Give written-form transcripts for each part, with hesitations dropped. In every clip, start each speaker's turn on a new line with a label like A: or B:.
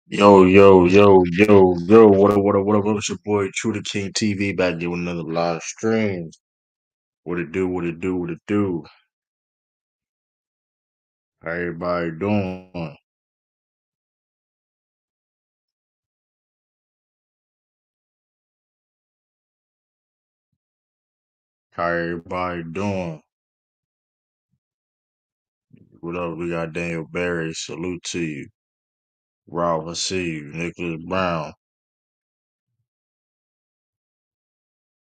A: Yo, what up? It's your boy True the King TV back there with another live stream. What it do? How everybody doing? How everybody doing? What up? We got Daniel Barry. Salute to you. Rob, I see you. Nicholas Brown.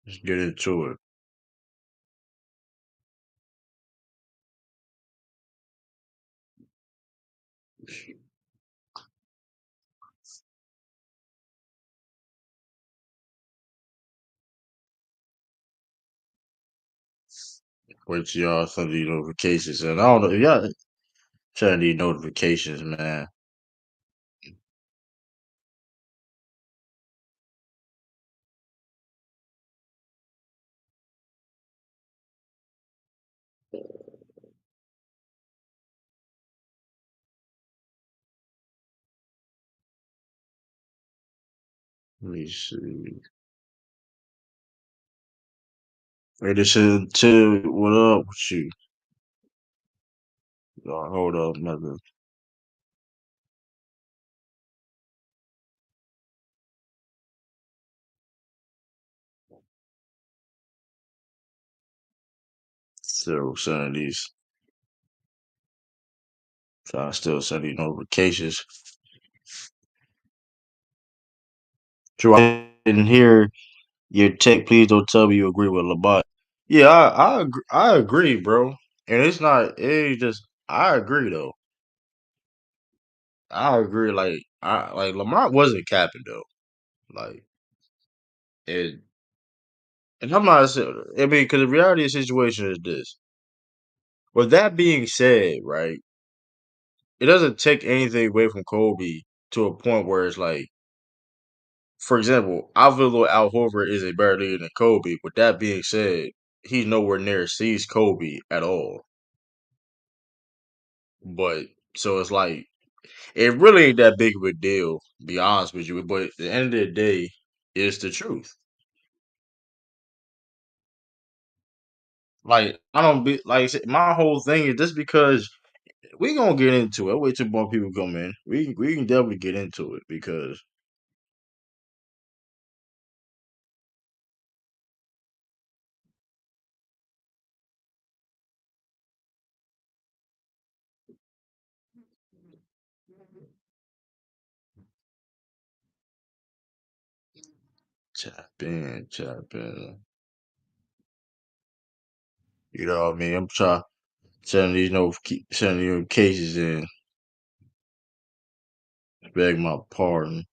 A: Let's get into it. Wait till y'all send these notifications. And I don't know. Y'all send these notifications, man. Let me see. Hey, this is Till. What up with you? Hold up, mother. Still sending these. Trying to still send these notifications. True, I didn't hear your tech. Please don't tell me you agree with Labat. Yeah, I agree, bro. And it's not. It ain't just. I agree though. I agree. Like Lamont wasn't capping though. Like it. And I'm not. I mean, because the reality of the situation is this. With that being said, right, it doesn't take anything away from Kobe to a point where it's like, for example, I feel Al Horford is a better leader than Kobe. With that being said, he's nowhere near sees Kobe at all. But so it's like it really ain't that big of a deal, to be honest with you. But at the end of the day, it's the truth. Like I don't be like I said, my whole thing is just because we gonna get into it. Wait till more people come in. We can definitely get into it because tap in. You know what I mean? I'm trying sending these sending these cases in. Beg my pardon.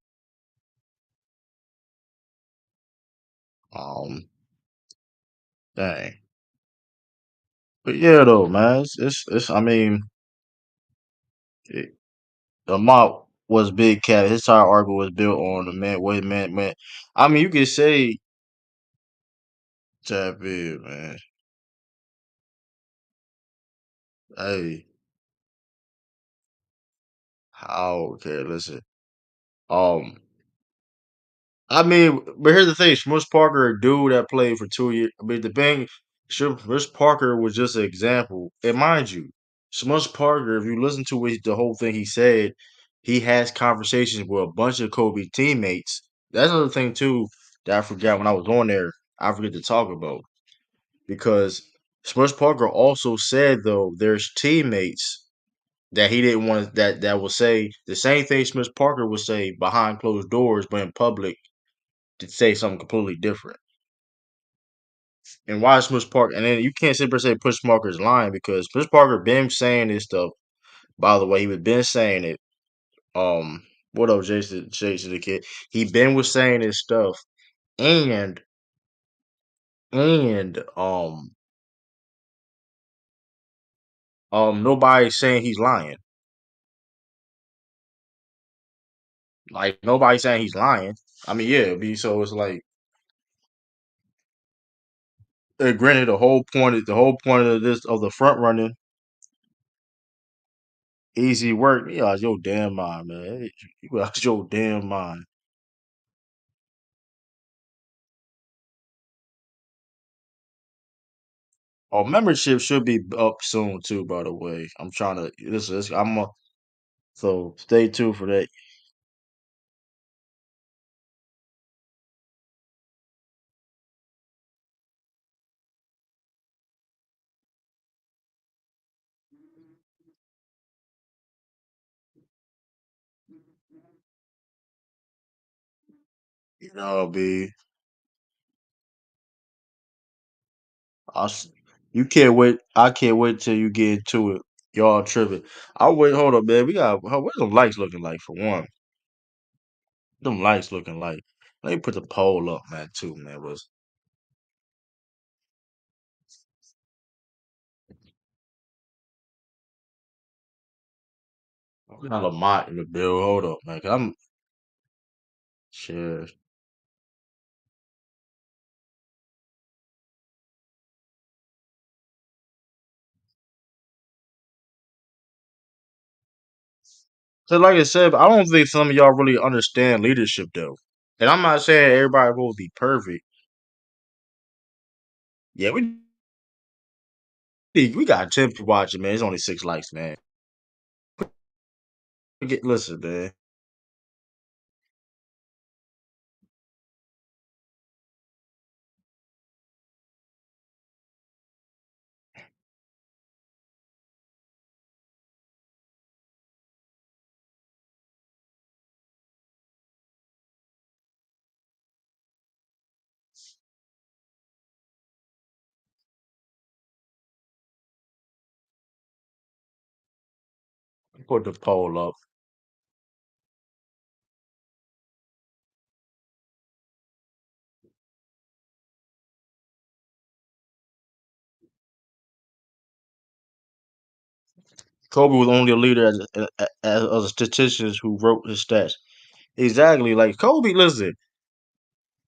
A: Um, dang. But yeah, though, man, it's I mean, it, Lamont was big cat. His entire argument was built on the man. Wait, man. I mean, you could say tap in, man. Hey, how? Okay, listen. Um, I mean, but here's the thing: Smush Parker, a dude that played for 2 years. I mean, the thing, Smush Parker was just an example. And mind you, Smush Parker, if you listen to the whole thing he said, he has conversations with a bunch of Kobe teammates. That's another thing too that I forgot when I was on there. I forget to talk about because Smush Parker also said though there's teammates that he didn't want that will say the same thing Smush Parker would say behind closed doors, but in public to say something completely different. And why is Smush Parker? And then you can't simply say Push Parker's lying because Push Parker been saying this stuff. By the way, he was been saying it. What up, Jason the kid? He been was saying this stuff, and and nobody's saying he's lying. Like nobody's saying he's lying. I mean, yeah, so it's like, granted, the whole point of this of the front running. Easy work. You out your damn mind, man. You out your damn mind. Oh, membership should be up soon too. By the way, I'm trying to. I'm so stay tuned for that. You know, be I. You can't wait. I can't wait till you get into it. Y'all tripping. I'll wait. Hold up, man. We got. What them lights looking like for one? Them lights looking like. Let me put the poll up, man. Too, man. Was not a mot in the bill. Hold up, man. 'Cause I'm shit. So, like I said, I don't think some of y'all really understand leadership though. And I'm not saying everybody will be perfect. Yeah, we got 10 people watching, man. It's only 6 likes, man. Listen, man. Put the poll up. Kobe was only a leader as a statistician who wrote his stats. Exactly. Like Kobe, listen,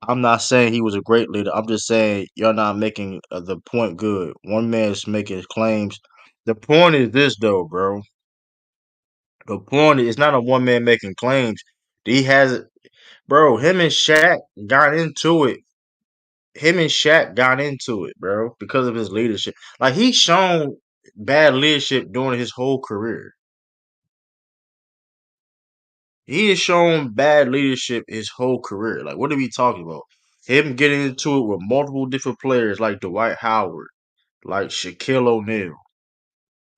A: I'm not saying he was a great leader. I'm just saying you're not making the point good. One man's making claims. The point is this, though, bro. The point is it's not a one man making claims. He has it, bro. Him and Shaq got into it. Him and Shaq got into it, bro, because of his leadership. Like he's shown bad leadership during his whole career. He has shown bad leadership his whole career. Like, what are we talking about? Him getting into it with multiple different players like Dwight Howard, like Shaquille O'Neal.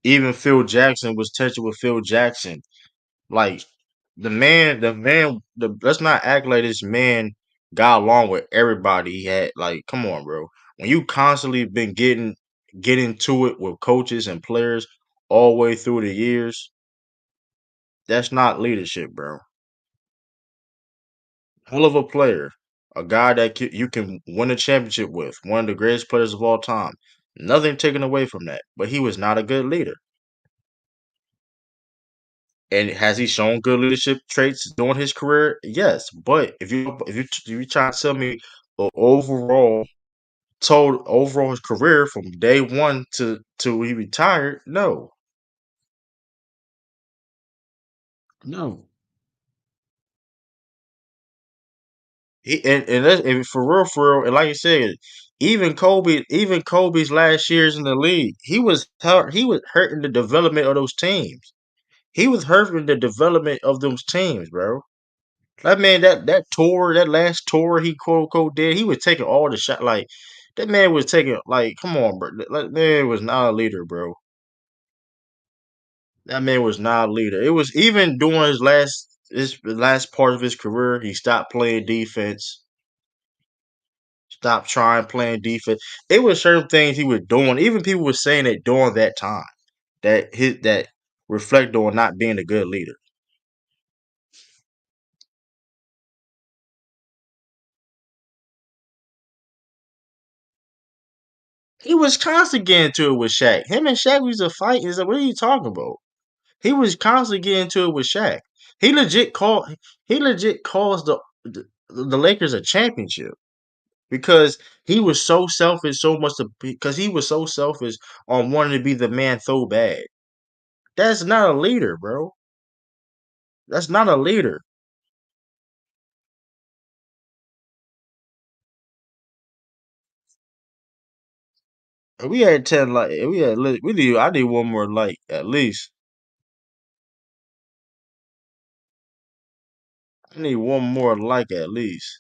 A: Even Phil Jackson was touching with Phil Jackson. Like let's not act like this man got along with everybody he had. Like, come on, bro. When you constantly been getting to it with coaches and players all the way through the years, that's not leadership, bro. Hell of a player, a guy that you can win a championship with, one of the greatest players of all time. Nothing taken away from that, but he was not a good leader. And has he shown good leadership traits during his career? Yes, but if you try to tell me overall told overall his career from day one to he retired, no, no. And for real, and like you said, even Kobe's last years in the league, he was hurting the development of those teams. He was hurting the development of those teams, bro. That man, that tour, that last tour he quote unquote did, he was taking all the shot. Like that man was taking, like, come on, bro. That man was not a leader, bro. That man was not a leader. It was even during his last part of his career, he stopped playing defense, stopped trying playing defense. It was certain things he was doing. Even people were saying it during that time that reflect on not being a good leader. He was constantly getting to it with Shaq. Him and Shaq was a fight. He's like, what are you talking about? He was constantly getting to it with Shaq. He legit called. He legit calls the Lakers a championship because he was so selfish, so much because he was so selfish on wanting to be the man so bad. That's not a leader, bro. That's not a leader. If we had 10 like if we had we need I need one more like at least. I need one more like at least.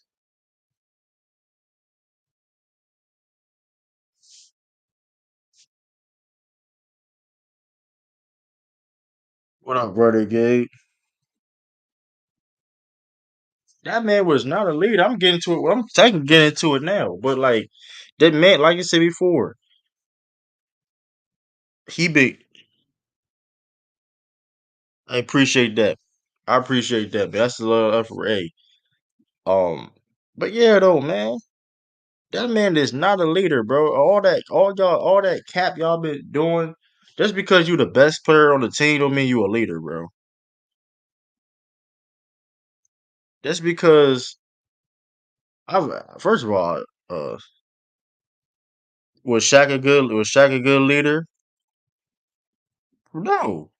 A: What up, brother Gabe? That man was not a leader. I'm getting to it. Well, I'm taking getting into it now. But like that man, like you said before, he be I appreciate that. I appreciate that. But that's a little effort, A. But yeah though, man. That man is not a leader, bro. All that cap y'all been doing, just because you the best player on the team don't mean you a leader, bro. Just because I first of all, uh, was Shaq a good leader? No,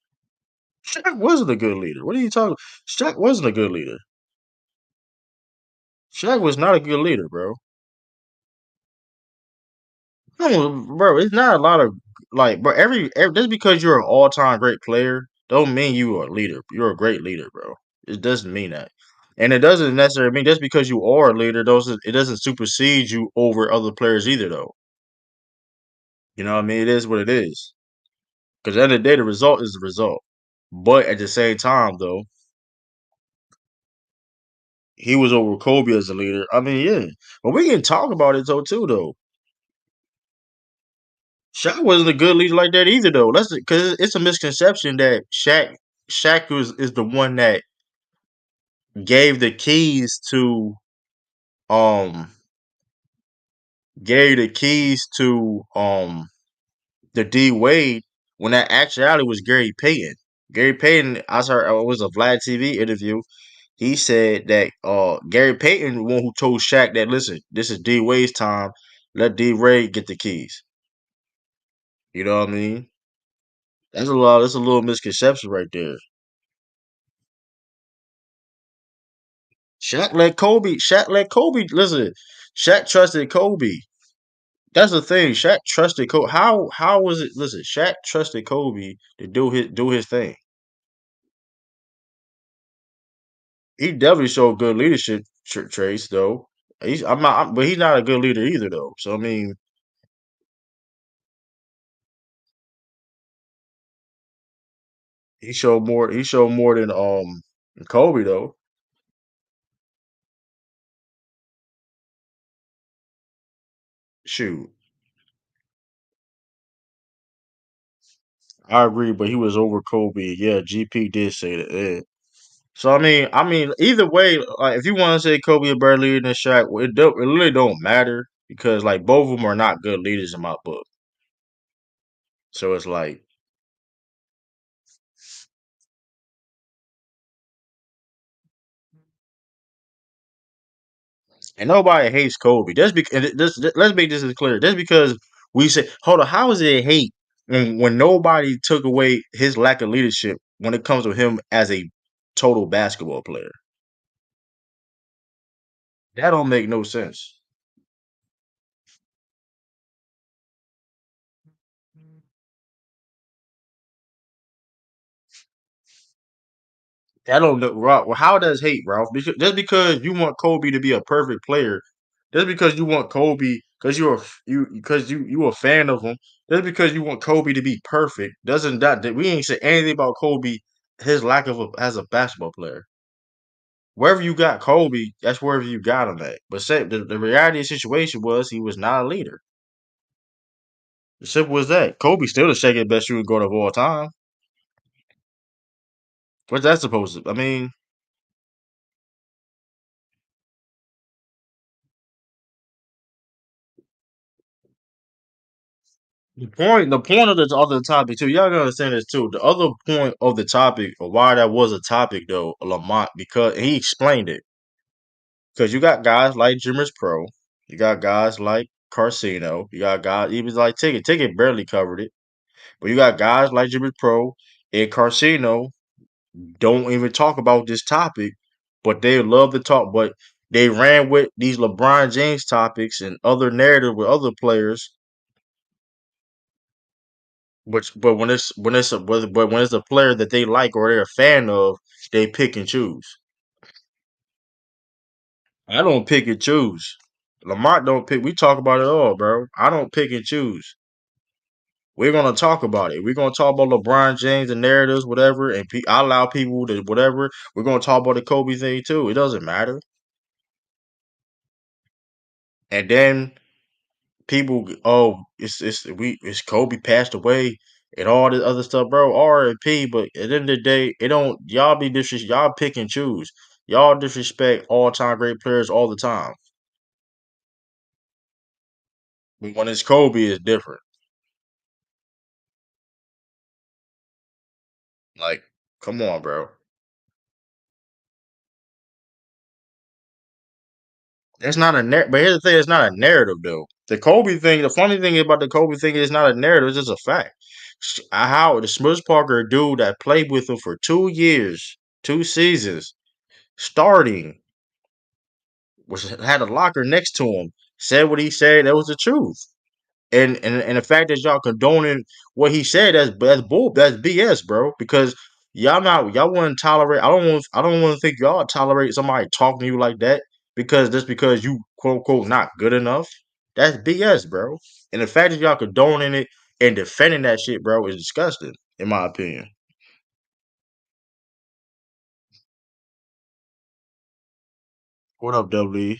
A: Shaq wasn't a good leader. What are you talking? Shaq wasn't a good leader. Shaq was not a good leader, bro. No, bro, it's not a lot of like, bro. Every just because you're an all time great player, don't mean you are a leader. You're a great leader, bro. It doesn't mean that, and it doesn't necessarily mean just because you are a leader, it doesn't supersede you over other players either, though. You know what I mean? It is what it is. Because at the end of the day, the result is the result. But at the same time, though, he was over Kobe as a leader. I mean, yeah, but we can talk about it though too, though. Shaq wasn't a good leader like that either, though. That's because it's a misconception that Shaq is the one that gave the keys to um gave the keys to the D Wade when that actuality was Gary Payton. Gary Payton, I saw it was a Vlad TV interview. He said that Gary Payton, the one who told Shaq that listen, this is D Wade's time. Let D Wade get the keys. You know what I mean? That's a lot. That's a little misconception right there. Shaq let Kobe. Shaq let Kobe. Listen, Shaq trusted Kobe. That's the thing. Shaq trusted Kobe. How was it? Listen, Shaq trusted Kobe to do his thing. He definitely showed good leadership traits, though. But he's not a good leader either, though. So I mean, he showed more. He showed more than Kobe, though. Shoot, I agree, but he was over Kobe. Yeah, GP did say that. Yeah. So either way, like if you want to say Kobe a better leader than Shaq, well, it really don't matter because like both of them are not good leaders in my book. So it's like, and nobody hates Kobe. Just because let's make this as clear. Just because we say, hold on, how is it hate when nobody took away his lack of leadership when it comes to him as a total basketball player? That don't make no sense. I don't know, Ralph. Well, how does hate, Ralph? Because just because you want Kobe to be a perfect player, just because you want Kobe, because you a fan of him, just because you want Kobe to be perfect, doesn't that we ain't say anything about Kobe, his lack of as a basketball player. Wherever you got Kobe, that's wherever you got him at. But say the reality of the situation was he was not a leader. As simple as that. Kobe still the second best shooting guard of all time. What's that supposed to? I mean, the point of the other topic too, y'all gotta understand this too. The other point of the topic, or why that was a topic though, Lamont, because he explained it. Because you got guys like Jimmers Pro, you got guys like Carcino, you got guys even like Ticket. Ticket barely covered it, but you got guys like Jimmers Pro and Carcino don't even talk about this topic, but they love to talk. But they ran with these LeBron James topics and other narrative with other players. But when it's a player that they like or they're a fan of, they pick and choose. I don't pick and choose. Lamont don't pick. We talk about it all, bro. I don't pick and choose. We're gonna talk about it. We're gonna talk about LeBron James and narratives, whatever, and I allow people to whatever. We're gonna talk about the Kobe thing too. It doesn't matter. And then people, oh, it's Kobe passed away and all this other stuff, bro. R&P, but at the end of the day, it don't. Y'all be y'all pick and choose. Y'all disrespect all time great players all the time. But when it's Kobe, it's different. Like, come on, bro. It's not a but here's the thing: it's not a narrative though. The Kobe thing, the funny thing about the Kobe thing is not a narrative; it's just a fact. How the Smush Parker dude that played with him for 2 years, 2 seasons, starting, was had a locker next to him, said what he said. That was the truth. And the fact that y'all condoning what he said, that's BS, bro. Because y'all wouldn't tolerate. I don't want to think y'all tolerate somebody talking to you like that because just because you quote unquote not good enough. That's BS, bro. And the fact that y'all condoning it and defending that shit, bro, is disgusting, in my opinion. What up, W?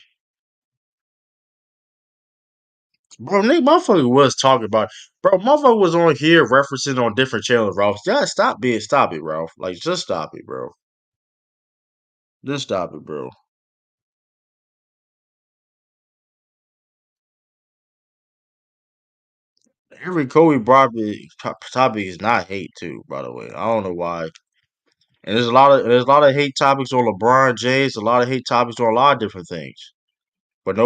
A: Bro, Nick, motherfucker was talking about, bro. Motherfucker was on here referencing on different channels, Ralph. Yeah, stop it, Ralph. Like, just stop it, bro. Just stop it, bro. Every Kobe Bryant topic is not hate too, by the way. I don't know why. And there's a lot of hate topics on LeBron James, a lot of hate topics on a lot of different things. But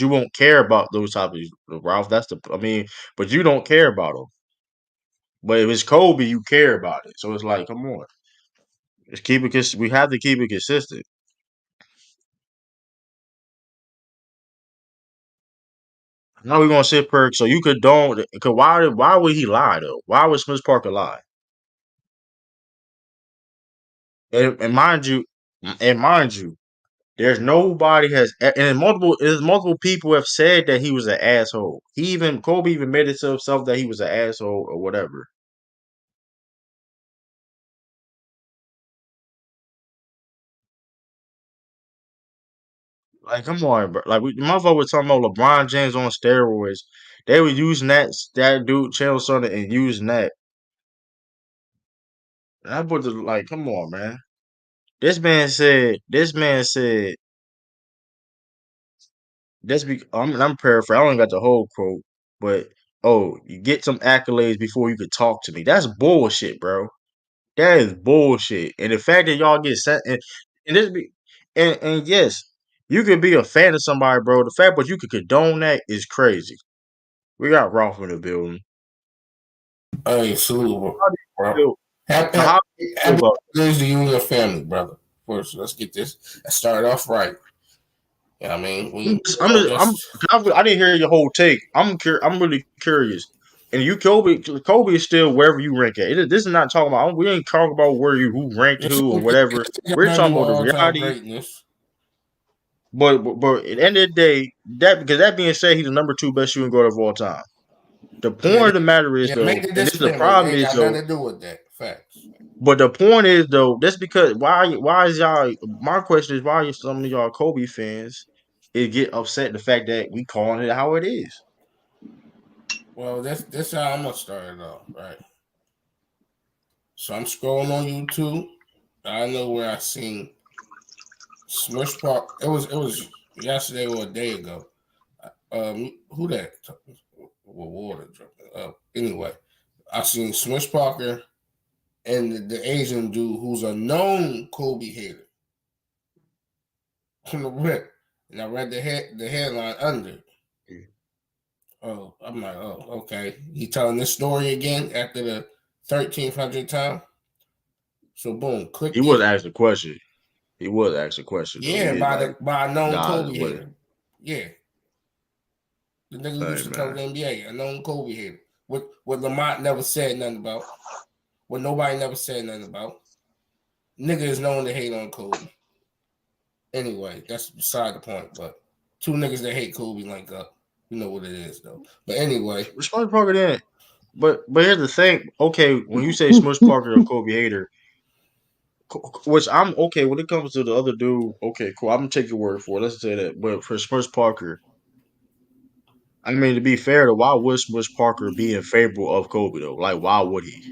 A: you won't care about those topics, Ralph. But you don't care about them. But if it's Kobe, you care about it. So it's like, come on, let's keep it. We have to keep it consistent. Now we're gonna sit per. So you condone. Cause why would he lie though? Why would Smith Parker lie? And mind you, there's nobody has and multiple people have said that he was an asshole. Kobe even made it to himself that he was an asshole or whatever. Like, come on, bro. Like, motherfucker was talking about LeBron James on steroids. They were using that dude channel something and using that. And I put the like, come on, man. This man said I'm paraphrasing. I only got the whole quote, but oh, you get some accolades before you could talk to me. That's bullshit, bro. That is bullshit. And the fact that y'all get sent and this be and yes, you could be a fan of somebody, bro. The fact but you could condone that is crazy. We got Ralph in the building.
B: Hey, salute,
A: How do you
B: bro.
A: feel?
B: Happy,
A: How
B: happy,
A: do you feel
B: happy
A: about
B: holidays to you and your family, brother. First, let's get this. Let's start off right. Yeah, I mean,
A: I'm
B: we
A: just,
B: you
A: I'm,
B: know
A: just, I'm
B: just
A: I didn't hear your whole take. I'm really curious. And you Kobe is still wherever you rank at. This is not talking about we ain't talking about where you who ranked
B: it's,
A: who and whatever.
B: it's got
A: We're
B: nothing to do
A: talking
B: with
A: about the
B: all time
A: reality.
B: greatness.
A: But at the end of the day, that being said, he's the number two best shooting guard of all time. The
B: Yeah,
A: point of the matter is
B: yeah. Make
A: though,
B: the
A: and this is the
B: disclaimer. It
A: problem
B: ain't
A: is
B: got
A: though.
B: nothing to do with that. Facts.
A: But the point is though, that's because why is y'all? My question is why are some of y'all Kobe fans it get upset the fact that we calling it how it is.
B: Well, that's how I'm gonna start it off. Right. So I'm scrolling on YouTube. I know where I seen Smush Park. It was yesterday or a day ago. Who that? Well, water dripping. Anyway, I seen Smush Parker and the Asian dude who's a known Kobe hater from the rip. And I read the headline under. Oh, I'm like, oh, okay. He telling this story again after the 1300th time. So boom,
A: He
B: click
A: was
B: in.
A: asked a question. He was asked a question though. He
B: Yeah,
A: did like,
B: by a known
A: guys,
B: Kobe
A: what?
B: hater. Yeah, the nigga who
A: Hey
B: used to cover
A: man,
B: the NBA, a known Kobe hater. What Lamont never said nothing about. What nobody never said nothing about. Nigga is known to hate on Kobe. Anyway, that's beside the point. But two niggas that hate Kobe link up. You know what it is though. But anyway,
A: Smush Parker didn't. But here's the thing. Okay, when you say Smush Parker or Kobe hater, which I'm okay when it comes to the other dude. Okay, cool. I'm gonna take your word for it. Let's say that. But for Smush Parker, I mean to be fair, though, why would Smush Parker be in favor of Kobe though? Like, why would he?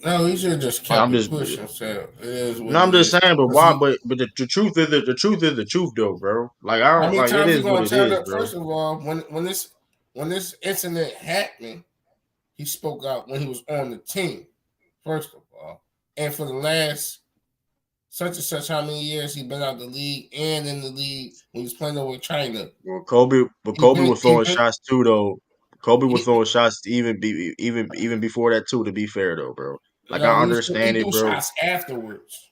B: no, he should have just
A: Like,
B: kept
A: I'm
B: it
A: just
B: pushing. So it is
A: no,
B: what
A: I'm
B: it
A: just
B: is.
A: saying, but
B: Cause
A: why?
B: he,
A: But the truth is the truth is the truth though, bro. Like I
B: how
A: don't
B: many
A: like it
B: times you
A: is what
B: gonna
A: it
B: tell
A: is,
B: that?
A: bro.
B: First of all, when this incident happened, he spoke out when he was on the team. First of all, and for the last such and such how many years he been out the league and in the league when he was playing over China.
A: But
B: He
A: Kobe
B: been
A: was
B: he
A: throwing
B: been
A: shots too, though. Kobe was
B: he
A: throwing shots even before that too. To be fair, though, bro. Like
B: no
A: I
B: he
A: understand it,
B: threw
A: bro.
B: shots afterwards.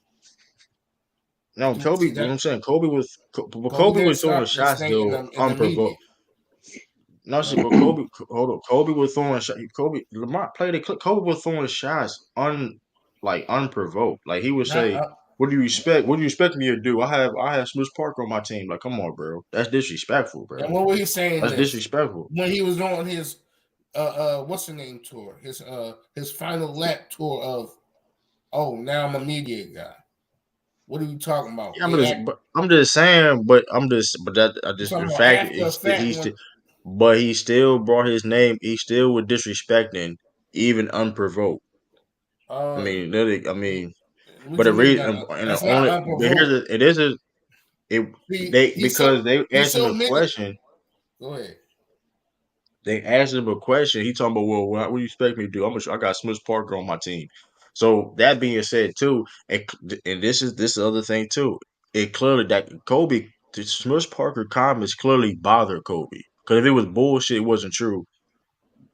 A: No, Kobe.
B: See
A: What
B: that
A: I'm saying, but
B: Kobe
A: Kobe
B: didn't
A: was throwing
B: stop this
A: shots
B: thing
A: though
B: in the media.
A: unprovoked. No, see, but Kobe, hold on. Kobe was throwing shots. Kobe Lamont played it. Kobe was throwing shots like unprovoked. Like he would
B: Not
A: say, "What do you expect? What do you expect me to do? I have Smush Parker on my team. Like, come on, bro. That's disrespectful,
B: and
A: bro.
B: what was he saying
A: That's
B: this
A: disrespectful."
B: when he was on his what's the name tour his final lap tour of now I'm a media guy. What are you talking about?
A: Yeah, I'm just saying, but that I
B: You
A: just the
B: talking about
A: fact
B: after the fact when
A: but he still brought his name. He still was disrespecting, even unprovoked. I
B: uh
A: mean, literally, I mean,
B: what
A: but
B: you
A: the
B: mean
A: reason and the
B: that's not
A: only but here's
B: unprovoked.
A: it is it they
B: He so
A: because they
B: he
A: asked him
B: so
A: a
B: many.
A: question.
B: Go ahead.
A: They asked him a question. He talking about, well, what do you expect me to do? I got Smush Parker on my team. So that being said, too, and this other thing too. It clearly that Kobe, the Smush Parker comments clearly bothered Kobe. Because if it was bullshit, it wasn't true.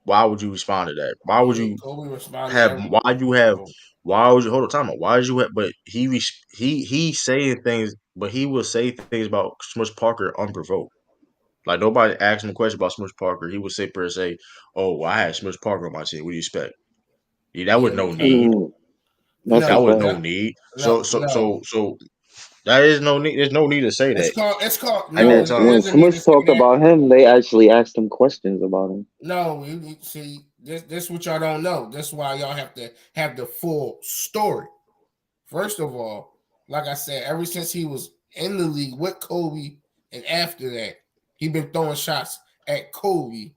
A: Why would you respond to that? Why would
B: Yeah,
A: you
B: Kobe responded to
A: have?
B: everything.
A: Why you have? Why would you hold on? Time out. Why did you have? But he saying things, but he will say things about Smush Parker unprovoked. Like nobody asked him a question about Smush Parker. He would sit there and say, "Oh, well, I had Smush Parker on my team. What do you expect?" Yeah, that was
B: Yeah,
A: no
B: because
A: need.
C: Mm, that's a
A: That
B: no,
A: was
C: fact.
A: no
B: that
A: need.
B: no, no.
A: That is no need. There's no need to say that
B: It's called
A: at
C: And
B: no.
A: that
C: then
B: There
A: time.
C: when
B: is a need to
C: Smush
B: say
C: talked
B: that.
C: about him, they actually asked him questions about him.
B: No, you see this what y'all don't know. That's why y'all have to have the full story. First of all, like I said, ever since he was in the league with Kobe, and after that, he been throwing shots at Kobe,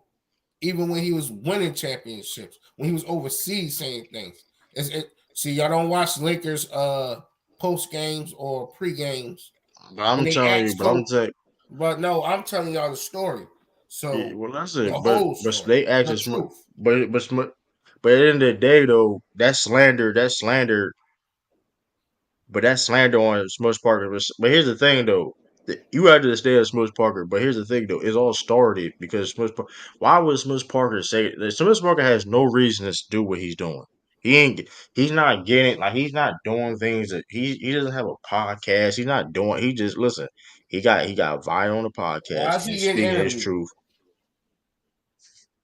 B: even when he was winning championships, when he was overseas saying things. See, y'all don't watch Lakers post games or pre games
A: But
B: when
A: I'm
B: they
A: telling you,
B: ask
A: but I'm
B: Kobe.
A: saying,
B: But no, I'm telling y'all the story.
A: yeah,
B: So
A: well, that's
B: the
A: it.
B: whole
A: But
B: story,
A: they asked
B: the
A: us,
B: truth.
A: but at the end of the day, though, that's slander. But that's slander on Smush Parker. But here's the thing, though. You have to understand Smush Parker. But here's the thing, though. It's all started because why would Smush Parker say that? Smush Parker has no reason to do what he's doing. He ain't. He's not getting like he's not doing things that he doesn't have a podcast. He's not doing. He just listen. He got Vine on the podcast
B: Why is
A: and
B: he
A: he's
B: getting
A: speaking his
B: interviewed?
A: truth.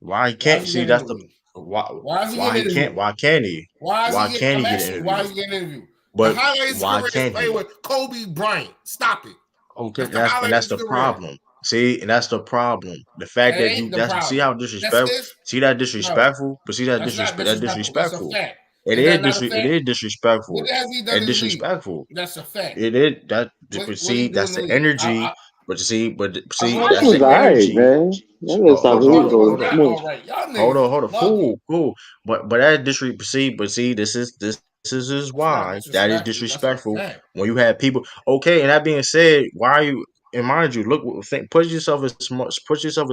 A: Why he
B: Why is
A: can't
B: he
A: see?
B: getting
A: That's the
B: interviewed?
A: why.
B: Why is he
A: Why
B: getting
A: he can't?
B: interviewed?
A: Why can't he?
B: Why is he
A: Why
B: getting?
A: can't
B: I'm
A: he get an
B: asking you, why
A: interview?
B: is he getting interviewed? The
A: But
B: highlight of his
A: why
B: career is
A: can't
B: playing
A: he?
B: with Kobe Bryant. Stop it.
A: Okay,
B: That's the highlight of
A: that's
B: his
A: the
B: career.
A: problem. See, and that's the problem. The fact
B: That
A: that
B: ain't
A: you
B: the
A: that's see
B: problem.
A: how
B: That's
A: disrespectful.
B: his.
A: See that
B: No,
A: disrespectful. But see
B: that's not
A: that
B: disrespectful. That's a
A: disrespectful.
B: fact. Is that not a
A: It
B: fact?
A: is
B: What
A: disrespectful
B: has he done
A: and
B: in the league?
A: disrespectful.
B: That's a fact.
A: It is that. But
B: What he
A: see,
B: do in
A: that's
B: the
A: the
B: league?
A: energy. But
B: I
A: see,
B: want
C: Smush
B: to
A: that's
C: was
B: see
A: the
B: what
C: alright,
A: energy.
C: man. Y'all gotta stop hating
B: Parker was
C: on
A: Hold on.
B: not
C: Smush.
B: all right. Y'all niggas bugging.
A: Cool. But that but see, this is
B: That's
A: why
B: not
A: that is
B: disrespectful. That's a
A: disrespectful
B: fact.
A: when you have people. Okay, and that being said, why are you? And mind you, put yourself in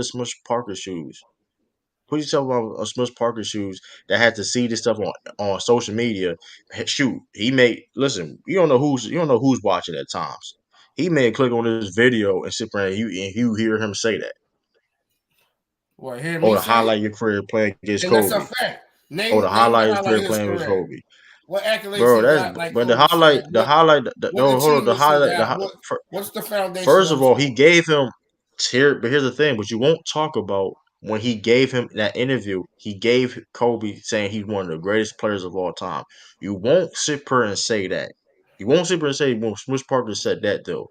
A: Smush Parker shoes. Put yourself on Smush Parker shoes that had to see this stuff on social media. Shoot, he may listen. You don't know who's watching at times. He may click on this video and sit there and you hear him say that.
B: What, hear
A: Or
B: me
A: to
B: say it?
A: highlight your career playing against
B: Then that's a
A: Kobe.
B: fact.
A: Or
B: Name
A: to
B: name the
A: highlight his
B: highlight
A: career
B: of his
A: playing with
B: career.
A: Kobe.
B: What accolades
A: bro.
B: he
A: That's
B: got? Like
A: but
B: Kobe said, what
A: no, hold on.
B: achievements he got? What's the foundation
A: First
B: of
A: of
B: his
A: all, he
B: sport?
A: gave him here, but here's the thing. But you won't talk about when he gave him that interview. He gave Kobe saying he's one of the greatest players of all time. You won't sit here and say that. You won't sit here and say when Smush Parker said that though.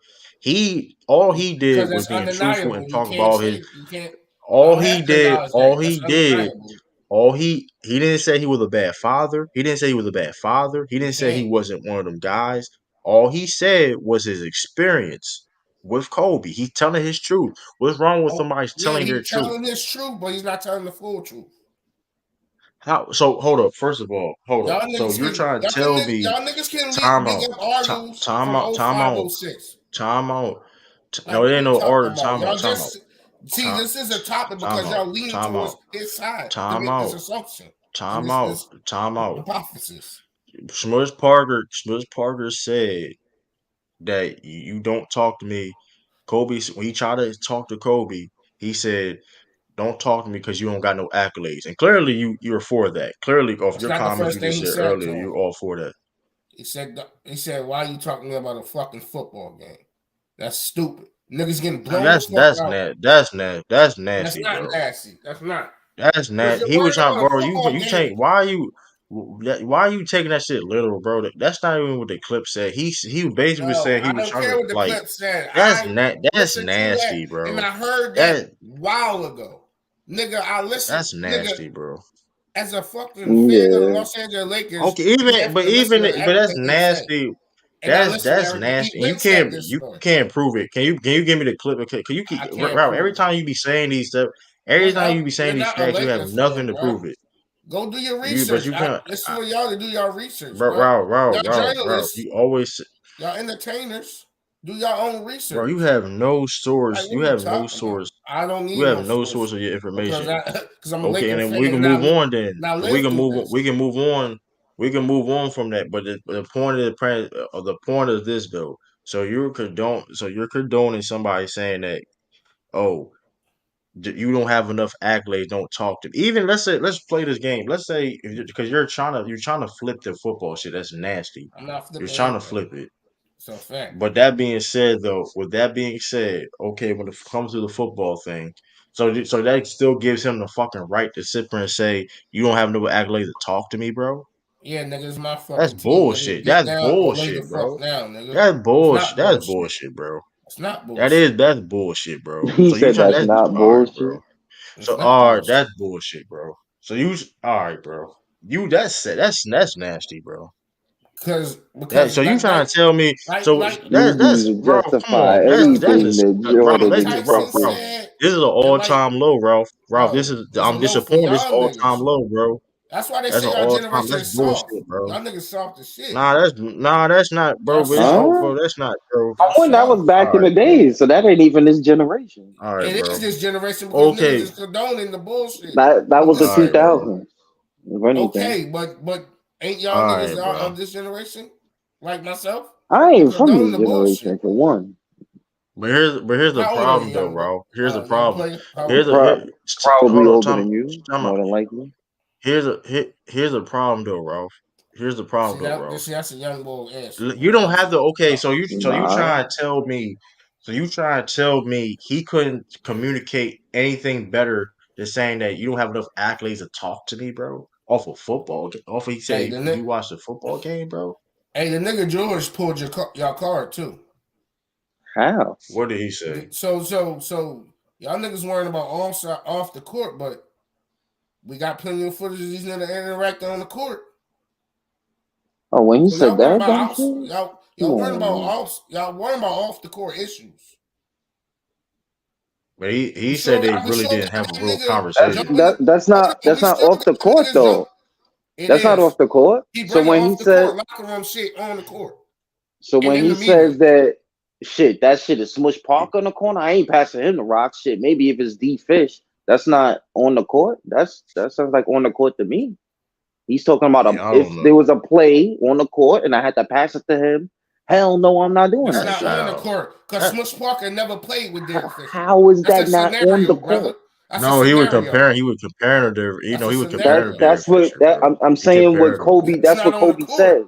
A: All he did
B: Because
A: was
B: that's
A: being truthful and
B: undeniable. You
A: talk
B: can't
A: about his.
B: say you can't. I
A: All
B: don't
A: he
B: have to
A: did,
B: acknowledge that.
A: all
B: That's
A: he did
B: undeniable.
A: all he didn't say he was a bad father. He didn't say he was a bad father. He
B: You
A: didn't say he
B: can't.
A: wasn't one of them guys. All he said was his experience with Kobe. He's telling his truth. What's wrong with
B: Oh,
A: somebody
B: yeah,
A: telling their
B: he's
A: truth?
B: telling his truth, but he's not telling the full truth.
A: How? So hold up. First of all, hold up.
B: Y'all
A: So
B: niggas
A: you're
B: can
A: trying to tell me
B: y'all niggas can
A: time
B: big
A: out,
B: up articles
A: time
B: from
A: out,
B: oh
A: time
B: 05,
A: out,
B: oh 06.
A: time out. No,
B: Like,
A: it
B: what
A: ain't
B: are you
A: no
B: talking
A: order.
B: about? Y'all
A: Time out,
B: just see
A: time,
B: this is a topic
A: time
B: because
A: out,
B: y'all leaning
A: time out,
B: towards his side to
A: time
B: make this
A: out,
B: assumption and
A: time out,
B: this
A: time out.
B: hypothesis.
A: Smush Parker said that you don't talk to me. Kobe, when he tried to talk to Kobe, he said, "Don't talk to me because you don't got no accolades." And clearly, you're for that. Clearly, off
B: That's
A: your
B: not the
A: comments
B: first
A: you
B: thing
A: just
B: he
A: said
B: said to
A: earlier,
B: him.
A: you're all for that.
B: He said, why are you talking about a fucking football game? That's stupid. Niggas getting
A: I mean,
B: blown the fuck out.
A: that's
B: That's
A: nasty,
B: not
A: bro.
B: nasty. That's not.
A: That's
B: Because
A: nasty.
B: you're
A: He was
B: worried
A: trying,
B: about a
A: bro.
B: football
A: You
B: game.
A: take why are you taking that shit literal, bro? That's not even what the clip said. He basically
B: No,
A: said he
B: I
A: was
B: don't
A: trying
B: care
A: to
B: what the
A: like
B: clip said.
A: that's
B: I
A: that's
B: listened to that
A: nasty,
B: and
A: bro.
B: I heard that
A: That
B: while ago. Nigga, I listened.
A: that's
B: Nigga,
A: nasty, bro.
B: as a fucking fan of the
C: Yeah.
B: Los Angeles Lakers,
A: Okay,
B: you have to listen to
A: but that's
B: everything he said.
A: nasty.
B: And I listened to
A: That's
B: everything. He
A: nasty. And
B: been said this
A: you
B: story.
A: can't prove it. Can you give me the clip? Okay, can you keep
B: I can't
A: Ralph? Every
B: prove it.
A: time you be saying these stuff, every time you
B: Well,
A: be
B: you're
A: saying these
B: not a
A: facts, you have
B: Lakers
A: nothing
B: fan,
A: to
B: bro.
A: prove it.
B: Go do your
A: But
B: research.
A: you can't,
B: It's for y'all to do your research,
A: bro.
B: bro. Y'all
A: Ralph.
B: journalists,
A: You always,
B: y'all entertainers, do your own
A: bro. You
B: research.
A: have no
B: Like,
A: source.
B: what are you talking about? I don't
A: You
B: need
A: have
B: no
A: no source
B: source
A: of your
B: because
A: information.
B: I'm a
A: Okay, and
B: Laker
A: then
B: fan
A: we can
B: and
A: move on. Then
B: I live through this.
A: We can move on. We can move on from that. But the point of the point of this though. So you're condoning somebody saying that, oh, you don't have enough accolades. Don't talk to me. Even let's play this game. Let's say because you're trying to flip the football shit. That's nasty.
B: I'm not
A: You're
B: flipping
A: trying to
B: anything.
A: flip it.
B: It's a fact.
A: But that being said, though, with that being said, okay, when it comes to the football thing, so that still gives him the fucking right to sit there and say you don't have no accolades to talk to me, bro.
B: Yeah, nigga, it's my
A: That's
B: fucking team, nigga.
A: bullshit.
B: Get
A: That's
B: down or lay the
A: bullshit,
B: fuck
A: bro.
B: down, nigga.
A: That's
B: It's
A: bullshit.
B: not
A: That's
B: bullshit.
A: bullshit, bro.
B: It's not bullshit.
A: That's bullshit, bro.
C: He
A: So you
C: said
A: trying
C: that's
A: that's
C: not
A: all right, bro.
C: bullshit.
B: It's
A: So
B: not
A: all right,
B: bullshit.
A: that's bullshit, bro. So all right, bro. You that's nasty, bro. That
B: Because
A: so you trying to tell me so
B: like
C: You
A: that's
C: can
A: Ralph, come
C: justify
A: on. That's
C: anything that
A: Ralph,
B: Mike
C: Jordan
A: Ralph,
B: Tyson
A: Ralph.
C: fucking.
B: said,
A: This is an
B: and like,
A: all-time low, Ralph. Ralph, this
B: bro,
A: is
B: it's a
A: I'm
B: low for
A: disappointed. This is
B: y'all
A: all-time
B: niggas.
A: low, bro.
B: That's why they
A: That's
B: say
A: an
B: y'all
A: all-time.
B: generation
A: That's
B: is soft.
A: bullshit, bro.
B: Y'all niggas soft as shit.
A: That's not,
B: Y'all
A: bro. But it's no,
B: soft.
C: Huh?
A: bro. That's not, bro.
C: For
B: Y'all
C: one, that was
B: soft.
C: back
A: All
C: in
A: right,
C: the
A: bro.
C: days, so that ain't even this generation.
A: All right,
B: It is
A: bro.
B: this generation because niggas
A: Okay,
B: is condoning the bullshit.
C: That
B: But
C: was the
A: all
B: listen,
A: right, bro.
C: 2000s, if anything.
B: okay, but ain't y'all
A: All
B: niggas
A: right, bro.
B: of this generation like myself?
C: I
B: You
C: ain't from
B: condoning
C: this
B: the bullshit.
C: generation, for one.
A: But here's the
B: How old are you,
A: problem, though,
B: young boy?
A: Ralph. Here's the
B: Young
A: problem.
B: player. How old
A: Here's
B: are you?
C: Probably
A: hold on,
C: older than you,
A: time
C: more
A: out.
C: than likely.
A: Here's a problem, though, Ralph. Here's the problem,
B: See
A: though,
B: that?
A: Ralph.
B: That's a young boy answer,
A: You
B: man.
A: don't have to. Okay,
B: No.
A: so you
C: Nah.
A: trying to tell me? So you trying to tell me he couldn't communicate anything better than saying that you don't have enough accolades to talk to me, bro? Off of football, off of he
B: Hey,
A: said you watched the football game, bro.
B: the nigga George pulled your card too.
C: How?
A: What did he say?
B: So y'all niggas worrying about off the court, but we got plenty of footage of these niggas interacting on the court.
C: Oh, when he
B: So
C: said
B: y'all worrying
C: that
B: about
C: dumb shit? Come on, man.
B: y'all worrying about off the court issues.
A: But he said they
B: I can
A: really
B: show
A: didn't
B: that
A: have a real
B: nigga
A: conversation.
B: jumping. We
C: That's not
B: still
C: off
B: got
C: the
B: them
C: court
B: niggas jump.
C: though.
B: It
C: That's not off
B: is.
C: the court.
B: He
C: So
B: bringing
C: when he
B: off the court
C: said
B: locker room shit on the court
C: so
B: and
C: when
B: in
C: he
B: the media.
C: says that shit, that shit is Smush Parker in the corner, I ain't passing him the rock. Shit, maybe if it's D Fish, that's not on the court. That sounds like on the court to me. He's talking about
A: Yeah, I
C: if
A: don't
C: there
A: know.
C: was a play on the court and I had to pass it to him. Hell no, I'm not doing
B: That's
C: that
B: not
C: shit.
B: on the court because
A: That
B: Smush Parker never played with Derek Fisher.
C: How is
B: That's a
C: that not on the
B: scenario, brother.
C: court?
B: That's a
A: No, he would compare.
B: scenario.
A: He would compare them to.
B: That's a
A: He would compare them to
B: scenario.
A: their
C: That's what
A: picture,
C: that
A: bro.
C: I'm
A: He
C: saying. What
A: compared them.
C: Kobe?
B: That's
C: That's
B: not
C: what
B: on the
C: Kobe
B: court.
C: said.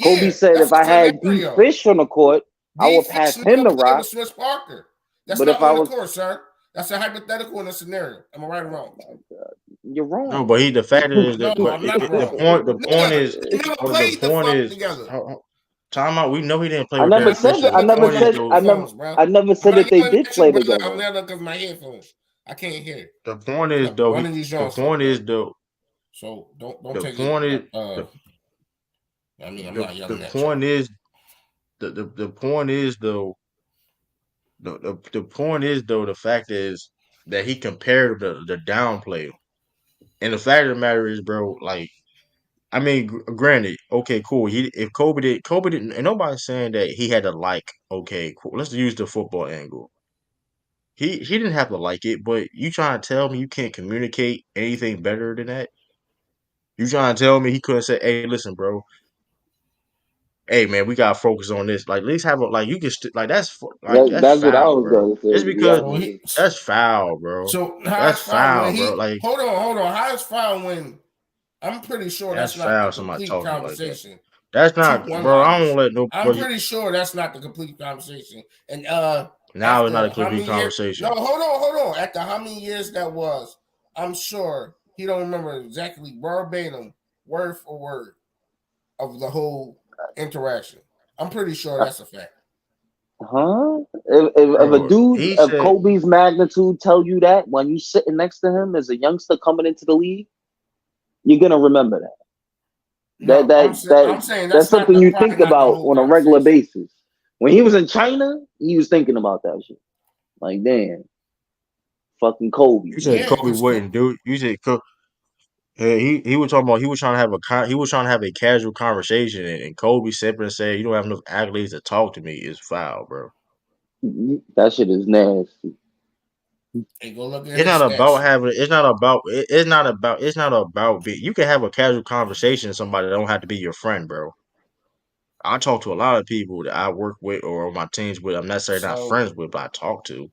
C: Kobe
B: Yeah,
C: said,
B: that's
C: if
B: a
C: I had D
B: scenario.
C: Fish on the court, I
B: D
C: would
B: Fish
C: pass
B: never
C: him the
B: played with
C: rock.
B: Smush Parker. That's
C: But
B: not
C: if I
B: on the
C: was,
B: court, sir. That's a hypothetical in a scenario. Am I right or wrong?
C: you're
A: No,
C: wrong.
A: but the fact is
B: No,
A: that, but
B: I'm not
A: the
B: wrong.
A: point, the point
B: Nigga,
A: is,
B: they never
A: the
B: played the
A: point
B: fuck
A: is,
B: together.
A: time out. We know he didn't play
C: I
A: with
C: never
A: Derek
B: Man,
C: said
A: Fisher.
C: that.
A: The point is though,
B: headphones, bro.
C: I never
B: I'm
C: said
B: not
C: that they
B: yelling
C: did
B: at you,
C: play
B: brother. I'm
C: together.
B: yelling because my headphones. I can't hear.
A: the point
B: I
A: is
B: got
A: though,
B: one of these
A: the
B: joints
A: point
B: fucked
A: is
B: up.
A: though,
B: So don't
A: the
B: take it.
A: point is,
B: I mean, I'm
A: the
B: not
A: the
B: yelling at
A: point
B: y'all.
A: is, the point is though, the point is though, the fact is that he compared the downplay, and the fact of the matter is, bro, like. I mean, granted, okay, cool. If Kobe didn't, and nobody's saying that he had to like. Okay, cool. Let's use the football angle. He didn't have to like it, but you trying to tell me you can't communicate anything better than that? You trying to tell me he couldn't say, "Hey, listen, bro. Hey, man, we gotta focus on this. Like, at least have a like. You can like that's
C: That's what I
A: foul,
C: was
A: bro.
C: gonna
A: Just
C: say. To be
A: because
B: So
C: honest with
B: he,
C: you.
A: that's foul, bro.
B: so how
A: That's
B: is foul when
A: foul, bro.
B: he?
A: Like
B: Hold on. How is foul when? I'm pretty sure
A: that's
B: that's not the
A: foul. Somebody
B: complete
A: talking like that.
B: conversation.
A: That's
B: Two
A: not,
B: one
A: bro. I
B: liners.
A: don't let no.
B: I'm
A: But
B: pretty sure that's not the complete conversation. And
A: now it's not a
B: after how
A: complete
B: many years? No,
A: conversation.
B: hold on. After how many years that was, I'm sure he don't remember exactly verbatim, word for word of the whole interaction. I'm pretty sure that's a fact.
C: Huh? If a
A: Bro,
C: dude
A: he
C: of
A: said
C: Kobe's magnitude tell you that when you sitting next to him as a youngster coming into the league, you're gonna remember that. That
B: No,
C: that
B: I'm
C: that
B: saying
C: that's
B: that's not
C: something
B: the
C: you
B: probably
C: think
B: not the
C: about
B: whole
C: on a regular
B: conversation.
C: basis. When he was in China, he was thinking about that shit. Like, damn, fucking Kobe,
A: you said
C: man.
B: Yeah,
A: Kobe
B: because
A: wouldn't do. You said yeah, he was talking about he was trying to have he was trying to have a casual conversation, and Kobe simply said, "You don't have enough accolades to talk to me." Is foul, bro.
C: That shit is nasty.
B: hey, go look at
A: It's
B: his
A: not
B: stat
A: about
B: sheet.
A: having. It's not about. It's not about. It's not about. You can have a casual conversation with somebody that don't have to be your friend, bro. I talk to a lot of people that I work with or on my teams with. I'm necessarily not
B: So
A: friends with, but I talk to.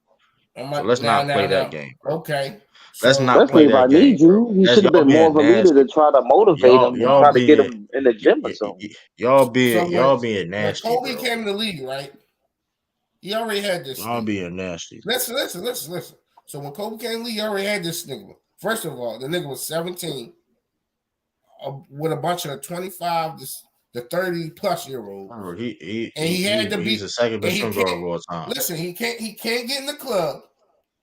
B: I'm
A: So
B: like,
A: let's not play that
B: now.
A: game, bro.
B: Okay.
A: Let's
B: So
A: not play
C: Especially if
B: when
C: I
A: that game,
C: need
A: bro.
C: you, you
A: That's
C: should have
A: y'all
C: been more
A: being
C: of a leader
A: nasty.
C: to try to motivate him and
A: Y'all
C: try to get
A: being
C: him in the gym or something.
B: so
A: y'all being
B: when
A: nasty,
B: Kobe
A: bro.
B: came to the league, right? He already had this
A: Y'all
B: stigma.
A: being nasty.
B: Listen. So when Kobe came to the league, he already had this stigma. First of all, the nigga was 17 with a bunch of 25 to 30 plus year olds,
A: Bro,
B: and he had to
A: he's
B: be.
A: the second
B: And
A: best
B: he
A: point guard
B: can't
A: of all time.
B: listen. He can't get in the club.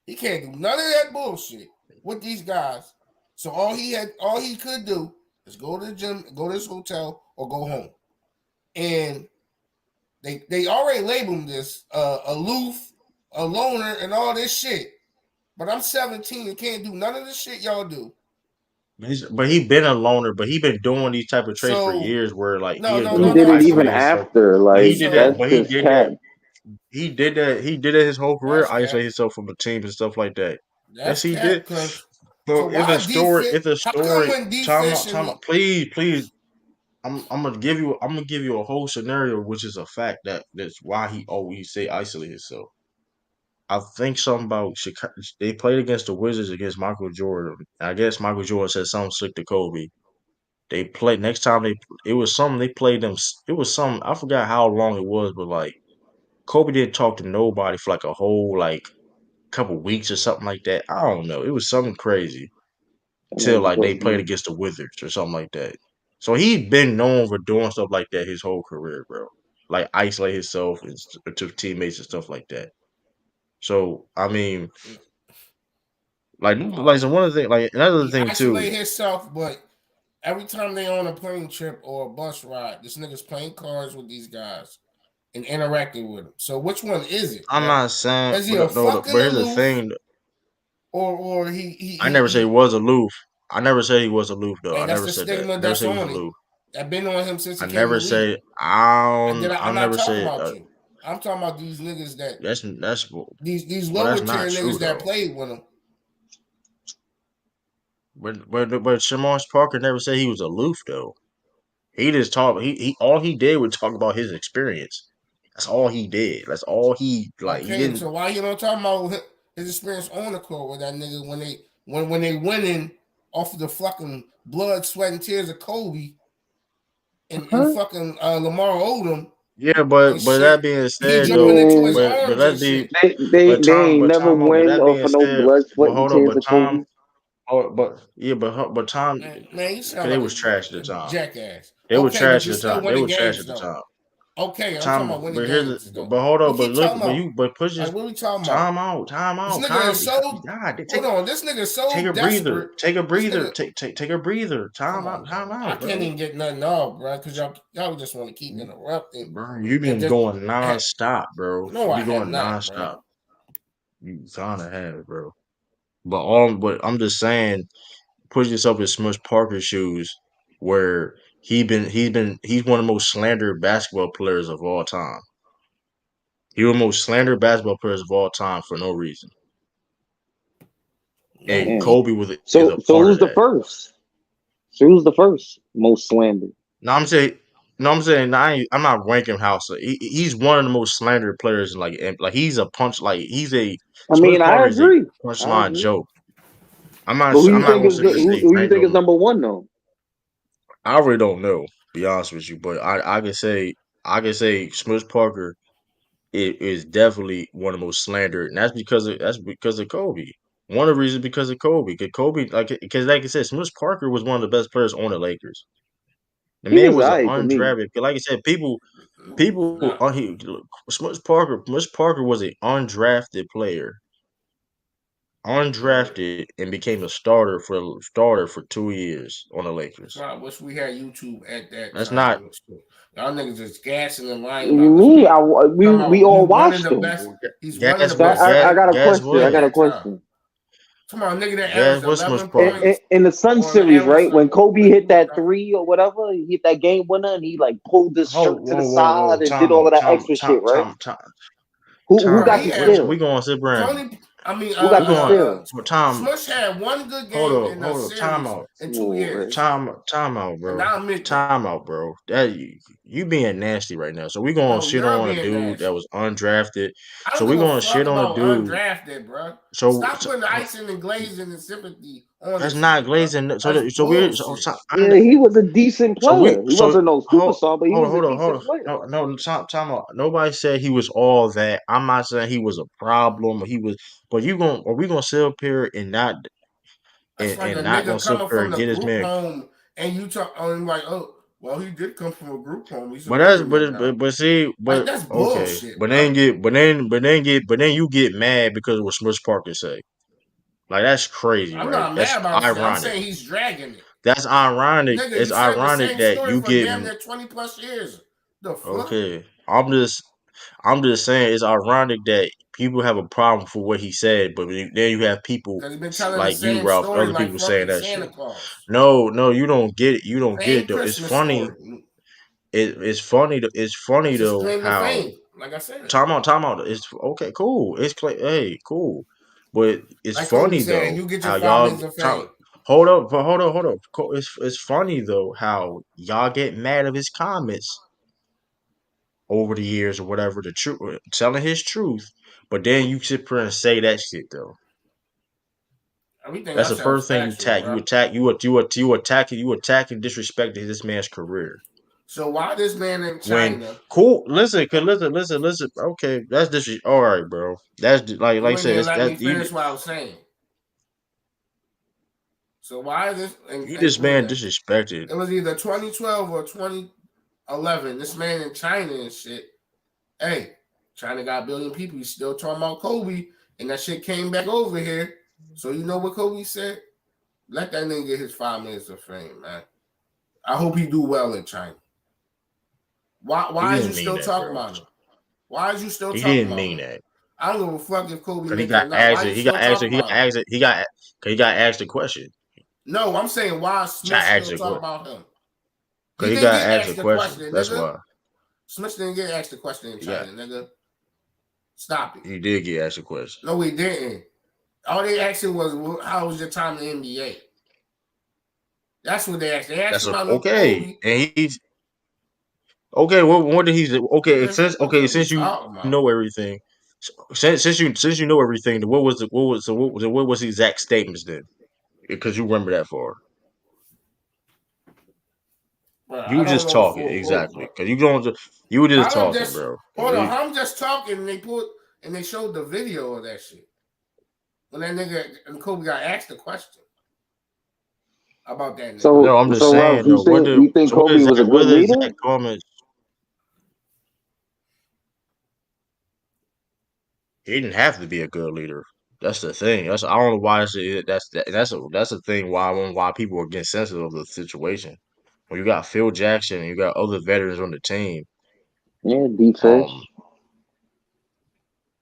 B: He can't do none of that bullshit with these guys. So all he could do is go to the gym, go to his hotel, or go home. And they already labeled him this aloof, a loner, and all this shit. But I'm 17 and can't do none of the shit y'all do.
A: But he been a loner, but he been doing these type of trades for
B: So
A: years where like he
B: no,
A: is
B: no,
C: He
B: no,
A: doing
C: did
B: no.
C: it even
A: isolate himself.
C: after.
A: But he
C: Like,
A: did that,
C: that's
B: So
A: but
C: just cat.
A: he did that his whole career,
B: that's cat.
A: isolate himself from the teams and stuff like that. Yes,
B: That's
A: he
B: cat.
A: did.
B: Cause so
A: But
B: why defense?
A: if the
B: How come
A: story
B: when defense
A: time
B: and
A: out, please, I'm gonna give you a whole scenario, which is a fact that's why he always say isolate himself. I think something about Chicago. They played against the Wizards against Michael Jordan. I guess Michael Jordan said something slick to Kobe. They played next time it was something they played them. It was some I forgot how long it was, but like Kobe didn't talk to nobody for like a whole like couple weeks or something like that. I don't know. It was something crazy till like they played against the Wizards or something like that. So he been known for doing stuff like that his whole career, bro. Like isolate himself to teammates and stuff like that. So I mean, so
B: um,
A: one of the thing, like another
B: he
A: thing too.
B: isolate himself, but every time they on a plane trip or a bus ride, this nigga's playing cards with these guys and interacting with them. So which one is it,
A: I'm
B: bro?
A: not saying,
B: Is he a
A: but
B: fucking
A: here's the
B: aloof
A: thing.
B: or
A: I never say he was aloof. I never said he was aloof though. I
B: and that's
A: never
B: the
A: said that.
B: stigma
A: I never
B: that's
A: said he was
B: on him.
A: aloof.
B: I've been on him since
A: I
B: he came in
A: never
B: the league.
A: say I don't. I
B: I'm not
A: never
B: talking
A: say
B: about you. I'm talking about these niggas that
A: that's
B: these
A: well
B: lower
A: that's
B: tier
A: not true
B: niggas that
A: though.
B: played with him.
A: But Smush Parker never said he was aloof though. He just talked. He all he did was talk about his experience. That's all he did. That's all he like. He
B: Okay,
A: didn't.
B: so why you don't talk about his experience on the court with that nigga when they winning off of the fucking blood, sweat, and tears of Kobe and
C: Huh?
B: fucking Lamar Odom
A: Yeah,
B: and
A: but that
B: shit.
A: being
B: He
A: said
B: jumping
A: though,
B: into his
C: Man,
A: but
B: arms
A: let's
B: and
A: be
B: shit.
C: they ain't
A: but
C: never
A: time out. But
C: win
A: that
C: off
A: being
C: of no
A: said,
C: blood, sweat,
A: but
C: and
A: hold up,
C: tears
A: but
C: of Kobe.
A: Tom, but yeah, but Tom,
B: Man, you
A: cause
B: sound
A: they
B: like
A: was trash at
B: a
A: the time.
B: jackass.
A: They were
B: Okay, but
A: trash
B: you're
A: at the
B: still
A: time. They
B: winning
A: were trash
B: games
A: at the
B: though.
A: time.
B: Okay, I'm talking
A: Time,
B: about winning
A: but here's
B: games though.
A: but hold
B: We
A: up,
B: keep talking
A: but
B: about
A: push
B: like
A: this
B: what we talking about?
A: time
B: This
A: out,
B: nigga is
A: calm
B: so
A: down.
B: hold on. This nigga is
A: Take
B: so
A: a breather,
B: desperate.
A: take a
B: This
A: breather,
B: nigga,
A: take a breather.
B: come on,
A: Time
B: bro. I
A: out,
B: can't
A: bro.
B: even get nothing off, bro, because y'all just want to keep interrupting
A: Bro, you
B: and
A: been
B: just.
A: going nonstop, bro.
B: No,
A: You
B: I
A: be
B: have
A: going
B: not, bro.
A: nonstop. You kind of have, bro. But I'm just saying, put yourself in Smush Parker's shoes, where he's one of the most slandered basketball players of all time. He was the most slandered basketball players of all time for no reason.
B: No,
A: And
C: Damn.
A: Kobe is
C: So
A: a
C: so
A: part
C: who's
A: of
C: the
A: that.
C: first? So who's the first most slandered?
A: No, I'm saying, no, I'm saying, I'm not ranking House. He's one of the most slandered players. Like he's a punch. Like he's a
C: I
A: Smush
C: mean, I
A: Parker is a
C: agree. I
A: punchline
C: agree.
A: joke.
C: But who
A: I'm
C: you
A: not
C: think
A: gonna
C: is
A: say just say
C: who you
A: rank
C: think is
A: him.
C: number one though?
A: I really don't know. Be honest with you, but I can say Smush Parker is definitely one of the most slandered, and that's because of Kobe. One of the reasons because of Kobe. Cause Kobe, because like I said, Smush Parker was one of the best players on the Lakers. The
C: He
A: man
C: was
A: was an
C: alright to me.
A: undrafted. Like I said,
B: no, he's
A: people,
B: not.
A: Smush Parker was an undrafted player,
B: Yeah.
A: undrafted, and became a starter for 2 years on the
B: That's
A: Lakers.
B: why I wish we had YouTube at that
A: That's
B: time.
A: not
B: Y'all niggas just gassing and lying
C: What you
B: about this
C: mean?
B: man. Talking
C: We
B: about
C: all
B: we one of
C: watched
B: the
C: him.
B: best. He's one of the
A: gas.
C: So
A: What
B: best
C: I got a
A: gas?
C: question. I
B: at
C: got
A: What
C: a
B: that time.
C: question.
B: Come on, nigga that
A: gas?
B: averaged
A: What's Smush
B: 11
A: Parker?
B: points
C: In the Sun
B: on
C: series,
B: average
C: right? When Kobe hit that
B: uh,
C: three or whatever, he hit that game winner, and he like pulled his
A: Oh,
C: shirt to the side and did all of that extra shit, right? Who
A: time
B: bro,
C: got
B: he
C: the
A: out.
B: had
A: We
C: steal?
A: going to sit Brandon.
B: Tony. I mean,
C: Who got the steal?
A: Time.
B: Smush had one good game in the
A: Hold up. Time
B: series
A: out.
B: in two
C: Boy.
B: years,
A: Time out,
B: and
A: bro.
B: I admit that.
A: Time out, bro. That you being nasty right now. So we gonna
B: No,
A: shit
B: you're
A: on a
B: being
A: dude that
B: nasty.
A: was undrafted.
B: I
A: So
B: don't
A: we
B: give a
A: gonna
B: fuck
A: shit on a
B: about
A: dude.
B: undrafted, bro.
A: So,
B: Stop
A: so
B: putting icing and glazing and sympathy on
A: that's
B: this
A: not
B: nigga, bro.
A: glazing.
B: That's bullshit.
C: Yeah, he was a decent player. He
A: So
C: wasn't no
A: hold
C: superstar, but he was a
A: hold
C: decent
A: on.
C: player.
A: No, time out. Nobody said he was all that. I'm not saying he was a problem or he was. But are we gonna sit up here and not
B: That's like a
A: not
B: nigga
A: gonna sit up
B: coming
A: here
B: from
A: and
B: the
A: get his
B: group
A: man?
B: home and you talk on like, oh, well, he did come from a group home. He's
A: But that's
B: superior now.
A: but see
B: Like
A: but
B: that's
A: okay.
B: bullshit,
A: But
B: bro.
A: then you get mad because of what Smush Parker say. Like that's crazy,
B: I'm
A: right?
B: not
A: That's
B: mad about this. I'm
A: ironic.
B: saying he's dragging it.
A: That's ironic.
B: Nigga,
A: It's
B: you said the
A: ironic
B: same
A: that
B: story
A: you
B: for damn
A: getting
B: near 20 plus years. The fuck?
A: okay. I'm just saying it's ironic that people have a problem for what he said, but then you have people
B: Because he's been telling the
A: like you,
B: same
A: Ralph,
B: story
A: other
B: like
A: people saying
B: fucking
A: that
B: Santa
A: shit.
B: Claus.
A: No, you don't get it. You don't get
B: Same
A: it though. It's
B: Christmas
A: funny.
B: story.
A: It's funny. It's funny
B: That's his
A: though
B: claim to
A: how
B: fame. Like I said.
A: time out. It's okay, cool. Hey, cool. But it's
B: Like Kobe
A: funny
B: said,
A: though
B: you get your
A: how
B: 5 minutes of fame.
A: hold up. It's funny though how y'all get mad of his comments over the years or whatever, the truth, telling his truth. But then you sit there and say that shit though.
B: Everything
A: That's
B: I
A: the
B: said was
A: first thing you
B: factual,
A: attack.
B: bro.
A: You attacking, disrespecting this man's career.
B: So why this man in
A: When
B: China,
A: cool, listen, listen. Okay, that's all right, bro. Like
B: you
A: I
B: ain't
A: said,
B: even let me
A: that's you.
B: finish what I was saying. So why is this
A: You
B: and
A: this man disrespected.
B: it was either 2012 or 2011. This man in China and shit. Hey, China got a billion people. He's still talking about Kobe, and that shit came back over here. So you know what Kobe said? Let that nigga get his 5 minutes of fame, man. I hope he do well in China.
A: He
B: Why is you
A: didn't mean
B: still
A: that,
B: talking
A: bro.
B: about him? Why is you still
A: He
B: talking
A: didn't
B: about
A: mean
B: him?
A: that.
B: I don't give a fuck if Kobe
A: Cause he
B: make it
A: got
B: or not.
A: asked
B: Why
A: it.
B: you still talking about him?
A: Cause he got asked the question.
B: No, I'm saying why
A: He
B: Smith
A: got asked
B: still
A: the
B: talk
A: question.
B: about him.
A: Cause
B: He
A: he
B: didn't
A: got
B: get
A: asked
B: asked
A: the
B: the
A: question.
B: question,
A: That's
B: nigga.
A: why
B: Smith didn't get asked the question in
A: he got.
B: China, nigga. Stop it.
A: He did get asked the question.
B: No, he didn't. All they asked him was, how was your time in the NBA? That's what they asked. They asked him about no
A: Okay,
B: Kobe.
A: and he's okay. What did he say?
B: Man, shut the fuck
A: Okay,
B: up. You
A: since you
B: talking about?
A: know everything, Since you know everything, what was the exact statements then? Because you remember that far.
B: Bro,
A: You
B: I
A: were
B: don't
A: just
B: know the
A: talking
B: full quote,
A: exactly
B: but
A: because you were just
B: how I'm
A: talking,
B: just
A: bro.
B: hold on, how I'm just talking and they showed the video of that shit. When that nigga and Kobe got asked the question about that nigga.
C: So
A: No, I'm just
C: so Ralph,
A: saying though.
C: you think Kobe was a
A: What
C: good
A: are the
C: leader?
A: exact comments? He didn't have to be a good leader. That's the thing. I don't know why that's the thing why people are getting sensitive of the situation. When you got Phil Jackson and you got other veterans on the team,
C: Yeah, D
A: um,
C: Fish.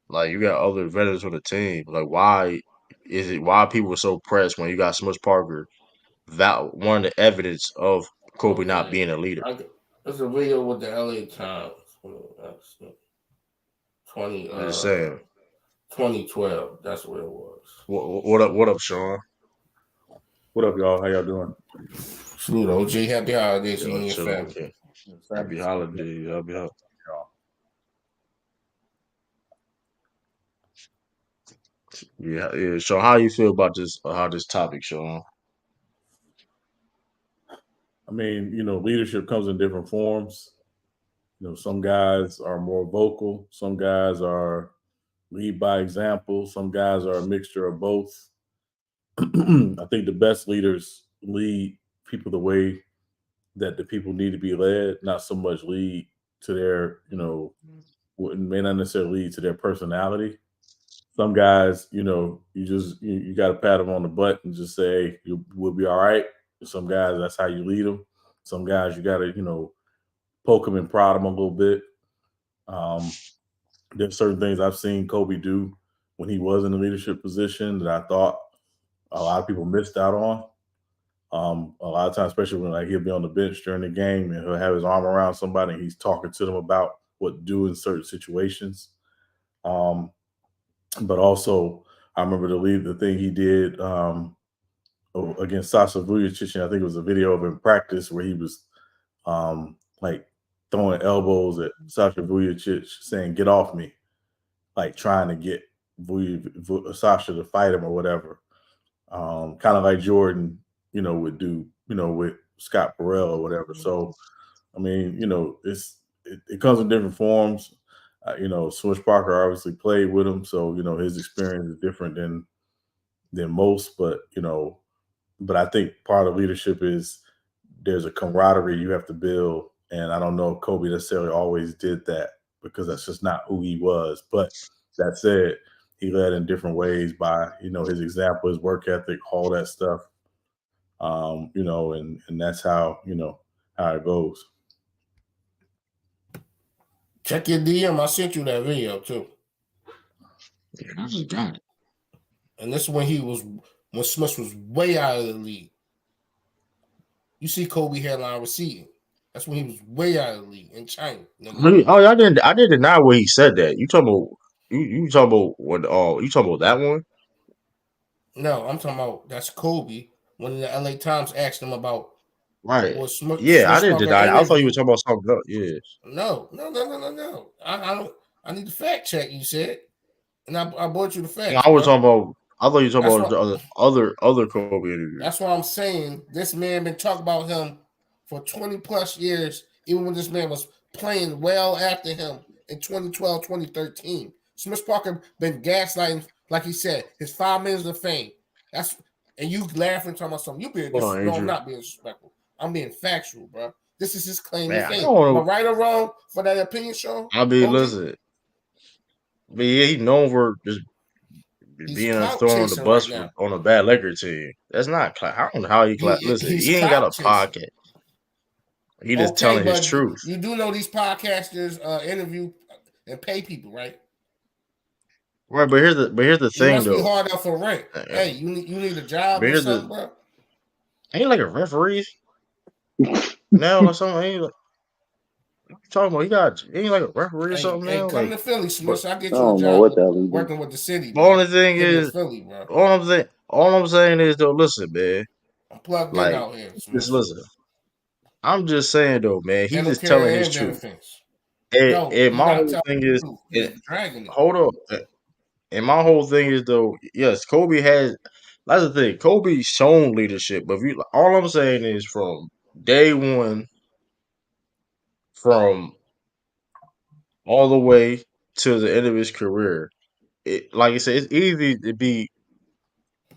A: like you got other veterans on the team. Like why people are so pressed when you got Smush Parker, that one of the evidence of Kobe not
B: Okay.
A: being a leader.
B: There's a video with the LA Times. That's 20
A: I'm just saying.
B: 2012. That's what it was.
A: What up, Sean?
D: What up, y'all? How y'all doing?
B: Salute OG. Happy holidays to you
A: Yo,
B: and your
A: chilling,
B: family.
A: okay.
D: Same,
A: Happy
D: same here,
A: holidays. Happy holidays.
D: y'all.
A: Yeah, yeah. So how you feel about this? How this topic, Sean?
D: I mean, leadership comes in different forms. Some guys are more vocal. Some guys are lead by example. Some guys are a mixture of both. I think the best leaders lead people the way that the people need to be led, not so much lead to their, may not necessarily lead to their personality. Some guys, you got to pat them on the butt and just say, hey, you will be all right. Some guys, that's how you lead them. Some guys, you got to, poke them and prod them a little bit. Um, there's certain things I've seen Kobe do when he was in a leadership position that I thought a lot of people missed out on. A lot of times, especially when like he'll be on the bench during the game and he'll have his arm around somebody and he's talking to them about what to do in certain situations. Um, but also, I remember the thing he did against Sasha Vujacic, and I think it was a video of him practice where he was like throwing elbows at Sasha Vujacic, saying "Get off me," like trying to get Sasha to fight him or whatever. Kind of like Jordan, would do, with Scott Burrell or whatever. So, I mean, it comes in different forms. Smush Parker obviously played with him, so his experience is different than most. But I think part of leadership is there's a camaraderie you have to build, and I don't know if Kobe necessarily always did that because that's just not who he was. But that said, he led in different ways by his example, his work ethic, all that stuff. And that's how it goes.
B: Check your DM. I sent you that video too.
A: Yeah, I just got it.
B: And this is when Smush was way out of the league. You see Kobe hairline receding. That's when he was way out of the league in China.
A: Oh, I didn't deny where he said that. You talking about you talking about what? Oh, you talking about that one?
B: No, I'm talking about that's Kobe when the LA Times asked him about
A: Right.
B: was
A: Yeah, I
B: Smush
A: didn't
B: Parker
A: deny it. I thought you were
B: interview.
A: talking about something else. Yeah.
B: No. I don't. I need the fact check. You said, and I brought you the
A: No,
B: facts,
A: I was
B: bro.
A: talking about. I thought you were talking
B: That's
A: about
B: what.
A: the other Kobe interview.
B: That's what I'm saying. This man been talking about him for 20 plus years, even when this man was playing well after him in 2012, 2013. Smush Parker been gaslighting, like he said, his 5 minutes of fame. That's and you laughing talking about something. You being
A: Hold on,
B: no, I'm
A: Adrian.
B: not being disrespectful. I'm being factual, bro. This is his claim to
A: Man, I
B: fame.
A: don't
B: Am I
A: want
B: right or wrong for that opinion, Sean?
A: to. I mean,
B: OG?
A: listen. But yeah, he known for just
B: He's
A: being
B: clout
A: thrown on the
B: chasing right
A: bus for,
B: now.
A: on a bad liquor team. That's not. I don't know how he. Listen,
B: He's
A: he ain't got
B: clout
A: a
B: chasing.
A: pocket. He just
B: Okay,
A: telling his
B: but
A: truth.
B: you do know these podcasters interview and pay people, right?
A: Right, but here's the
B: You
A: thing
B: must be
A: though.
B: hard up for rent.
A: Uh,
B: Hey, you need a job
A: But
B: or
A: here's
B: something,
A: the
B: bro?
A: ain't like a referee now or something. Ain't like, what you talking about? He ain't like a referee or something
B: Hey,
A: now.
B: come
A: Like,
B: to Philly,
A: but
B: Smush. I'll
C: I
B: get you a
C: don't know
B: job
C: what the hell he do.
B: working with the city,
A: the
B: bro.
A: only thing
B: Get me to
A: is,
B: Philly, bro.
A: all I'm saying is though. Listen, man.
B: I'm plugged in
A: Like,
B: out here,
A: just
B: Smush.
A: listen. I'm just saying though, man. He
B: Dental
A: just telling
B: care
A: his
B: and
A: truth.
B: benefits. No,
A: and
B: you're
A: my
B: not
A: whole
B: telling
A: thing
B: the
A: is,
B: truth. He's dragging it.
A: hold up. And my whole thing is though, yes, Kobe has. That's the thing. Kobe's shown leadership, but if you, all I'm saying is from day one, from all the way to the end of his career, like I said, it's easy to be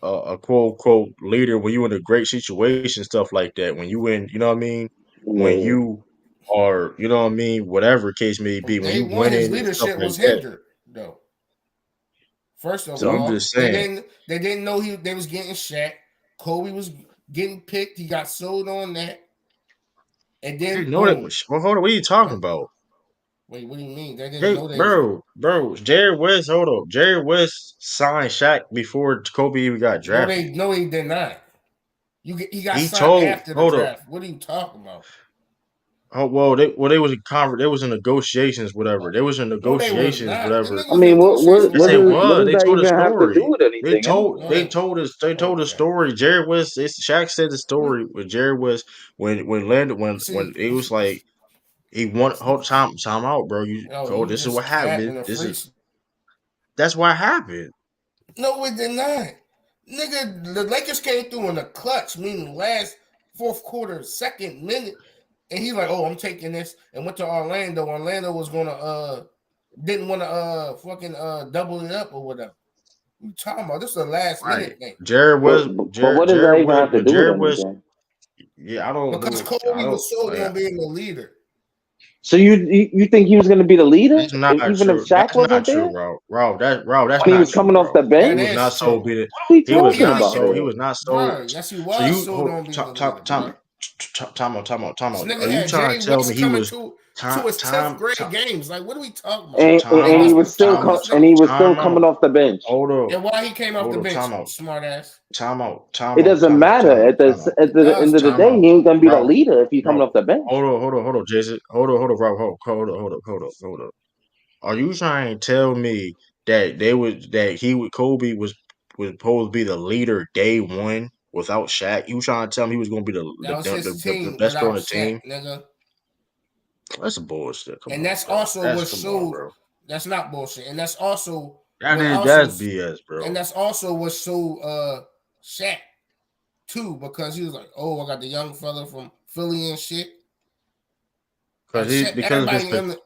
A: a quote unquote leader when you in a great situation, stuff like that. When you in, you know what I mean. When
C: Yeah.
A: you are, you know what I mean. Whatever case may
B: From
A: be, when
B: day
A: you
B: one, his
A: winning and stuff
B: leadership
A: like
B: was
A: that.
B: hindered, though. First of
A: So I'm
B: all,
A: just saying.
B: they didn't know they was getting Shaq. Kobe was getting picked. He got sold on that, and
A: They
B: then
A: know that.
B: boom.
A: Well, hold on. What are you talking
B: What?
A: about?
B: Wait, what do you mean? They didn't
A: Hey,
B: know they was.
A: bro, Jerry West, hold up. Jerry West signed Shaq before Kobe even got drafted.
B: No, he did not. He got
A: He
B: signed
A: told,
B: after the
A: hold up.
B: draft. What are you talking about?
A: Oh, they was in they was in negotiations, whatever. They was in
B: No, they was
A: negotiations,
B: not. The
A: whatever.
B: niggas
C: I
B: was
C: mean,
B: in negotiation
A: Yes,
B: for
A: they
B: a
C: what
A: was.
C: does
B: ring.
A: They
C: that
A: told a
C: even have to do
A: story.
C: with anything anyway?
A: They
B: No.
A: told us. They told a
B: Okay.
A: story. Jerry West. Shaq said the
B: What?
A: story with Jerry West when Landon when
B: See,
A: it was like he won. Hold time out, bro. You
B: yo,
A: go.
B: you
A: This is what
B: just
A: happened.
B: capping a
A: This is
B: freak.
A: that's what happened.
B: No, it did not. Nigga, the Lakers came through in the clutch, meaning last fourth quarter, second minute. And he's like, oh, I'm taking this, and went to Orlando. Orlando was gonna didn't want to fucking double it up or whatever. What you talking about? This is a last
A: Right.
B: minute thing.
C: But what does that even have to do with
A: Jerry West.
C: anything?
A: Yeah, I don't
B: Because
A: know. I
B: Kobe
A: don't
B: was sold
A: like.
B: on being the leader.
C: So you think he was going to be the leader,
A: That's not
C: even if
A: true.
C: Shaq
A: That's not
C: wasn't
A: true,
C: there
A: Rob. That's
C: when he
A: not
C: was
A: true,
C: coming off
A: bro.
C: the
B: That
A: He
C: bench?
A: was
B: is
A: not so
B: true.
A: beat.
C: What are we
B: He
C: talking
B: only
C: about
B: came,
A: He
C: here?
A: was not so.
B: bro. Yes, he
A: So
B: was
A: you
B: sold
A: hold
B: on being the leader, bro.
A: time
B: This
A: out.
B: nigga
A: Are you
B: had
A: trying to
B: Jerry
A: tell me
B: West
A: he
B: coming
A: was
B: to his 10th grade games. Like, what are we talking about?
C: And he
B: Niggas
C: was
B: was
C: still
B: telling this
C: and
B: nigga.
C: he was still
A: time
C: coming
A: out.
C: off the bench.
B: And why he came off the bench,
A: Time out.
B: smart ass.
C: It doesn't matter at
B: It
C: the end
B: does.
C: of the
A: Time
C: day.
A: out.
C: He ain't gonna be the
A: Rob,
C: leader if he's coming
A: Rob.
C: off the bench.
A: Hold on, Jason. Rob. Hold up. Are you trying to tell me that Kobe was supposed to be the leader day one without Shaq? You trying to tell me he was going to be
B: That was his
A: the
B: team
A: best player on
B: without
A: the
B: Shaq,
A: team?
B: nigga.
A: That's bullshit. Come
B: And
A: on,
B: that's
A: bro.
B: also
A: That's
B: what
A: come on,
B: showed.
A: bro.
B: That's not bullshit. And that's also
A: That
B: what
A: is
B: also.
A: that's BS,
B: And
A: bro.
B: that's also what showed Shaq too, because he was like, "Oh, I got the young fella from Philly and shit." Like Shaq,
A: Because of his
B: everybody in the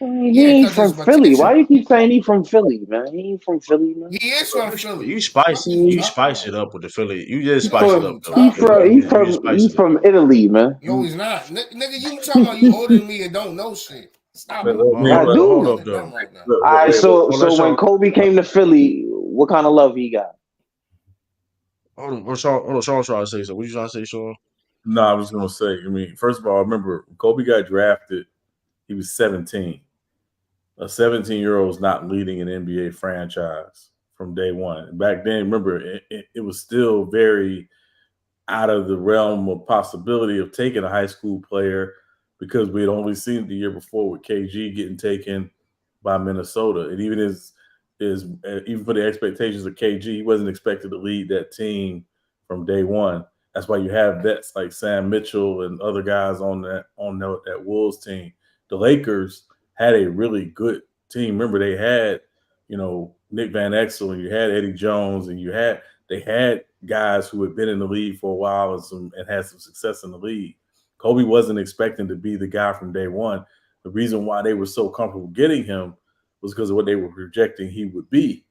C: I mean,
B: yeah,
C: he ain't
B: because
C: from
B: his
C: Philly. Why
B: potential.
C: you keep saying he from Philly, man? He ain't from Philly, man.
B: He is
A: bro,
B: from Philly. Fuck is you
A: you
C: He,
B: talking
A: spice
B: about?
A: it up with the Philly. You just spice
B: No,
A: it
B: what are
A: up
B: you
A: though.
B: talking about?
A: You just spice
C: he's
A: it up.
C: from Italy, man.
B: No, he's not. Nigga, you talking about you older than me and don't know shit. Stop it.
C: I
A: Hold
C: do.
A: up
B: Kind of
A: though.
B: dumb right now.
C: All right,
A: Well,
C: so
A: let's
C: when
A: show.
C: Kobe came to Philly, what kind of love he got?
A: Sean trying to say so. What you trying to say, Sean?
D: No, I was going to say, I mean, first of all, remember, Kobe got drafted, he was 17. A 17-year-old is not leading an NBA franchise from day one. Back then, remember, it was still very out of the realm of possibility of taking a high school player because we had only seen it the year before with KG getting taken by Minnesota. And even for the expectations of KG, he wasn't expected to lead that team from day one. That's why you have vets like Sam Mitchell and other guys on that Wolves team. The Lakers had a really good team. Remember, they had Nick Van Exel, and you had Eddie Jones, and they had guys who had been in the league for a while and had some success in the league. Kobe wasn't expecting to be the guy from day one. The reason why they were so comfortable getting him was because of what they were projecting he would be.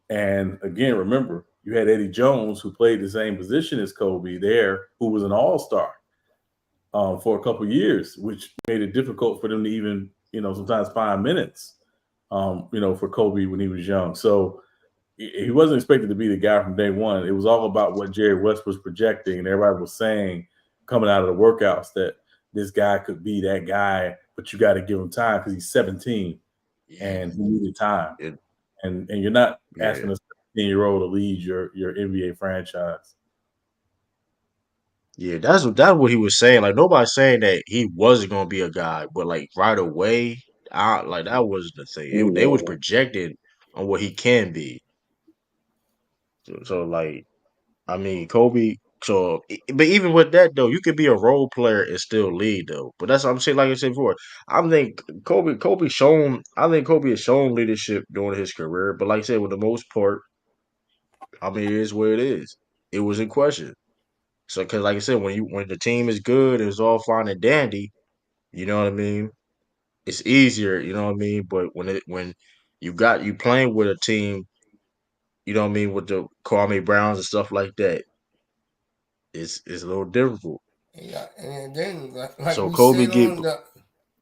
D: And again, remember, you had Eddie Jones, who played the same position as Kobe there, who was an all-star for a couple of years, which made it difficult for them to even, sometimes find minutes, for Kobe when he was young. So he wasn't expected to be the guy from day one. It was all about what Jerry West was projecting, and everybody was saying coming out of the workouts that this guy could be that guy, but you got to give him time because he's 17
A: Yeah,
D: and he needed time.
A: it,
D: And you're not
A: yeah,
D: asking a 17-year-old to lead your NBA franchise.
A: yeah. That's what he was saying. Like nobody's saying that he wasn't gonna be a guy, but like right away, like that was the thing. They was
C: Yeah.
A: projected on what he can be. So like, I mean, Kobe. but even with that though, you could be a role player and still lead though. But that's what I'm saying. Like I said before, I think Kobe shown. I think Kobe has shown leadership during his career. But like I said, with the most part, I mean, it is what it is. It was in question. So, because like I said, when the team is good, it's all fine and dandy. You know what I mean? It's easier. You know what I mean? But when you playing with a team, you know what I mean, with the Kwame Browns and stuff like that, it's a little difficult.
B: Yeah, and then like
A: So
B: we
A: Kobe
B: said
A: get
B: on the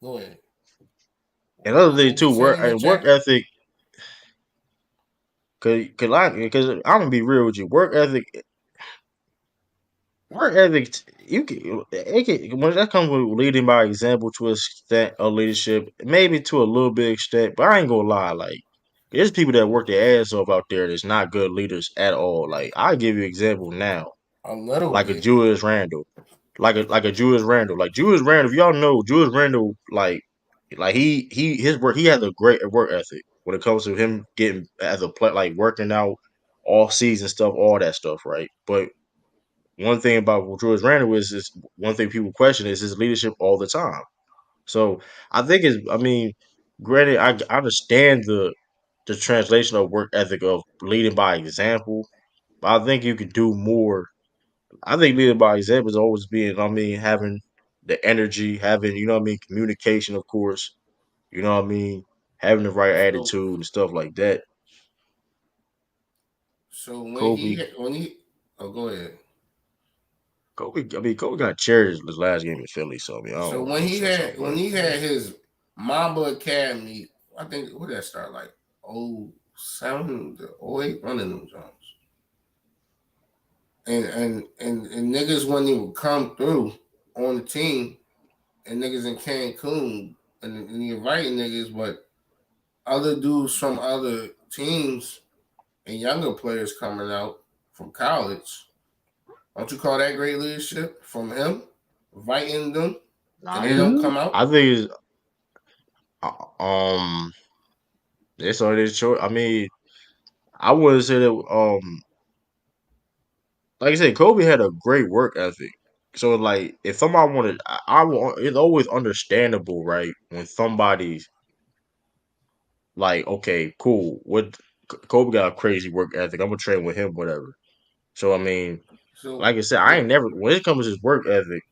B: go ahead.
A: another thing
B: What we
A: too,
B: said in the
A: work
B: chat.
A: ethic. Cause I'm gonna be real with you. Work ethic. You can it can when that comes with leading by example to a extent of leadership, maybe to a little bit extent. But I ain't gonna lie, like there's people that work their ass off out there that's not good leaders at all. Like I give you an example now,
B: A little
A: like a
B: bit.
A: Julius Randle, like a Julius Randle, like Julius Randle. If y'all know Julius Randle, like he has a great work ethic when it comes to him getting as a play, like working out all season stuff, all that stuff, right? But one thing about Julius Randle is one thing people question is his leadership all the time. So I think it's I mean, granted, I understand the translation of work ethic of leading by example, but I think you could do more. I think leading by example is always being, I mean, having the energy, having, you know what I mean, communication, of course, you know what I mean, having the right
B: So
A: attitude and stuff like that.
B: so
A: Kobe,
B: when he oh go ahead.
A: Kobe got cherished his last game in Philly, so I mean, I
B: So
A: don't know, so something,
B: when
A: but
B: he had his Mamba Academy, I think what did that start like 07 to '08, one of them jobs. And niggas when he would come through on the team and niggas in Cancun and he inviting niggas, but other dudes from other teams and younger players coming out from college. Don't you call that great leadership from him? Inviting them and
A: nah,
B: they don't come out?
A: I think um, it's on his choice. I mean, I wouldn't say that. Like I said, Kobe had a great work ethic. So like, if somebody wanted, I will. It's always understandable, right? When somebody's like, okay, cool. What Kobe got a crazy work ethic. I'm gonna train with him, whatever. So I mean,
B: So
A: like I said, I
B: what
A: ain't never when it comes to his work ethic,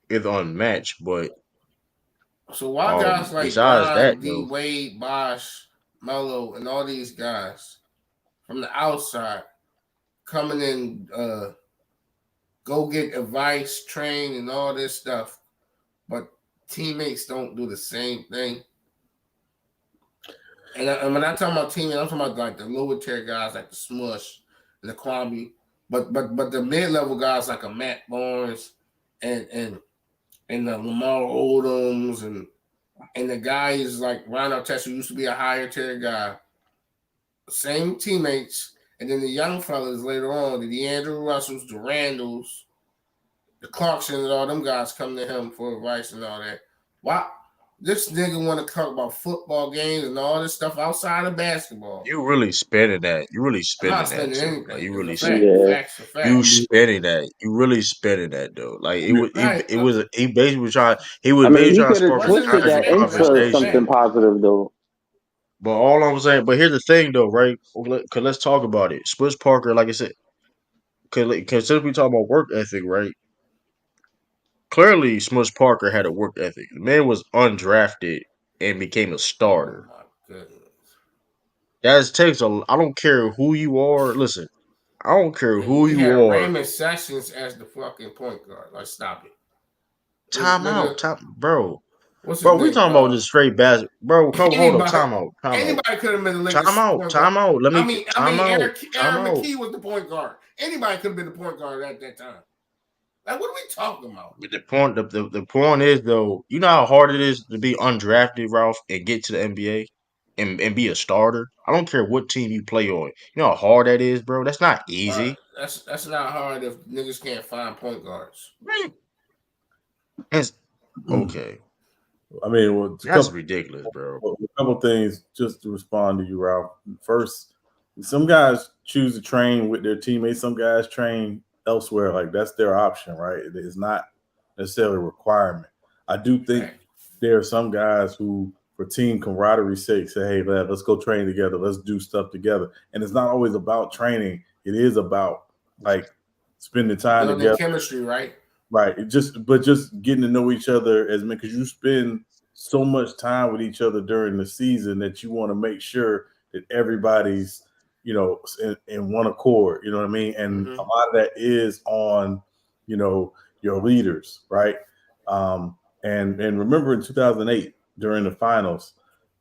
A: it's unmatched. But
B: so why guys like
A: besides that
B: Bron, D
A: though,
B: Wade, Bosh, Melo, and all these guys from the outside coming in, go get advice, train, and all this stuff, but teammates don't do the same thing. And when I talk about teammates, I'm talking about like the lower tier guys like the Smush and the Kwame, but the mid level guys like a Matt Barnes and and and the Lamar Odoms and the guys like Ron Artest who used to be a higher tier guy, same teammates, and then the young fellas later on, the Andrew Russells, the Randalls, the Clarkson, and all them guys come to him for advice and all that. Why this nigga want to talk about football games and all this stuff outside of basketball?
A: you really spinning that. You really
B: I'm not
A: spinning that
B: spending
A: too. Now
B: anything.
A: you
B: It's a
A: really
B: fact.
C: Yeah.
B: Facts are
A: you
B: facts.
A: spinning that. You really spinning that though. Like it
D: Yeah,
A: was
B: Right.
A: he was he basically was trying he
C: I
A: was
C: mean,
A: basically
C: he
A: trying to
C: could have
A: spark a
B: Wasn't an
C: twisted that
A: controversial
B: example. That was
C: into
B: a
A: conversation.
C: something
B: fact.
C: positive, though.
A: But all I'm saying, but here's the thing though, right? Cause let's talk about it. Smush Parker, like I said, cause since we talk about work ethic, right? Clearly, Smush Parker had a work ethic. The man was undrafted and became a
B: Oh
A: starter.
B: my goodness.
A: That takes a. I don't care who you are. Listen, I don't care
B: And
A: who
B: he
A: you
B: had
A: are.
B: Raymond Sessions as the fucking point guard. Like, stop it. This
A: Time
B: nigga,
A: out, bro.
B: what's his
A: Bro, we
B: name?
A: talking about just straight basketball. Bro, come hold up.
B: Anybody,
A: Time out. Time out.
B: anybody could have been the
A: Time
B: Lakers
A: out.
B: point guard.
A: Time out. Let me. Time out. Time
B: Aaron
A: out.
B: McKee was the point guard. Anybody could have been the point guard at that time. Like, what are we talking about?
A: But the point is though, you know how hard it is to be undrafted, Ralph, and get to the NBA and be a starter. I don't care what team you play on. You know how hard that is, bro. That's not easy.
B: That's not hard if niggas can't find point guards.
A: Man, It's okay.
D: I mean, well,
A: That's ridiculous, bro.
D: a couple things just to respond to you, Ralph. First, some guys choose to train with their teammates. Some guys train elsewhere, like that's their option, right? It is not necessarily a requirement. I do think
B: Right.
D: there are some guys who, for team camaraderie sake, say, "Hey, man, let's go train together. Let's do stuff together." And it's not always about training. It is about like spending time
B: Building
D: together,
B: chemistry, right?
D: right? Just getting to know each other as men, because you spend so much time with each other during the season that you want to make sure that everybody's, in one accord. You know what I mean? And a
B: Mm-hmm.
D: lot of that is on, your leaders, right? And remember in 2008 during the finals,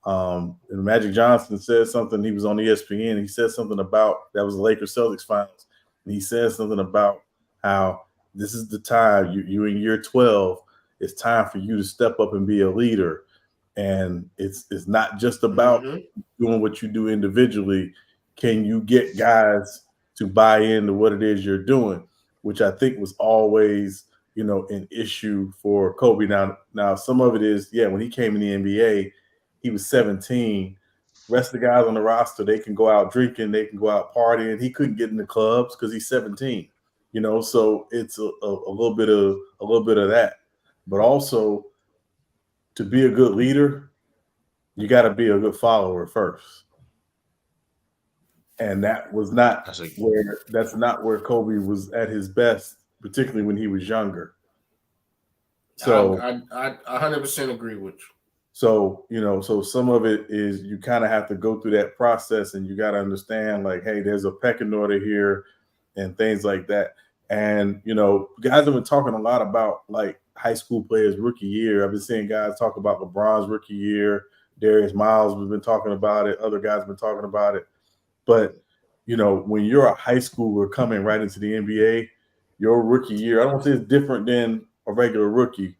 D: and Magic Johnson said something. He was on ESPN. He said something about that was the Lakers Celtics finals, and he said something about how this is the time you in year 12. It's time for you to step up and be a leader, and it's not just about
B: Mm-hmm.
D: doing what you do individually. Can you get guys to buy into what it is you're doing? Which I think was always, an issue for Kobe. Now some of it is, yeah, when he came in the NBA, he was 17. Rest of the guys on the roster, they can go out drinking, they can go out partying. He couldn't get in the clubs because he's 17. So it's a little bit of that. But also, to be a good leader, you got to be a good follower first. And
A: That's a
D: that's not where Kobe was at his best, particularly when he was younger. So
B: I 100% agree with you.
D: so some of it is you kind of have to go through that process, and you got to understand, like, hey, there's a pecking order here and things like that. And guys have been talking a lot about like high school players rookie year. I've been seeing guys talk about LeBron's rookie year. Darius Miles has been talking about it. Other guys have been talking about it. But when you're a high schooler coming right into the NBA, your rookie year, I don't say it's different than a regular rookie,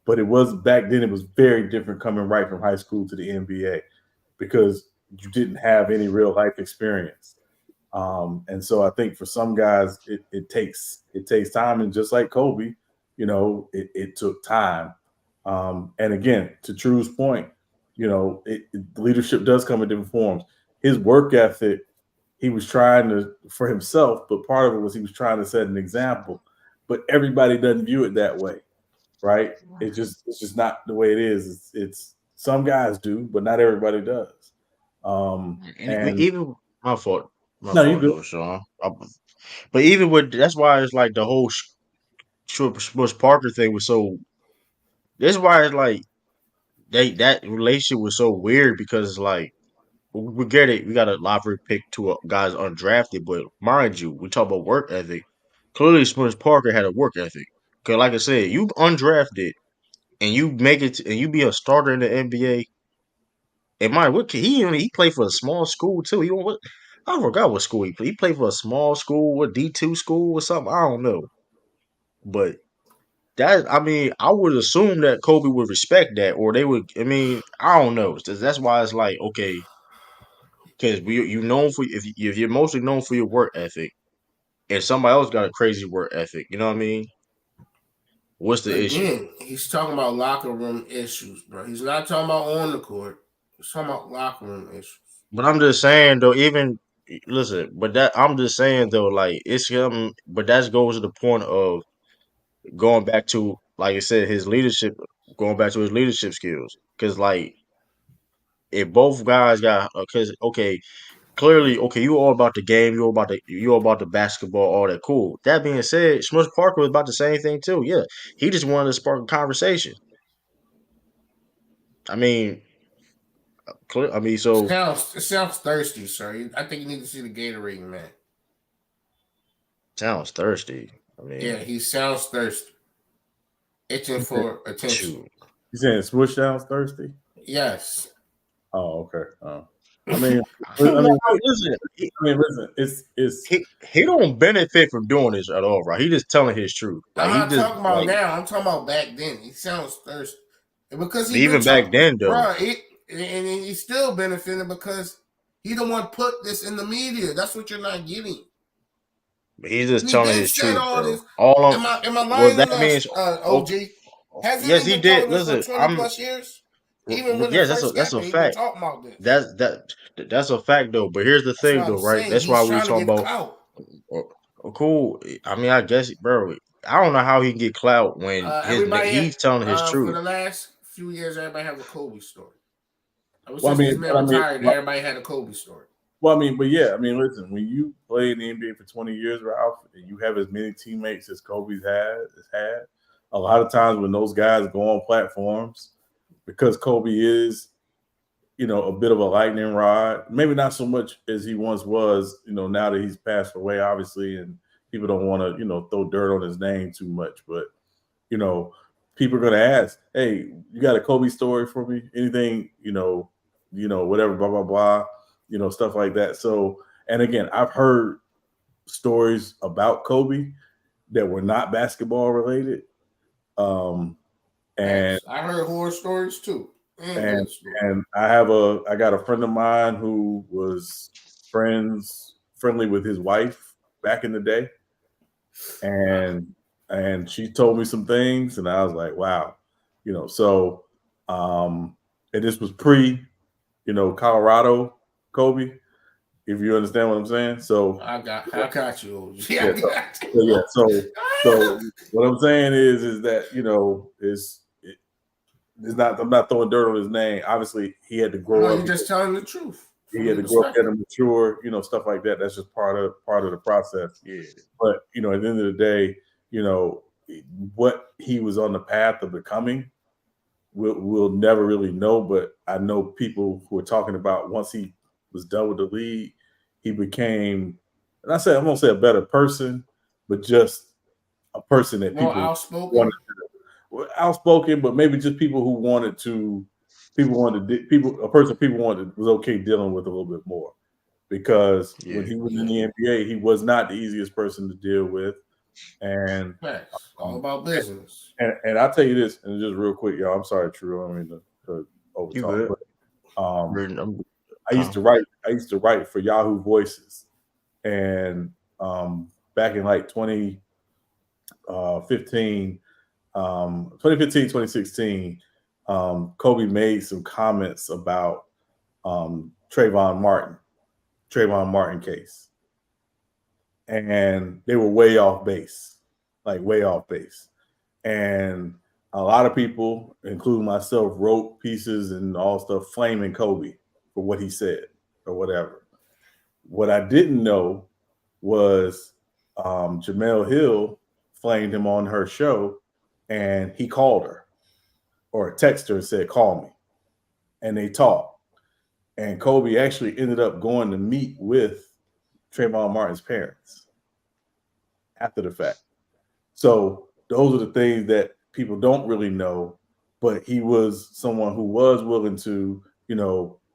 D: but it was back then. It was very different coming right from high school to the NBA because you didn't have any real life experience. And so I think for some guys, it takes time, and just like Kobe, it took time. And again, to True's point, leadership does come in different forms. His work ethic, he was trying to for himself, but part of it was he was trying to set an example. But everybody doesn't view it that way, right? It's just not the way it is. It's some guys do, but not everybody does.
A: and
D: And
A: even my fault,
D: no, you good.
A: though, Sean. But even with that's why it's like the whole Smush Parker thing was so. That's why it's like that relationship was so weird because it's like we get it. We got a lottery pick to a guys undrafted, but mind you, we talk about work ethic. Clearly, Smush Parker had a work ethic. Cause like I said, you undrafted and you make it and you be a starter in the NBA. And my what he played for a small school too. He what I forgot what school he played. He played for a small school, what D2 school or something. I don't know, but that I mean, I would assume that Kobe would respect that, or they would. I mean, I don't know. That's why it's like okay, because you known for if you're mostly known for your work ethic, and somebody else got a crazy work ethic. You know what I mean? What's the issue?
B: Again, he's talking about locker room issues, bro. He's not talking about on the court. He's talking about locker room issues.
A: But I'm just saying though, even listen, but that I'm just saying though, like it's him. But that goes to the point of going back to, like I said, his leadership, going back to his leadership skills. Because like if both guys got, because okay, clearly, okay, you all about the game, you all about the basketball, all that cool. That being said, Smush Parker was about the same thing too. Yeah, he just wanted to spark a conversation. I mean, I mean, so
B: It sounds thirsty, sir. I think you need to see the Gatorade man.
A: sounds thirsty. I
B: Yeah,
A: mean,
B: he sounds thirsty, itching
D: You said,
B: for attention.
A: shoot.
D: you saying Smush Down's thirsty?
B: Yes.
D: Oh, okay. I mean, I
A: No,
D: mean,
A: listen,
D: listen. It's
A: he don't benefit from doing this at all, right? He just telling his truth. Like
B: I'm
A: he
B: not
A: just
B: talking about
A: like
B: now. I'm talking about back then. He sounds thirsty. And because he been
A: even back
B: talking,
A: then though.
B: bro, and he's still benefiting because he the one put this in the media. That's what you're not getting.
A: He's just
B: He
A: telling
B: been
A: his
B: said
A: truth,
B: all
A: bro.
B: this.
A: All
B: Am
A: on
B: I
A: well,
B: lying
A: that
B: enough,
A: means okay.
B: OG? Hasn't
A: Yes,
B: he
A: he
B: been
A: did.
B: talking this for
A: Listen,
B: 20 plus years? Even when it
A: yes, that's
B: first
A: a
B: happened, he been
A: fact.
B: talking about this.
A: That's a fact though. But here's the
B: That's
A: thing
B: what
A: though,
B: I'm
A: right?
B: saying.
A: That's why
B: He's
A: we were
B: trying to
A: talking
B: get
A: about.
B: clout.
A: Cool. I mean, I guess, bro. I don't know how he can get clout when
B: Everybody,
A: he's telling his
B: for
A: truth.
B: the last few years, everybody have a Kobe story. Ever
D: Well, I
B: since this
D: mean,
B: man retired, everybody had a Kobe story.
D: well, I mean, but yeah, I mean, listen, when you play in the NBA for 20 years, Ralph, and you have as many teammates as Kobe's had, a lot of times when those guys go on platforms, because Kobe is, a bit of a lightning rod, maybe not so much as he once was, now that he's passed away, obviously, and people don't want to, throw dirt on his name too much, but you know, people are going to ask, "Hey, you got a Kobe story for me? Anything, whatever, blah blah blah, stuff like that." So, and again, I've heard stories about Kobe that were not basketball related, um, and
B: Facts. I heard horror stories too, and
D: and
B: good stories.
D: and I got a friend of mine who was friendly with his wife back in the day, and she told me some things, and I was like, wow, So, and this was pre, Colorado Kobe, if you understand what I'm saying. So,
B: I got you. Yeah,
D: yeah,
B: I got you.
D: yeah. So what I'm saying is that it's not. I'm not throwing dirt on his name. Obviously, he had to
B: No,
D: grow up.
B: you're just telling the truth
D: He
B: from
D: had
B: your
D: to grow up, he had
B: perspective.
D: to mature, stuff like that. That's just part of the process.
A: Yeah.
D: But at the end of the day, you know, what he was on the path of becoming, we'll never really know. But I know people who are talking about once he was done with the league, he became, and I'm gonna say a better person, but just a person that
B: More
D: people wanted
B: outspoken.
D: outspoken, but maybe just people who wanted to, a person people wanted was okay dealing with a little bit more, because when
A: Yeah.
D: he was in the NBA, he was not the easiest person to deal with, and
B: Facts. All
D: um,
B: about business.
D: and I'll tell you this, and just real quick, y'all. I'm sorry, True. I don't mean to over
A: You
D: talk,
A: good?
D: but
A: I'm
D: I used
A: calm.
D: to write. I used to write for Yahoo Voices, and back in like 2015, 2016, Kobe made some comments about Trayvon Martin case, and they were way off base, like way off base. And a lot of people, including myself, wrote pieces and all stuff flaming Kobe for what he said or whatever. What I didn't know was Jamel Hill flamed him on her show, and he called her or texted her and said, "Call me," and they talked. And Kobe actually ended up going to meet with Trayvon Martin's parents after the fact. So those are the things that people don't really know, but he was someone who was willing to,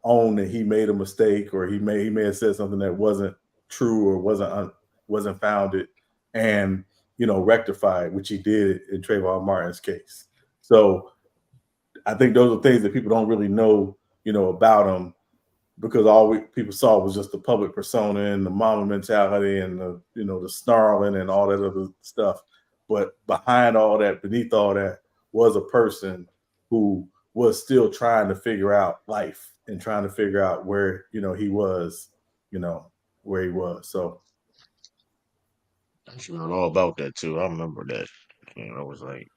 D: own that he made a mistake, or he may have said something that wasn't true or wasn't founded, and rectify it, which he did in Trayvon Martin's case. So I think those are things that people don't really know, about him, because people saw was just the public persona and the mama mentality and the snarling and all that other stuff. But behind all that, beneath all that, was a person who was still trying to figure out life and trying to figure out where he was, you know, where he was. So
A: I'm sure all about that too. I remember that. I was like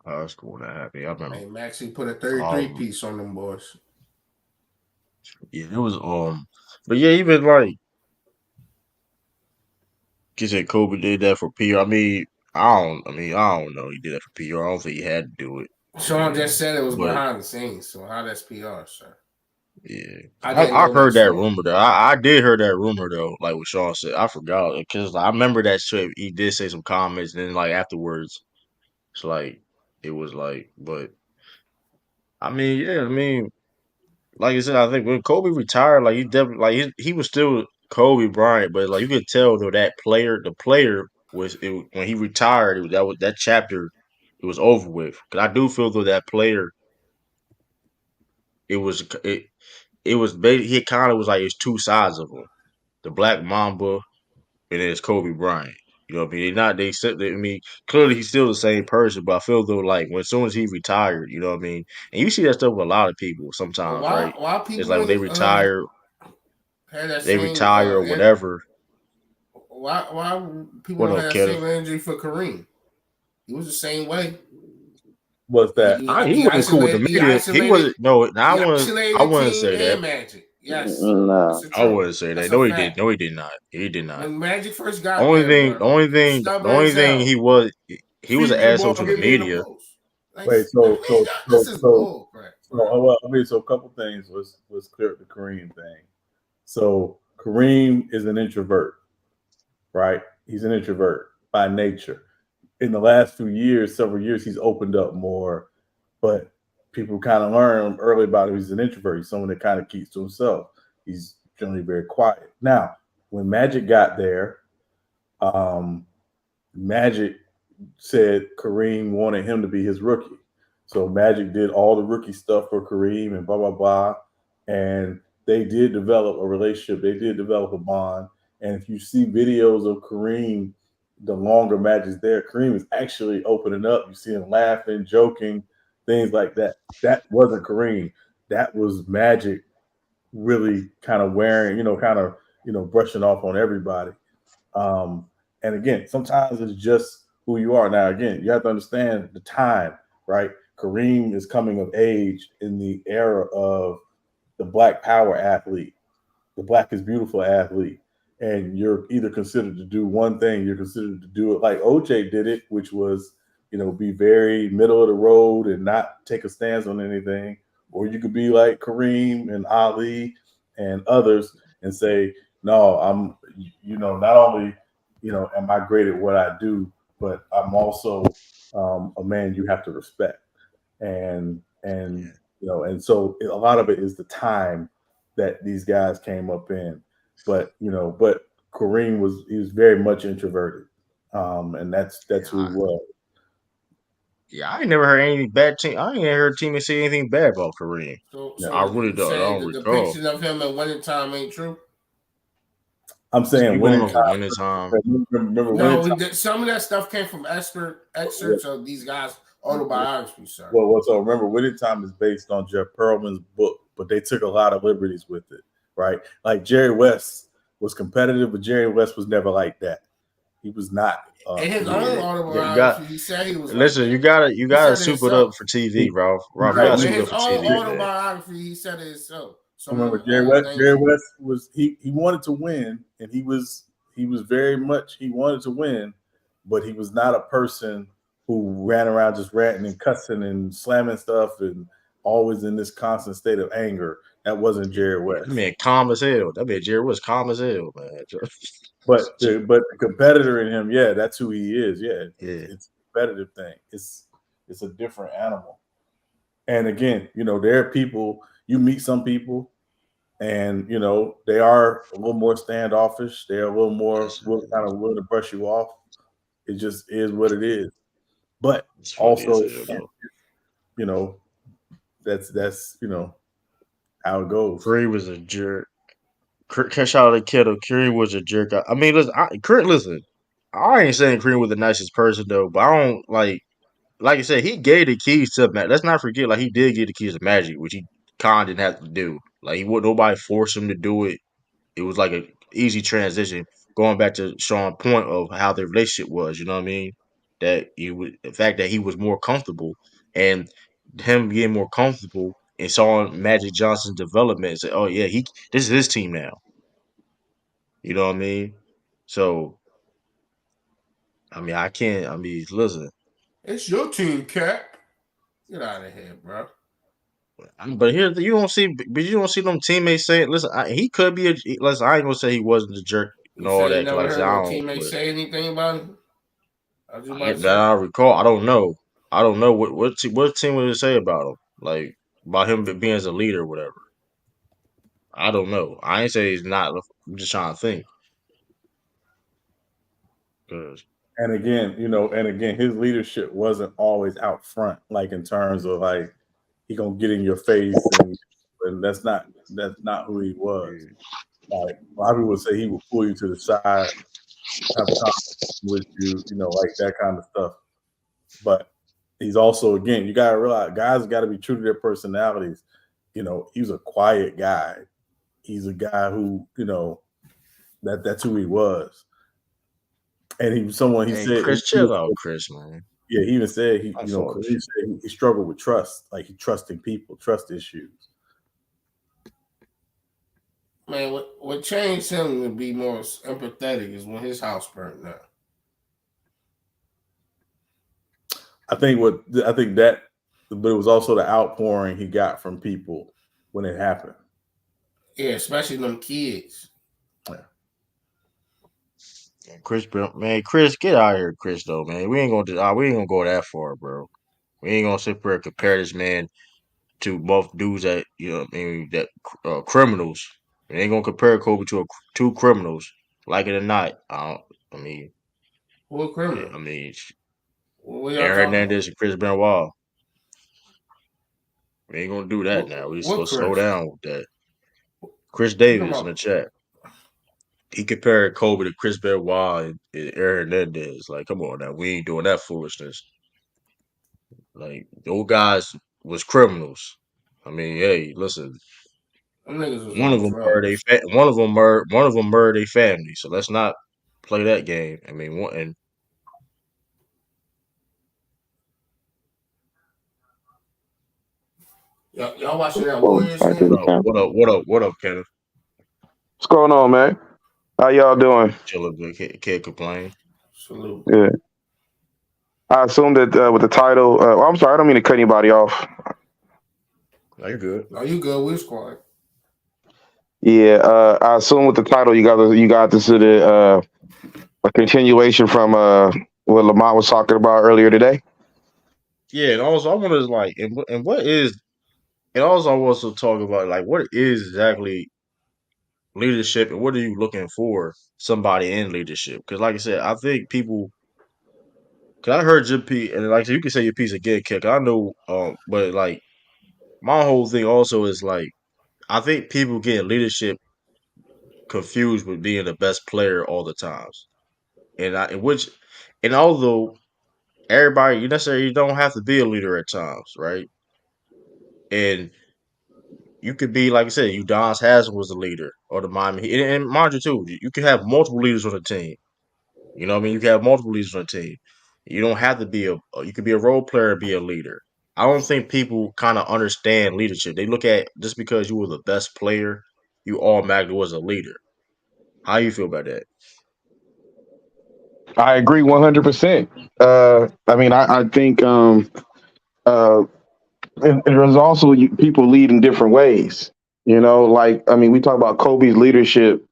A: high school when that happened. I remember.
B: Hey, Maxie put a 33
A: Um.
B: piece on them boys.
A: Yeah. It was. But yeah, even like you said, Kobe did that for PR. I mean, I don't know. He did that for PR. I don't think he had to do it.
B: Sean just said it was
A: But
B: behind the scenes, so how that's PR, sir?
A: yeah,
B: I didn't
A: I
B: know that
A: heard that
B: story.
A: rumor though. I did hear that rumor though. Like what Sean said, I forgot because I remember that shit. He did say some comments, and then like afterwards, it's like it was like. But I mean, yeah, I mean, like I said, I think when Kobe retired, like he definitely like he was still Kobe Bryant, but like you could tell though that the player when he retired, that was that chapter, it was over with. Cause I do feel though that player, it was it was he kind of was like it's two sides of him, the Black Mamba and then it's Kobe Bryant. You know what I mean? They not they said I mean clearly he's still the same person, but I feel though like when as soon as he retired, you know what I mean, and you see that stuff with a lot of people
B: But
A: sometimes, right? It's
B: people
A: like when
B: in
A: they retire
B: had that
A: they
B: same
A: retire or whatever.
B: Why people
A: What
B: don't have
A: up,
B: that
A: Kevin?
B: same energy for Kareem? He was the same way.
D: What's that?
A: He wasn't cool with the
B: He
A: media. He wasn't. No,
B: he
A: I
B: isolated the
A: wouldn't
B: team
A: say that.
B: and Magic. Yes, it's
C: No.
B: the
A: I
B: truth.
A: wouldn't say that.
B: That's a
A: No, he did.
B: fact.
A: No, he did not. He did not.
B: When Magic first got
A: Only
B: there,
A: thing,
B: bro, he was
A: the
B: stubborn
A: only
B: as
A: thing
B: hell.
A: he was
B: Feed
A: an
B: me the
A: asshole
B: ball,
A: to the
B: get me in the
A: media.
B: post. Like,
D: Wait,
B: man, this is bull crap, bro.
D: well, I mean, so a couple things was clear up the Kareem thing. So Kareem is an introvert, right? He's an introvert by nature. In the last few years, several years, he's opened up more, but people kind of learn early about him. He's an introvert. He's someone that kind of keeps to himself. He's generally very quiet. Now, when Magic got there, um, Magic said Kareem wanted him to be his rookie. So Magic did all the rookie stuff for Kareem and blah blah blah. And they did develop a relationship. They did develop a bond. And if you see videos of Kareem, the longer Magic's there, Kareem is actually opening up. You see him laughing, joking, things like that. That wasn't Kareem. That was Magic really kind of wearing, brushing off on everybody. Um, and again, sometimes it's just who you are. Now, again, you have to understand the time, right? Kareem is coming of age in the era of the Black Power athlete, the Black is Beautiful athlete. And you're either considered to do one thing, you're considered to do it like OJ did it, which was, be very middle of the road and not take a stance on anything. Or you could be like Kareem and Ali and others and say, no, not only, am I great at what I do, but I'm also a man you have to respect. And
A: Yeah.
D: and so a lot of it is the time that these guys came up in. But Kareem he was very much introverted, and that's who he
A: Yeah,
D: was.
A: yeah. I ain't never heard any bad team. I ain't heard teammates say anything bad about Kareem.
D: Yeah.
A: I
B: So
A: really
B: you
A: don't. I
B: saying
A: don't
B: the
A: recall.
B: depiction of him at winning time ain't true?
D: I'm saying
A: You going
D: winning
A: off of
D: time.
A: winning time?
D: Remember winning
B: No,
D: time.
B: some of that stuff came from excerpts of these guys' autobiographies, sir.
D: So remember, winning time is based on Jeff Pearlman's book, but they took a lot of liberties with it, right? Like Jerry West was competitive, but Jerry West was never like that. He was not.
B: In his own
A: Yeah, yeah. You got
B: autobiography, he said he was like
A: listen.
B: that.
A: You
B: He
A: gotta
B: said it
A: soup it up
B: himself.
A: for TV,
D: He,
A: Ralph.
D: he
A: You gotta
B: No,
D: definitely.
B: in
A: soup it
B: his
A: up for
B: own
A: TV, man.
B: autobiography, he said it himself. Some of
D: Remember,
B: the
D: Jerry
B: things.
D: West was he wanted to win, and he was very much he wanted to win, but he was not a person who ran around just ranting and cussing and slamming stuff and always in this constant state of anger. That wasn't Jerry
A: That
D: West.
A: man calm as hell. That man Jerry was calm as hell, man.
D: But the competitor in him, yeah, that's who he is. Yeah,
A: Yeah,
D: it's a competitive thing. It's a different animal. And again, there are people you meet some people and they are a little more standoffish. They're a little more
A: that's
D: kind of willing to brush you off. It just is what it is. But
A: it's funny as
D: also,
A: hell though.
D: you know, that's how it goes.
A: Curry was a jerk. Catch out of the kettle. Curry was a jerk. I mean, listen, listen. I ain't saying Curry was the nicest person though, but I don't like I said, he gave the keys to Magic. Let's not forget, like he did give the keys to Magic, which he kind of didn't have to do. Like he would nobody force him to do it. It was like a easy transition. Going back to Sean's point of how their relationship was, you know what I mean? That he would the fact that he was more comfortable and him getting more comfortable and saw Magic Johnson's development and said, "Oh yeah, he this is his team now." You know what I mean? So I mean, I can't. I mean, listen.
B: It's your team, Cat. Get out of here, bro.
A: But here you don't see, but you don't see them teammates saying, "Listen, he could be a." Listen, I ain't gonna say he wasn't a jerk and
B: You
A: all
B: said you
A: that. Cause
B: never
A: like I said,
B: heard
A: I
B: no
A: don't.
B: teammates
A: But
B: say anything about it. I was just about to
A: that
B: say.
A: I recall, I don't know. I don't know what team would it say about him, like about him being as a leader or whatever. I don't know. I ain't say he's not. I'm just trying to think. 'Cause,
D: And again, his leadership wasn't always out front, like in terms of like he gonna get in your face and that's not who he was.
A: yeah,
D: Like a lot of people would say he would pull you to the side, have a conversation with you, like that kind of stuff. But he's also, again, you gotta realize guys got to be true to their personalities. He was a quiet guy. He's a guy who, that's who he was. And he
A: Hey,
D: said
A: Chris, chill out, Chris, man.
D: yeah, he even said
A: I saw this
D: Kareem
A: shit.
D: said he struggled with trust, like he trusting people, trust issues.
B: Man, what changed him to be more empathetic is when his house burned down.
D: I think that, but it was also the outpouring he got from people when it happened.
B: Yeah, especially them kids.
A: Chris, man, Chris, get out of here, Chris. Though, man, we ain't gonna go that far, bro. We ain't gonna sit there and compare this man to both dudes that I mean that criminals. We ain't gonna compare Kobe to two criminals, like it or not. I mean,
B: What criminal?
A: I mean,
B: What y'all
A: Aaron
B: talking about?
A: Hernandez and Chris Benoit. We ain't gonna do that now. We just
B: What
A: gonna slow
B: Chris?
A: down with that. Chris
B: You talking
A: Davis in the
B: about?
A: chat. He compared Kobe to Chris Benoit and Aaron Hernandez. Like, come on now, we ain't doing that foolishness. Like, those guys was criminals. I mean, hey, listen,
B: Them niggas was
A: one
B: on
A: of them murdered
B: drugs.
A: one of them murdered a family. So let's not play that game. I mean,
B: Y'all watching that
C: Well,
B: Warriors
C: I
B: game?
C: didn't count.
A: what up, Kenneth?
E: What's going on, man? How y'all doing?
A: Chiller, but can't complain.
B: Salute.
E: Good. I assume that with the title. I'm sorry, I don't mean to cut anybody off.
A: No, you're good.
B: No, you good? We was quiet.
E: Yeah, I assume with the title you got this is a continuation from what Lamont was talking about earlier today.
A: Yeah, and also I want to like, and what is, and also I want to talk about like what is exactly leadership and what are you looking for somebody in leadership? Because like I said, I think people. Cause I heard your piece, and like you can say your piece again, kick. I know, but like my whole thing also is like I think people get leadership confused with being the best player all the times, and although everybody you necessarily don't have to be a leader at times, right? And you could be like I said, Udonis Haslam was the leader or the Miami Heat, and mind you too, you can have multiple leaders on the team. You know what I mean? You can have multiple leaders on the team. You don't have to be you could be a role player and be a leader. I don't think people kind of understand leadership. They look at just because you were the best player, you automatically was a leader. How you feel about that?
E: I agree 100%. I mean, I think uh, there's also people lead in different ways. Like I mean, we talk about Kobe's leadership.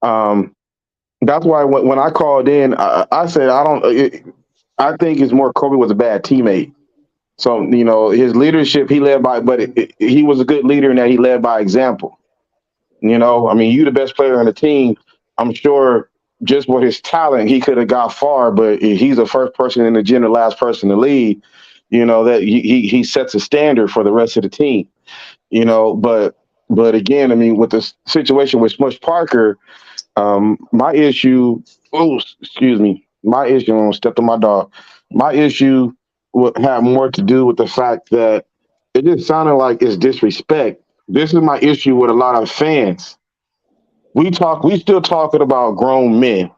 E: Um, that's why when I called in, I said I don't. I think it's more Kobe was a bad teammate. So his leadership, he led by, but he was a good leader in that he led by example. I mean, you the best player on the team. I'm sure just with his talent, he could have got far, but he's the first person in the gym, the last person to lead. That he sets a standard for the rest of the team. But again, I mean, with the situation with Smush Parker, my issue. Oh, excuse me. My issue. I stepped on my dog. My issue would have more to do with the fact that it just sounded like it's disrespect. This is my issue with a lot of fans. We still talking about grown men.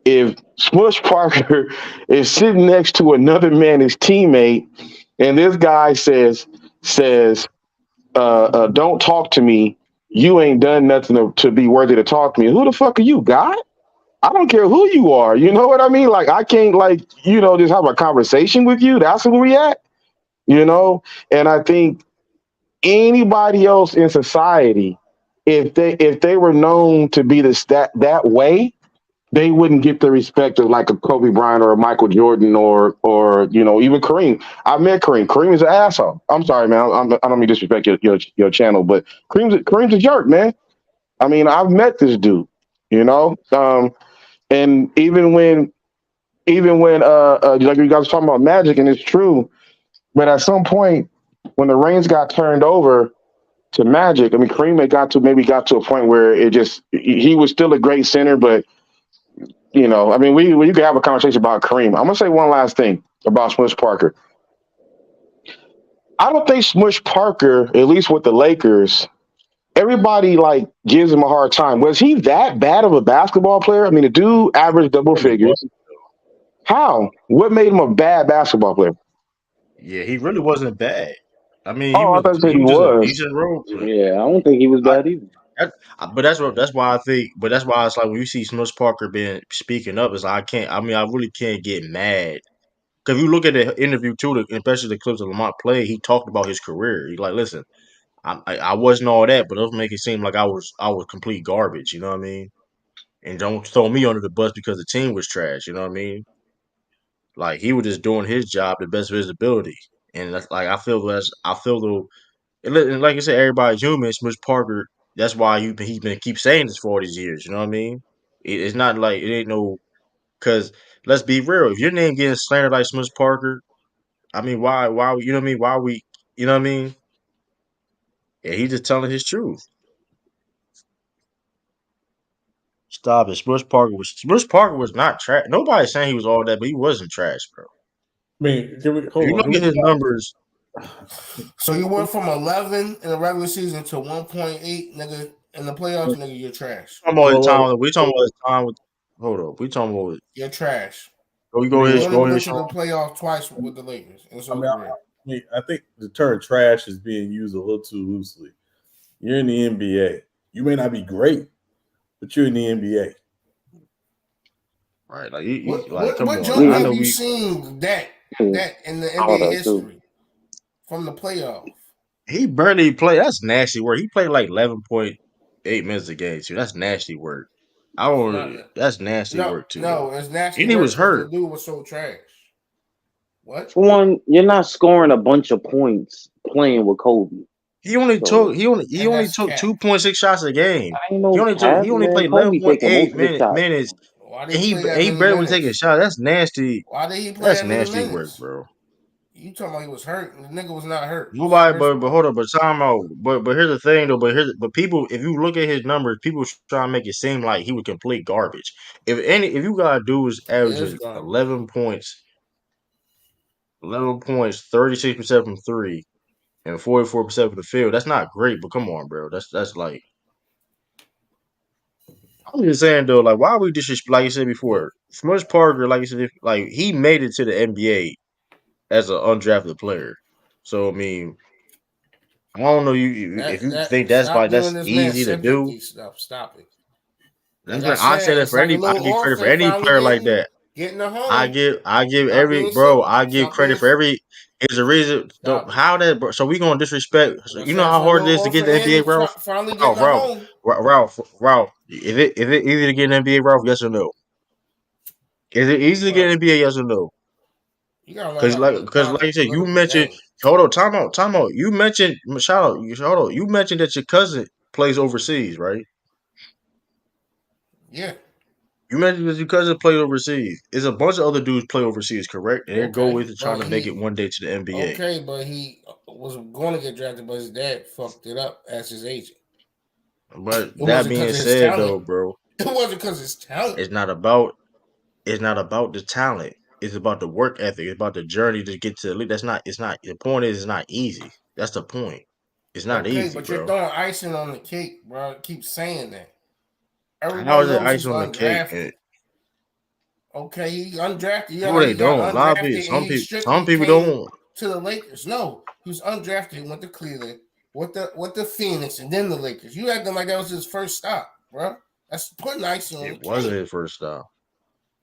E: If Smush Parker is sitting next to another man, his teammate, and this guy says, "Don't talk to me. You ain't done nothing to be worthy to talk to me." Who the fuck are you, God? I don't care who you are. You know what I mean? Like I can't just have a conversation with you. That's where we at. And I think anybody else in society, if they were known to be that way, they wouldn't get the respect of like a Kobe Bryant or a Michael Jordan or even Kareem. I met Kareem. Kareem is an asshole. I'm sorry, man. I don't mean to disrespect your channel, but Kareem's a jerk, man. I mean, I've met this dude. And even when like you guys were talking about Magic, and it's true, but at some point when the reins got turned over to Magic, I mean, Kareem got to a point where he was still a great center, but I mean, you could have a conversation about Kareem. I'm gonna say one last thing about Smush Parker. I don't think Smush Parker, at least with the Lakers, everybody like gives him a hard time. Was he that bad of a basketball player? I mean, the dude averaged double
A: Really
E: figures.
A: wasn't.
E: How? What made him a bad basketball player?
A: Yeah, he really wasn't bad. I mean,
E: Oh, I thought you said
A: he
E: he
A: was just a
E: was.
A: decent role player.
C: Yeah, I don't think he was
A: I,
C: bad either.
A: but that's why I think. But that's why it's like when you see Smush Parker being speaking up, it's like I can't. I mean, I really can't get mad because you look at the interview too, especially the clips of Lamont played. He talked about his career. He's like, listen, I wasn't all that, but it was make it seem like I was complete garbage. You know what I mean? And don't throw me under the bus because the team was trash. You know what I mean? Like he was just doing his job the best of his ability, and that's like I feel the and like I said, everybody's human. Smush Parker. That's why he's been keep saying this for all these years. You know what I mean? It's not like it ain't no because let's be real. If your name getting slandered like Smush Parker, I mean, why you know what I mean? Why we you know what I mean? Yeah, he's just telling his truth. Stop it. Smush Parker was not trash. Nobody's saying he was all that, but he wasn't trash, bro.
D: I mean, can we
A: If
D: hold
A: you
D: on?
A: look
D: Can
A: at his numbers,
B: So you went from 11 in the regular season to 1.8, nigga, in the playoffs, nigga. You're trash.
A: talking about his
D: well,
A: time. We talking about his time with. Hold up. We talking about.
B: You're trash.
A: Go
D: I
A: go
D: mean,
B: You
A: ahead.
B: only
A: Go
B: been
A: ahead,
B: to
A: Sean.
B: the playoffs twice with the Lakers in his
D: I
B: whole
D: mean,
B: career.
D: I think the term trash is being used a little too loosely. You're in the NBA. You may not be great, but you're in the NBA.
A: Right, like like come
B: What
A: on. Like
B: Joker
A: I
C: Yeah,
B: have
A: know
B: you
A: we.
B: seen that in the
C: all
B: NBA
C: that too.
B: history from the playoff?
A: He barely played. That's nasty work. He played like 11.8 minutes a game too. That's nasty work. I
B: No,
A: don't. That's nasty work too, though.
B: no, it's nasty
A: And he was
B: work because the
A: hurt.
B: dude was so trash. What?
C: For one, you're not scoring a bunch of points playing with Kobe. So
A: He
B: And
A: only
B: that's
A: took
B: cat.
A: 2.6 shots a game.
C: I ain't no cap,
A: He only
C: man.
A: played
C: Kobe taking most of the shots.
A: minutes,
B: Why did
A: and
B: he play that
A: he
B: many
A: barely was taking
B: minutes?
A: shots. That's nasty.
B: Why did he play
A: That's
B: that many
A: nasty work,
B: minutes?
A: bro.
B: You talking about he was hurt? The nigga was not hurt.
A: Nobody,
B: First of
A: but
B: all,
A: hold up, but time out. But here's the thing though. But people, if you look at his numbers, people try to make it seem like he was complete garbage. If you got dudes
B: he is
A: averaging
B: garbage.
A: 11 points, 36% from three, and 44% from the field, that's not great. But come on, bro. That's like I'm just saying though. Like why we disrespect? Like you said before, Smush Parker, like you said, like he made it to the NBA as an undrafted player. So I mean. I don't know if you think
B: Stop giving
A: that's
B: this man
A: easy to do.
B: sympathy stuff. Stop it.
A: That's
B: Like I
A: like I
B: said,
A: said it
B: it's
A: for
B: like a
A: any. I
B: little
A: give credit for
B: orphan
A: any
B: finally
A: player like that.
B: getting a home.
A: I give
B: Stop
A: every
B: being
A: bro.
B: simple.
A: I give
B: Stop
A: credit
B: being.
A: for every. Is the reason
B: Stop it.
A: how that. So we gonna disrespect. So
B: Like I
A: you know
B: said,
A: how
B: for a
A: hard it
B: little
A: is to get
B: orphan
A: the NBA,
B: Annie
A: Ralph.
B: finally getting
A: Ralph,
B: a
A: Ralph,
B: home.
A: Ralph. Is it easy to get an NBA, Ralph? Yes or no? Is it easy to get an
B: Well,
A: NBA? Yes or no?
B: you gotta learn how to play
A: Because like you said, you
B: political
A: mentioned.
B: game.
A: Hold on, time out. You mentioned shout out. Hold on. You mentioned that your cousin plays overseas, right?
B: Yeah.
A: You mentioned that your cousin played overseas. There's a bunch of other dudes play overseas, correct? And their goal
B: Okay.
A: is to trying
B: But
A: to make it one day to the NBA.
B: he was going to get drafted, but his dad fucked it up as his agent.
A: But
B: It
A: that
B: wasn't
A: being
B: because of his
A: said,
B: talent.
A: though, bro,
B: It wasn't because of his talent.
A: it's not about it's not about the talent. It's about the work ethic. It's about the journey to get to the league. That's not. It's not. The point is, it's not easy. That's the point. It's not
B: Okay,
A: easy,
B: but you're
A: bro.
B: throwing icing on the cake, bro. Keep saying that.
A: How
B: Everybody
A: is it
B: knows he's
A: icing on the cake? And
B: undrafted. Okay, he undrafted. Yeah,
A: no,
B: like
A: they
B: he got
A: don't. A lot of people,
B: undrafted and he
A: some
B: strictly
A: people
B: came
A: don't.
B: to the Lakers. No, he was undrafted. He went to Cleveland with the Phoenix and then the Lakers. You acting like that was his first stop, bro. That's putting icing on the
A: It wasn't
B: cake.
A: his first stop.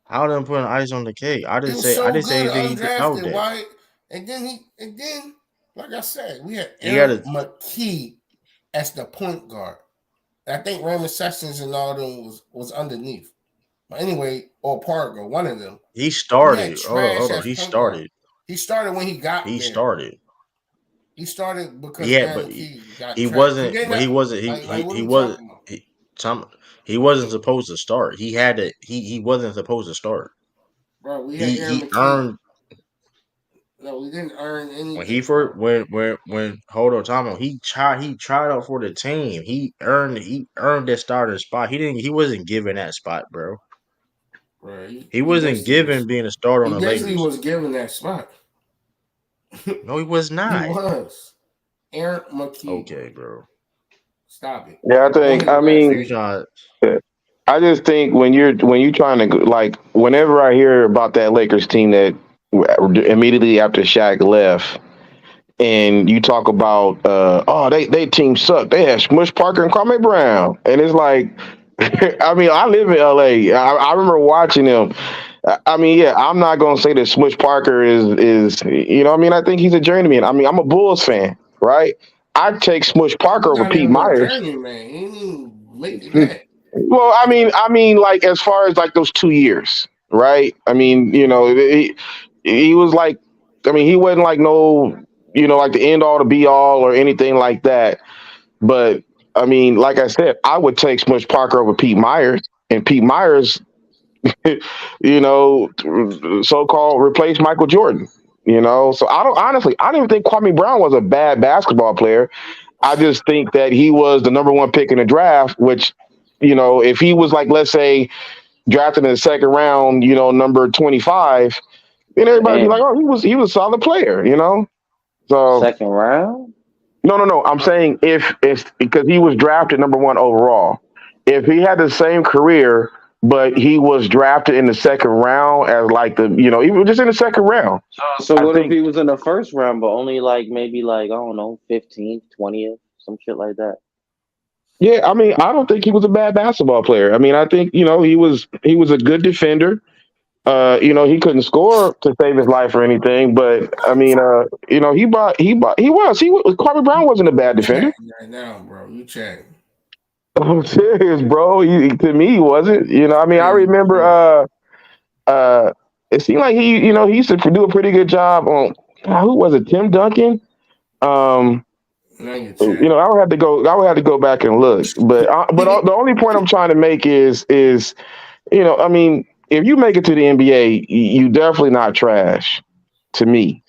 A: How them putting ice on the cake?
B: He was
A: I
B: so
A: didn't say
B: good
A: anything he did about
B: undrafted.
A: that.
B: Why? And then, like I said, we had
A: He got
B: Aaron
A: to.
B: McKee as the point guard. I think Raymond Sessions and all them was underneath. But anyway, or Parker, one of them.
A: He
B: We had
A: started.
B: trash
A: Hold on.
B: as point guard. He started when he got
A: He
B: there.
A: started.
B: He started because
A: Yeah,
B: Aaron
A: but
B: McKee got
A: he
B: trapped. He
A: wasn't.
B: did
A: But he
B: not
A: wasn't.
B: like what are
A: He
B: we
A: wasn't.
B: talking about?
A: He, Tom, he wasn't supposed to start. He had to. He wasn't supposed to start.
B: Bro, we had Aaron
A: He
B: McKee.
A: earned
B: No, we didn't earn
A: when he
B: anything
A: first
B: for him.
A: when hold on, Tom. He tried out for the team. He earned that starting spot. He wasn't given that spot, bro.
B: Bro,
A: He wasn't given being a starter on
B: he
A: the
B: basically
A: Lakers.
B: was given that spot.
A: No, he was
B: He
A: not.
B: was. Aaron McKee, bro.
A: Okay, bro.
B: Stop it.
E: Yeah, I
B: Go
E: think.
B: ahead,
E: I
B: Rap
E: mean,
A: You
B: Fade.
A: trying?
E: I just think when you're trying to like whenever I hear about that Lakers team that immediately after Shaq left, and you talk about oh they team sucked. They had Smush Parker and Kwame Brown, and it's like, I mean I live in LA. I remember watching them. I mean, yeah, I'm not gonna say that Smush Parker is you know. I mean, I think he's a journeyman. I mean, I'm a Bulls fan, right? I'd take Smush Parker
B: He's
E: over
B: not
E: Pete
B: even a
E: Myers.
B: journey, man. He ain't even make it that.
E: Well, like as far as like those 2 years, right? I mean, he was like, I mean, he wasn't like no, like the end all to be all or anything like that. But I mean, like I said, I would take Smush Parker over Pete Myers, and Pete Myers, so called replaced Michael Jordan. So I don't even think Kwame Brown was a bad basketball player. I just think that he was the number one pick in the draft, which, if he was like, let's say, drafted in the second round, number 25, then everybody be like,
C: Damn,
E: oh, he was a solid player. So
C: second round.
E: no, no, no. I'm saying if because he was drafted number one overall. If he had the same career, but he was drafted in the second round as like he was just in the second round.
C: So
E: I
C: what if
E: think,
C: he was in the first round, but only like maybe like I don't know, 15th, 20th, some shit like that.
E: yeah, I mean, I don't think he was a bad basketball player. I mean, I think he was a good defender. He couldn't score to save his life or anything, but I mean, he was Carter Brown wasn't a bad
B: You
E: defender.
B: chatting right now, bro. You chatting.
E: I'm serious, bro. To me, he wasn't. I mean, I
B: Crazy
E: remember.
B: shit.
E: It seemed like he used to do a pretty good job on who was it? Tim Duncan. Um,
B: Now you chatting.
E: I would have to go back and look. But the only point I'm trying to make is I mean, if you make it to the NBA, you definitely not trash to me,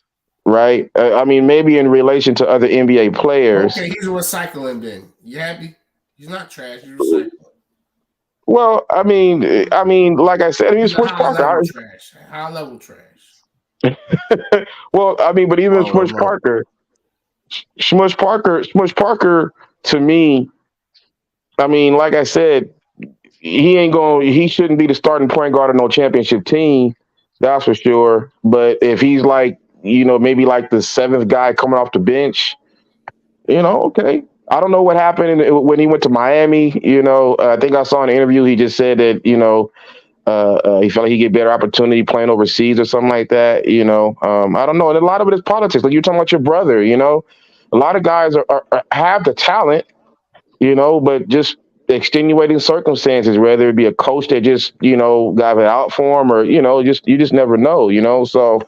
E: right? I mean, maybe in relation to other NBA players.
B: Okay, he's a recycling bin. You happy? He's not trash. He's recycling.
E: Well, like I said, I mean,
B: He's a
E: Smush
B: high level
E: Parker.
B: trash. High level trash.
E: Well, I mean, but even
A: Oh,
E: Smush Parker, Smush Parker, to me, I mean, like I said, he shouldn't be the starting point guard of no championship team. That's for sure. But if he's like, maybe like the seventh guy coming off the bench, okay. I don't know what happened when he went to Miami. I think I saw in an interview he just said that he felt like he get better opportunity playing overseas or something like that. I don't know. And a lot of it is politics. Like you're talking about your brother. A lot of guys have the talent, but just extenuating circumstances, whether it be a coach that just got it out for him, or just you just never know. So,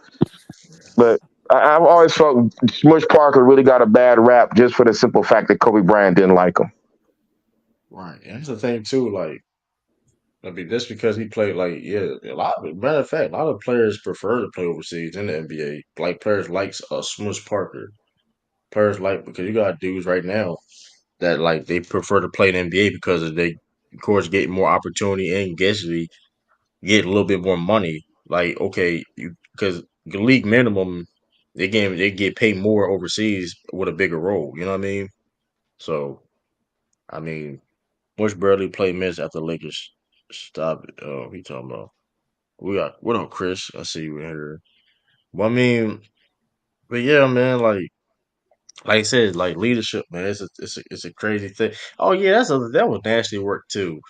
E: but I've always felt Smush Parker really got a bad rap just for the simple fact that Kobe Bryant didn't like him.
A: right. And that's the thing too. Like, I mean, just because he played, like, yeah, matter of fact, a lot of players prefer to play overseas in the NBA. Like players like Smush Parker, players like because you got dudes right now that like they prefer to play in the NBA because they, of course, get more opportunity and get a little bit more money. Like, okay, because the league minimum, they get paid more overseas with a bigger role. You know what I mean? So, I mean, Bush barely played minutes after the Lakers. Stop it. Oh, he talking about. We got what up, Chris? I see you in here. Well, I mean, but yeah, man, like I said, like leadership, man, it's a crazy thing. Oh yeah, that was nasty work too.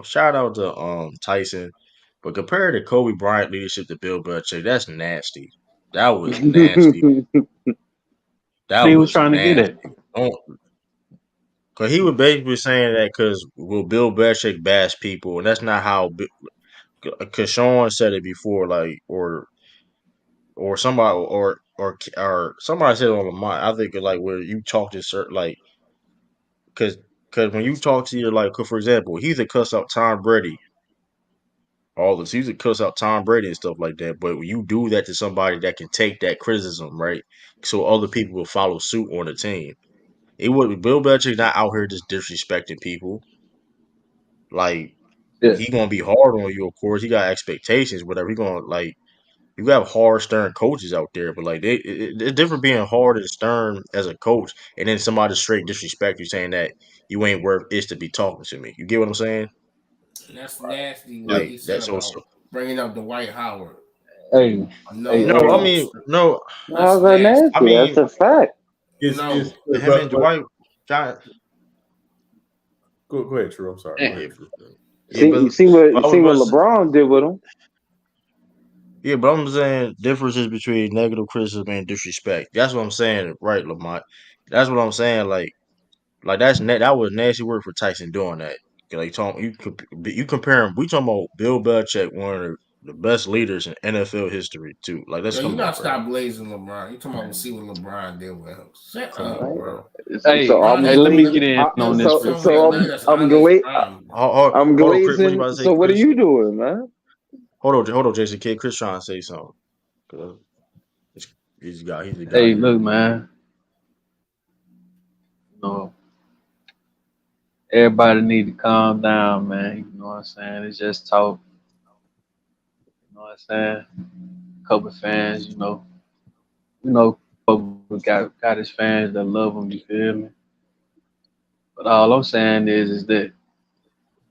A: Shout out to Tyson, but compared to Kobe Bryant leadership to Bill Belichick, that's nasty. That was nasty. That
F: He was
A: was
F: trying to get it.
A: nasty. Cause he was basically saying that because will Bill Belichick bash people, and that's not how. Cause Sean said it before, like or somebody or somebody said it on the mic. I think like where you talk to certain like because when you talk to your like for example, he's a cuss out Tom Brady. All this he's a cuss out Tom Brady and stuff like that. But when you do that to somebody that can take that criticism, right? So other people will follow suit on the team. It would Bill Belichick not out here just disrespecting people. Like
F: Yeah.
A: he gonna be hard on you, of course. He got expectations, whatever. He gonna like you have hard, stern coaches out there, but like it's different being hard and stern as a coach, and then somebody straight disrespect you, saying that you ain't worth it to be talking to me. You get what I'm saying?
B: And that's nasty what
D: Yeah.
A: Like
B: he said
A: that's
B: about
A: also
B: bringing up Dwight Howard.
F: Hey, hey,
B: No,
A: no. I
F: hey,
A: mean,
B: folks,
A: no.
B: that's
C: How's that
B: nasty.
A: I
C: nasty? That's
A: mean,
C: a fact.
D: It's
B: No,
A: him and
D: but
A: Dwight. Got,
D: go ahead, True. I'm sorry. Go
F: eh,
A: yeah,
D: ahead.
A: yeah,
C: See,
A: but
C: you
A: I was
C: see
A: about
C: what
A: to say,
C: LeBron did with him.
A: yeah, but I'm saying differences between negative criticism and disrespect. That's what I'm saying, right, Lamont? That's what I'm saying. Like that was nasty work for Tyson doing that. Like you compare him. We talking about Bill Belichick, one of the best leaders in NFL history too. Like let's
B: yo, you
A: come on,
B: gotta
A: bro.
B: stop blazing LeBron. You talking about see what LeBron did with him? Shut
A: Come
B: up,
A: on,
C: Right?
A: bro.
B: bro.
F: hey,
C: So
B: LeBron
C: I'm
F: hey,
B: is
F: let me
C: glazed.
F: get in on this real
B: some of
F: quick.
B: the
C: So
B: leaders that's
C: I'm
B: under his
C: glazed.
B: prime, bro.
C: I'm
A: Hold on, Chris. What you
C: glazing.
A: about to say,
C: So what are
A: Chris?
C: you doing, man?
A: Hold on, Jason Kidd. Chris trying to say something. 'Cause he's the guy
F: Hey,
A: here.
F: look, man. You know, everybody need to calm down, man. You know what I'm saying? It's just talk. You know what I'm saying? Couple fans, Kobe got his fans that love him. You feel me? But all I'm saying is that,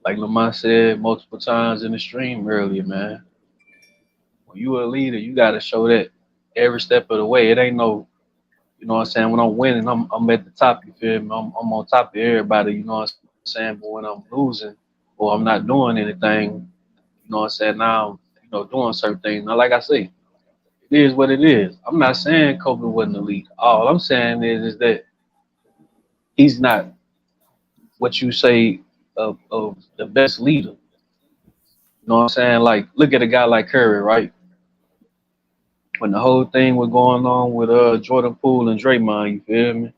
F: like Lamont said multiple times in the stream earlier, man. When you a leader, you gotta show that every step of the way. It ain't no, you know what I'm saying. When I'm winning, I'm at the top. You feel me? I'm on top of everybody. You know what I'm saying. But when I'm losing or I'm not doing anything, you know what I'm saying. Now, doing certain things. Now, like I say, it is what it is. I'm not saying Kobe wasn't a leader. All I'm saying is that he's not what you say of the best leader. You know what I'm saying? Like, look at a guy like Curry, right? When the whole thing was going on with Jordan Poole and Draymond, you feel me?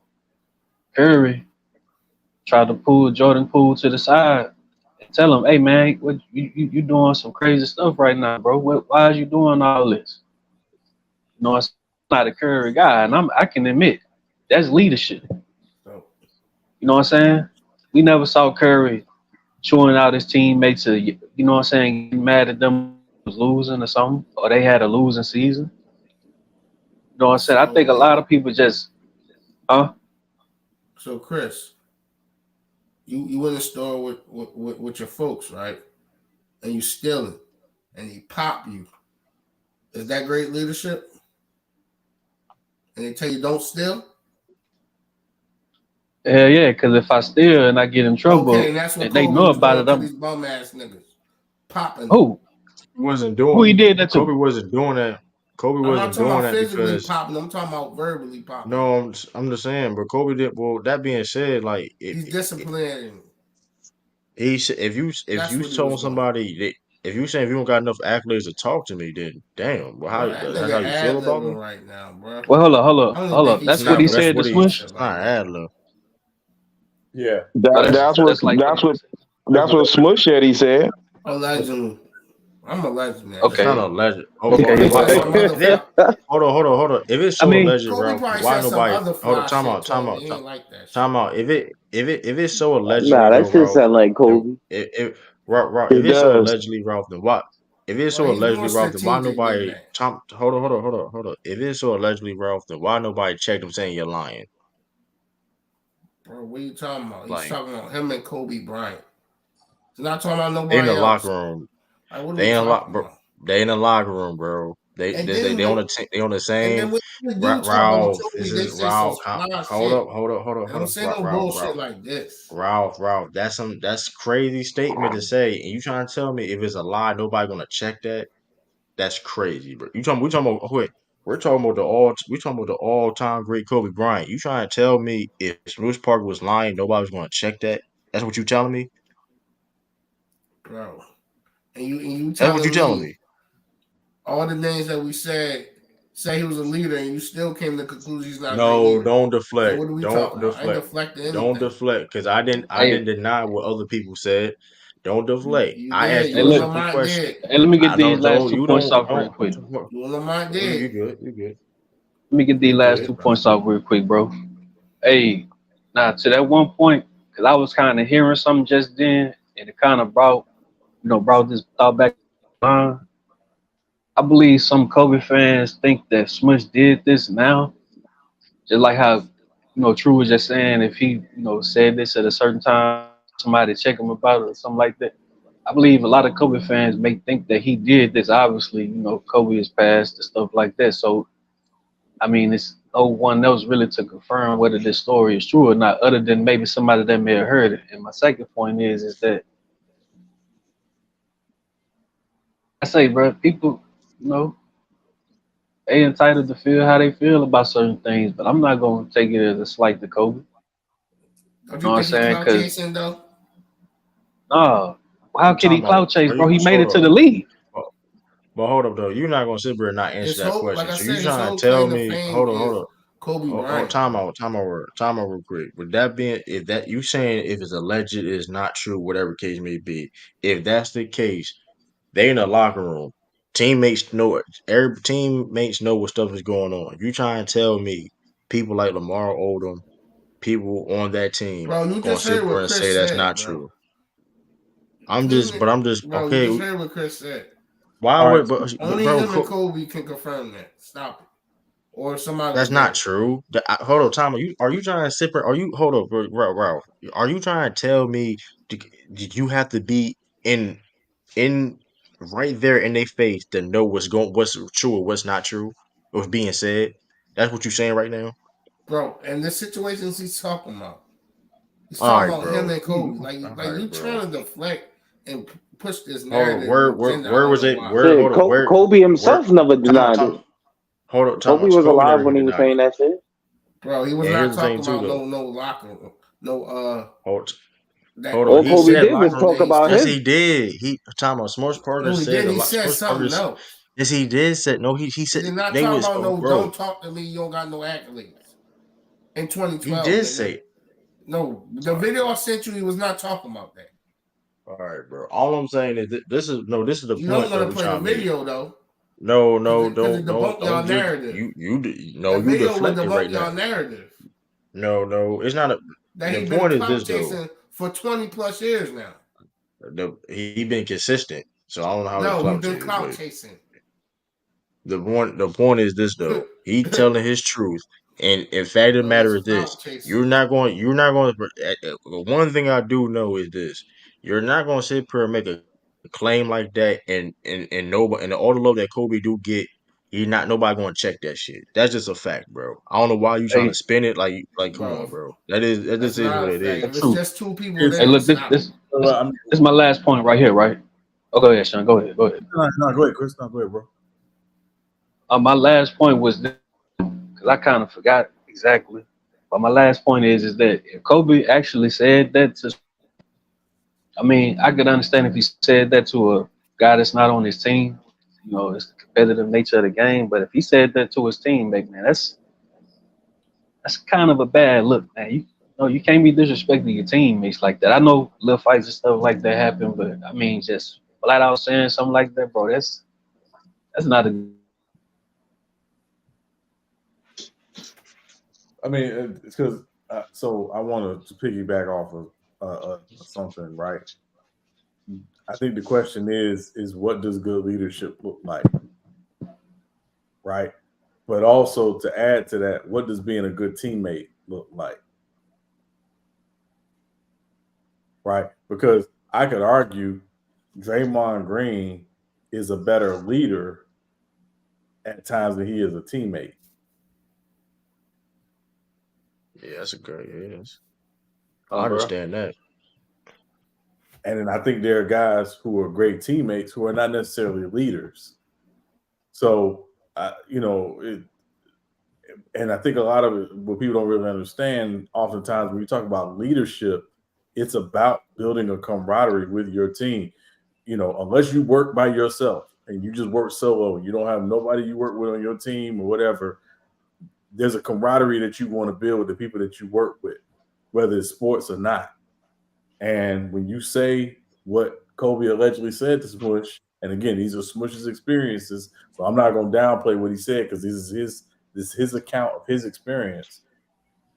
F: Curry tried to pull Jordan Poole to the side and tell him, "Hey man, what you doing some crazy stuff right now, bro? Why are you doing all this?" You know, I'm not a Curry guy, and I can admit that's leadership.
B: So
F: You know what I'm saying? We never saw Curry chewing out his teammates, you know what I'm saying, getting mad at them was losing or something, or they had a losing season. You know what I'm saying? I think a
B: so
F: lot of people just, huh?
B: so Chris, you in the store with your folks, right? And you steal it, and he pop you. Is that great leadership? And they tell you don't steal.
F: Hell yeah, because if I steal and I get in
B: Okay,
F: trouble
B: and that's what
F: and they
B: Kobe
F: know
B: was
F: about
B: doing
F: it,
B: to
F: I'm
B: these bum ass niggas, popping them.
F: who?
A: Wasn't
F: Who he
A: doing.
F: did that to?
A: Kobe wasn't doing that. Kobe
B: I'm not
A: wasn't
B: talking
A: doing
B: about
A: that
B: physically
A: because
B: popping them. I'm talking about verbally popping them.
A: no, I'm just saying. But Kobe did. Well, that being said, like
B: He's disciplining.
A: if
B: That's
A: you
B: what he was
A: told
B: doing.
A: somebody that if you saying if you don't got enough accolades to talk to me, then damn. Well,
B: Bro,
A: how
B: that
A: that's how
B: nigga
A: you feel
B: ad
A: about me?
B: libbing right now, bro.
F: Well,
B: I don't even
F: hold
B: think
F: up.
B: he's
A: It's
F: That's what
A: not.
F: he
A: But
B: serious
A: that's
F: said to
A: what
B: about
A: he.
B: no
F: Smush.
B: shit
A: It's
B: like
A: not
B: that.
A: ad lib.
D: Yeah.
F: Oh,
E: That,
F: that's
E: that's what
F: that's like
E: that's what
D: That's
E: that's
D: what
E: what Smush said. He said.
B: Allegedly. I'm alleged, man.
A: It's
B: Shit.
A: not
F: okay,
A: a legend.
F: okay.
B: Kobe
A: Why?
B: said some other
A: Then,
B: fly.
A: hold on. If it's
F: I
A: so
F: mean,
A: alleged,
B: Kobe
A: Ralph, then
B: probably
A: why
B: said some
A: nobody?
B: other
A: Hold on.
B: fly shit to him, and he ain't like that
A: Time
B: shit.
A: out. If it's so
C: Nah,
A: allegedly
C: that
A: though,
C: shit
A: Ralph,
C: sound like
A: then
C: Kobe.
E: It
A: if it's so
E: does.
A: allegedly Ralph, then what? If it's
B: Well,
A: so
B: he's more
A: allegedly Ralph, then why
B: strategic than
A: nobody?
B: that,
A: Hold on. If it's so allegedly Ralph, then why nobody checked him saying you're lying?
B: bro. What are you talking about? He's
A: Like
B: talking about him and Kobe Bryant. He's not talking about
A: they in the
B: nobody
A: locker
B: else.
A: room.
B: Like, what are
A: They
B: we
A: in the lock,
B: talking
A: bro.
B: about?
A: They in the locker room, bro. They
B: And
A: they they,
B: then
A: they on
B: when
A: the they on the same.
B: when they do talk about
A: Ralph,
B: Kobe,
A: this
B: they
A: is
B: say some
A: Ralph.
B: fly shit. They
A: Hold
B: don't
A: on.
B: say no bullshit like this,
A: Ralph. That's crazy statement to say. And you trying to tell me if it's a lie, nobody gonna check that? That's crazy, bro. We talking about wait. We talking about the all time great Kobe Bryant. You trying to tell me if Smush Parker was lying, nobody was gonna check that? That's what you telling me?
B: bro. And you
A: That's what you
B: telling
A: telling
B: me
A: me?
B: all the names that we said say he was a leader, and you still came to the conclusion he's not a great
A: No,
B: leader.
A: don't
B: So
A: deflect.
B: what are we
A: Don't
B: talking about? I ain't
A: deflect.
B: deflecting
A: Don't
B: anything.
A: deflect. Because I
F: hey,
A: didn't deny what other people said. Don't
B: You
A: deflect.
B: you
A: I asked
B: did.
F: hey,
A: you a
B: You and
F: look,
A: simple
B: Lamont
A: question.
B: did.
F: hey, let me get
A: I
F: these
A: know,
F: last
A: Joe.
F: two
A: You
F: points
A: don't
F: off real
A: don't.
F: quick.
B: You and Lamont
A: You
B: did.
A: good. You good.
F: Let me get these
A: You
F: last
A: good.
F: two
B: Yeah, bro.
F: points off real quick, bro. Hey, now to that one point, because I was kind of hearing something just then, and it kind of brought this thought back to mind. I believe some Kobe fans think that Smush did this now, just like how True was just saying if he said this at a certain time, somebody check him about it or something like that. I believe a lot of Kobe fans may think that he did this. Obviously, Kobe is passed and stuff like that. So I mean, it's no one else really to confirm whether this story is true or not, other than maybe somebody that may have heard it. And my second point is that I say, bro, people, you know, they entitled to feel how they feel about certain things, but I'm not gonna take it as a slight to Kobe. You
B: Don't
F: know
B: you
F: what I'm
B: think he
F: saying?
B: clout
F: Because
B: chasing though?
F: nah, how could he
A: Time out.
F: clout chase,
A: Are
F: bro?
A: you
F: He made it
A: hold
F: to
A: up?
F: the league.
A: But but hold up though. You're not gonna sit there and not answer
B: His
A: that
B: whole, like
A: question.
B: I
A: So you
B: said, his
A: trying
B: whole
A: to tell
B: claim to
A: me?
B: fame
A: Hold on, hold
B: is
A: on.
B: Kobe
A: Oh,
B: Bryant.
A: time out real quick. With that being, if that you saying if it's alleged is not true, whatever case may be, if that's the case, they in the locker room. Every teammates know what stuff is going on. You trying to tell me people like Lamar Odom, people on that team,
B: Bro, you
A: gonna
B: just
A: sit
B: heard
A: there
B: what
A: and say
B: Chris
A: that's
B: said,
A: not
B: bro.
A: true?
B: Team,
A: I'm just
B: bro, you
A: okay.
B: just heard what Chris said.
A: Why
D: All right.
A: would but
B: Only
A: bro?
B: him and Kobe can confirm that. Stop it. Or somebody
A: That's not
B: there.
A: true. Hold on, Tom. Are you trying to sit there? Are you hold up, bro? Are you trying to tell me did you have to be in right there in their face to know what's true or what's not true? What's being said? That's what you're saying right now.
B: Bro, and the situations he's talking about. He's
A: All
B: talking
A: right,
B: about him
A: bro.
B: and Kobe. Like,
A: All
B: like
A: right,
B: you
A: bro.
B: trying to deflect and push this
A: Hold on.
B: narrative and agenda. I
A: Where
B: don't
A: was
B: know
A: it?
B: why.
A: Where
C: Shit,
A: hold on.
C: Kobe
A: Where?
C: himself never
A: Time out.
C: denied it.
A: Hold on. Time
C: Kobe
A: out.
C: was
A: Kobe
C: alive
A: never
C: when he was
A: denied
C: saying
A: it.
C: that shit.
B: Bro, he was
A: And
B: not
A: here's the
B: talking
A: thing too,
B: about
A: though.
B: no locker room. No
A: Hold
B: that
A: Hold on.
C: All
A: He
C: Kobe
A: said
C: did was
A: locker room.
B: that
C: talk
B: he
C: about
A: Yes,
B: said.
C: him.
A: he did. He Time out. Smush Parker
B: No, he
A: said a
B: didn't. He
A: lot.
B: said
A: Smush Parker.
B: something else.
A: Yes, he did. Said no. He
B: He
A: said
B: did not
A: they
B: talk
A: was.
B: about
A: Oh,
B: no
A: bro.
B: don't talk to me, you don't got no accolades. In
A: He
B: 2012,
A: did
B: nigga.
A: say.
B: No, the
A: All right,
B: video
A: bro.
B: I sent you, he was not talking about that.
A: All right, bro. All I'm saying is this is no. This is the
B: You don't
A: point
B: want
A: though.
B: to
A: We
B: play the
A: trying to make.
B: video though,
A: No,
B: because
A: no,
B: it debunked y'all
A: don't do
B: narrative.
A: no.
B: That
A: You
B: video would
A: deflecting
B: debunk
A: right
B: y'all
A: now.
B: narrative
A: No. It's not a.
B: that
A: The
B: he been
A: point is
B: clout
A: this though.
B: chasing for 20 plus years now.
A: He been consistent. So I don't know how it's
B: No, he
A: clout
B: been
A: chasing,
B: clout
A: but
B: chasing.
A: the point is this though. He telling his truth. And in fact of the
B: Bro, that's
A: matter is this.
B: clout chasing.
A: You're not going one thing I do know is this. You're not going to sit here and make a claim like that and nobody and all the love that Kobe do get, he not nobody going to check that shit. That's just a fact, bro. I don't know why you trying to
F: Hey,
A: spin it like come on,
B: Bro,
A: bro. That
B: that's
A: just is
B: not
A: what
B: a
A: it
B: fact.
A: is.
B: If it's
F: True.
B: just two people
D: Here's,
F: Hey,
B: there,
F: look, this
B: stop
F: this
B: it.
F: this,
D: I mean,
F: this is my last point right here, right? Oh, go ahead, Sean. Go ahead. Go ahead.
D: no, go ahead, Chris. No, go ahead, bro.
F: My last point was this, because I kind of forgot exactly. But my last point is that if Kobe actually said that to, I mean, I could understand if he said that to a guy that's not on his team. It's the competitive nature of the game. But if he said that to his teammate, man, that's kind of a bad look, man. You can't be disrespecting your teammates like that. I know little fights and stuff like that happen, but I mean, just flat out saying something like that, bro, that's not a.
D: I mean, it's because so I want to piggyback off of something, right? I think the question is what does good leadership look like, right? But also to add to that, what does being a good teammate look like, right? Because I could argue Draymond Green is a better leader at times than he is a teammate.
A: Yeah, that's a great yes. I
F: Bro.
A: understand that.
D: And then I think there are guys who are great teammates who are not necessarily leaders. So, and I think a lot of it, what people don't really understand, oftentimes when you talk about leadership, it's about building a camaraderie with your team. Unless you work by yourself and you just work solo, you don't have nobody you work with on your team or whatever, there's a camaraderie that you want to build with the people that you work with, whether it's sports or not. And when you say what Kobe allegedly said to Smush, and again, these are Smush's experiences, so I'm not going to downplay what he said because this is his account of his experience.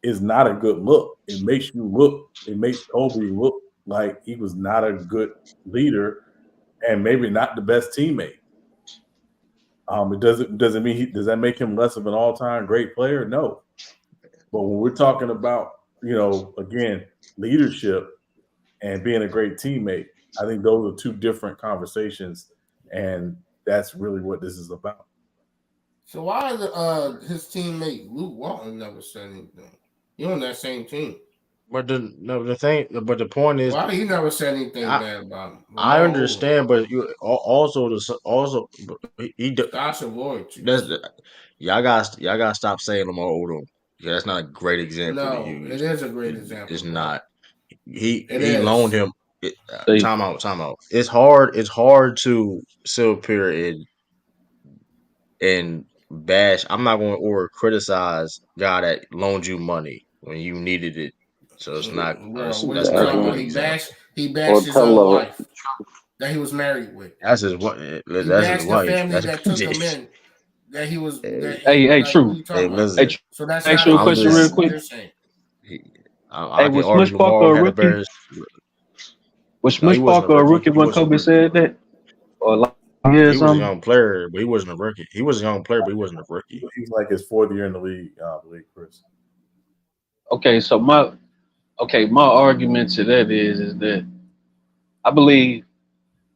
D: Is not a good look. It makes Kobe look like he was not a good leader and maybe not the best teammate. It doesn't mean does that make him less of an all time great player? No. But when we're talking about, again, leadership and being a great teammate, I think those are two different conversations, and that's really what this is about.
B: So why his teammate Luke Walton never said anything? He on that same team.
A: But the point is,
B: Why he never said anything
A: I
B: bad about him?
A: I
B: Lamar Odom.
A: understand, but you also
B: Gosh avoid you.
A: that's y'all got to stop saying Lamar Odom. Yeah, that's not a great example to
B: No, it
A: use.
B: is a great example,
A: It's
B: bro.
A: not. He
B: It
A: he loaned
B: is.
A: him.
F: See,
A: Time out. Time out. It's hard. It's hard to sit up here and bash. I'm not going to or criticize guy that loaned you money when you needed it. So it's not.
B: Bro, what are you
A: That's not a
B: talking
C: Exactly.
B: about?
A: good example.
B: He
C: Or
B: bashed his
C: tell
B: own
C: her.
B: wife that he was married with.
A: That's his what.
B: He
A: That's his
B: bashed the
A: wife.
B: family
A: That's
B: that took him
A: this.
B: in. That he was
A: Hey,
B: that
F: hey, hey,
B: like what are
F: true.
B: you
A: hey,
B: talking about?
F: Hey,
A: listen.
F: true.
B: So that's
F: Ask
B: not
F: you
B: a
F: a
A: I'm
F: question
B: that's
F: real
A: just.
B: what
F: quick.
B: you're saying.
A: He,
F: Hey,
A: I can
F: was
A: argue
F: Smush Parker
A: Lamar
F: a
A: had a
F: rookie?
A: better.
F: Was
A: No, he
F: Smush
A: wasn't a
F: Parker a
A: rookie.
F: rookie
A: He
F: when
A: wasn't a
F: Kobe
A: rookie.
F: said that? Or like a year or
A: He was a
F: something?
A: young player, but he wasn't a rookie. He was a young player, but he wasn't a rookie.
D: He's like his fourth year in the league, I believe, Chris.
F: Okay, so my argument to that is that I believe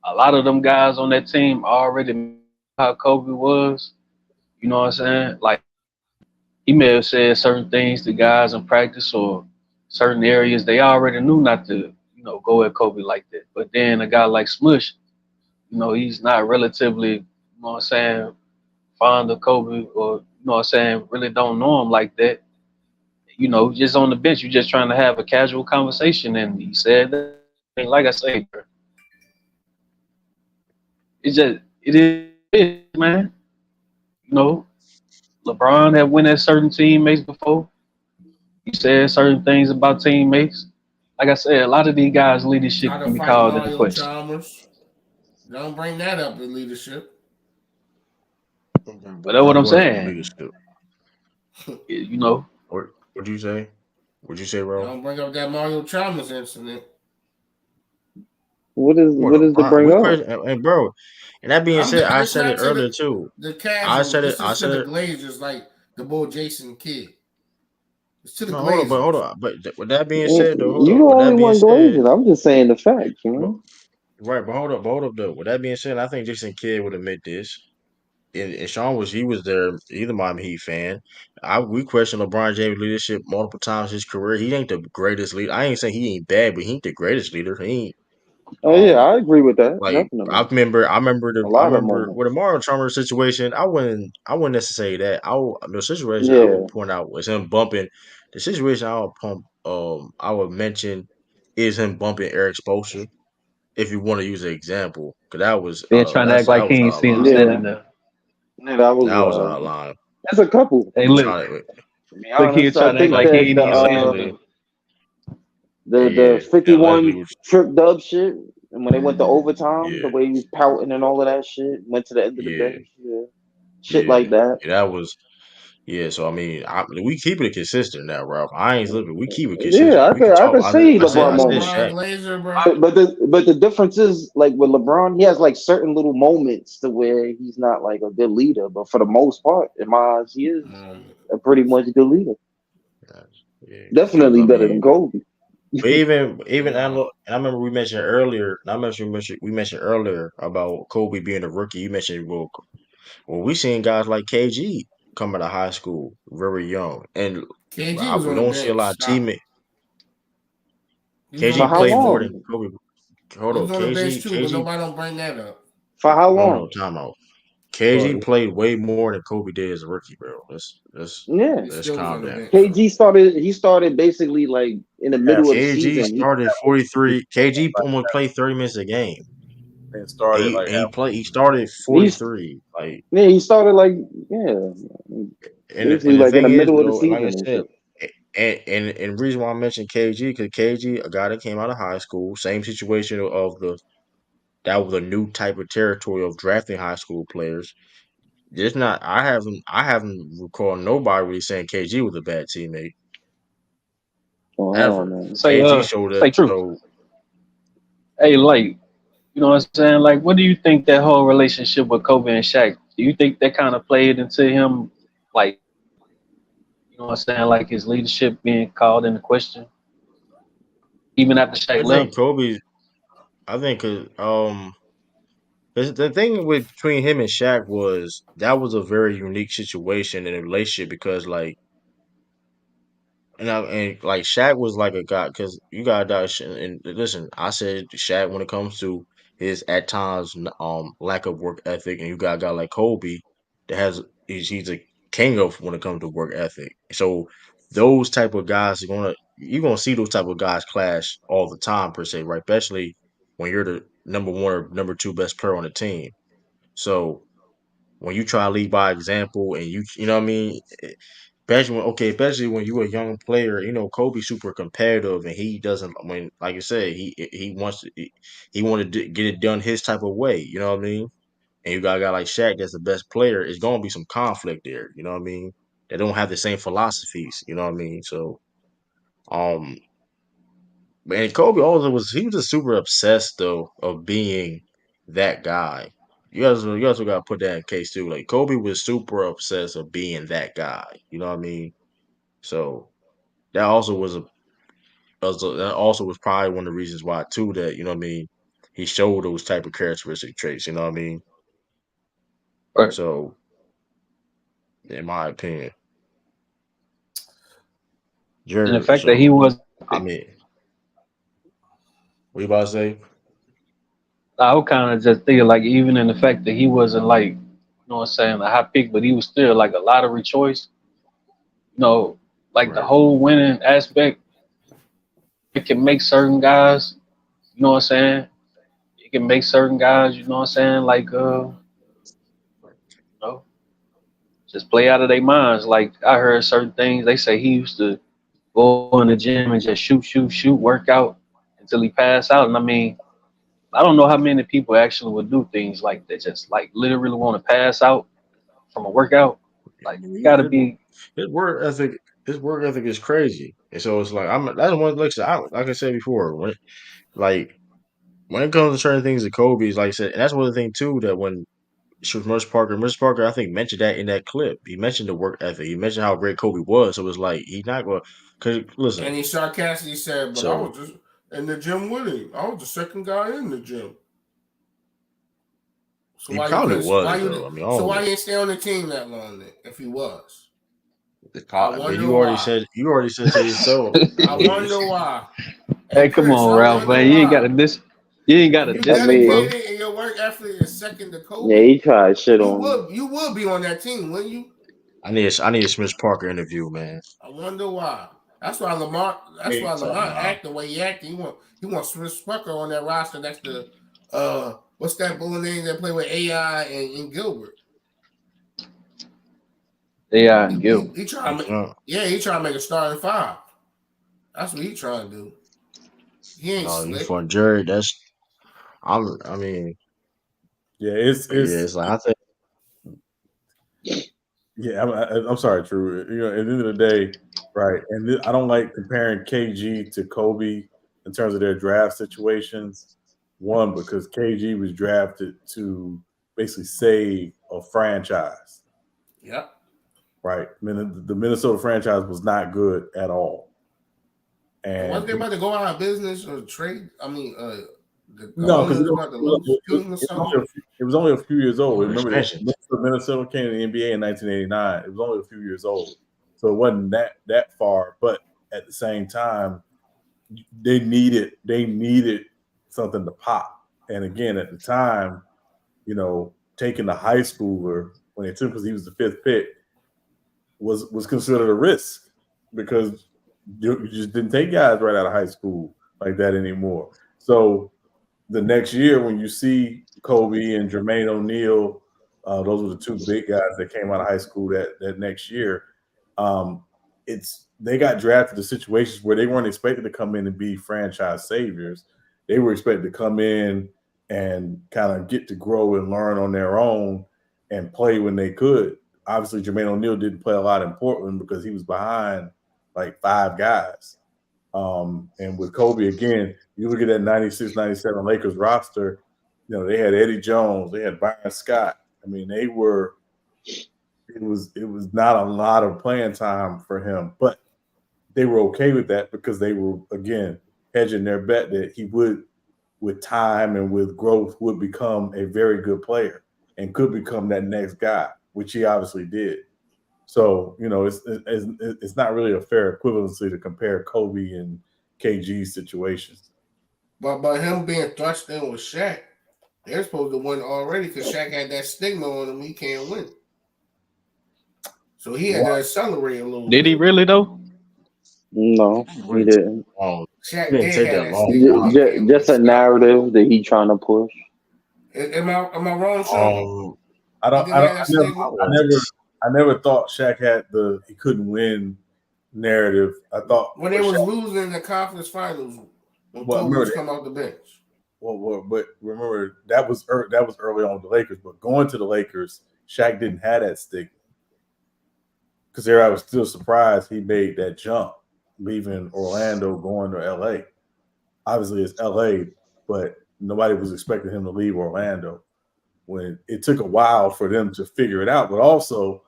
F: a lot of them guys on that team already knew how Kobe was. You know what I'm saying? Like he may have said certain things to guys in practice or certain areas they already knew not to, go at Kobe like that. But then a guy like Smush, he's not relatively, what I'm saying, fond of Kobe or what I'm saying, really don't know him like that. Just on the bench, you're just trying to have a casual conversation and he said that. I mean, like I say, bro, it is, man. You know, LeBron have went at certain teammates before. He said certain things about teammates. Like I said, a lot of these guys'
B: Try
F: leadership
B: to
F: can be
B: fight
F: called into
B: Mario
F: question.
B: Chalmers. Don't bring that up in leadership.
F: But that's
A: Bro,
F: what I'm
A: what
F: saying.
A: leadership?
F: You know,
A: What'd you say? What'd you say, bro?
B: Don't bring up that Mario Chalmers incident.
A: What
C: What
A: a
C: is to
A: prime.
C: bring
A: We
C: up?
A: question and bro. And that being said, I
B: It's
A: said it
B: not to
A: earlier too.
B: the
A: I
B: casuals.
A: said it.
B: This
A: I
B: is to
A: said
B: the
A: it.
B: Glazers, like the boy Jason Kidd. It's to the
A: No, hold on, but hold
B: Glazers.
A: on. But with that being said, though, hold
C: You
A: up.
C: the
A: With
C: only
A: that being
C: one
A: said,
C: glazing. I'm just saying the facts,
A: but,
C: man.
A: right, but hold up, though. With that being said, I think Jason Kidd would admit this. And Sean was there. He's a Miami Heat fan. We question LeBron James' leadership multiple times in his career. He ain't the greatest leader. I ain't saying he ain't bad, but he ain't the greatest leader. He ain't.
C: Oh yeah,
A: Um,
C: I agree with that.
A: like
C: Definitely.
A: I
C: A lot of
A: remember with the
C: moments.
A: Mario Chalmers situation. I wouldn't necessarily say that. The situation I would
C: Yeah.
A: point out was him bumping. The situation I would mention is him bumping Eric Spoelstra. If you want to use an example, because
F: then trying to act
A: that
F: like he
A: was
F: ain't
A: out of
F: see him
A: line.
C: Yeah.
F: standing there.
C: Yeah, that was
A: That was out of line.
C: that's a couple.
F: Hey, look,
A: Trying to
C: To be
F: look here
C: honest. I
F: trying to act
C: think
F: like
A: like
F: he
C: that
F: ain't even see him
A: allegedly,
F: there.
C: the
A: yeah, allegedly
C: 51
A: was
C: trip dub shit, and when they went to overtime, the
A: yeah,
C: way he was pouting and all of that shit, went to the end of the
A: yeah,
C: bench, yeah, shit
A: yeah.
C: like that.
A: Yeah, that was yeah. So I mean, we keep it consistent now, Ralph. I ain't slipping. We keep it
C: Yeah,
A: consistent. We can
C: I
A: talk.
C: could see
B: Come
C: LeBron
A: I
B: on,
A: said
C: moments.
B: Brian
A: Shaq.
B: Glazer, bro.
C: But the difference is like with LeBron, he has like certain little moments to where he's not like a good leader, but for the most part, in my eyes, he is
B: Um,
C: a pretty much good leader.
A: Yeah, because
C: Definitely
A: I
C: better than
A: mean,
C: Kobe.
A: but even I
B: no.
A: look, and I remember we mentioned earlier. And I mentioned we mentioned earlier about Kobe being a rookie. You mentioned well, we seen guys like KG come out of high school very young, and
B: KG was
A: we
B: on the
A: don't see a
B: bench.
A: lot of
B: Stop.
A: teammates.
B: He was on
C: For
B: the
A: KG
C: how
B: bench
A: played more
B: too.
A: than
C: long?
A: Kobe. Hold
B: He
A: on,
B: was on the bench
A: KG,
B: too, but
A: KG.
B: nobody don't bring that up.
C: For how
A: No,
C: long?
A: timeout.
F: Well,
A: KG played way more than Kobe did as a rookie, bro.
C: Yeah.
B: He
A: Let's
B: still was
A: calm
B: on the
A: down,
B: bench
A: bro.
B: though.
C: KG started. He started basically like in the
D: Half
C: middle of the
A: KG
C: season.
A: started
D: half
A: 43. KG
D: like
A: almost played 30 minutes a game.
D: and started like half.
A: He started
C: He's
A: 43. Like
C: yeah. He started like yeah, basically
A: and the
C: like in
A: thing
C: the
A: is
C: middle of the
A: though, like I
C: season and
A: said,
C: shit.
A: and the reason why I mentioned KG because KG, a guy that came out of high school, same situation of the that was a new type of territory of drafting high school players. There's not I haven't recalled nobody really saying KG was a bad teammate
C: Oh hell
A: ever.
C: no.
A: KG showed it
F: say true.
A: so
F: Hey, like, you know what I'm saying? Like, what do you think that whole relationship with Kobe and Shaq Do you think that kind of played into him, like, you know what I'm saying, like his leadership being called into question, even after Shaq
A: I
F: left?
A: think Kobe. I think the thing with between him and Shaq was that was a very unique situation in a relationship because and like Shaq was like a guy because you got and listen, I said Shaq when it comes to his at times lack of work ethic, and you got a guy like Kobe that he's a king of when it comes to work ethic. So those type of guys are you're gonna see those type of guys clash all the time per se, right? Especially when you're the number one or number two best player on the team. So when you try to lead by example and you know what I mean. Especially when you're a young player, Kobe's super competitive and he doesn't when like you said, he wants to he wanted to get it done his type of way, you know what I mean? And you got a guy like Shaq that's the best player, it's gonna be some conflict there, you know what I mean? They don't have the same philosophies, you know what I mean? So um and Kobe also he was just super obsessed though of being that guy. You also gotta put that in case too. Like Kobe was super obsessed of being that guy. You know what I mean? So that also that also was probably one of the reasons why too that you know what I mean he showed those type of characteristic traits. You know what I mean?
F: Right.
A: So in my opinion,
F: And the
A: Jared.
F: fact that he
A: So
F: wasn't
A: I
F: picked,
A: mean, what you about to say?
F: I would kind of just think like even in the fact that he wasn't like, you know what I'm saying, a high pick, but he was still like a lottery choice. You know, like the
A: Right.
F: whole winning aspect, it can make certain guys, you know what I'm saying? It can make certain guys, you know what I'm saying, like you know, just play out of their minds. Like I heard certain things. They say he used to go in the gym and just shoot, shoot, shoot, work out until he passed out. And I mean, I don't know how many people actually would do things like that, just like literally want to pass out from a workout.
A: I
F: Like you
A: mean,
F: gotta be
A: his work ethic, his work ethic is crazy, and so it's like that's one like I said before like when it comes to certain things that Kobe's like I said, and that's one of the thing too that when she was Merce Parker, I think mentioned that in that clip. He mentioned the work ethic. He mentioned how great Kobe was. So it was like he's not going. Cause listen,
B: And he sarcastically said, "But I
A: so
B: was just in the gym with him. I was the second guy in the gym. So
A: he
B: why you
A: probably
B: couldn't? Why
A: was though.
B: you?
A: I mean, I
B: So
A: don't
B: why
A: know.
B: you didn't stay on the team that long then? If he was, I
A: But
B: wonder why.
A: you already said to yourself. I
B: I
A: mean,
B: wonder why.
F: hey,
B: And
F: come
B: Chris,
F: on,
B: I
F: Ralph,
B: wonder
F: man.
B: why.
F: You ain't
B: If
F: gotta
B: you
C: I
F: diss me,
C: mean,
F: bro.
B: dedicated and your work ethic is second to
C: yeah,
B: Kobe,
C: he tried to shit on him.
B: you would be on that team, wouldn't you?
A: I need a Smush Parker interview, man.
B: I wonder why. That's why Lamar. That's
D: Hey,
B: why
A: So
B: Lamar
A: nah,
B: act the way he acted. He wants Smush Parker on that roster. That's the what's that bull name that play with AI and Gilbert?
F: Yeah, and Gil.
B: He trying to
A: you
B: make,
A: know,
B: yeah, he trying to make a starting five. That's what he trying to do. He ain't
A: no, you
B: slick.
A: fun, Jared. I mean,
D: yeah,
A: yeah,
D: it's
A: it's like I think
D: yeah. I'm sorry, True. You know, at the end of the day, right? And I don't like comparing KG to Kobe in terms of their draft situations. One, because KG was drafted to basically save a franchise,
B: Yep.
D: right? I mean, the Minnesota franchise was not good at all,
B: And
D: and
B: wasn't they
D: he,
B: about to go out of business or trade? I mean, the
D: no, because
B: owner was about to lose Putin or something.
D: it was only a few years old.
A: no
D: Remember,
A: expansions.
D: Minnesota came to the NBA in 1989. It was only a few years old, so it wasn't that far. But at the same time, they needed something to pop. And again, at the time, taking a high schooler when they took because he was the fifth pick was considered a risk because you just didn't take guys right out of high school like that anymore. So the next year when you see Kobe and Jermaine O'Neal, those were the two big guys that came out of high school that next year. Um, it's they got drafted to situations where they weren't expected to come in and be franchise saviors. They were expected to come in and kind of get to grow and learn on their own and play when they could. Obviously, Jermaine O'Neal didn't play a lot in Portland because he was behind like five guys. And with Kobe, again, you look at that 96, 97 Lakers roster, they had Eddie Jones, they had Byron Scott, I mean, they were. It was not a lot of playing time for him, but they were okay with that because they were again hedging their bet that he would, with time and with growth, would become a very good player and could become that next guy, which he obviously did. So it's not really a fair equivalency to compare Kobe and KG's situations.
B: But by him being thrust in with Shaq, they're supposed to win already because Shaq had that stigma on him. He can't win. So he had to
D: Right.
B: accelerate a little
F: Did he
B: bit.
F: really though?
C: No,
A: It
C: he
A: really took
C: didn't.
A: long. It
B: Shaq
A: didn't
B: did
A: take
B: have
A: that
B: that
A: long.
B: stigma. He can't win.
C: Just a
B: Stop.
C: narrative that he trying to push.
B: Am I wrong, Sean?
A: Um,
D: I
B: He
D: don't.
B: didn't
D: I don't.
B: have that
A: I
B: stigma.
D: I
A: was.
D: never. I never thought Shaq had the he couldn't win narrative. I thought
B: When they
D: for
B: was
D: Shaq.
B: losing in the conference finals, when
D: Well,
B: Kobe
D: remember
B: was
D: that.
B: coming off the bench.
D: But remember that was early on with the Lakers. But going to the Lakers, Shaq didn't have that stigma because there I was still surprised he made that jump, leaving Orlando, going to LA. Obviously, it's LA, but nobody was expecting him to leave Orlando. When it took a while for them to figure it out, but also,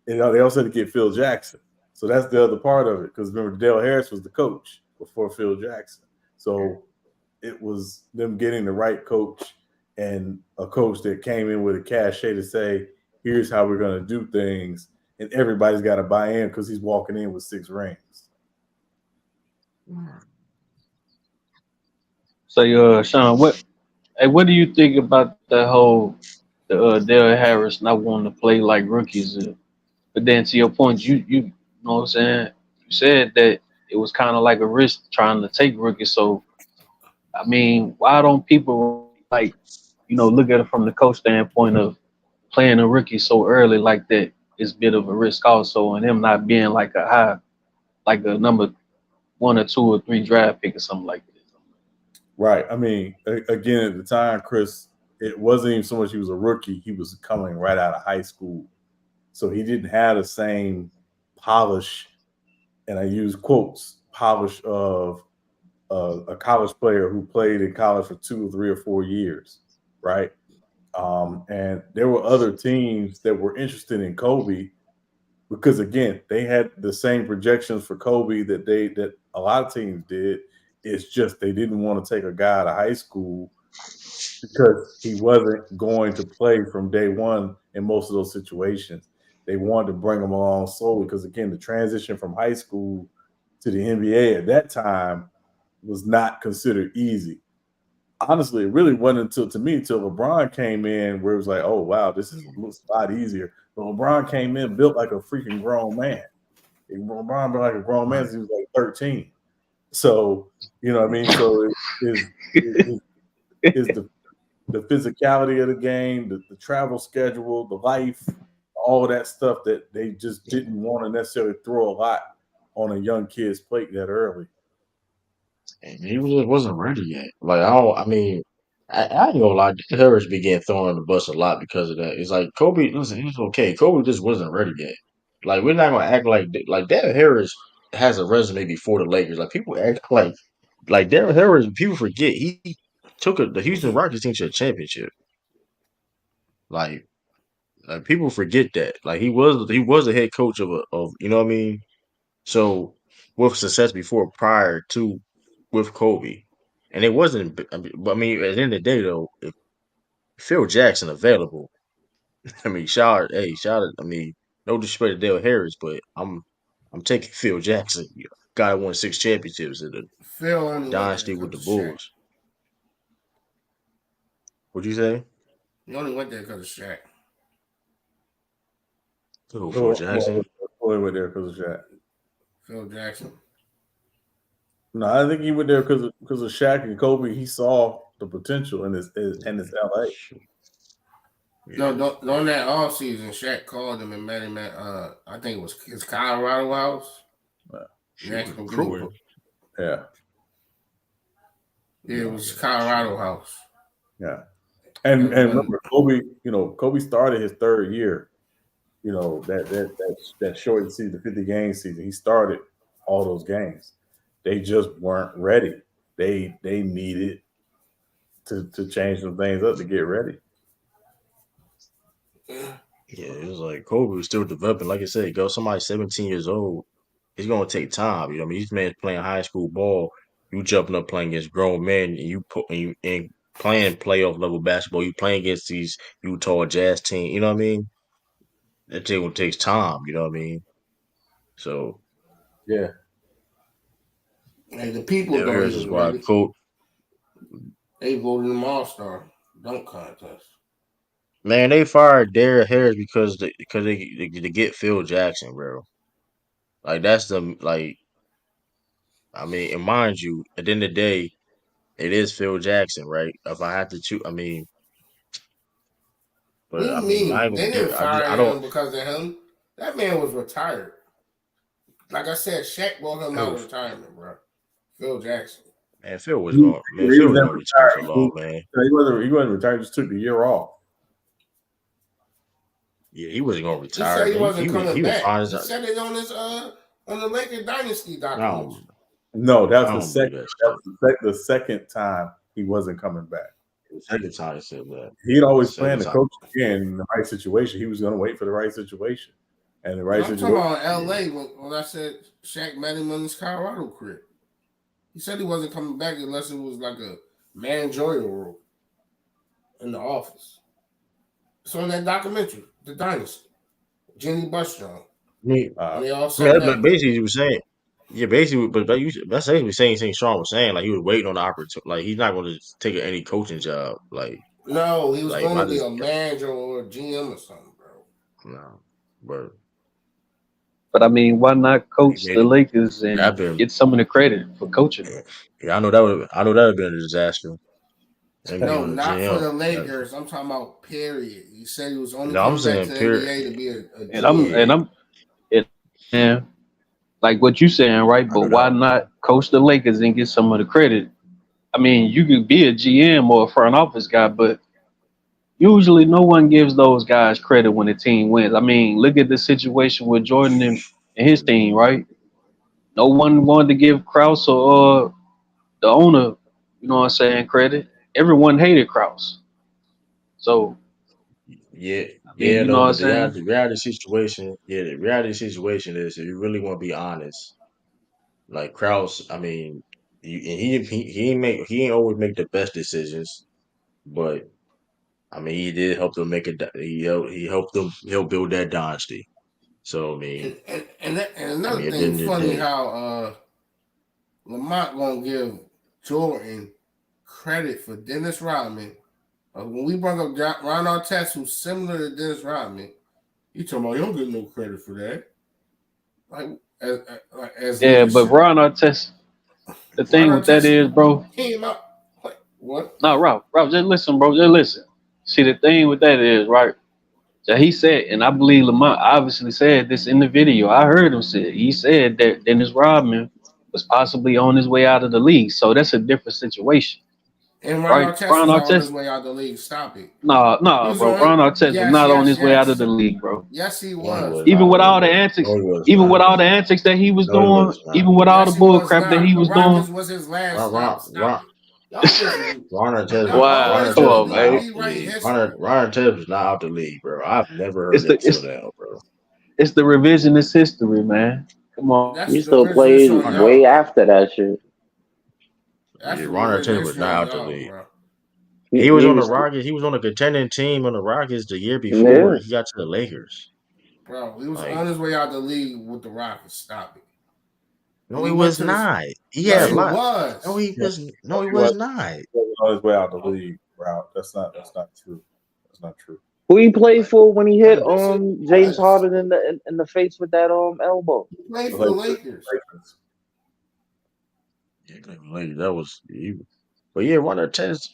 D: they also had to get Phil Jackson. So that's the other part of it. Because remember, Dale Harris was the coach before Phil Jackson. So it was them getting the right coach and a coach that came in with a cachet to say, here's how we're going to do things. And everybody's got to buy in because he's walking in with 6 rings.
F: So, Sean, what do you think about the whole the Dale Harris not wanting to play like rookies? But then to your point, you know what I'm saying? You said that it was kind of like a risk trying to take rookies. So I mean, why don't people like look at it from the coach standpoint of playing a rookie so early like that is a bit of a risk also, and him not being like a high, like a number 1 or 2 or 3 draft pick or something like that.
D: Right. I mean, again, at the time, Chris, it wasn't even so much he was a rookie. He was coming right out of high school. So he didn't have the same polish, and I use quotes, polish of a college player who played in college for 2 or 3 or 4 years, right? And there were other teams that were interested in Kobe because again, they had the same projections for Kobe that a lot of teams did. It's just they didn't want to take a guy out of high school because he wasn't going to play from day one in most of those situations. They wanted to bring him along slowly because again, the transition from high school to the NBA at that time was not considered easy. Honestly, it really wasn't until LeBron came in where it was like, oh wow, looks a lot easier. But LeBron came in built like a freaking grown man. LeBron built like a grown man
A: Right.
D: since he was like 13. So you know what I mean. So is the physicality of the game, the travel schedule, the life, all of that stuff that they just didn't want to necessarily throw a lot on a young kid's plate that early.
A: And he just wasn't ready yet. Like I don't. I mean, I ain't gonna lie. Derrick Harris began throwing the bus a lot because of that. It's like Kobe. Listen, it's okay. Kobe just wasn't ready yet. Like we're not gonna act like Derrick Harris has a resume before the Lakers. Like people act like Derrick Harris. People forget he took the Houston Rockets team to a championship. Like, people forget that. Like he was a head coach of you know what I mean. So with success before prior to with Kobe, and it wasn't. But I mean, at the end of the day, though, if Phil Jackson available, I mean, shout out. I mean, no disrespect to Dale Harris, but I'm taking Phil Jackson. Guy won 6 championships in the
B: Phil only went there
A: dynasty
B: because
A: with
B: of
A: the
B: Shaq.
A: Bulls. What'd you say?
B: He only went there because of Shaq.
A: Who, Phil
D: Well,
A: Jackson?
D: went there because of Shaq.
B: Phil Jackson.
D: No, I think he went there because of Shaq and Kobe. He saw the potential in his LA.
B: No,
A: Yeah,
B: during that off season, Shaq called him and met him at I think it was his Colorado house. And
A: shoot,
B: asked him, "Can he?"
A: recruiting.
D: Yeah,
B: Yeah, it was
A: Yeah,
B: Colorado
A: shoot.
B: house.
D: yeah.
B: And
D: And
B: when
D: remember, Kobe started his third year. That short season, the 50 game season. He started all those games. They just weren't ready. They needed to change some things up to get ready.
A: Yeah, it was like Kobe was still developing. Like I said, go somebody 17 years old. It's gonna take time. You know, what I mean, these men playing high school ball. You jumping up playing against grown men, and and playing playoff level basketball. You playing against these Utah Jazz team. You know what I mean? That takes time. You know what I mean? So
D: Yeah.
B: Hey, the people
A: now
B: don't
A: here's is
B: even
A: why
B: rate it.
A: Coach.
B: They voted him All-Star dunk contest.
A: Man, they fired Derrick Harris because they get Phil Jackson, bro. Like that's the like. I mean, and mind you, at the end of the day, it is Phil Jackson, right? If I have to choose, I mean,
B: What do
A: but I
B: you
A: mean, I
B: mean?
A: ain't
B: They
A: gonna
B: didn't
A: give. I
B: fire
A: don't.
B: him because of him. That man was retired. Like I said, Shaq brought him out
A: Phil,
B: of retirement, bro. Phil Jackson.
A: man, Phil was
D: He,
A: going. Man,
D: he
A: Phil
D: was
A: was
D: never
A: gonna retire for
D: retired.
A: long, man.
D: He wasn't retired. He just took the year off.
A: Yeah, he wasn't gonna
B: He
A: retire,
B: said he
A: man.
B: wasn't
A: He
B: coming
A: was
B: back.
A: fine as
B: He said it on his on the Lakers Dynasty
A: I
B: documentary.
A: don't.
D: No, that was
A: I
D: the
A: don't believe
D: second.
A: that
D: That
A: shit.
D: was the second time he wasn't coming back.
A: The second time he said that.
D: He'd
A: The
D: always
A: second
D: planned to
A: time.
D: coach again in the right situation. He was going to wait for the right situation, and the right
B: No, I'm talking
D: situation.
B: about
A: Yeah.
B: L.A. when I said Shaq met him in his Colorado crib. He said he wasn't coming back unless it was like a managerial role in the office. It's on that documentary, The Dynasty. Jenny Bushstrong.
A: I mean,
B: When they all
A: I mean,
B: sat
A: that's
B: down.
A: basically he was saying. Yeah, basically, but that's basically saying Sean was saying. Like he was waiting on the opportunity. Like he's not going to take any coaching job.
B: No, he was
A: If
B: going
A: I
B: to be
A: just
B: a manager or a GM or something, bro.
A: no, but
F: But I mean, why not
A: he
F: coach
A: made
F: the
A: it
F: Lakers and
A: happen.
F: get some of the credit for coaching them?
A: Yeah, I know that would have been a disaster. And
B: No,
A: being a
B: not for
A: GM.
B: the Lakers. I'm talking about period. He said he was only
A: No, I'm
B: coming back to
A: saying
B: the
A: period.
B: NBA to be a
F: And I'm
B: GM.
F: and
A: Yeah,
F: I'm and like what you saying, right?
A: I
F: But
A: know that.
F: why not coach the Lakers and get some of the credit? I mean, you could be a GM or a front office guy, but usually no one gives those guys credit when the team wins. I mean, look at the situation with Jordan and his team, right? No one wanted to give Krause or the owner, you know what I'm saying, credit. Everyone hated Krause. So,
A: Yeah,
F: I mean,
A: yeah,
F: you know
A: though.
F: what I'm
A: But
F: saying?
A: the reality situation, yeah, the reality situation is if you really want to be honest, like Kraus, I mean, he ain't always make the best decisions, but I mean, he did help them make it. He helped them help build that dynasty. So
B: And
A: I
B: another
A: mean, at the
B: thing,
A: end of the
B: funny
A: day,
B: how Lamont gonna give Jordan credit for Dennis Rodman. When we brought up Ron Artest, who's similar to Dennis Rodman, he talking about you don't get no credit for that. Like as
F: Yeah, but
B: leadership.
F: Ron Artest, the
B: Ron
F: thing with that
B: Artest
F: is, bro,
B: came out. Like, what?
F: no, Ralph, just listen, bro, just listen. See, the thing with that is, right, that he said, and I believe Lamont obviously said this in the video. I heard him say it. He said that Dennis Rodman was possibly on his way out of the league. So that's a different situation,
B: And Ron
F: right?
B: Artest
F: Ron
B: was on his
F: Artest,
B: way out the league. Stop it. He
F: no,
B: was
F: bro.
B: on.
F: Ron Artest was
B: Yes,
F: not on
B: yes,
F: his way out of
B: yes.
F: the league, bro.
B: Yes, he
A: no, he
B: was,
A: was
F: Even
A: not.
F: with
B: bro.
A: No, he
F: all the
A: was. No,
F: antics,
A: he was
F: even with
A: not.
F: all the antics that he was
A: No, he
F: doing,
A: was not.
F: even with all the
B: Yes, he
F: bull
B: was
F: crap that
B: not.
F: he
B: The
F: was doing.
B: Rockets was his last
A: Ron,
B: stop.
A: Ron,
B: Stop
A: Ron,
B: it. Y'all just y'all
F: Wow,
B: always
F: come
A: Artest
B: want to
A: was
F: on,
A: not
F: man.
A: out the
B: rewrite
A: league.
B: history.
A: Ron Artest was not out the league, bro. I've never heard
F: It's
A: that
F: the
A: till
F: it's
A: now, bro.
F: it's the revisionist history, man. Come on.
B: That's
C: He
B: the
C: still
B: revisionist
C: played
B: on
A: Ron,
C: way
B: y'all.
C: after that shit.
B: That's
A: yeah,
B: the
A: Ron
B: revisionist
A: Artest was
B: history
A: not
B: on
A: out the
B: y'all,
A: league.
B: bro.
A: He was
C: He
A: on the
C: was,
A: Rockets. He was on a contending team on the Rockets the year before
C: yeah.
A: he got to the Lakers.
B: Bro, he was
A: Like,
B: on his way out the league with the Rockets. Stop it.
A: no,
B: When he
A: he
B: went
A: was
B: to the
A: not. He
B: yes,
A: had a
B: he
A: lot. No,
B: was.
A: he
D: Yeah,
A: was. No, he
D: he
A: was not.
D: wasn't on his way out the league route. That's not true. That's not true.
C: Who he played
A: Like,
C: for when he hit
B: Yes, he
C: James
B: was.
C: Harden in the face with that elbow?
B: He played
D: The
B: for the
D: Lakers,
B: Lakers.
D: Lakers.
A: yeah, like that was. But yeah, Ron Artest.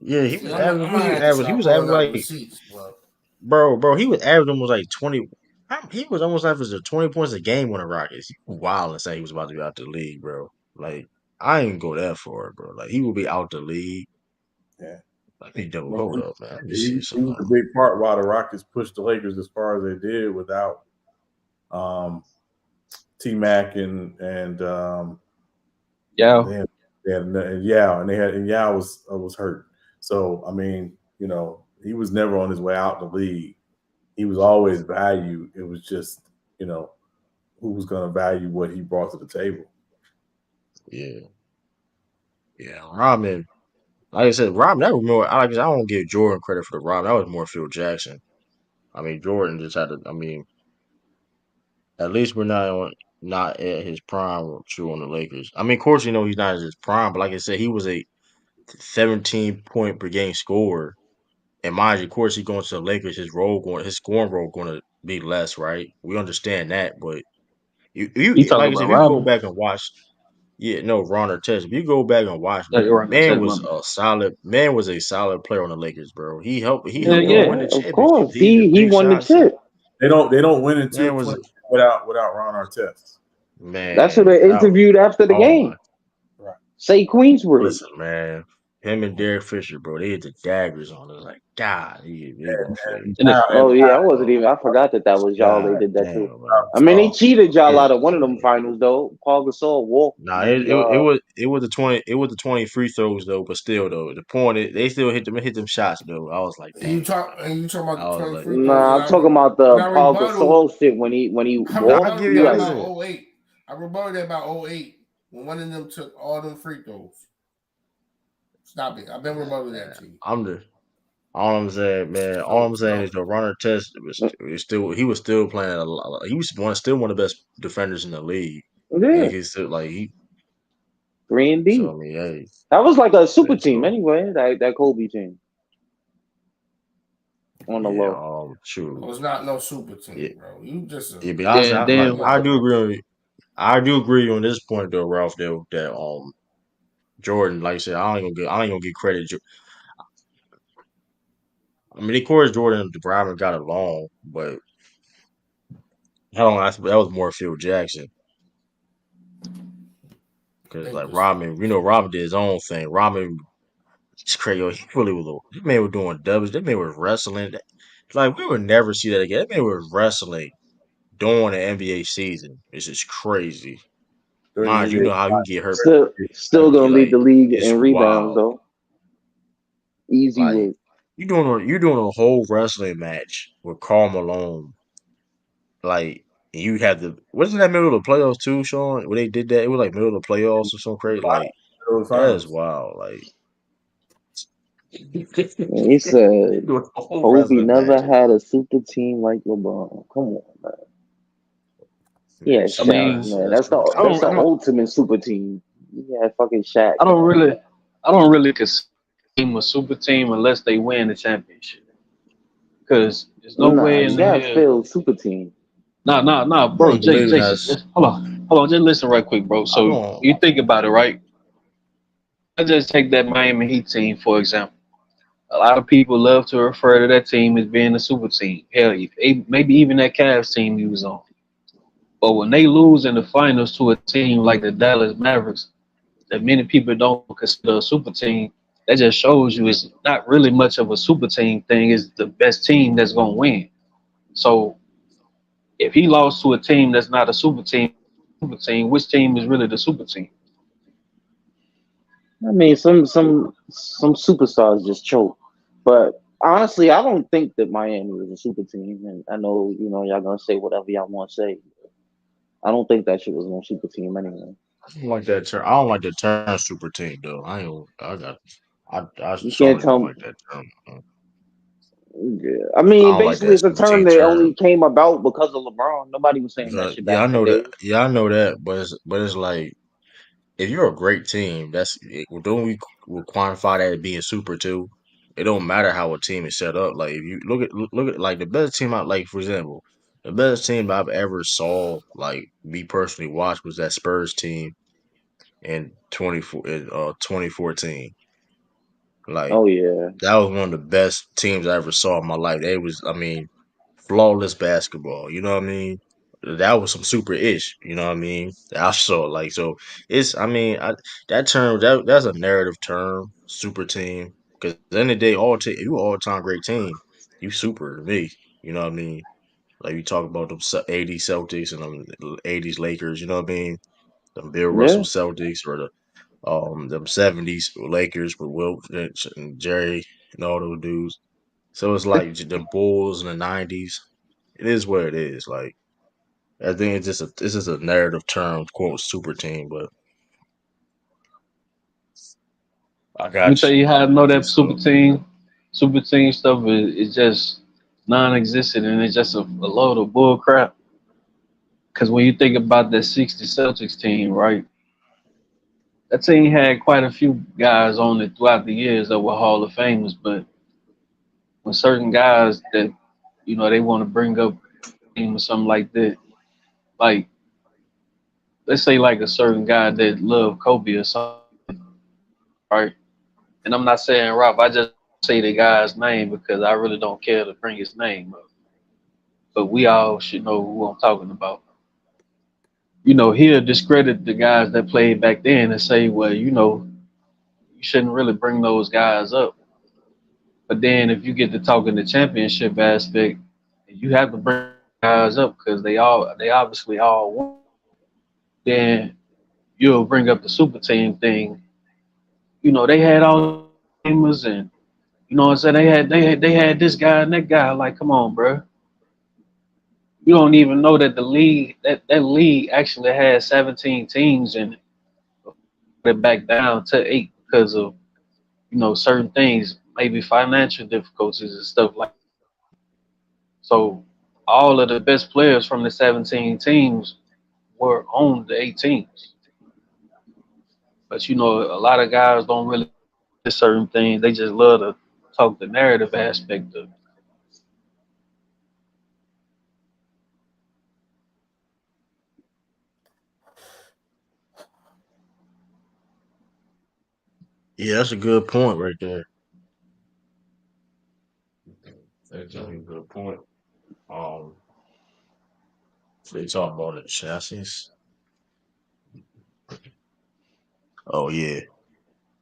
A: Yeah, he
B: See,
A: was
B: I'm
A: average. What
B: gonna
A: he was
B: have to
A: average? He
B: start
A: was
B: pulling
A: average
B: up
A: like,
B: receipts, bro.
A: bro. He was average almost like 20. He was almost average 20 points a game on the Rockets. He was wild and say he was about to be out the league, bro. Like I ain't go that far, bro. Like he will be out the league.
D: Yeah.
A: Let me double
D: Well,
A: hold up, man. Let me see
D: he was
A: something.
D: a big part why the Rockets pushed the Lakers as far as they did without T Mac and
F: Yeah.
D: they had Yao, and they had and Yao was hurt. So I mean, he was never on his way out the league. He was always valued. It was just, you know, who was going to value what he brought to the table.
A: Yeah, yeah. Rodman, like I said, Rodman. That was more. I don't give Jordan credit for the Rodman. That was more Phil Jackson. I mean, Jordan just had to. I mean, at least we're not at his prime. True on the Lakers. I mean, of course, he's not at his prime, but like I said, he was a 17 point per game scorer. And mind you, of course, he going to the Lakers. His scoring role going to be less, right? We understand that, but
F: You talking
A: like I said,
F: about
A: if you go
F: Robin?
A: back and watch, yeah, no, Ron Artest. If you go back and watch,
F: Yeah, you're right. I
A: man
F: said, my
A: was
F: bad.
A: a solid player on the Lakers, bro. He
F: Yeah,
A: helped them
F: yeah.
A: win
C: Yeah,
A: the
C: of
A: championship.
C: course.
A: He hit the
C: He
A: big
C: won the
A: shots, and
C: chip.
D: They don't win until
A: man was
D: 20 without Ron Artest.
C: That's who
A: man.
C: they interviewed after the
A: Oh my,
C: game.
D: Right.
C: Say Queensbridge.
A: listen, man. Him and Derek Fisher, bro, they hit the daggers on us. Like, God, they gonna say,
D: And
F: And
D: now,
F: it,
D: and
C: Oh yeah, I wasn't
A: oh,
C: even. I forgot that was y'all. They
A: God
C: did that too.
A: damn, man.
C: I mean, they cheated y'all
A: It,
C: out of one of them finals though. Paul Gasol walked
A: Nah,
C: when he
A: it was the 20 free throws though, but still though the point is they still hit them shots though. I was like,
B: And
A: dang.
B: you talk about
A: I
B: the
A: was
B: 20
A: like,
B: free throws,
C: Nah, I'm talking about
B: and
C: the
B: I
C: Paul
B: rebuttal.
C: Gasol shit when he
B: I
A: nah, I
C: walked.
B: rebutted
A: give
C: He
A: you
B: that
C: like,
B: about
A: listen.
B: '08. I rebutted that about '08 when one of them took all them free throws. Stop it. I've been rebutting that
A: Man,
B: to you.
A: I'm the all I'm saying, man. All
B: So
A: I'm saying is
B: so
A: the runner test was still he was still playing a lot. He was still one of the best defenders in the league, and
C: yeah,
A: he's still like he.
C: 3 and D.
A: So I mean, hey,
C: That was like a super
A: hey,
C: team
A: so
C: anyway. That Kobe team on the
A: yeah,
C: low.
B: it
A: true.
B: was not no super
A: Yeah,
B: team, bro. You just a
A: yeah. Be honest,
F: then,
A: like
F: then,
B: you
A: I
B: a
A: do agree. I do agree on this point though, Ralph. Though that Jordan, like I said, I ain't gonna get credit. I mean, of course, Jordan and Bryant got along, but I don't. That was more Phil Jackson because
B: think
A: like
B: this
A: Robin, Robin did his own thing. Robin, it's crazy. He really was. That man was doing dubs. That man was wrestling. Like we would never see that again. That man was wrestling during the NBA season. It's just crazy.
D: during the
A: Mind you,
D: NBA.
A: you know how you get hurt.
C: Still
A: Yeah,
C: gonna lead
A: like
C: the league
A: it's
C: in rebounds
A: wild.
C: though. Easy
A: Like
C: work.
A: you doing a whole wrestling match with Karl Malone. Like you had the wasn't that middle of the playoffs too, Sean? When they did that, it was like middle of the playoffs or something crazy. Like
D: Those
A: that is
D: finals.
A: wild. Like
C: And he said
A: doing a whole
C: Kobe
A: wrestling
C: never
A: match.
C: had a super team like LeBron. Come on, man. Yeah,
A: Man,
F: I
A: shit,
C: Shaq,
F: mean,
C: man.
A: that's
C: That's the
F: I don't,
C: ultimate super team. Yeah, fucking Shaq,
F: I don't
C: man.
F: really, I don't really consider a team a super team unless they win the championship. Because there's no
C: Nah,
F: way
C: you
F: in the
C: gotta
F: hell.
C: feel super team.
F: Nah,
A: I
F: bro.
A: don't believe in
F: Jason,
A: that.
F: hold on, just listen right quick, bro.
A: I
F: So
A: don't.
F: you think about it, right? I just take that Miami Heat team for example. A lot of people love to refer to that team as being a super team. Hell, maybe even that Cavs team he was on. But when they lose in the finals to a team like the Dallas Mavericks, that many people don't consider a super team, that just shows you it's not really much of a super team thing. It's the best team that's gonna win. So if he lost to a team that's not a super team, which team is really the super team?
C: I mean, some superstars just choke. But honestly, I don't think that Miami was a super team. And I know, y'all gonna say whatever y'all want to say. I don't think that shit was no super team anyway.
A: I don't like that term. I don't like the term super team though. I ain't. I
C: You can't
A: certainly don't
C: tell.
A: like that term.
C: Yeah. I
A: I
C: mean,
A: don't like
C: basically,
A: that
C: it's a
A: super
C: term
A: team
C: that
A: term
C: only came about because of LeBron. Nobody was saying that
A: because
C: shit back in the day.
A: I know that, but it's like if you're a great team, don't we will quantify that as being super too? It don't matter how a team is set up. Like if you look at like the best team out like for example, the best team I've ever saw like me personally watch was that Spurs team in 2014. Like
C: Oh yeah,
A: that was one of the best teams I ever saw in my life. They was I mean flawless basketball. You know what I mean? That was some super ish. You know what I mean? I saw like so. It's I mean that term that's a narrative term. Super team because at the end of the day, if you all time great team, you super to me. You know what I mean? Like you talk about them '80s Celtics and them '80s Lakers. You know what I mean? Them Bill Russell
C: yeah.
A: Celtics or them '70s Lakers with Wilt and Jerry and all those dudes. So it's like the Bulls in the '90s. It is what it is. Like I think it's just a narrative term, quote super team. But I
F: Let me
A: got
F: tell
A: you.
F: you how I know that super team stuff is just non-existent and it's just a load of bull crap. Because when you think about that '60 Celtics team, right? That team had quite a few guys on it throughout the years that were Hall of Famers, but when certain guys that they want to bring up team or something like that, like let's say like a certain guy that loved Kobe or something, right? And I'm not saying Rob, I just say the guy's name because I really don't care to bring his name up. But we all should know who I'm talking about. He'll discredit the guys that played back then and say, well, you shouldn't really bring those guys up. But then if you get to talking the championship aspect, you have to bring guys up because they obviously all won. Then you'll bring up the super team thing. They had all gamers and what I'm saying, they had this guy and that guy. Like, come on, bro. You don't even know that the league that league actually had 17 teams and it back down to 8 because of certain things, maybe financial difficulties and stuff like that. So all of the best players from the 17 teams were on the 8 teams. But a lot of guys don't really do certain things. They just love to talk the narrative aspect of it.
A: Yeah, that's a good point right there. That's a good point. Um, they talk about the chassis. Oh yeah.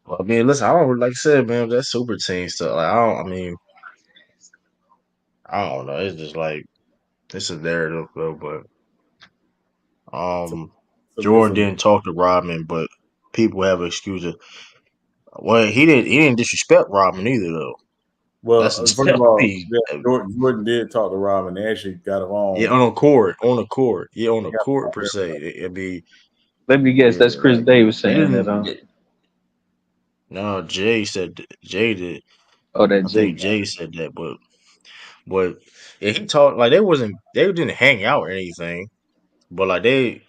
A: Well, I mean, listen, I don't like I said, man. That super team stuff. Like, I don't. I mean, I don't know. It's just like it's a narrative, though. But
D: So,
A: um,
D: it's
A: Jordan
D: a
A: didn't talk to Rodman, but people have excuses. Well, he didn't disrespect Rodman either, though.
D: well.
A: That's
D: First of
A: the
D: all,
A: thing.
D: yeah, Jordan did talk to Rob, and they actually got
A: Yeah,
D: along.
A: on the court, yeah, on
D: They
A: the
D: got
A: court
D: along
A: per
D: very
A: se.
D: well.
A: It'd be
F: Let me guess, that's
A: yeah,
F: Chris
A: like
F: Davis
A: they
F: saying that,
A: didn't.
F: huh?
A: No, Jay said Jay did.
F: Oh, that
A: I
F: J
A: think
F: guy.
A: Jay said that, but yeah, he talked like they didn't hang out or anything, but like they, of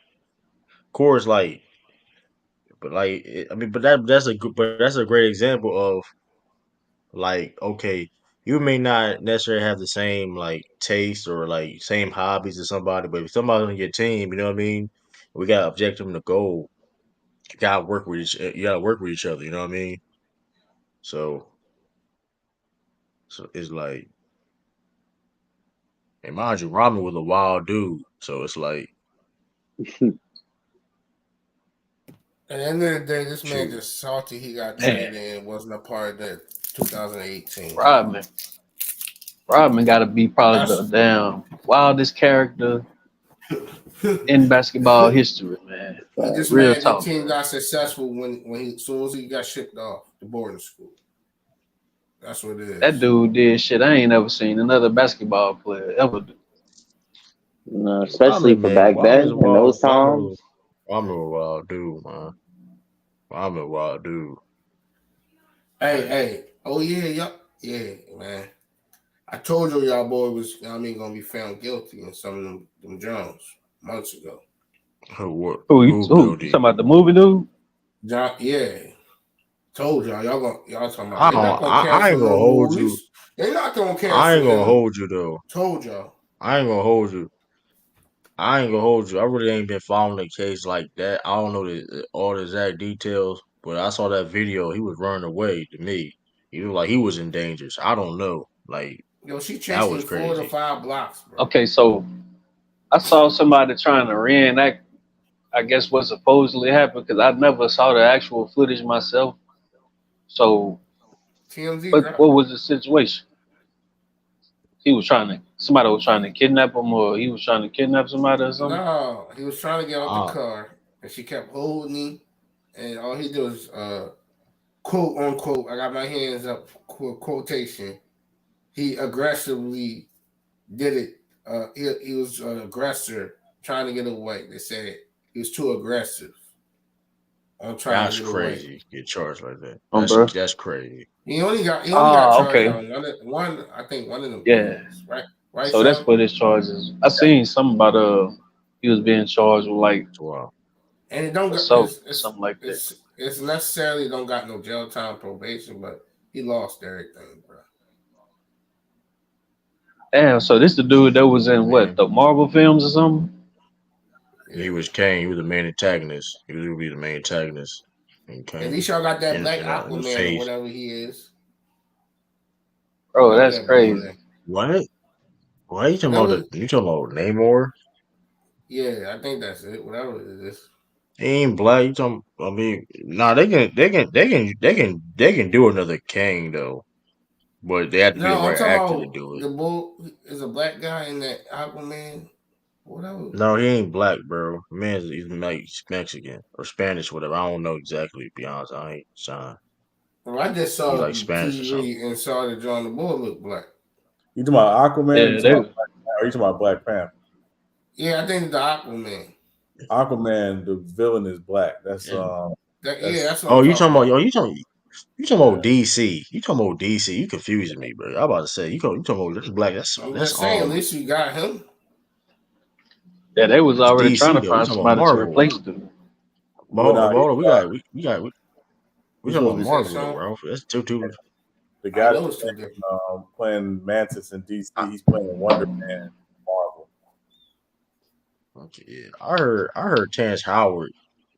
A: course, like, but like I mean, but that's a great example of like okay, you may not necessarily have the same like taste or like same hobbies as somebody, but if somebody's on your team, you know what I mean. We got objective to goal. You gotta work with each other. You know what I mean. So so it's like, and mind you, Robin was a wild dude. So it's like,
B: At the end of the day, this man
A: shoot.
B: just salty he got
F: Man,
B: traded and wasn't a part of that 2018.
F: Rodman. Rodman got to be probably the
B: That's
F: damn wildest character in basketball history, man.
B: he just
F: Real
B: mad the
F: talk.
B: team got successful when he as soon as he got shipped off to boarding school. That's what it
F: That
B: is.
F: dude did shit I ain't ever seen another basketball player ever do.
C: Especially for back then in those times.
A: Robin was a wild dude, man. Robin was a wild dude.
B: Hey,
A: Like,
B: hey, oh yeah, yeah, man. I told you y'all boy was, you know what I mean, gonna be found guilty in some of them Jones months ago.
A: who
F: Who? You talking
A: guilty?
F: about the movie dude?
B: John, yeah, told y'all talking about they're not gonna
A: I
B: cancel
A: ain't gonna
B: no
A: hold you.
B: movies. They're not gonna
A: I
B: cancel
A: ain't gonna
B: him.
A: hold you though.
B: Told y'all.
A: I ain't gonna hold you. I ain't gonna hold you. I really ain't been following the case like that. I don't know all the exact details, but I saw that video. He was running away to me. He looked like he was in danger. So I don't know. Like
B: Yo, she
A: that
B: chasing
A: was
B: him 4 to
A: crazy.
B: 5 blocks, bro.
F: Okay, so I saw somebody trying to reenact, I guess, what supposedly happened because I never saw the actual footage myself. So,
B: TMZ
F: what
B: dropped it.
F: was the situation? Somebody was trying to kidnap him, or he was trying to kidnap somebody or something.
B: No, he was trying to get out the
A: Uh,
B: car, and she kept holding him, and all he did was quote unquote. I got my hands up quotation. he aggressively did it. He was an aggressor trying to get away. They said he was too aggressive on trying to
A: That's
B: get away.
A: crazy. Get charged like that.
F: bro.
A: That's crazy.
B: He only got
F: Oh,
B: charged
F: okay.
B: on one. I think one of them
F: Yeah.
B: games, right? Right,
F: So that's
B: Sean?
F: what his charges. I seen something about he was being charged with like
A: That's wild.
B: And it don't got
F: assault or something like that.
B: it's necessarily don't got no jail time probation, but he lost everything, bro.
F: Damn, so this the dude that was in what,
A: Man,
F: the Marvel films or something?
A: he
B: Yeah.
A: was Kane. He was the main antagonist. He was gonna be the main antagonist. And
B: At
A: Kane
B: least y'all got that
A: in
B: black
A: in the
B: Aquaman or
A: face.
B: whatever he is.
F: Bro,
B: Whatever
F: that's
B: that boy
F: crazy.
B: name.
A: What? What you talking about?
B: Whatever
A: You talking about Namor?
B: yeah, I think that's it. Whatever it is.
A: He ain't black. You talking? I mean, nah. They can do another Kang though, but they have to be the
B: No, I'm
A: right
B: talking
A: actor to
B: about
A: do it.
B: the bull is a black guy in that Aquaman. Whatever.
A: No, he ain't black, bro. Man, he's Mexican or Spanish, whatever. I don't know exactly. To be honest, I ain't trying.
B: Well, I just
A: He
B: saw
A: like
B: the
A: Spanish or something.
B: TV and saw that John the Bull look black.
D: You talking about Aquaman? Or you
F: Yeah,
D: talking
F: they
D: about Black Panther? Or you talking about Black Panther?
B: Yeah, I think the Aquaman.
D: Aquaman, the villain is black.
A: And,
D: That's
B: That's what I'm
A: oh, you
B: talking
A: talking about?
B: about.
A: Yo, you talking
D: yeah.
A: about DC? You talking about DC? You confusing me, bro. I'm about to say you talking about this black?
B: I'm just saying, at least you got him.
F: they was
A: That's
F: already trying
A: DC
F: to
A: though. We
F: find
A: talking about
F: somebody to
A: Marvel.
F: replace them.
A: But
D: Well, nah,
A: hold on, we
D: he's
A: talking
D: gonna
A: about
B: You
D: be
B: said
A: Marvel though,
B: Sean?
A: bro. That's two.
D: the
B: I
D: guy
B: know
D: that's
B: it's too different.
D: playing Mantis in DC.
A: I,
D: He's playing Wonder Man in Marvel.
A: okay, yeah. I heard Terrence Howard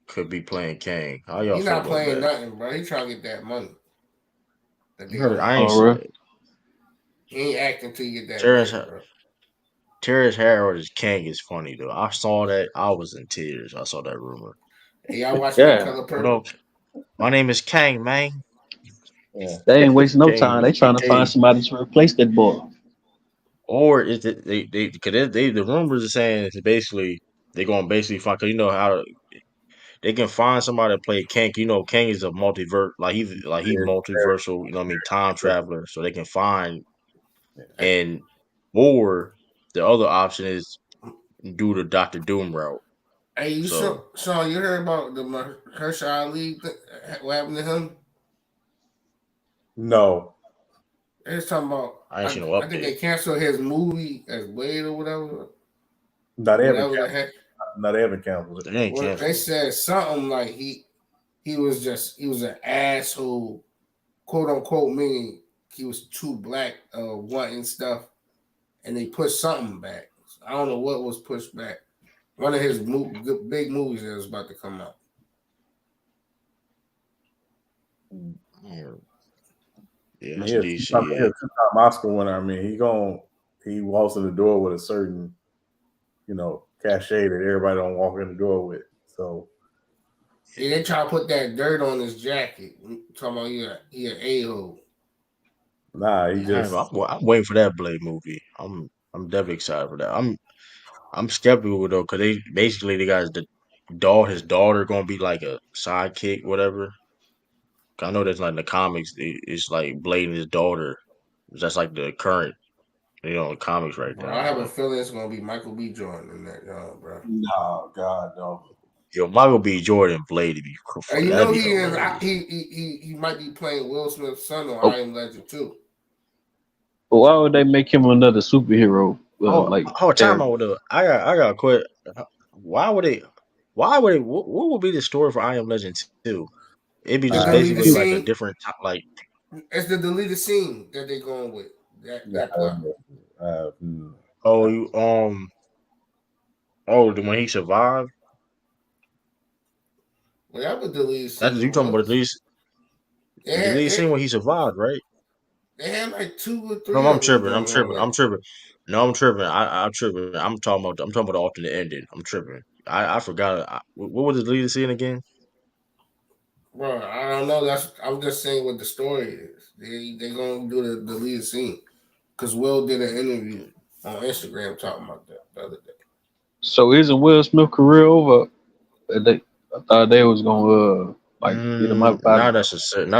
A: could be playing Kang. How y'all
B: He
A: feel
B: not
A: about
B: playing
A: that?
B: nothing, bro. He trying to get that money that
A: I
B: they
A: heard.
B: owe
A: I
B: him.
A: ain't
F: Oh, real?
B: He ain't acting till you get that
A: Terrence
B: bread, bro.
A: Terrence Howard as Kang is funny though. I saw that. I was in tears. I saw that rumor.
B: Hey, y'all watching that
F: Yeah.
B: color
A: What
B: purple?
A: up? My name is Kang, man.
D: Yeah.
F: They ain't wasting no
A: Kang,
F: time. They trying to find
A: Kang.
F: somebody to replace that boy.
A: Or is it cause they the rumors are saying it's basically they're gonna basically find cause you know how they can find somebody to play Kang. You know, Kang is a he's
D: Yeah.
A: multiversal. You know what I mean? Time traveler. So they can find
B: Hey,
A: and or the other option is do the Doctor Doom route.
B: you
A: So
B: Sean, you heard about the Mahershala Ali? What happened to him?
D: No.
B: They was talking about.
A: I ain't
B: I,
A: seen no
B: I think
A: update.
B: they canceled his movie as Blade or whatever.
D: No, they haven't
B: Whatever the
D: canceled.
B: heck.
D: No, they haven't canceled it.
A: They ain't
B: Well, they
A: canceled.
B: said something like he was an asshole, quote unquote, meaning he was too black, wanting stuff, and they pushed something back. I don't know what was pushed back. One of his big movies that was about to come out.
A: Yeah,
D: I
A: yeah,
D: mean,
A: that's DC.
D: he a
A: Yeah,
D: two-time Oscar winner. I mean, he walks in the door with a certain, cachet that everybody don't walk in the door with. So
B: Yeah, they try to put that dirt on his jacket. Talking about he an a-hole.
D: nah, he
A: yeah.
D: just
A: I'm waiting for that Blade movie. I'm definitely excited for that. I'm skeptical though, cause they got his daughter gonna be like a sidekick, whatever. 'Cause I know that's like in the comics, it's like Blade and his daughter. That's like the current, comics right
B: Bro, I
A: now.
B: have a
A: But
B: feeling it's gonna be Michael B. Jordan in that, bro.
D: no, God no.
A: yo, Michael B. Jordan Blade to be
B: And
A: funny.
B: you
A: That'd
B: know
A: be
B: he is
A: hilarious.
B: he might be playing Will Smith's son on
F: Oh,
B: I Am Legend too.
F: but why would they make him another superhero
A: Oh,
F: like
A: time
F: character?
A: out though. I got a quit. Why would they? What would be the story for I Am Legend 2? It'd be
B: The
A: just
D: I
B: deleted
A: basically like a
B: scene.
A: different like.
B: It's the deleted scene that they're going with. That plot.
D: mm,
A: Oh, the when he survived.
B: Whatever the deleted
A: That's you
B: scene
A: talking about
B: was. They
A: the
B: had
A: deleted
B: they,
A: scene when he survived, right?
B: they had like two or
A: No,
B: three
A: I'm
B: of them
A: tripping. I'm
B: going on
A: tripping.
B: there.
A: I'm tripping. No, I'm tripping. I'm tripping. I'm talking about the alternate ending. I'm tripping. I forgot. What was the deleted scene again?
B: Bro, I don't know. I'm just saying what the story is. They gonna do the deleted scene because Will did an interview on Instagram talking about that the other day.
F: So isn't Will Smith career over? I thought they was gonna like get him out
A: Not
F: of.
A: necessarily.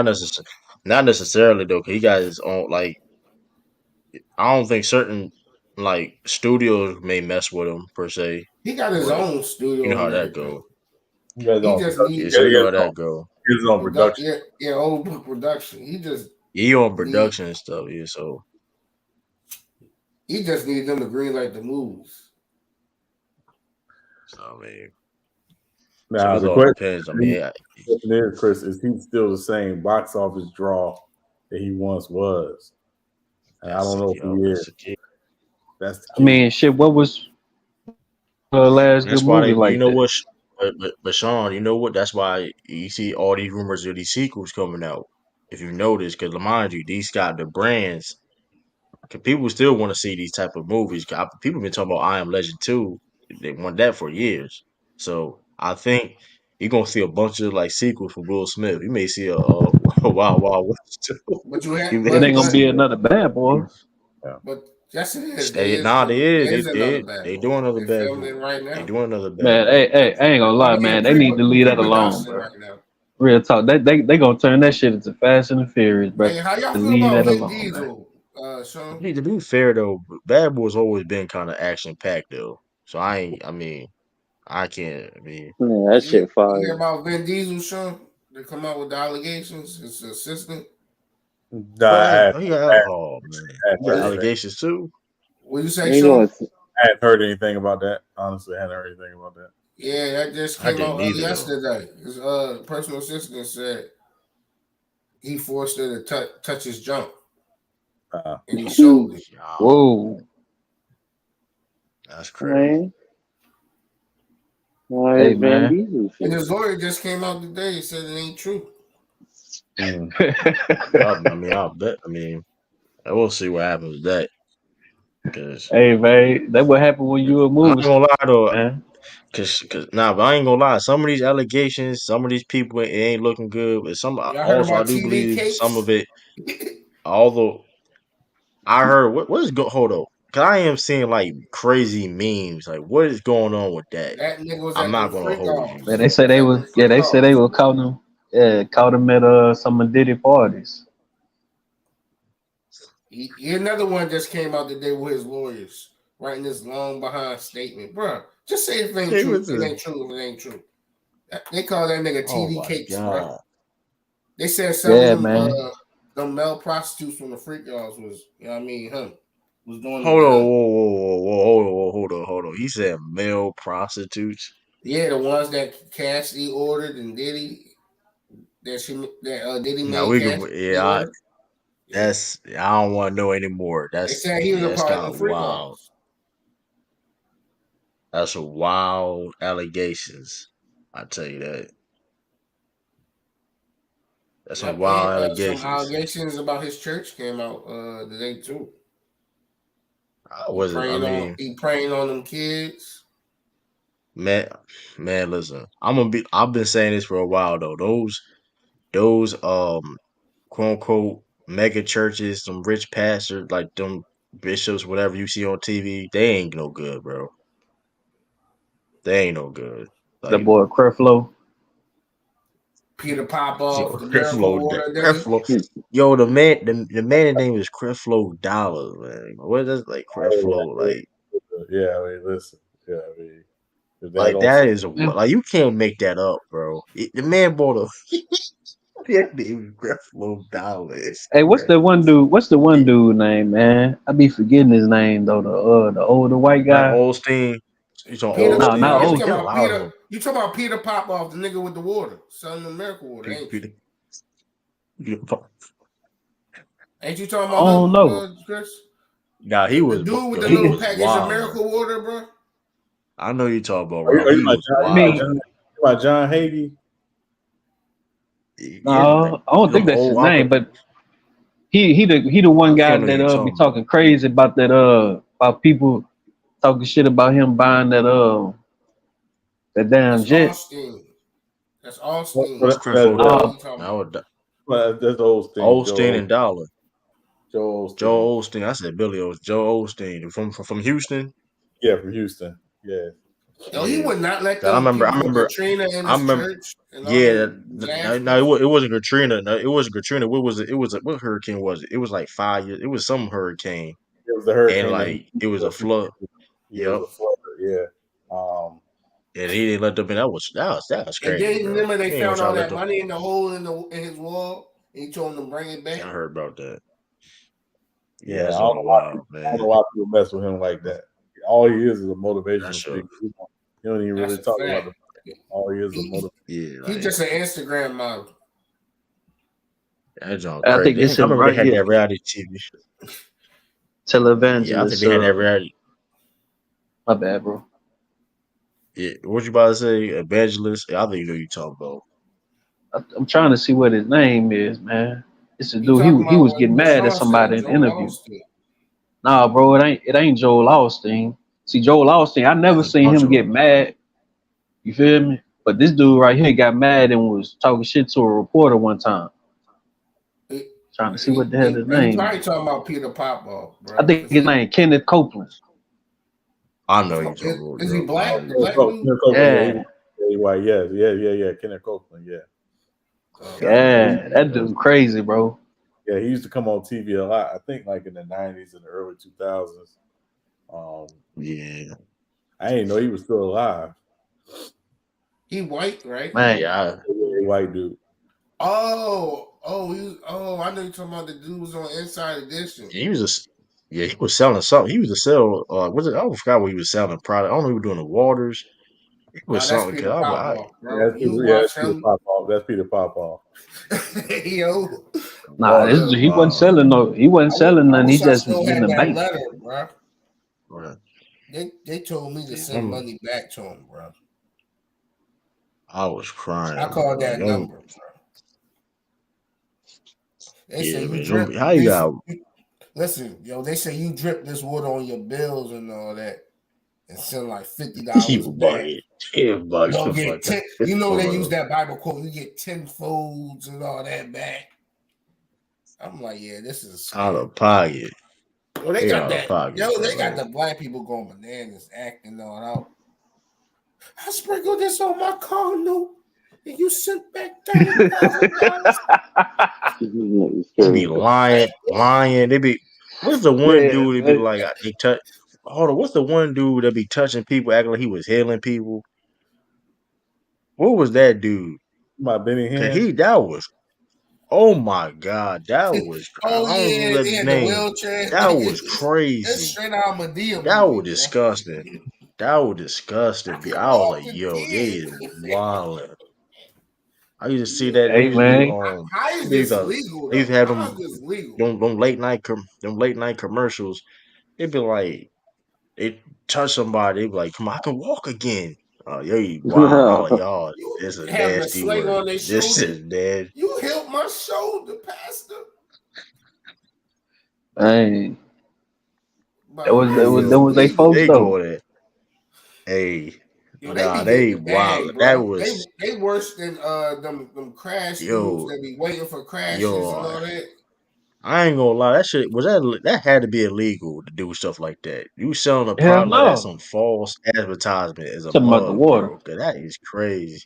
A: Not necessarily though. 'Cause he got his own like I don't think certain like studios may mess with him per se,
B: He got his
A: but
B: own
A: you know
B: studio
A: how
B: and
A: that
B: everything.
A: go.
D: You guys
B: He
D: on
B: just
D: production.
A: Yeah,
B: need
A: so
D: You
A: you know how
D: guys
A: that go.
D: on production.
B: yeah, old book production.
A: He on
B: Need
A: production and stuff. Yeah, so
B: he just need them to green light the moves.
A: I mean, so
D: Now
A: it
D: the
A: all
D: question
A: depends. I mean,
D: is, Chris, is he still the same box office draw that he once was? And I
A: that's
D: don't
A: the
D: know
A: key.
D: if he is.
A: That's the key.
D: That's the
F: I
D: key.
F: mean, shit. What was the last good
A: That's why
F: movie
A: they. You
F: like
A: know
F: that?
A: what? But Sean, you know what? That's why you see all these rumors of these sequels coming out. If you notice, because mind you, these got the brands. Cause people still want to see these type of movies. People been talking about I Am Legend 2. They want that for years. So I think you're gonna see a bunch of like sequels for Will Smith. You may see a, a Wild Wild West 2.
B: But you
A: You
B: had
A: may
F: It ain't gonna
B: but
F: be
A: see that.
F: another Bad Boys.
D: Yeah.
B: but yes it is.
A: They nah, they is.
B: There is another bad
A: They
B: boy.
A: doing another
B: They're
A: bad
B: filming
A: boy.
B: it right
A: They
B: now.
A: doing another bad
F: Man,
A: boy.
F: hey, I ain't gonna
B: I
F: lie,
B: mean,
F: man. They need to leave
B: pre
F: that alone,
B: production
F: bro.
B: right now.
F: Real talk. They gonna turn that shit into Fast and the Furious, bro.
B: Hey, how y'all feel
F: Leave
B: about
F: that
B: Vin
F: alone, man.
B: Diesel, Sean?
A: Hey, to be fair though, Bad Boys always been kind of action packed though. So I ain't. I mean, I can't. I mean,
C: Yeah, that shit
B: You hear
C: fire.
B: about Vin Diesel, Sean? They come out with the allegations. His assistant.
D: Nah,
A: what?
D: I
A: He got oh man,
D: hadn't
A: you got
D: heard anything.
A: allegations too.
B: What you say,
C: You
B: Sean?
C: know,
D: I hadn't heard anything about that. Honestly, I hadn't heard anything about that.
B: Yeah, that just
A: I
B: came
A: didn't
B: out
A: either though.
B: yesterday. His personal assistant said he forced her to touch his junk, and he
C: it's
B: showed it.
A: Yeah,
F: Whoa.
A: that's crazy.
C: man, why
F: Hey,
C: is Van
F: man.
C: Diesel
B: And
C: shit?
B: his lawyer just came out today and said it ain't true.
D: Mm.
A: I mean, I'll bet. I mean, I will see what happens with that. Cause
F: Hey, man. That what happened when you a
A: I ain't
F: movie
A: gonna lie though.
F: man.
A: Cause nah, but I ain't gonna lie. Some of these allegations, some of these people, it ain't looking good. But some
B: Y'all heard
A: also, I
B: about
A: do
B: TV
A: believe some of
B: cakes?
A: it. Although I heard what is go hold up. Cause I am seeing like crazy memes. Like what is going on with that?
B: That nigga was
A: I'm
B: at them
A: not gonna
B: freak
A: hold you.
F: Man,
B: offs.
F: they
B: He
F: say
B: was
F: they
B: at
F: was
B: them
F: yeah,
B: freak
F: they say they
B: offs.
F: were caught them. Yeah, caught him at some of Diddy parties.
B: Another one just came out today with his lawyers writing this long behind statement, bruh. Just say if it ain't
A: Hey,
B: true.
A: what's
B: It
A: this?
B: ain't true. If it ain't true. They call that nigga
A: Oh
B: TV
A: my
B: cakes, bruh.
A: god!
B: They said some of
F: Yeah, man.
B: them male prostitutes from the freak offs was, you know what I mean, him was doing it
A: Hold
B: to
A: on,
B: him.
A: hold on. He said male prostitutes.
B: Yeah, the ones that Cassidy ordered and Diddy that Diddy
A: Now
B: made
A: we can,
B: Cassidy order. Yeah,
A: I don't want to know anymore.
B: they said he was a
A: That's
B: part of
A: kind
B: them
A: of
B: freak
A: wild.
B: offs.
A: That's a wild allegations. I tell you that. That's some
B: Yep,
A: wild
B: and some
A: allegations.
B: allegations about his church came out today too.
A: I wasn't. I mean,
B: He praying on them kids.
A: man, man, listen. I'm gonna be. I've been saying this for a while though. Those quote unquote mega churches, some rich pastors like them bishops, whatever you see on TV, they ain't no good, bro. They ain't no good.
F: The
A: Like
F: boy Creflo.
B: Peter
A: yo,
B: Popoff, the miracle
A: Creflo,
B: water nigga.
A: Creflo, yo, the man name is Creflo Dollar, man. What is like Creflo?
D: Yeah, I mean, listen. Yeah, I mean, if that
A: Like
D: don't
A: that
D: say,
A: is
F: Yeah.
A: like you can't make that up, bro. The man bought a that name Creflo Dollar. It's
F: Hey, what's the one
A: crazy.
F: dude? What's the one dude name, man? I be forgetting his name though. The older white
A: Like
F: guy.
A: Olstein, he's on
B: Peter,
F: No, not
A: Olstein.
B: you
A: It's
B: talking
A: a
F: old.
B: about
A: lot of
B: Peter?
A: them.
B: You talking about Peter Popoff, the nigga with the water, selling the miracle water,
A: Peter,
B: ain't you?
A: Peter, Peter-
B: Ain't you talking
F: I
B: about
F: don't
B: him,
F: know.
B: Chris?
A: Nah,
B: The dude with the
A: he
B: little
A: was
B: package of
A: wild.
B: miracle water, bro.
A: I know you talking about
D: are
A: Rob.
D: you
A: He
D: like
A: was
D: John?
F: I
D: You like
A: wild.
F: mean,
D: John? You like John Hagee?
A: Yeah,
F: no, I don't think
A: them
F: that's his
A: old
F: name.
A: uncle.
F: But he the
A: I
F: one
A: think I
F: guy
A: know who
F: that
A: you
F: be
A: talking about.
F: talking crazy about that about people talking shit about him buying that damn
B: That's
F: jet.
B: Austin. That's
D: Well,
B: Austin.
A: What's Creflo
B: I know who
A: Dollar?
F: Uh,
B: you talking
A: No,
B: about.
D: that's the old thing,
A: Olstein and Dollar.
D: Joe Osteen.
A: Joe Olstein. I said Billy Olstein. Joe Olstein from Houston.
D: Yeah, from Houston. Yeah,
B: Yo, he
A: Yeah.
B: would not let
A: 'Cause I
B: them
A: remember. I
B: people from
A: remember.
B: Katrina in
A: I
B: his
A: remember.
B: church and all
A: Yeah.
B: them
A: No,
B: disasters.
A: it wasn't Katrina. No, it wasn't Katrina. What was it? It was what hurricane was it? It was like 5 years. It was some hurricane.
D: It was the
A: and
D: hurricane that
A: like it was a
D: he
A: flood.
D: yeah, it was
A: Yep,
D: a flood. Yeah.
A: and he didn't let them in. That was
B: And
A: crazy,
B: then
A: bro.
B: remember they
A: He ain't gonna
B: found
A: try to
B: all
A: let
B: that
A: them.
B: money in the hole in his wall, and he told them to bring it
A: I
B: back.
A: heard about that. Yeah,
D: Yeah,
A: that's all wild,
D: I don't know
A: man.
D: why people mess with him like that. All he is a
A: That's
D: motivational
A: a
D: speaker. He don't even
B: That's
D: really
B: a
D: talk about
B: fact.
D: the. All he is a
B: He,
D: motivational.
A: yeah,
B: he
A: like
B: just an Instagram model.
A: that's all
F: I
A: crazy.
F: think it's
A: I
F: him
A: remember they
F: right
A: had
F: here.
A: that reality TV. Yeah, I think
F: Televangelist.
A: they had that reality.
F: My bad, bro.
A: Yeah, what you about to say, evangelist? I think you know you talking about.
F: I'm trying to see what his name is, man. It's a
B: You
F: dude.
B: talking
F: He
B: about
F: was
B: what
F: getting mad at
B: Deshaun
F: somebody
B: said,
F: in the
B: Joel
F: interview.
B: Austin.
F: Nah, bro, it ain't Joel Austin. See, Joel Austin, I never
A: There's a
F: seen
A: bunch
F: him
A: of them.
F: get mad. You feel me? But this dude right here got mad and was talking shit to a reporter one time.
B: He,
F: Trying to see what the hell his
B: he
F: name
B: probably
F: is.
B: talking about Peter Popoff,
F: I
B: bro.
F: think his name Kenneth Copeland.
A: I know you talking about,
B: Is he
A: bro. I know
B: black?
A: you
B: Black
A: talking
B: dude?
D: Kenneth Copeland,
F: Yeah,
D: he white. Yeah. Kenneth Copeland, yeah.
B: Oh,
A: about. I know you
F: yeah,
A: talking
F: that
A: about.
F: dude crazy, bro.
D: Yeah, he used to come on TV a lot. I think like in the '90s and the early 2000s.
A: Yeah,
D: I didn't know he was still alive.
B: he white, right?
F: Man,
A: yeah.
D: A white dude.
B: I know you're talking about the dude was on Inside Edition.
A: He was just. Yeah, he was selling something. He was a sell. Was it? I forgot what he was selling. Product. I don't know. He was doing the waters. It was
B: No, that's
A: something. Cause
B: Peter
A: I was like,
B: Popoff,
D: Yeah,
B: bro. You
D: that's
B: watch
D: Peter
B: him,
D: Popoff. That's Peter Popoff.
B: yo,
F: nah,
A: waters
B: yo.
A: is
F: he wasn't
A: wild.
F: selling no. He wasn't selling
B: I
F: nothing. He
B: wish I
F: just was
B: still
F: getting
B: had
F: the
B: that
F: bank.
B: letter, bro.
A: Right.
B: They told me to
A: Yeah,
B: send money back to him, bro.
A: I was
B: I
A: crying,
B: called
A: bro.
B: that number, bro. They say
A: Yeah,
B: you
A: man.
B: drip
A: How you
B: this.
A: got?
B: Listen, yo, they say you drip this water on your bills and all that, and send like $50
A: You
B: back.
A: bugging. You
B: You don't
A: bugging.
B: get
A: Fuck
B: 10.
A: that.
B: You know they use
A: For
B: that Bible quote. You get 10 folds and all that back. I'm like, yeah, this is a
A: out
B: scam.
A: of pocket.
B: Well, they
A: They
B: got
A: out of
B: that.
A: pocket,
B: Yo, they got
A: bro.
B: the black people going bananas, acting all out. I sprinkled this on my car note, and you sent back $30,000.
A: They be lying. They be. What's the one
F: Yeah,
A: dude? They be
F: man.
A: like, they touch. Hold on. What's the one dude that be touching people, acting like he was healing people? What was that dude?
D: My Benny
A: Cause
D: Hinn.
A: that was. Oh my god, that was.
B: Oh
A: I don't
B: yeah,
A: remember
B: they
A: his
B: had the
A: name.
B: wheelchair.
A: That
B: Like
A: was
B: it's
A: crazy.
B: straight out of a Medea
A: That
B: movie,
A: was
B: bro.
A: disgusting. That was disgusting.
B: I could
A: I was
B: walk
A: like,
B: the
A: yo, they
B: kid.
A: is wild. I used to see that they
F: Hey,
A: used to do
F: man.
B: How is
A: they used
B: this
A: to
B: legal
A: they used to
B: though?
A: have
B: How is this legal?
A: them late night commercials. They'd be like they touch somebody, they'd be like, come on, I can walk again. Oh, yo, you wild. I like, y'all,
B: You
A: this is
B: having a
A: nasty
B: sling
A: work.
B: on their
A: This
B: shoulder?
A: is dead.
B: You hit my shoulder, Pastor.
F: Hey, that
B: But
F: was
A: Hey
F: that
B: how's
F: was
B: this
F: that
A: yo,
F: was they
A: they
F: folks
B: legal?
A: they
F: though.
A: go there. Hey,
B: Yo, they
A: nah,
B: be getting
A: they
B: the
A: wild.
B: bag,
A: That
B: bro.
A: was
B: They worse than them crash dudes
A: yo,
B: that be waiting for crashes and
A: yo.
B: all that.
A: I ain't gonna lie, that shit was that had to be illegal to do stuff like that. You selling a
F: Hell
A: product like that's
F: no.
A: some false advertisement as a
F: Talking about the
A: mug,
F: water.
A: bro. Cause that is crazy.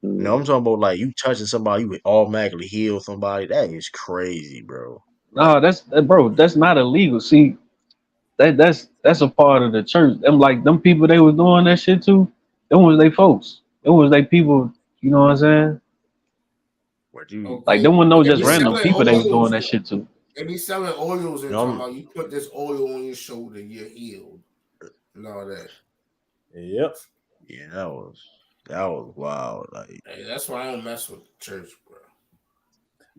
A: No, I'm talking about like you touching somebody, you would automatically heal somebody. That is crazy, bro.
F: No,
A: Like,
F: bro. That's not illegal. See, that's a part of the church. Them like them people they was doing that shit to. Them was they folks. Them was they people. You know what I'm saying?
A: what you,
F: Like
B: Okay,
F: them was
B: but
F: no
B: they
F: just
B: be
F: random
B: selling
F: people they was doing
B: oils.
F: that shit to.
B: They be selling oils
A: you
B: and
A: know,
B: talking about you put this oil on your shoulder, you're healed and all that.
D: Yep.
A: yeah, that was wild. Like,
B: Hey, that's why I don't mess with the church, bro.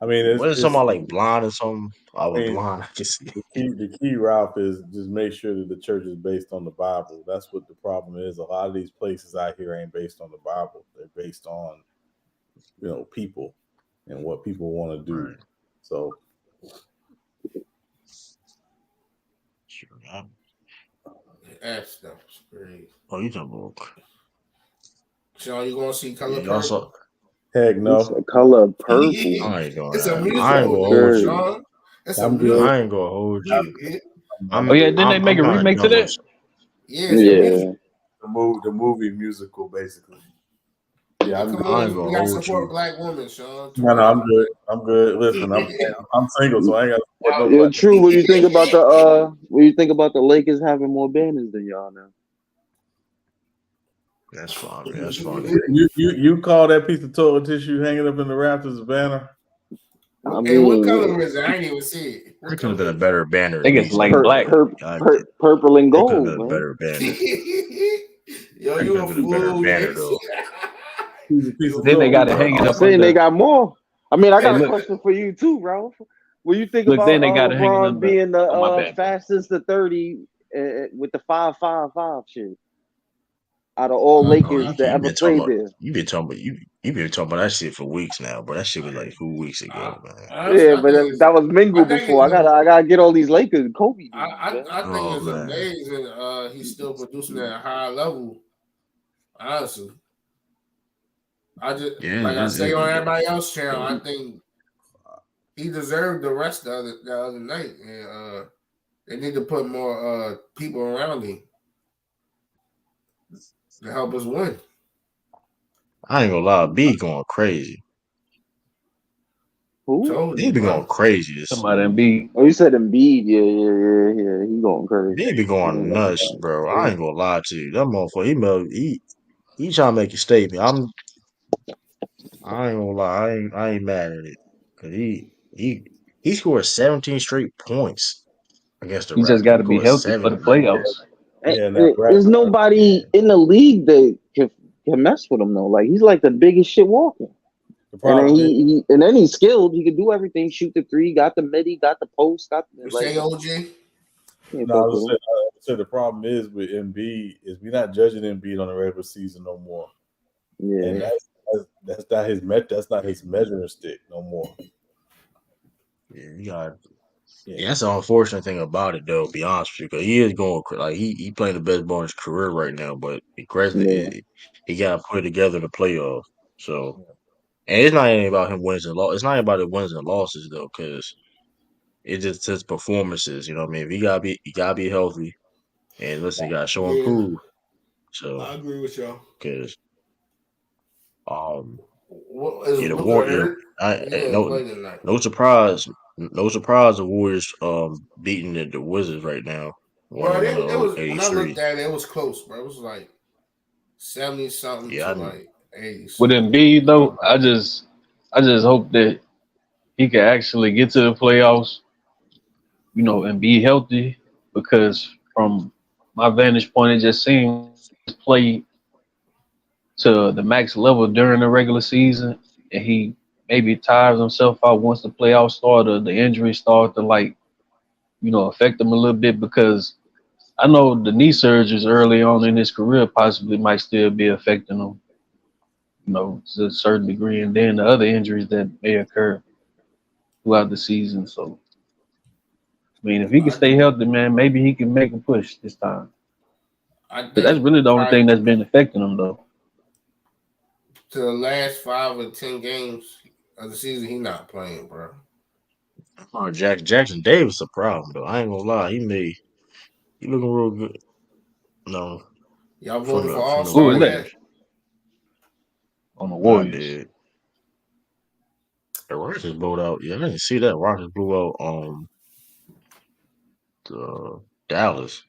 D: I mean,
A: wasn't
D: it's.
A: somebody like blind or something? I
D: I
A: was
D: mean,
A: blind. I just
D: the key Ralph is just make sure that the church is based on the Bible. That's what the problem is. A lot of these places out here ain't based on the Bible. They're based on people and what people want to do.
A: right.
D: So
A: Sure.
B: That stuff is crazy.
A: Oh, you talking about?
B: So you gonna see
A: Yeah,
B: Color
A: y'all saw.
B: Purple?
D: heck
C: It's
D: no,
C: a color purple.
A: I ain't
B: It's a
A: gonna.
C: That's
A: I ain't
B: musical,
A: gonna
B: though,
A: hold
C: absurd.
A: you.
B: Sean. It's a
D: I'm good.
A: I
B: musical.
A: ain't gonna hold you.
B: Yeah,
F: Oh
A: I'm
F: yeah, didn't they
A: I'm
F: make
A: I'm
F: a
A: kind of
F: remake to
A: dumb on.
F: that?
B: yeah, it's a
C: Yeah.
B: musical.
D: The movie musical basically. Yeah, I'm
B: Come
D: good.
A: I
B: on,
A: ain't
B: we
A: gonna
B: gotta
A: hold
B: support
A: you.
B: black women, Sean.
D: No, no,
B: 20.
D: I'm good. I'm good. Listen, I'm single, so I ain't got to support no
C: Yeah,
D: black.
C: true. What do you think about the Lakers having more banners than y'all now?
A: That's fine, man. That's funny.
D: You call that piece of toilet tissue hanging up in the rafters a banner?
C: I
B: Hey, what
C: mean,
B: color is it? I didn't even see it.
A: There
B: What
A: could have
B: color
A: been a
B: is it?
A: better banner
F: I
A: at
F: think it's
A: least,
F: like
A: though.
F: black.
A: But yeah,
C: purple and
A: there could have been
C: gold,
A: a
C: man.
A: better banner.
B: Yo,
A: There
B: you
A: could
B: a
A: have been a better
B: fool,
A: banner
B: Jason.
A: though.
D: Piece
B: You
D: of
B: a
F: Then they
D: toilet.
F: got it
B: fool.
A: But
F: hanging
C: I'm
F: up
C: saying they
F: under.
C: got more. I mean, I
F: Hey,
C: got a
F: look,
C: question for you too, Ralph. What do you think
F: look.
C: about
F: Then they got it hanging
C: LeBron
F: under.
C: being the
F: Oh my bad, bro.
C: fastest to 30 with the 5.55 shit out of all
A: oh,
C: Lakers that
A: you
C: ever
A: been talking
C: played
A: about
C: there?
A: you been talking about that shit for weeks now, but that shit was like 2 weeks
B: I,
A: ago, man.
B: honestly,
C: Yeah,
B: I
C: but
B: think it's.
C: that was
B: I
C: Mingle
B: think
C: before.
B: it's.
C: I gotta get all these Lakers Kobe dudes, man.
B: I think
A: Oh
B: it's
A: man,
B: amazing. He's still producing at a high level. Honestly, I just
A: yeah,
B: like I say on
A: it,
B: everybody else's channel. I
A: it,
B: think he deserved the rest the other night, and they need to put more people around him to help us win.
A: I ain't gonna lie, B going crazy.
C: Who?
B: Told
A: They
B: you,
A: been going
B: bro.
A: crazy.
F: Somebody Embiid.
C: Oh, you said Embiid. Yeah. He going crazy.
A: They be
C: I ain't
A: going
C: gonna
A: nuts,
C: lie.
A: bro. I ain't gonna lie to you. That motherfucker, he trying to make a statement. I ain't gonna lie. I ain't mad at it because he scored 17 straight points against the
F: He just
A: Raptors.
F: got
A: He
F: to be
A: scored
F: healthy for
A: seven.
F: the playoffs.
D: Yeah, now
C: There's
A: Yeah,
C: nobody in the league that can mess with him though. Like he's like the biggest shit walking.
D: the
C: And then
D: problem is,
C: he's skilled. He can do everything. Shoot the three. Got the midi. Got the post. Got the,
B: You
C: like.
B: say OG?
C: Can't
D: no, I
C: fuck
D: was
C: with him.
D: saying, the problem is with Embiid is we're not judging Embiid on the regular season no more, and
C: Yeah.
D: that's not that's not his measuring stick no more.
A: yeah, you got.
D: Yeah,
A: Yeah, that's the unfortunate thing about it, though. To be honest with you, because he is going like he playing the best ball in his career right now, but
C: Yeah.
A: he got to put it together in the playoffs. So, and it's not even about him wins and losses. It's not about the wins and losses though, because it's just his performances. You know what I mean? If he gotta be healthy, and listen, he got to show and
B: Yeah,
A: prove. So,
B: I agree with y'all.
A: because um,
B: What is
A: yeah, the
B: Booker
A: Warrior,
B: hurt? He
A: I
B: didn't
A: no
B: play tonight.
A: no surprise, no surprise. The Warriors beating the Wizards right now,
B: Well, it was when I
A: 183.
B: looked at it, it was close, bro. It was like 70 something
A: Yeah,
B: to
A: I
B: like 80
F: With
B: something.
F: Embiid
B: I
F: though, I just hope that he can actually get to the playoffs, and be healthy. Because from my vantage point, it just seems play to the max level during the regular season, and he maybe tires himself out once the playoffs start or the injuries start to affect him a little bit. Because I know the knee surgeries early on in his career possibly might still be affecting him, to a certain degree, and then the other injuries that may occur throughout the season. So, I mean, if he can
B: I
F: stay healthy, man, maybe he can make a push this time.
B: I
F: But that's
B: think
F: really the only thing
B: probably
F: that's been affecting him, though.
B: to the last 5 or 10 games of the season, he not playing, bro.
A: Jackson Davis a problem though. I ain't gonna lie, he looking real good. No,
B: Y'all voted for All
A: from the
F: Who is
B: Star
F: that
B: yet?
A: Warriors,
F: on the
A: I
F: Warriors?
A: did. The Rockets blew out. Yeah, I didn't see that. Rockets blew out the Dallas.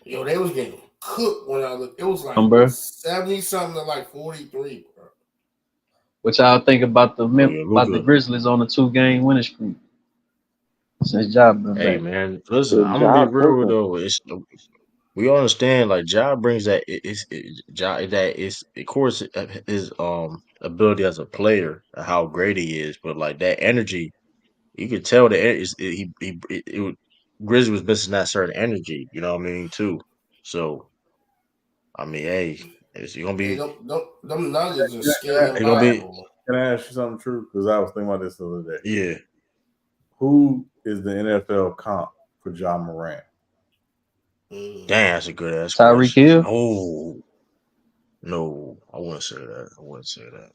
B: Yo, they was getting cooked when I looked. It was like
F: Bro,
B: 70 something to like 43, bro.
F: what y'all think about
A: Oh yeah,
F: about the
A: Luca.
F: Grizzlies on the 2-game winning streak since Job been
A: Hey
F: back?
A: man, listen,
C: The
A: I'm gonna be
C: job
A: real
C: cooking.
A: though. We understand like Ja brings that Ja that is of course his ability as a player, how great he is, but like that energy, you could tell that Grizzly was missing that certain energy. You know what I mean too. So I mean, hey, it's gonna
B: Hey,
A: be
B: them nuggets just
D: can
B: scared
D: I,
B: him
A: it's gonna
B: by,
A: be
B: bro.
D: can I ask you something true? Because I was thinking about this the other day.
A: yeah.
D: Who is the NFL comp for John Morant?
A: Damn, that's a good ass
F: Tyreek
A: question.
F: Hill?
A: Oh no, I wouldn't say that. I wouldn't say that.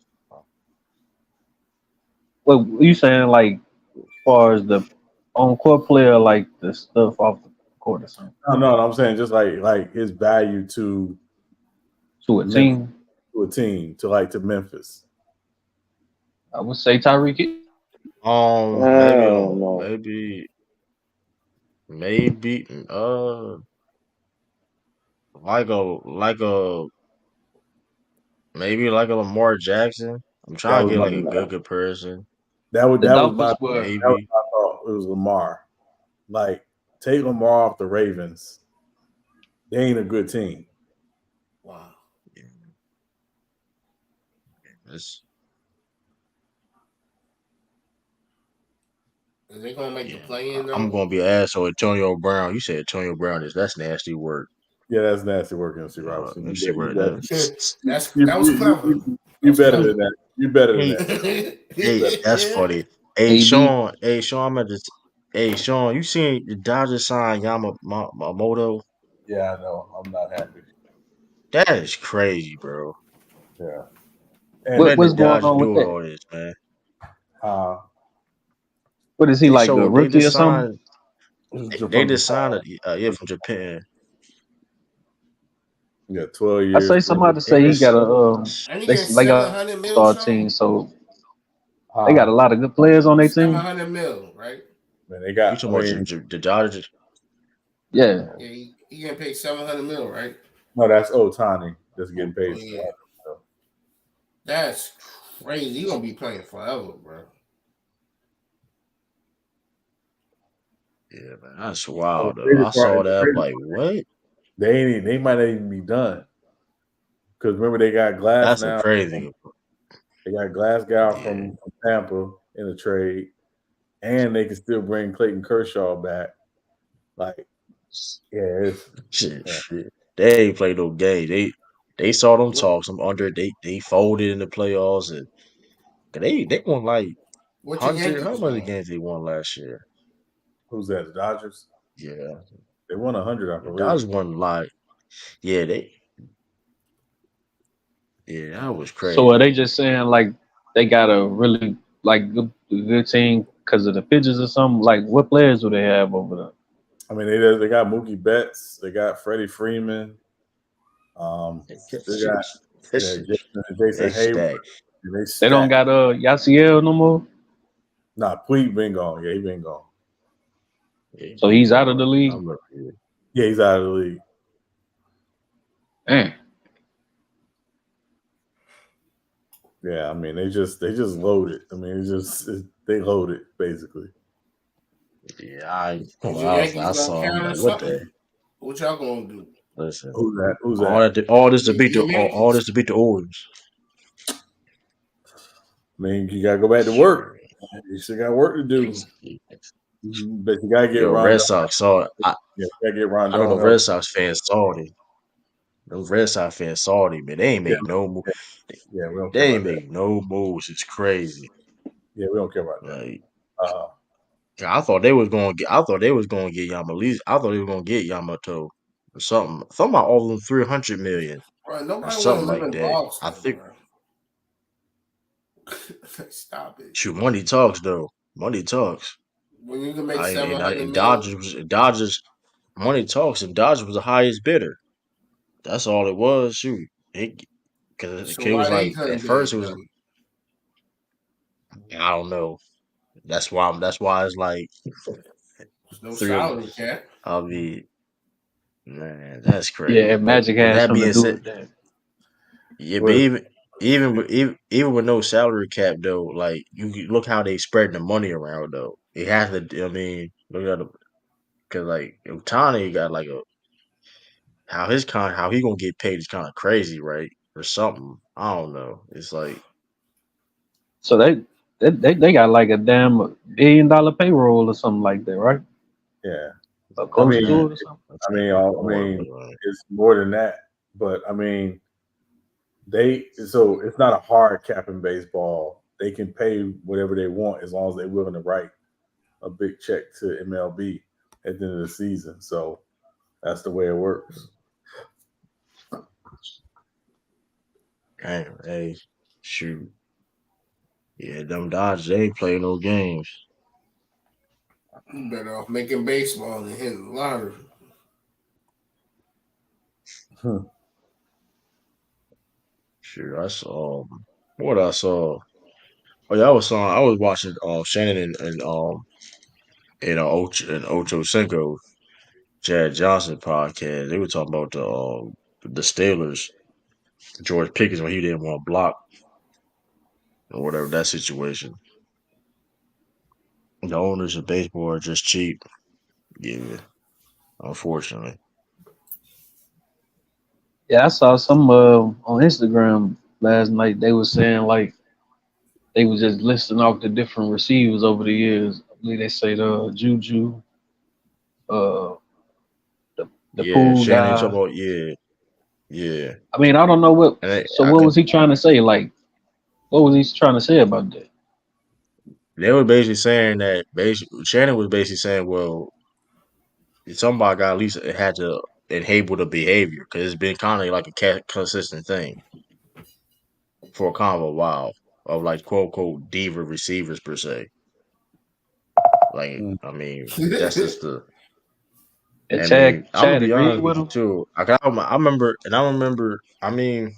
F: What you saying, like, as far as the on-court player, like the stuff off the court or something,
D: No, I'm saying just like his value to
F: to a
D: Memphis,
F: team?
D: to a team to Memphis?
F: I would say Tyreek Hill.
A: Maybe
C: I don't know.
A: maybe like a maybe like a Lamar Jackson. I'm
D: That
A: trying to
D: was
A: get
D: my
A: like a good comparison.
F: The Dolphins were
D: that was
A: Maybe.
D: my thought. It was Lamar. Like take Lamar off the Ravens. They ain't a good team.
B: Wow.
A: Yeah, that's
B: Is they gonna make the
A: yeah.
B: play in
A: I'm
B: though?
A: gonna be an asshole. Antonio Brown. You said Antonio Brown is that's nasty work.
D: Yeah, that's nasty work, MC Robinson.
A: Let's see
D: You
A: what
D: better.
B: That was clever. That
D: You
B: was
D: better
B: clever.
D: than that. You better than
A: hey,
D: that. You
A: hey,
D: better.
A: that's funny. Hey
F: AB.
A: Sean, I'm at this. Hey Sean, you seen the Dodgers sign Yamamoto?
D: Yeah, I know. I'm not happy.
A: That is crazy, bro.
D: Yeah.
A: What
D: And
A: letting the
F: What's going
A: Dodgers
F: on with
A: do
F: that?
A: all this, man?
D: uh
F: What is he
A: They
F: like a
A: so they
F: rookie or
A: just
F: something?
A: signed. They
D: from
A: just signed
D: Japan.
A: a yeah from Japan.
D: Yeah, 12
F: I
D: years,
F: say
D: $3 million.
F: somebody
A: They
F: say he got
A: just
F: a
B: And he
F: they
B: getting
F: they got
B: 700
F: a
B: mil,
F: star
B: Sean.
F: team, so they got a
D: Uh
F: lot of good players on their
B: Seven
F: team.
B: hundred mil, right?
D: man, they
A: you
D: got I
A: talking about
D: mean,
A: the Dodgers?
F: Yeah.
B: Yeah, he getting paid 700 mil, right?
D: no, that's Otani that's getting
B: Oh
D: paid.
B: yeah, that's crazy. He gonna be playing forever, bro.
A: Yeah, man, that's
D: The
A: wild though.
D: crazy
A: I
D: part,
A: saw that. I'm like, what?
D: they might not even be done. Because remember they got Glass
A: That's a
D: now.
A: crazy.
D: They got Glass guy
A: Yeah,
D: from Tampa in a trade, and they can still bring Clayton Kershaw back. Like, yeah, it's yeah.
A: shit. They ain't play no game. They saw them
B: What
A: talks. I'm under. They folded in the playoffs and they won like
B: what your
A: 100. How
B: Yankees
A: many
B: doing?
A: games they won last year?
D: Who's that? The Dodgers.
A: Yeah,
D: They won 100, I
A: the
D: believe.
A: Dodgers won like yeah yeah that was
F: So are
A: crazy.
F: they just saying like they got a really like good team because of the pitchers or something? Like what players do they have over there?
D: I mean, they got Mookie Betts, they got Freddie Freeman, still got
A: This shit,
D: Jason
A: they
D: Hayward,
A: stacked.
D: and they
F: They don't
D: stacked.
F: got Yasiel no more,
D: Nah, Puig been gone. Yeah, he been gone.
A: Yeah,
F: so he's out of the league.
A: I'm yeah.
D: Yeah, he's out of the league.
F: Man,
D: Yeah, I mean they just loaded. I mean they loaded basically.
A: Yeah, I
B: Is
A: well,
B: your Yankees
A: I
B: gonna
A: saw. I'm
B: count or
A: like, what
B: something?
A: the
B: What y'all gonna do?
A: listen?
D: Who's that? Who's
A: All
D: that?
A: all this to beat the
B: Your
A: all
B: Yankees.
A: this to beat the Orioles.
D: I mean, you gotta go back to work.
A: Sure.
D: You still got work to do. But you gotta get
A: Yo, Red
D: Rondon.
A: Sox saw.
D: Yeah, you gotta get
A: I know the
D: Rondon
A: Red
D: help.
A: Sox fans salty. Those Red Sox fans salty, man. They ain't
D: Yeah,
A: make no move.
D: yeah, yeah, we don't care
A: They
D: about
A: ain't
D: that.
A: make no moves. It's crazy.
D: Yeah, we don't care about that.
A: Like
D: Uh,
A: I thought they was going to get. I thought they was going to get Yamato. I thought they were going to get Yamato or something. Something about all of them 300 million
B: Bro,
A: or
B: nobody wanna
A: something
B: live
A: like
B: in
A: that. I
B: Boston,
A: think.
B: bro. Stop it.
A: Shoot, money talks though. Money talks.
B: When you can make
A: I
B: seven
A: and, I,
B: hundred
A: and
B: mil,
A: Dodgers money talks and Dodgers was the highest bidder. That's all it was. Shoot, because
B: so
A: it
B: why
A: was
B: they
A: like
B: couldn't
A: at
B: bid
A: first it was
B: then?
A: I don't know. That's why it's like
B: There's no
A: three of.
B: salary cap.
A: I'll be man. That's
F: yeah,
A: crazy.
F: if
A: But
F: Magic
A: with
F: has
A: that
F: something
A: being
F: to do
A: said,
F: with that.
A: yeah. But
D: what?
A: even with no salary cap though, like look how they spread the money around though. It has to. I mean, look at the because like Otani got like a how he gonna get paid is kind of crazy, right? Or something. I don't know. It's like
F: So they got like a damn $1 billion payroll or something like that, right?
D: Yeah,
F: Or
D: I
F: close
D: mean,
F: to it or something.
A: I think more.
D: it's more than that. But I mean, so it's not a hard cap in baseball. They can pay whatever they want as long as they're willing to write a big check to MLB at the end of the season. So that's the way it works.
A: Damn, hey, shoot. Yeah, them Dodgers, they ain't play no games.
B: You better off making baseball than hitting the lottery.
D: Hmm.
A: Sure, I saw what I saw. Oh yeah, I was watching Shannon and Ocho Cinco Chad Johnson podcast. They were talking about the Steelers, George Pickens when he didn't want to block or whatever that situation. The owners of baseball are just cheap. Yeah, unfortunately.
F: Yeah, I saw some on Instagram last night. They were saying like they was just listing off the different receivers over the years. I believe they say the Juju, uh, the
A: Yeah,
F: pool
A: Shannon
F: guy.
A: talking about yeah.
F: I mean, I don't know what.
A: And
F: So
A: I
F: what
A: could
F: was he trying to say? Like, what was he trying to say about that?
A: they were basically saying that basically Shannon was basically saying, well, somebody got at least had to enable the behavior because it's been kind of like a consistent thing for kind of a while of like quote unquote diva receivers per se. Like
D: Mm.
A: I mean, that's just the.
F: And
A: I
F: Chad
A: mean, I'm gonna
F: Chad
A: be
F: agreed
A: honest
F: with
A: with you
F: him.
A: too. I remember, and I remember. I mean,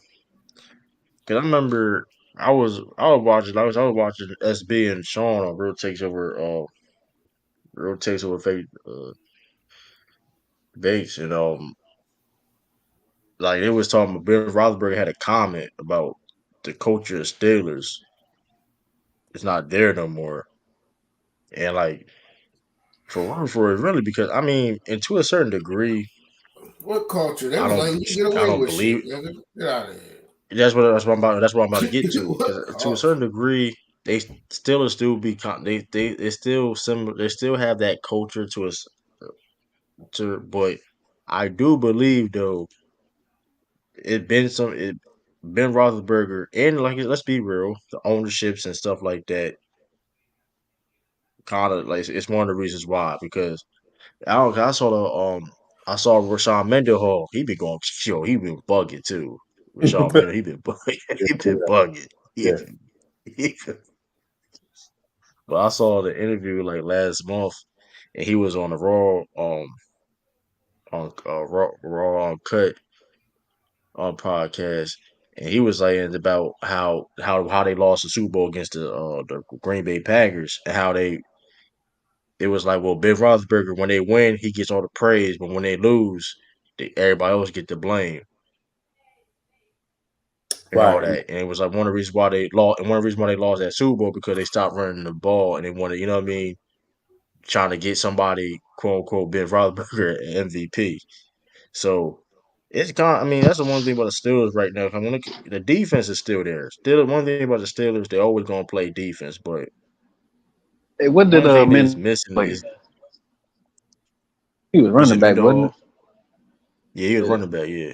A: because I remember I was watching I was watching SB and Sean on Real Takes Over Fake Bates and like it was talking about Ben Roethlisberger had a comment about the culture of Steelers. It's not there no more, and like for it really because I mean, and to a certain degree,
B: What culture? They was letting you get
A: I
B: away
A: don't
B: with
A: believe
B: shit, nigga. Get out of here.
A: that's what I'm about to get to because
B: What
A: to a certain
B: culture?
A: degree they still be they still similar they still have that culture to us to but I do believe though it Ben Roethlisberger and like let's be real the ownerships and stuff like that kind of like it's one of the reasons why because I saw I saw Rashawn Mendenhall he been going he been bugging too Rashawn Mendenhall he been bugging he been bugging he,
D: Yeah.
A: he, but I saw the interview like last month and he was on the Raw on Raw Uncut on podcast, and he was saying about how they lost the Super Bowl against the Green Bay Packers, and how it was like, well, Ben Roethlisberger when they win, he gets all the praise, but when they lose, everybody else get the blame and all
D: Right.
A: that. And it was like one of the reasons why they lost, and one of the reasons why they lost that Super Bowl because they stopped running the ball and they wanted, you know what I mean, trying to get somebody quote unquote Ben Roethlisberger an MVP. So it's kind. I mean, that's the one thing about the Steelers right now. The defense is still there. Still, one thing about the Steelers, they always gonna play defense. But
F: Hey, what did
A: one thing that's
F: Mendenhall
A: missing
F: play?
A: is
F: He was
A: you
F: running
A: said
F: back, wasn't
A: Mendenhall. Yeah, he was
F: he? Yeah.
A: running back. Yeah,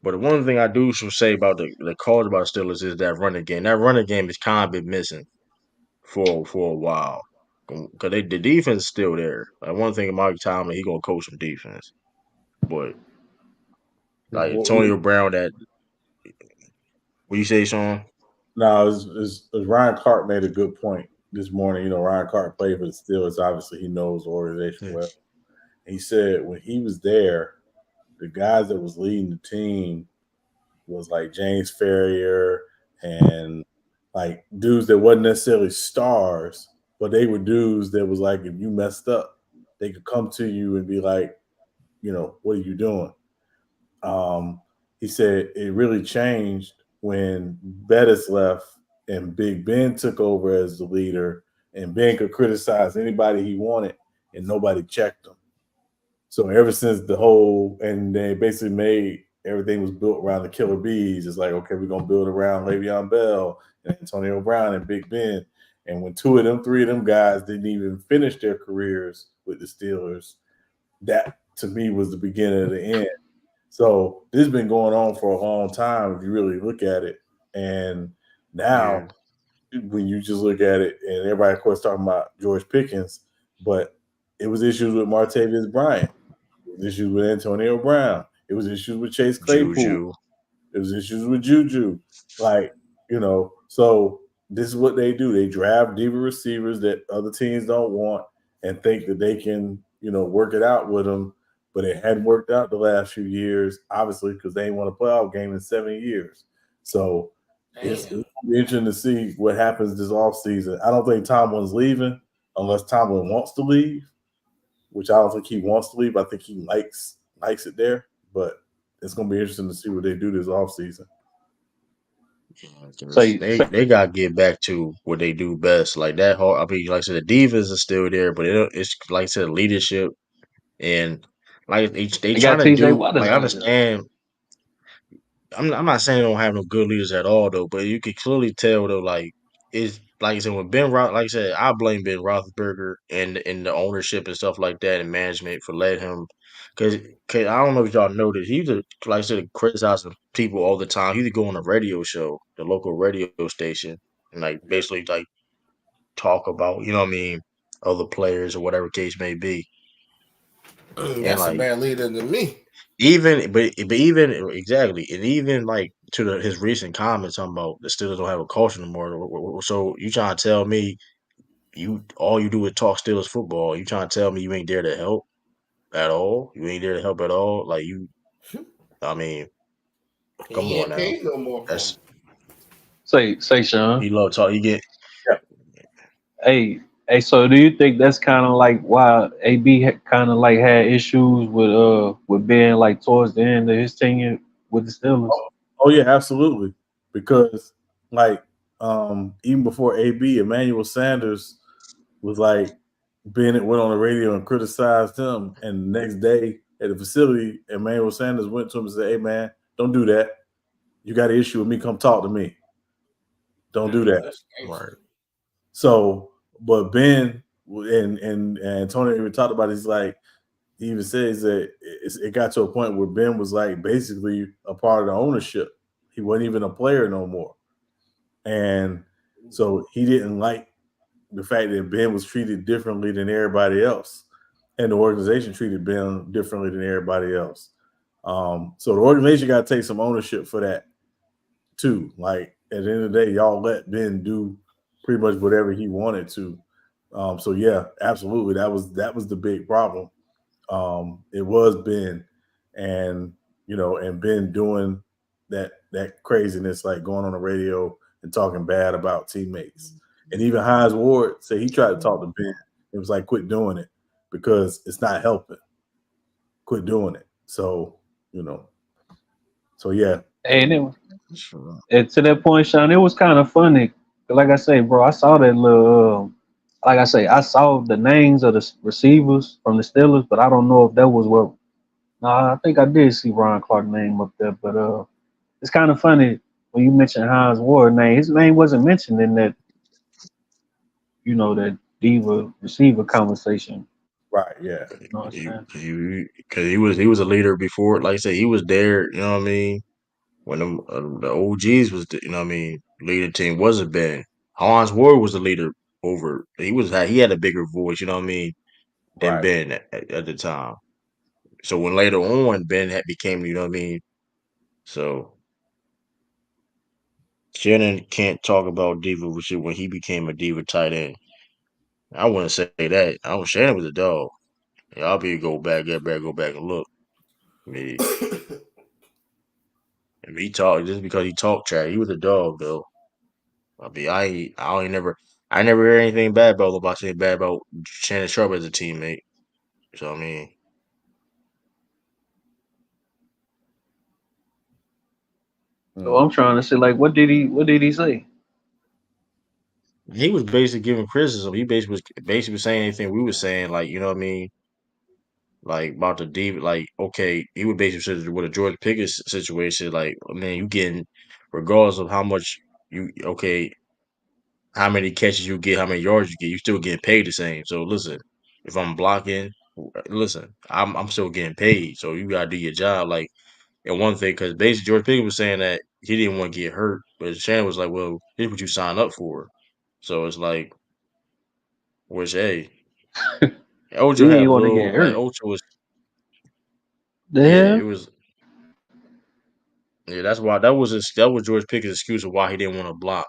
A: but the one thing I do should say about the cause about the Steelers is that running game. That running game is kind of been missing for a while. Cause the defense is still there. Like one thing, Mike Tomlin, he gonna coach some defense. But like Antonio Brown, that what you say, Sean?
D: No, Ryan Clark made a good point this morning. You know, Ryan Clark played for the Steelers. Obviously, he knows the organization
A: Yeah.
D: well. He said when he was there, the guys that was leading the team was like James Ferrier and like dudes that wasn't necessarily stars, but they were dudes that was like if you messed up, they could come to you and be like, you know, what are you doing? Um, he said it really changed when Bettis left and Big Ben took over as the leader, and Ben could criticize anybody he wanted, and nobody checked him. So ever since the whole, and they basically made everything was built around the killer bees. It's like, okay, we're gonna build around Le'Veon Bell and Antonio Brown and Big Ben. And when three of them guys didn't even finish their careers with the Steelers, that to me was the beginning of the end. So this has been going on for a long time if you really look at it. And now
A: Yeah.
D: when you just look at it, and everybody of course talking about George Pickens, but it was issues with Martavius Bryant. It was issues with Antonio Brown. It was issues with Chase Claypool.
A: Juju.
D: It was issues with Juju. Like, you know, so this is what they do. They draft diva receivers that other teams don't want and think that they can, you know, work it out with them. but it hadn't worked out the last few years, obviously, because they ain't won a playoff game in 7 years. So it's
B: Damn.
D: gonna be interesting to see what happens this offseason. I don't think Tomlin's leaving unless Tomlin wants to leave, which I don't think he wants to leave. I think he likes it there, but it's gonna be interesting to see what they do this offseason.
A: Because
F: Say,
A: they gotta get back to what they do best. Like that whole, I mean, like I said, the divas are still there, but it's like I said, leadership and like they
F: they got
A: trying to
F: TJ
A: do.
F: Watt
A: Like
F: is
A: I
F: out there.
A: understand. I'm not saying they don't have no good leaders at all though, but you can clearly tell though, like it's like I said when like I said, I blame Ben Roethlisberger and the ownership and stuff like that and management for letting him, because I don't know if y'all noticed he used to like I said criticizing people all the time. He used to go on a radio show, the local radio station, and like basically like talk about you know what I mean other players or whatever case may be, and
B: That's a
A: like
B: bad leader to me.
A: even but even exactly, and even like to his recent comments talking about the Steelers don't have a culture no more. So you trying to tell me you all you do is talk Steelers football? You trying to tell me you ain't there to help at all? You ain't there to help at all? Like you, I mean, come
B: He
A: on
B: ain't
A: now.
B: paid no more for him.
A: That's
F: Say, Sean.
A: he love talk. He get
F: Hey, hey. So, do you think that's kind of like why AB kind of like had issues with being like towards the end of his tenure with the Steelers?
D: Oh yeah, absolutely. Because like even before AB, Emmanuel Sanders was like Bennett went on the radio and criticized him, and the next day at the facility, Emmanuel Sanders went to him and said, "Hey man, don't do that. You got an issue with me? Come talk to me. Don't do that."
B: That's gangster.
A: right.
D: So, but Ben and Tony even talked about it. He's like, he even says that it got to a point where Ben was like basically a part of the ownership. He wasn't even a player no more. And so he didn't like the fact that Ben was treated differently than everybody else. And the organization treated Ben differently than everybody else. So the organization got to take some ownership for that too. Like at the end of the day, y'all let Ben do pretty much whatever he wanted to. So yeah, absolutely, that was the big problem. It was Ben, and and Ben doing that craziness, like going on the radio and talking bad about teammates. And even Hines Ward said he tried to talk to Ben. It was like, quit doing it because it's not helping. Quit doing it. So you know, so yeah,
F: And it was,
A: Sure.
F: and to that point, Sean, it was kind of funny. 'Cause like I say, bro, I saw that little. Like I say, I saw the names of the receivers from the Steelers, but I don't know if that was what. Nah, I think I did see Ron Clark's name up there, but it's kind of funny when you mention Hines Ward name. His name wasn't mentioned in that, that diva receiver conversation.
D: right, yeah,
F: You know what I'm saying?
A: Because he was a leader before. Like I said, he was there. You know what I mean? When the OGs was, you know what I mean, leading team wasn't Ben. Hans Ward was the leader over. He had a bigger voice, you know what I mean, than
D: right.
A: Ben at the time. So when later on Ben had became, you know what I mean. So Shannon can't talk about diva with you when he became a diva tight end. I wouldn't say that. Shannon was a dog. Y'all be go back and look. I mean, if he talked just because he talked trash, he was a dog though. I mean, I never hear anything bad about nobody saying bad about Shannon Sharp as a teammate. So I mean,
F: So
D: Mm.
F: I'm trying to say, like, what did he say?
A: he was basically giving criticism. He basically was saying anything we were saying, like you know what I mean, like about the deep, like okay, he would basically say with a George Pickens situation, like man, you getting regardless of how much you okay, how many catches you get, how many yards you get, you still getting paid the same. So listen, if I'm blocking, listen, I'm still getting paid. So you gotta do your job, like. And one thing, because basically George Pickens was saying that he didn't want to get hurt, but Shannon was like, "Well, here's what you signed up for." So it's like, which hey, Ocho
F: He
A: had a
F: ain't want to get
A: little like
F: hurt.
A: Ocho was,
F: The
A: yeah,
F: hell?
A: it was, yeah. That's why that was George Pickens' excuse of why he didn't want to block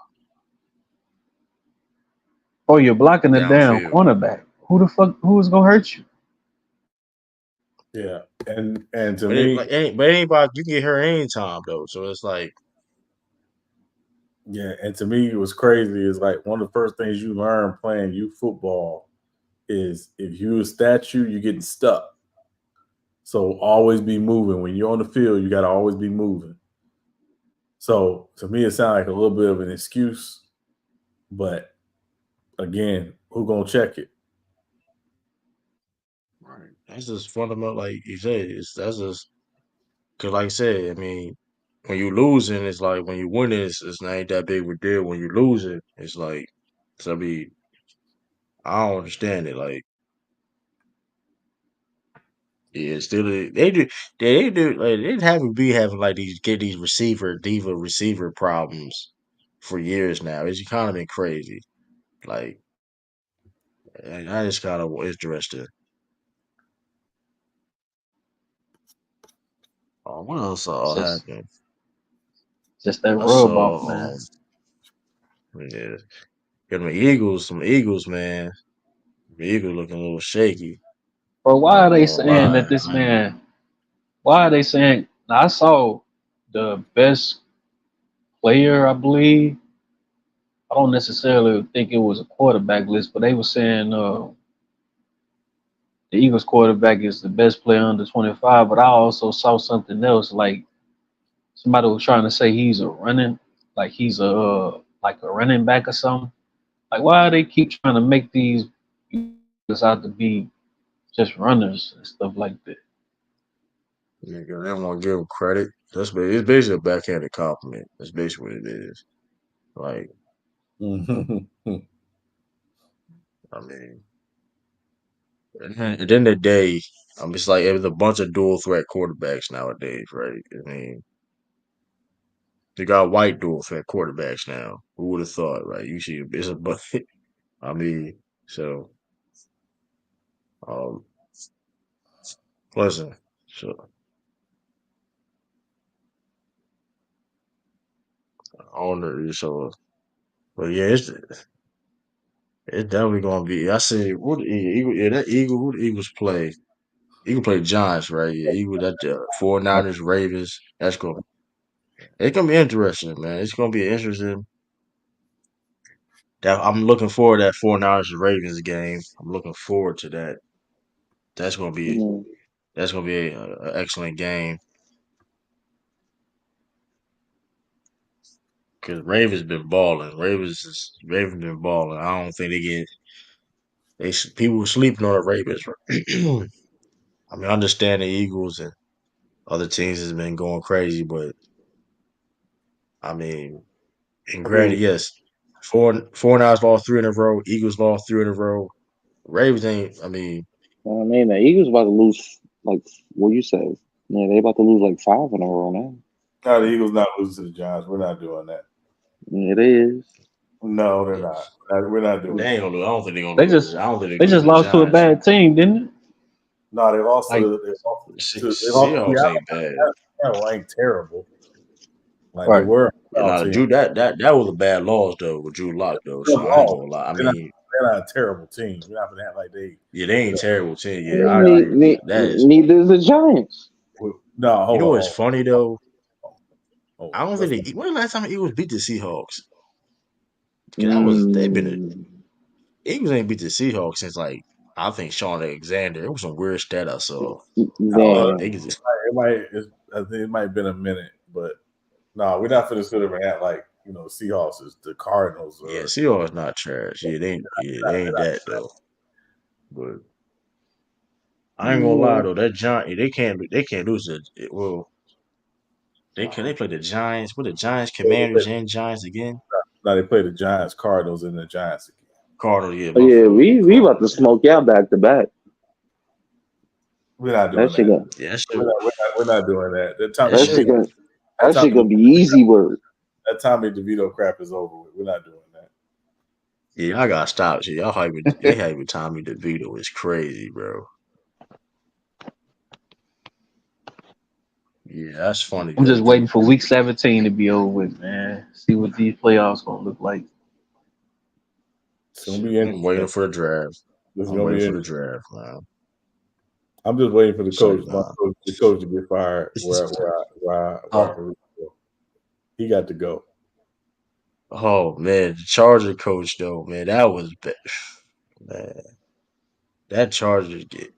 F: Oh, you're blocking the damn
A: downfield.
F: cornerback. Who the fuck? Who is gonna hurt you?
D: Yeah, and to
A: But it
D: me,
A: like but anybody you can get hurt anytime though. So it's like
D: yeah, and to me, it was crazy. Is like one of the first things you learn playing youth football is if you're a statue, you're getting stuck. So always be moving. When you're on the field, you got to always be moving. So to me, it sounds like a little bit of an excuse, but again, who gonna check it?
A: right. That's just fundamental, like you said. That's just because, like I said, I mean, when you losing, it's like when you winning, it's not ain't that big of a deal. When you losing, it's like, so I mean, I don't understand it. Like, yeah, still they do like they haven't be having like these diva receiver problems for years now. It's kind of been crazy. Like, and I just kind of interested. What else
F: It's just
A: happened?
F: just that
A: I
F: rub off,
A: saw,
F: man.
A: yeah, some Eagles, man. The Eagles looking a little shaky.
F: Bro,
A: I'm
F: why
A: not
F: are they
A: gonna
F: saying
A: lie.
F: that this man? Why are they saying? Now, I saw the best player, I believe. I don't necessarily think it was a quarterback list, but they were saying the Eagles quarterback is the best player under 25. But I also saw something else, like somebody was trying to say he's a running, like he's a like a running back or something. Like, why do they keep trying to make these players out to be just runners and stuff like that?
A: Nigga, they don't want to give him credit. It's basically a backhanded compliment. That's basically what it is. Like, I mean, at the end of the day, it's like it was a bunch of dual threat quarterbacks nowadays, right? I mean, they got white dual threat quarterbacks now. Who would have thought, right? You see, it's a but. I mean, so um, listen, so owner, so but yeah, it's definitely gonna be. I said, what the Eagle? Yeah, that Eagle. Who the Eagles play? Eagle play Giants, right? Yeah, Eagle. That 49ers, Ravens. That's going. It's gonna be interesting, man. It's gonna be interesting. That I'm looking forward to that 49ers and Ravens game. I'm looking forward to that. That's gonna be
C: Mm,
A: that's gonna be a excellent game because Ravens been balling. Ravens been balling. I don't think people were sleeping on the Ravens. I mean, I understand the Eagles and other teams has been going crazy, but I mean, and
D: I
A: granted,
D: mean,
A: yes, four Niners lost three in a row. Eagles lost three in a row. Ravens ain't. I mean,
C: I mean, the Eagles about to lose like what you said. Yeah, they about to lose like 5 in a row now.
D: no, the Eagles not losing to the Giants. We're not doing that.
C: It is.
D: No, they're not. We're not doing
A: they
D: that.
A: ain't gonna lose. I don't think they're gonna
F: They
A: lose.
F: just
A: I don't think they're
F: they
A: gonna lose
F: just
A: to the
F: lost to a
A: Giants.
F: bad team, didn't it?
D: No, they lost
F: Like,
D: to they lost to
A: Seahawks
D: Seattle.
A: ain't bad.
D: Seattle ain't terrible. Like they
F: right.
D: were a
A: And
D: playoff
A: now
D: team.
A: Drew, that was a bad loss though with Drew Lock though.
D: They're
A: So I ain't
D: lost.
A: gonna lie. I
D: They're not,
A: mean,
D: they're not a terrible team. We're not gonna have like they,
A: yeah, they
D: you
A: ain't
D: know.
A: terrible team. Yeah, I
C: Ne-
A: agree with you.
C: ne-
A: That is.
C: neither is the Giants.
D: No,
A: You
D: hold
A: know
D: on,
A: what's
D: hold
A: funny though?
D: on, hold
A: I
D: on.
A: don't think
D: Let's not.
A: when the last time the Eagles beat the Seahawks? Cause they've been
C: Mm,
A: Eagles ain't beat the Seahawks since like I think Sean Alexander. It was some weird stat I saw.
D: Uh,
C: damn.
A: They could just
D: I think it might have been a minute, but no, we're not gonna sit over and act like Seahawks is the Cardinals
A: yeah,
D: or
A: Seahawks not trash. They ain't that though. But I ain't gonna lie
C: Yeah.
A: though, that Giant they can't lose it. Well, they play the Giants. What the Giants,
D: they play,
A: Commanders, and Giants again?
D: no, they play the Giants, Cardinals, and the Giants again.
A: Cardinals, yeah,
C: Oh,
A: my
C: yeah,
A: fault.
C: we about to
A: Cardinals.
C: smoke y'all back to back.
D: We're not
C: That
D: doing
C: shit
D: that.
C: gonna
A: Yeah,
D: We're not doing that.
A: that
C: that
A: shit.
C: shit gonna
D: That
C: that shit
D: Tommy
C: gonna be easy work.
D: that Tommy DeVito crap is over with. We're not doing that.
A: Yeah, I gotta stop. Shit, they hyping Tommy DeVito is crazy, bro. Yeah, that's funny
F: I'm
A: though.
F: just waiting for week 17 to be over with, man. See what these playoffs gonna look like.
D: It's gonna
A: Shit,
D: be
A: I'm waiting
D: interesting.
A: for the draft.
D: This is
A: I'm
D: gonna
A: waiting
D: be
A: for the
D: interesting.
A: draft, man.
D: I'm just waiting for
A: It's like, nah.
D: the coach to get fired. Where I can root for. He got to go.
A: Oh man, the Charger coach though, man, that was man. That Chargers get.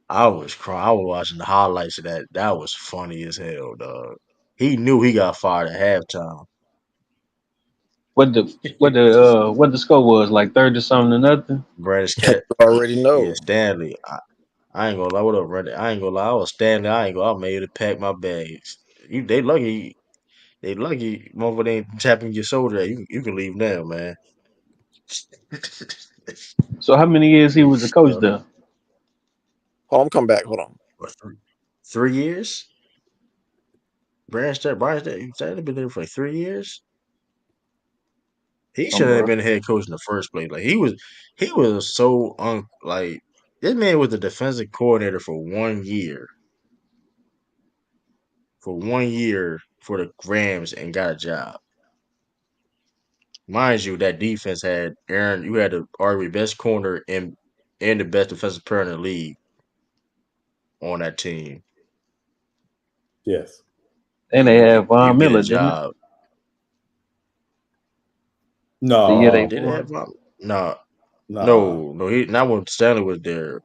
A: I was crying. I was watching the highlights of that. That was funny as hell, dog. He knew he got fired at halftime.
F: What the score was, like 30 something to nothing.
A: Brandis
G: You
A: Cat,
G: already
A: yeah,
G: know.
A: Stanley. I ain't gonna lie. What up, Randy? I ain't gonna lie. I was Stanley. I ain't gonna. I made to pack my bags. They lucky. They lucky. Motherfucker ain't tapping your shoulder. You can leave now, man.
F: So how many years he was a coach
A: Uh,
F: there?
G: Hold on, come back. Hold on.
A: what, 3 years? Stanley been there for like 3 years. He
F: Um,
A: shouldn't have
F: bro.
A: been a head coach in the first place. Like he was so like this man was the defensive coordinator for 1 year. For 1 year for the Rams and got a job. Mind you, that defense had Aaron. You had the arguably best corner and the best defensive player in the league on that team,
D: Yes.
F: And
A: and
F: they had
A: you
F: Von
A: get a
F: Miller, didn't it?
A: job.
F: The year they
D: No,
A: Did it
F: won.
A: have no,
D: nah.
A: no. He not when Stanley was there.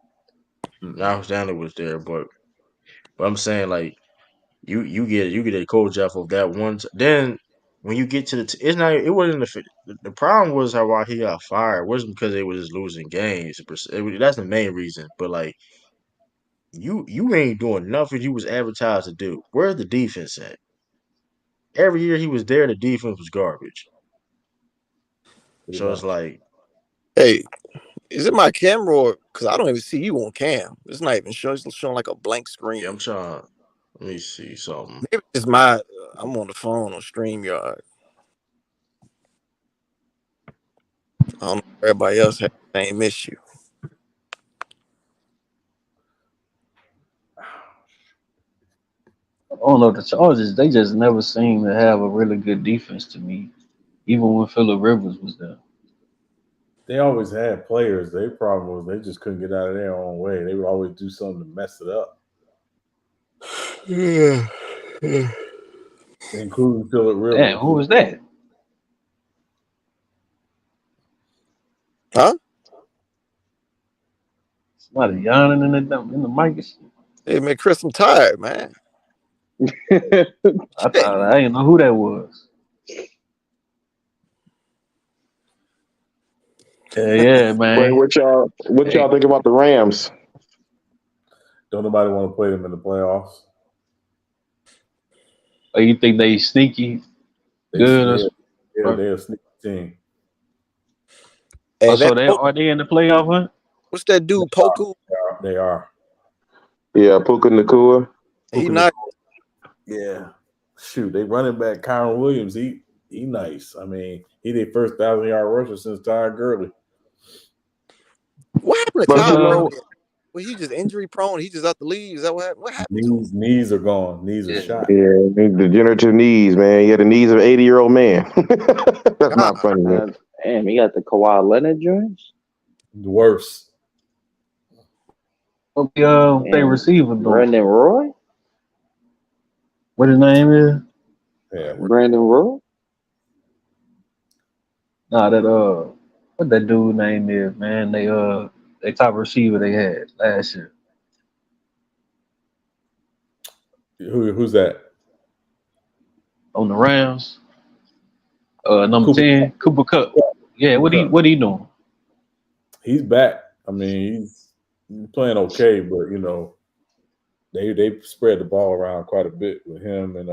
D: Mm-mm.
A: Now Stanley was there, but I'm saying like you get a coach off of that one. Then when you get to it's not. It wasn't the problem was how why he got fired. It wasn't because they was just losing games. That's the main reason. But like you ain't doing nothing you was advertised to do. Where's the defense at? Every year he was there, the defense was garbage.
D: Pretty
A: So it's
D: much.
A: like
G: Hey, is it my camera or because I don't even see you on cam? It's not even showing. It's showing like a blank
A: yeah, I'm
G: screen.
A: trying. Let me see something.
G: Maybe it's my. I'm on the phone on StreamYard. I don't know if everybody else has the same issue.
F: I don't know, the Chargers, they just never seem to have a really good defense to me, even when Phillip Rivers was there.
D: They always had players. Their problem was they just couldn't get out of their own way. They would always do something to mess it up,
G: Yeah.
D: including Phillip
F: Damn,
D: Rivers.
F: who was that?
G: Huh?
F: Somebody yawning in the mic and shit.
G: Hey man, Chris, I'm tired, man.
F: I
G: Shit.
F: thought I didn't know who that was. Yeah,
E: Wait,
F: man.
E: what y'all
F: Hey,
E: think about the Rams?
D: Don't nobody want to play them in the playoffs.
F: oh, you think they sneaky
D: They
F: good
D: yeah,
F: or
D: they're a sneaky team.
G: Hey,
F: oh, so
G: that
F: they are they in the playoff hunt?
G: what's that dude Poku?
D: They are.
E: Yeah, Puka Nakua.
G: He
D: Puka
G: not.
D: Yeah. Shoot, they running back Kyron Williams. He nice. I mean, he did first 1,000-yard rusher since Todd Gurley.
G: What happened to
E: But
F: What's
E: you
G: Todd
E: know,
G: Gurley? Was he just injury prone? He just out the league? Is that what happened? What happened to him?
D: Knees are gone. Knees are
F: Yeah.
D: shot.
E: yeah, degenerative knees, man. He had the knees of an 80-year-old man. That's
G: God,
E: not funny, man.
C: Damn, he got the Kawhi Leonard joints.
D: The worst.
F: What they
C: And
F: receiver doing?
C: Brandon Roy.
F: What his name is?
D: Yeah.
C: Brandon Roy.
F: Nah, that what that dude name is, man. They top receiver they had last year.
D: Who's that?
F: On the Rams. Number
D: Cooper
F: 10, Cooper Cup. Yeah,
D: Kupp.
F: what he doing?
D: He's back. I mean, he's playing okay, but they spread the ball around quite a bit with him and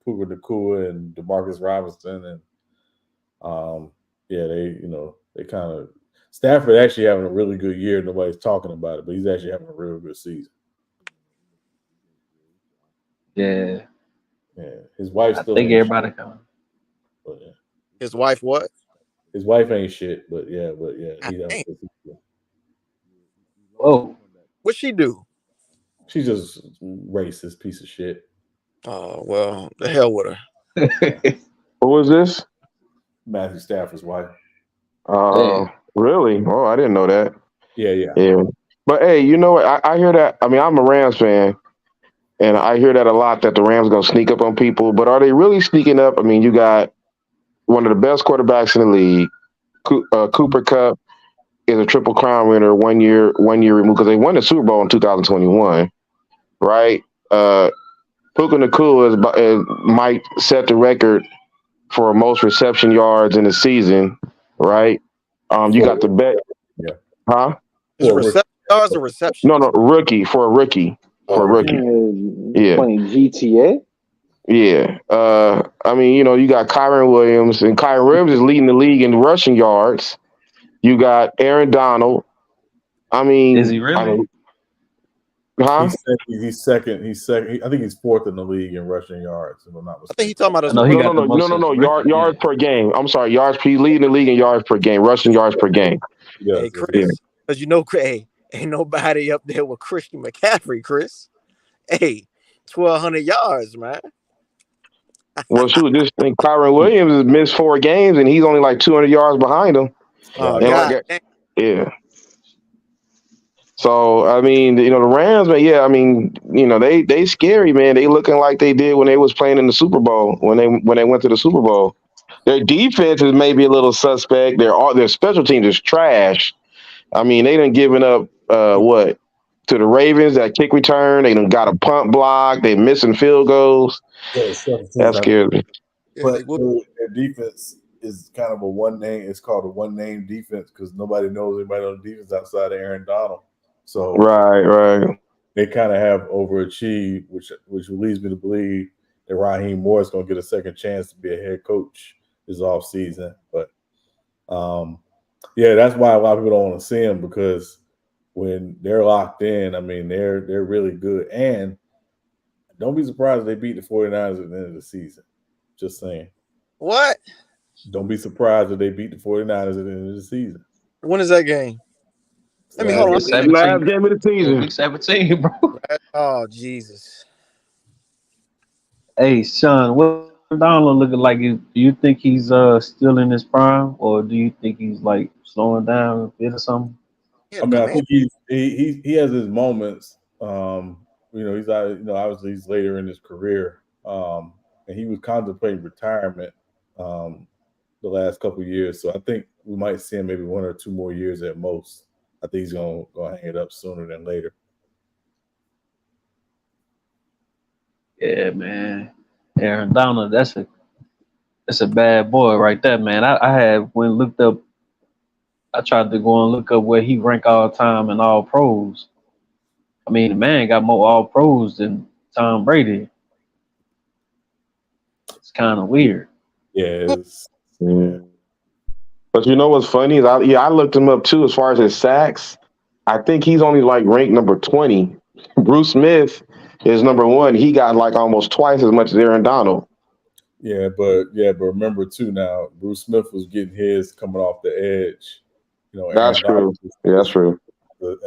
D: Puka Nakua and DeMarcus Robinson and they kind of Stafford actually having a really good year. Nobody's talking about it, but he's actually having a real good season.
F: Yeah,
D: Yeah, his wife
F: I
D: still
F: think
D: ain't shit.
F: everybody coming.
D: But yeah.
G: his wife what?
D: His wife ain't shit, but yeah,
G: God
D: he's
G: damn.
F: Whoa.
G: What'd she do?
D: she's just racist piece of shit.
G: Oh well, the hell with her.
E: What was this?
D: Matthew Stafford's wife.
E: Uh,
F: Damn.
E: really? Oh, I didn't know that.
D: Yeah.
E: Yeah. But hey, you know what? I hear that. I mean, I'm a Rams fan, and I hear that a lot that the Rams gonna sneak up on people. But are they really sneaking up? I mean, you got one of the best quarterbacks in the league. Cooper Cup is a triple crown winner, 1 year removed because they won the Super Bowl in 2021, right? Uh, Puka Nakua might set the record for most reception yards in the season, right? You
D: For
E: got the bet,
D: yeah,
E: huh?
G: Is it
D: for
G: reception yards or
E: No, no,
G: receptions?
E: rookie for a rookie for a
G: Oh, okay.
E: rookie. Yeah,
C: Playing GTA.
E: yeah. I mean, you got Kyron Williams, and Kyron Williams is leading the league in rushing yards. You got Aaron Donald. I
F: Is he
E: mean,
F: really?
E: huh?
D: he's second. He's second. I think he's fourth in the league in rushing yards, if I'm not
G: I think he
D: mistaken.
G: talking about
F: I
G: his
F: know he
E: No,
G: rookie.
E: no,
F: got the
E: no, no,
F: most
E: no,
F: as a
E: no.
F: rookie.
E: Yards
F: Yeah.
E: per game. I'm sorry, yards. He's leading the league in yards per game, rushing yards per game.
G: Hey,
D: Yes, yes,
E: Yeah.
G: Chris, because hey, ain't nobody up there with Christian McCaffrey, Chris. Hey, 1,200 yards, man.
E: Well, shoot, this thing, Kyron Williams has missed 4 games, and he's only like 200 yards behind him.
G: Oh,
D: right.
E: And
G: God.
E: yeah. So I mean, the Rams, man. Yeah, I mean, they scary, man. They looking like they did when they was playing in the Super Bowl when they went to the Super Bowl. Their defense is maybe a little suspect. Their special teams is trash. I mean, they done given up what to the Ravens that kick return. They done got a punt block. They missing field goals.
D: Yeah, special teams
E: That
D: have,
E: scares me.
G: Yeah,
D: but
G: they would.
D: their defense is kind of a one name. It's called a one name defense because nobody knows anybody on the defense outside of Aaron Donald. So
E: Right.
D: they kind of have overachieved, which leads me to believe that Raheem Morris going to get a second chance to be a head coach this offseason. But yeah, that's why a lot of people don't want to see him because when they're locked in, I mean, they're really good. And don't be surprised if they beat the 49ers at the end of the season. Just saying.
G: What?
D: Don't be surprised if they beat the 49ers at the end of the season.
G: When is that game? Let me
D: Last
G: hold on.
F: Week
D: game.
E: Last
F: 17.
E: game of the
F: Yeah,
E: season.
F: week 17, bro.
G: Oh, Jesus.
F: Hey, Sean, what Donald looking like? Do you think he's still in his prime, or do you think he's like slowing down a bit or something?
G: Yeah,
D: I mean, I
G: man.
D: think he has his moments. He's obviously he's later in his career, and he was contemplating retirement the last couple of years. So I think we might see him maybe 1 or 2 more years at most. I think he's gonna hang it up sooner than later.
F: Yeah, man. Aaron Donald, that's a bad boy right there, man. I had when looked up. I tried to go and look up where he rank all time in all pros. I mean, the man got more all pros than Tom Brady. It's kind of weird.
D: Yeah,
E: Yeah. But you know what's funny is I looked him up too as far as his sacks. I think he's only like ranked number 20. Bruce Smith is number 1. He got like almost twice as much as Aaron Donald.
D: but remember too now, Bruce Smith was getting his coming off the edge.
E: That's
D: Aaron
E: true.
D: Donald
E: Yeah, that's true.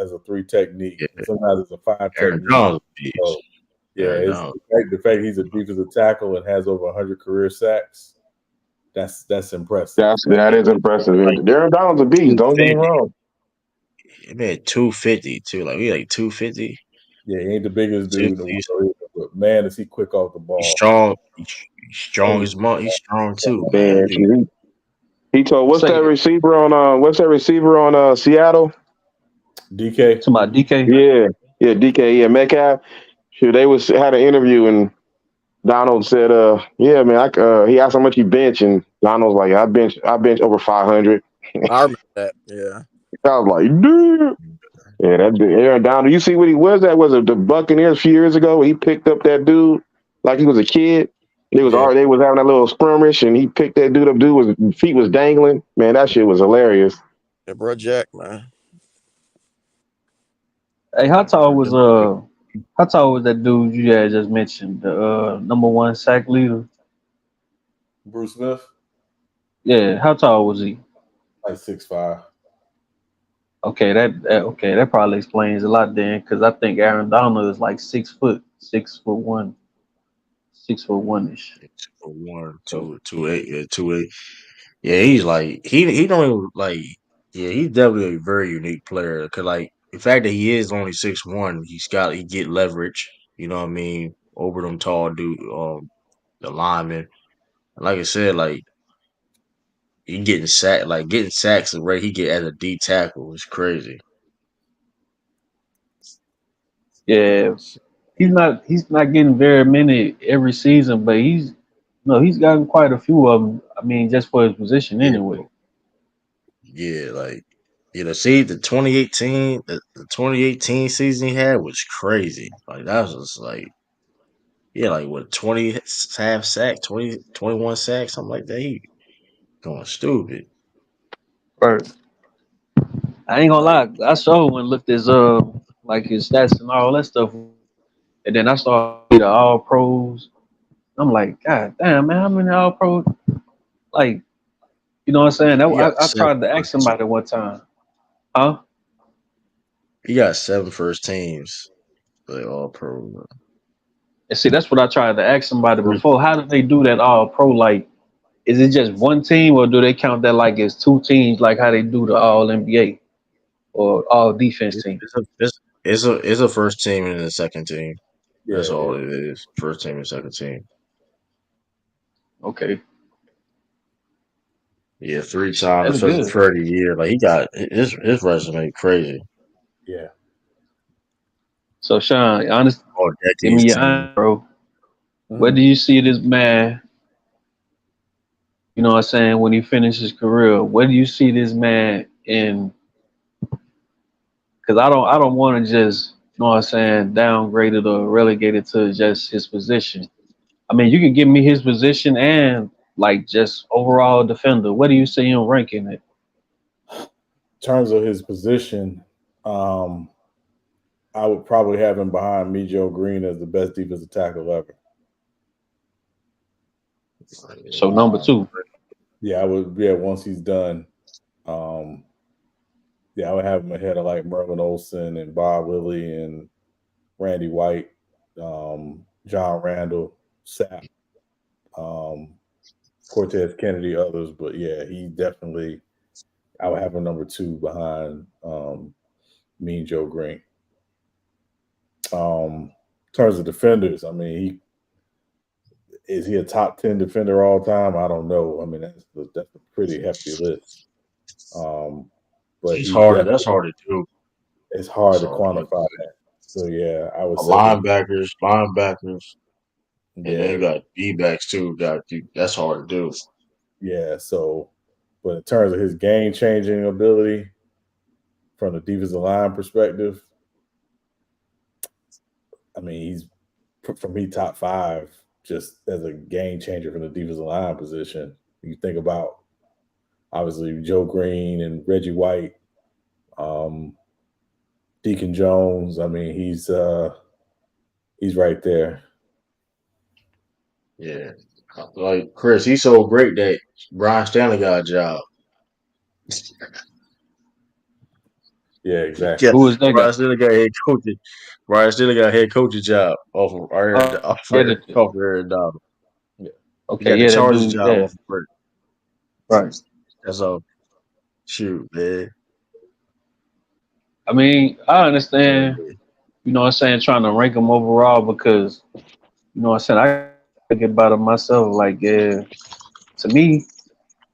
D: as a 3 technique.
A: Yeah,
D: And sometimes it's a 5
A: Aaron
D: technique.
A: Donald's a
D: So
A: beast.
D: yeah,
A: Aaron
D: it's
A: Donald.
D: the fact he's a defensive tackle and has over 100 career sacks. That's impressive.
E: That is impressive.
A: Like
E: And Aaron Donald's a beast. Don't get me
A: 250.
E: wrong.
A: He made 250 too. Like we like 250.
D: Yeah, he ain't the biggest dude in the
A: He's,
D: world, but man, is he quick off the
A: he's
D: ball.
A: strong. He's strong
F: Hey,
A: as monk. He's strong too, man.
E: Man, he told what's that
F: say
E: receiver on Seattle?
D: DK.
F: to my DK.
E: Yeah, DK, yeah, Metcalf. Sure, they had an interview and Donald said, yeah, man, he asked how much he bench and Donald was like, I bench over 500.
G: I remember that. Yeah.
E: I was like, dude. Yeah, that dude, Aaron Donald. You see what he was? That was the Buccaneers a few years ago. He picked up that dude like he was a kid. They was
D: Yeah.
E: they was having that little skirmish, and he picked that dude up. His feet was dangling. Man, that shit was hilarious.
G: Yeah, bro, Jack, man.
F: Hey, how tall was that dude you had just mentioned? The number 1 sack leader.
D: Bruce Smith,
F: Yeah, how tall was he?
D: like 6'5".
F: Okay, that probably explains a lot then, because I think Aaron Donald is like 6 foot, 6'1", 6'1" ish.
A: For one,
F: So
A: 2, 2, 8, yeah, 2, 8. Yeah, he's like he don't even like. Yeah, he's definitely a very unique player. Cause like the fact that he is only 6'1", he get leverage. You know what I mean, over them tall dude, the linemen. Like I said, like he getting sacks the rate he get as a D tackle is crazy.
F: Yeah, he's not getting very many every season, but he's no, he's gotten quite a few of them. I mean, just for his position
A: Yeah,
F: anyway.
A: yeah, like see the 2018 season he had was crazy. Like that was just like like what 20 half sack, 20 21 sacks, something like that. He going stupid.
F: Right. I ain't gonna
A: Like
F: lie, I saw when looked his like his stats and all that stuff, and then I started to see the all pros. I'm like, God damn, man, how many all pros? Like, you know what I'm saying?
A: he got
F: I tried to ask somebody one time, huh?
A: he got seven first teams. They all pro.
F: And see, that's what I tried to ask somebody
A: Three.
F: before. How do they do that all pro? Like, is it just one team, or do they count that like it's two teams, like how they do the all NBA or all defense team?
A: It's a first team and a second team.
D: Yeah,
A: That's
D: it
A: all
D: is.
A: it is. First team and second team.
F: Okay,
A: Yeah, three
F: shit,
A: times
F: that's
A: for
F: good.
A: 30 years. Like he got his resume crazy.
D: Yeah.
F: So, Sean, honest,
A: All
F: give me
A: decades
F: your
A: team.
F: answer, bro. Where
D: Mhm.
F: do you see this man? You know what I'm saying? When he finishes his career, where do you see this man in? Because I don't want to just, you know what I'm saying, downgraded or relegated to just his position. I mean, you can give me his position and like just overall defender. What do you see him ranking it?
D: In terms of his position, um, I would probably have him behind me, Joe Green, as the best defensive tackle ever.
F: So number
D: Um,
F: two.
D: yeah, I would. Yeah, once he's done, um, yeah, I would have him ahead of like Merlin Olsen and Bob Lilly and Randy White, John Randall, Sapp, um, Cortez Kennedy, others. But yeah, he definitely. I would have him number two behind me and Joe Green. In terms of defenders, I mean, is he a top 10 defender all time? I don't know. I mean, that's a pretty hefty list. Um, but
A: It's
D: he
A: hard. That's
D: definitely
A: hard to do.
D: it's hard
A: It's
D: to
A: hard to
D: quantify
A: do.
D: that. So yeah, I would say him.
A: Linebackers, and then you
D: Yeah,
A: got D backs too. That's hard to do.
D: yeah. So, but in terms of his game changing ability from the defensive line perspective, I mean, he's for me top five just as a game changer from the defensive line position. You think about obviously Joe Green and Reggie White, um, Deacon Jones. I mean, he's right there.
A: Yeah, like Chris, he's so great that Brian Stanley got a job.
D: Yeah,
A: Yeah,
D: exactly.
F: Who is that guy?
A: Brian Stanley got head coaching. Brian Stanley got head coaching job
F: Yeah, the,
A: off of Aaron Donald.
D: Yeah,
A: He
F: okay,
A: got the
F: yeah, that
A: Chargers
F: dude.
A: job
F: Yeah,
A: off of Burt.
F: right.
A: That's all. Shoot, man.
F: I mean, I
A: Yeah,
F: understand. You know what I'm saying? Trying to rank him overall because you know what I'm saying. I think about it myself. Like, yeah, to me,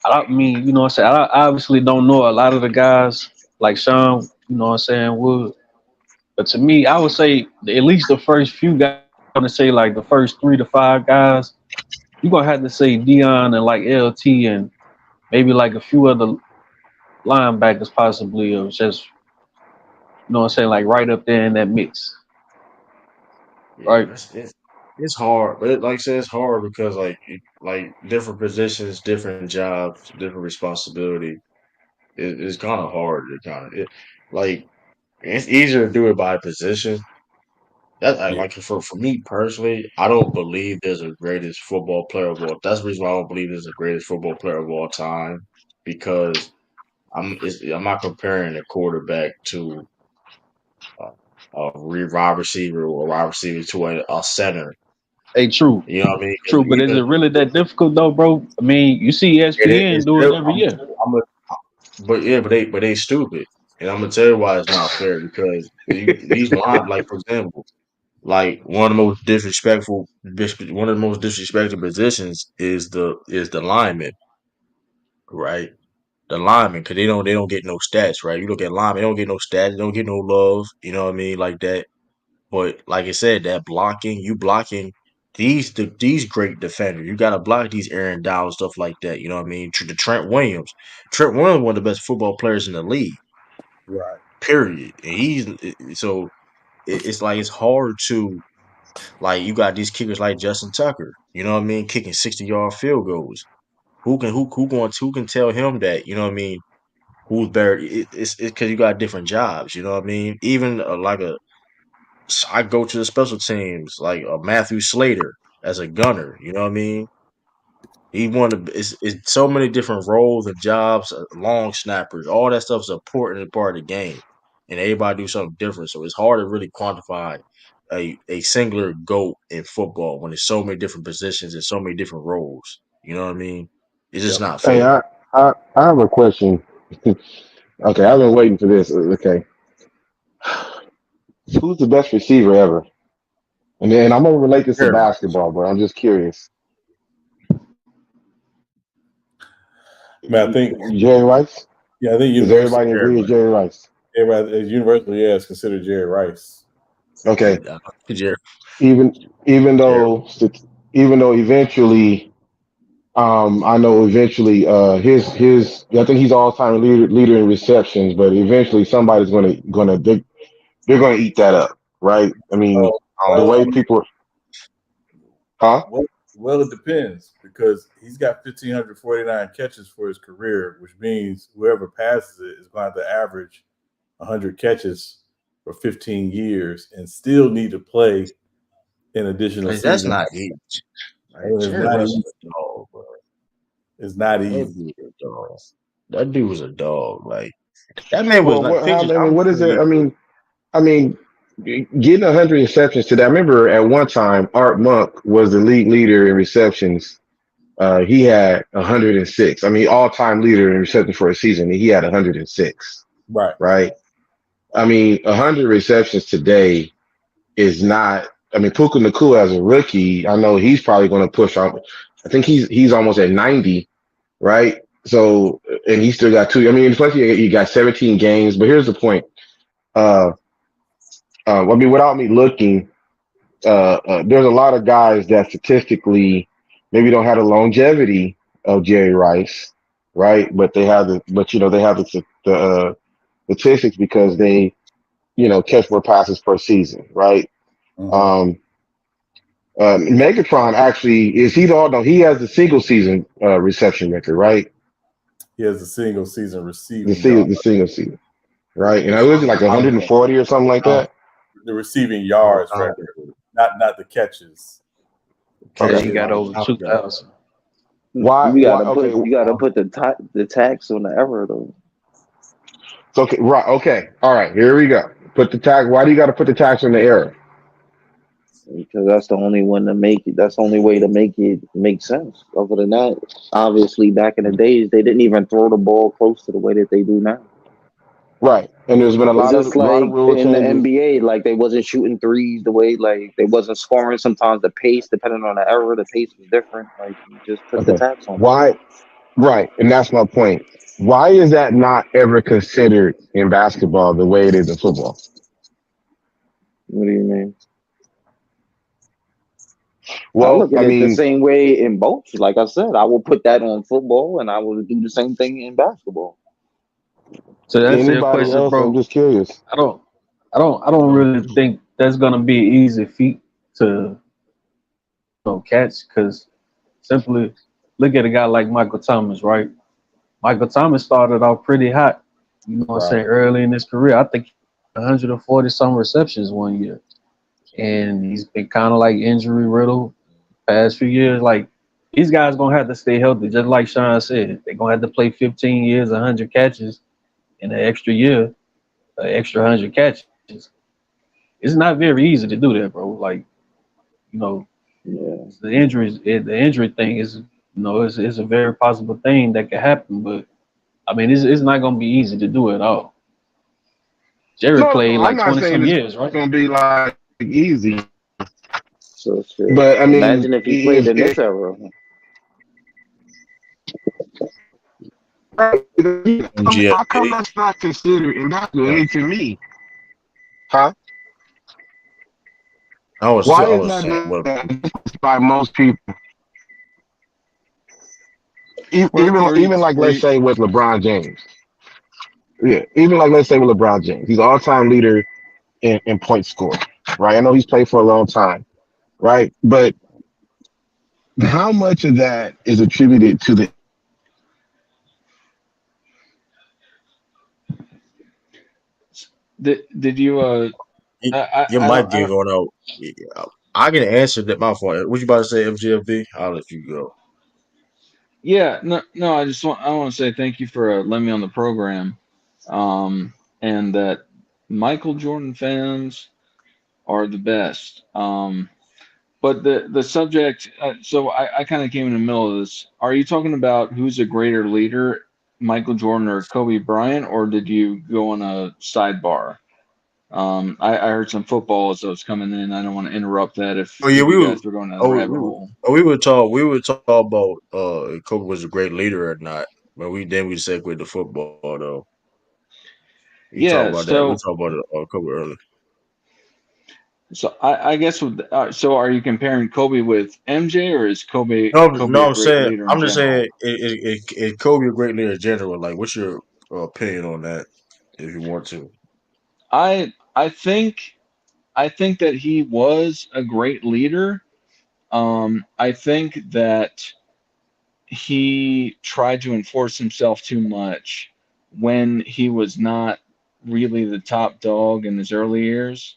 F: I mean, you know what I'm saying. I obviously don't know a lot of the guys like Sean. You know what I'm saying? Would, but to me, I would say at least the first few guys. I'm gonna say like the first 3 to 5 guys. You're gonna have to say Dion and like LT and maybe like a few other linebackers possibly, or just you know what I'm saying, like right up there in that mix,
A: yeah,
F: right?
A: it's hard, but like I said, it's hard because like different positions, different jobs, different responsibility. It's kind of hard to like it's easier to do it by position.
D: yeah.
A: Like for me personally, I don't believe there's a greatest football player of all. That's the reason why I don't believe there's a greatest football player of all time because I'm not comparing a quarterback to a, a wide receiver or a wide receiver to a center.
F: Hey, true,
A: You know what I mean? Because
F: true, but is
A: even
F: it really that difficult though, bro? I mean, you see
A: it
F: ESPN
A: is
F: do it
A: still,
F: every year.
A: I'm a, but yeah, but they stupid. And I'm gonna tell you why it's not fair because these line, like for example, like one of the most disrespected positions is the lineman, right? The lineman, because they don't get no stats, right? You look at linemen, they don't get no stats, they don't get no love, you know what I mean, like that. But like I said, that blocking, you blocking these great defenders. You gotta block these Aaron Donald stuff like that. You know what I mean? The Trent Williams. Trent Williams, one of the best football players in the league.
D: Right.
A: Period. And it's like it's hard to like you got these kickers like Justin Tucker. You know what I mean? Kicking 60-yard field goals. Who can tell him that? You know what I mean? Who's better? It's because you got different jobs. You know what I mean? Even I go to the special teams like Matthew Slater as a gunner. You know what I mean? He wanted it's so many different roles and jobs, long snappers, all that stuff is an important part of the game, and everybody do something different. So it's hard to really quantify a singular goat in football when there's so many different positions and so many different roles. You know what I mean? It's just
D: Yep.
A: not
E: Hey,
A: fair.
E: I have a question. Okay, I've been waiting for this. Okay, who's the best receiver ever? And then I'm gonna relate this to
A: Fair.
E: basketball, but I'm just curious.
D: Man, I think
E: Jerry Rice?
D: yeah, I think
E: Does
D: universally,
E: everybody
A: Fair,
E: agree
A: right?
E: it's Jerry Rice?
D: everybody universally, yeah, is considered Jerry Rice.
E: Okay,
A: Jerry,
E: even
A: Jerry.
E: though even though eventually, I know eventually, his I think he's all time leader in receptions, but eventually somebody's gonna they're gonna eat that up, right? I mean,
D: Oh,
E: the
D: I
E: way
D: mean,
E: people, huh?
D: well, it depends because he's got 1,549 catches for his career, which means whoever passes it is going to have to average 100 catches for 15 years and still need to play an additional
A: Like, that's
D: season.
A: not easy.
D: I
A: Like
D: mean, it's
A: Jerry
D: not
A: Rice
D: easy.
A: is a dog, bro.
D: It's not
A: That
D: easy.
A: dude a dog. That dude was a dog. Like that man was
E: Well,
A: like
E: how?
A: pictures.
E: I
A: I
E: mean, what is
A: remember
E: it?
A: he
E: I mean, getting 100 receptions today. I remember at one time Art Monk was the league leader in receptions. He had 106. I mean, all time leader in receptions for a season. He had 106.
D: Right.
E: Right. I mean, 100 receptions today is not. I mean, Puka Nakua as a rookie, I know he's probably going to push on. I think he's almost at 90. Right. So, and he still got two. I mean, plus you got 17 games. But here's the point. Uh, I mean, without me looking, there's a lot of guys that statistically maybe don't have the longevity of Jerry Rice, right? But they have the statistics because they catch more passes per season, right?
D: Mhm.
E: Um, Megatron actually he has the single season reception record, right?
D: He has a single season
E: The
D: receiving yard.
E: single the single season, right? And I was like
A: I don't
E: 140 or something like
D: Um,
E: that.
D: the receiving
A: I don't
D: yards
A: I don't
D: record, not the catches.
F: Yeah,
E: Okay,
F: he
A: catches
F: got
A: like
F: over
A: I forgot.
F: 2,000.
E: why?
C: You
E: Why?
C: gotta
E: Okay,
C: put the tax on the error though,
E: okay, right. Okay, all right. Here we go. Put the tax. Why do you got to put the tax on the error?
C: because that's the only one to make it. That's the only way to make it make sense. Other than that, obviously, back in the days, they didn't even throw the ball close to the way that they do now.
E: Right. And there's been a
C: It's
E: lot of
C: just like
E: rule
C: in the
E: changes.
C: NBA, like they wasn't shooting threes the way like they wasn't scoring. Sometimes the pace, depending on the error, the pace was different. Like you just put the
E: Okay.
C: tax on it.
E: Why? Right. And that's my point. Why is that not ever considered in basketball the way it is in football?
C: What do you mean? I
E: Well,
C: look at
E: I
C: it the
E: mean,
C: same way in both. Like I said, I will put that on football, and I will do the same thing in basketball.
F: So to answer your
E: anybody
F: question,
E: else? I'm
F: bro,
E: just curious.
F: I don't really think that's gonna be an easy feat to catch because simply look at a guy like Michael Thomas, right? Michael Thomas started off pretty hot, what I'm
D: Right.
F: saying, early in his career. I think 140 some receptions one year. And he's been kind of like injury riddled past few years. Like these guys gonna have to stay healthy, just like Sean said. They're gonna have to play 15 years, 100 catches in an extra year, an extra 100 catches. It's not very easy to do that, bro. Like, you know,
C: Yeah,
F: the injury thing is, it's a very possible thing that could happen, but I mean, it's not gonna be easy to do at all. Jerry
E: No,
F: played
E: I'm
F: like
E: not
F: 20
E: saying
F: some
E: it's
F: years, right?
E: gonna be like easy,
C: So shit.
E: but I mean,
C: Imagine if he played in this era.
E: how come
A: MGFA.
E: that's not considered
A: Yeah.
E: evaluated to me? Huh?
A: I
E: Why is
A: was
E: that
A: saying,
E: not
A: well,
E: by most people?
F: Were you
E: Even like
F: were
E: let's
F: you
E: say with LeBron James, yeah, even like let's say with LeBron James, he's all time leader in point score, right? I know he's played for a long time, right? But how much of that is attributed to the
F: did you
A: your mic
F: I
A: getting
F: don't
A: going out. Yeah, I can answer that. My fault. What you about to say, MGFB? I'll let you go.
F: yeah, no, I want to say thank you for letting me on the program. And that Michael Jordan fans are the best. But the subject, so I kind of came in the middle of this. Are you talking about who's a greater leader, Michael Jordan or Kobe Bryant, or did you go on a sidebar? I heard some football as I was coming in. I don't want to interrupt that
A: Oh yeah,
F: if you
A: we were.
F: guys were going down the
A: Oh,
F: rabbit hole.
A: we would talk. We would talk about if Kobe was a great leader or not. But we segued to football though. We talked
F: Yeah,
A: about that. We
F: so
A: talked about it Kobe earlier.
F: I guess so are you comparing Kobe with MJ or is
A: No,
F: Kobe
A: no,
F: a
A: I'm
F: great
A: saying.
F: leader in
A: I'm just saying.
F: general?
A: Is Kobe a great leader in general? Like, what's your opinion on that? If you want to.
F: I think that he was a great leader. I think that he tried to enforce himself too much when he was not really the top dog in his early years.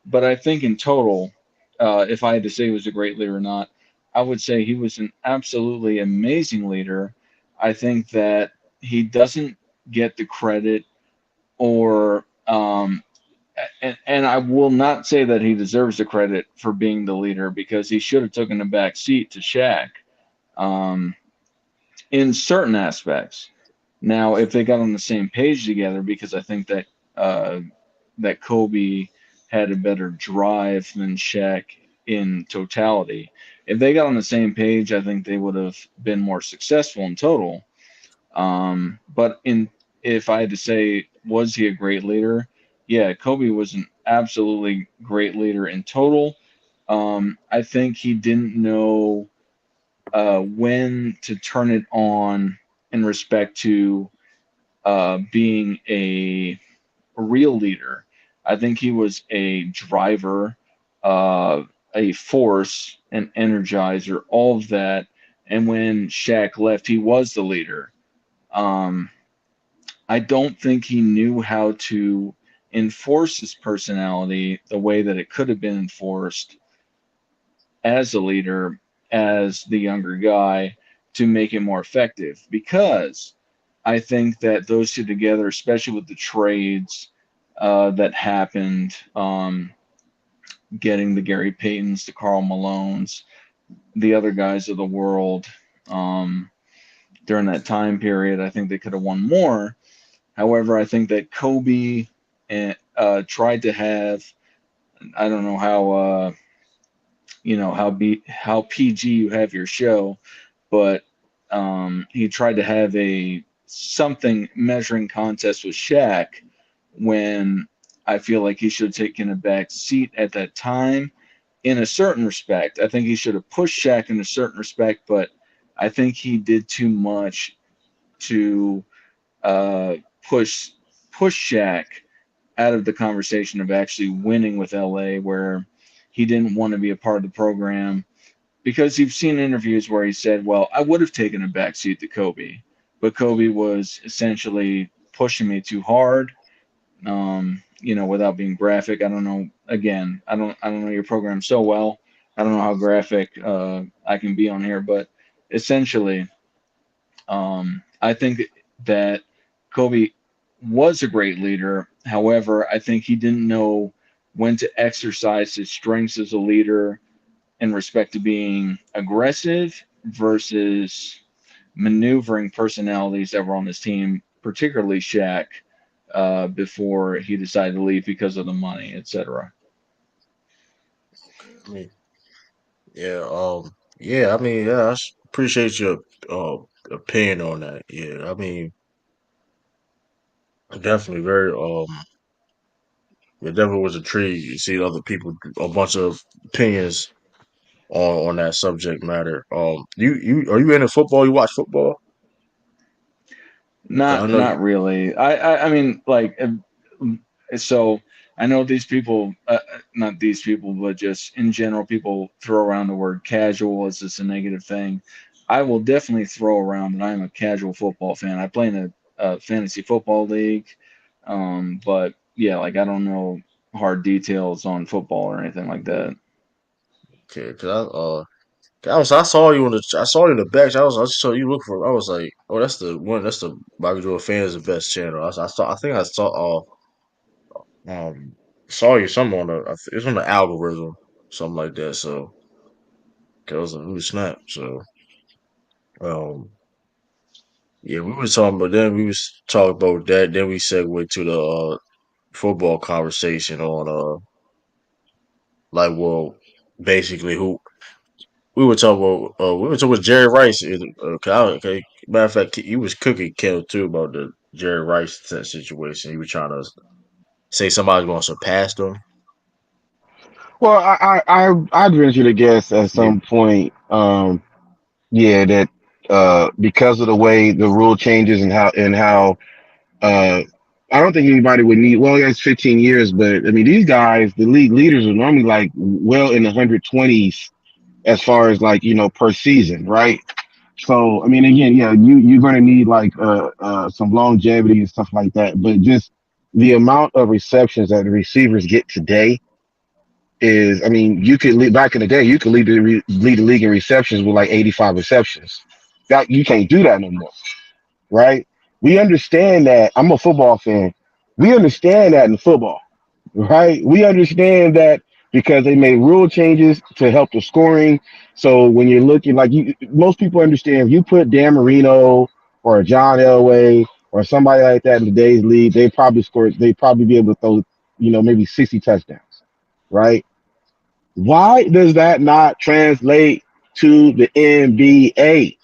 F: But I think in total, if I had to say he was a great leader or not, I would say he was an absolutely amazing leader. I think that he doesn't get the credit or and I will not say that he deserves the credit for being the leader because he should have taken a back seat to Shaq um, in certain aspects. Now, if they got on the same page together, because I think that uh, that Kobe had a better drive than Shaq in totality. If they got on the same page, I think they would have been more successful in total. But in if I had to say, was he a great leader? Yeah, Kobe was an absolutely great leader in total. I think he didn't know when to turn it on in respect to being a real leader. I think he was a driver, a force, an energizer, all of that. And when Shaq left, he was the leader. Um, I don't think he knew how to enforce his personality the way that it could have been enforced as a leader, as the younger guy, to make it more effective. Because I think that those two together, especially with the trades that happened, getting the Gary Paytons, the Carl Malones, the other guys of the world um, during that time period, I think they could have won more. However, I think that Kobe tried to have, I don't know how how PG you have your show, but he tried to have a something measuring contest with Shaq when I feel like he should have taken a back seat at that time in a certain respect. I think he should have pushed Shaq in a certain respect, but I think he did too much to uh, push Shaq out of the conversation of actually winning with LA, where he didn't want to be a part of the program because you've seen interviews where he said, "Well, I would have taken a backseat to Kobe, but Kobe was essentially pushing me too hard." Without being graphic, I don't know. Again, I don't know your program so well. I don't know how graphic I can be on here, but essentially, I think that Kobe was a great leader. However, I think he didn't know when to exercise his strengths as a leader in respect to being aggressive versus maneuvering personalities that were on his team, particularly Shaq,
H: before he decided to leave because of the money, etc.
A: I mean, yeah, yeah. I mean, yeah. Appreciate your uh opinion on that. Yeah, I mean, definitely very it definitely was intrigued to see other people a bunch of opinions on that subject matter. You are you into football? You watch football? 'Cause I
H: Not
A: know you.
H: not really. I mean like so I know these people not these people but just in general people throw around the word casual as just a negative thing. I will definitely throw around that I'm a casual football fan. I play in a fantasy football league, but yeah, like I don't know hard details on football or anything like that.
A: Okay, cause I saw you I saw you in the back. I saw you look for. I was like, oh, that's the one. That's the Michael Jordan fans the best channel. I saw. I think I um saw you something on it's on the algorithm, something like that. So, cause we snap. So, um, yeah, we was talking, but then we was talking about that. Then we segued to the football conversation on like well, basically who we were talking with Jerry Rice. Okay, matter of fact, he was cooking Kill too about the Jerry Rice situation. He was trying to say somebody's going to surpass them.
E: Well, I'd venture to guess at
A: Yeah,
E: some point, yeah, that because of the way the rule changes and how uh, I don't think anybody would need. Well, yeah, it's 15 years, but I mean, these guys, the league leaders, are normally like well in the 120s as far as like per season, right? So I mean, again, yeah, you're going to need like some longevity and stuff like that, but just the amount of receptions that the receivers get today is, I mean, you could lead, back in the day, you could lead the league in receptions with like 85 receptions. That you can't do that no more, right? We understand that. I'm a football fan. We understand that in football, right? We understand that because they made rule changes to help the scoring. So when you're looking like most people understand, if you put Dan Marino or John Elway or somebody like that in today's league, they probably score. They probably be able to throw, maybe 60 touchdowns, right? Why does that not translate to the NBA?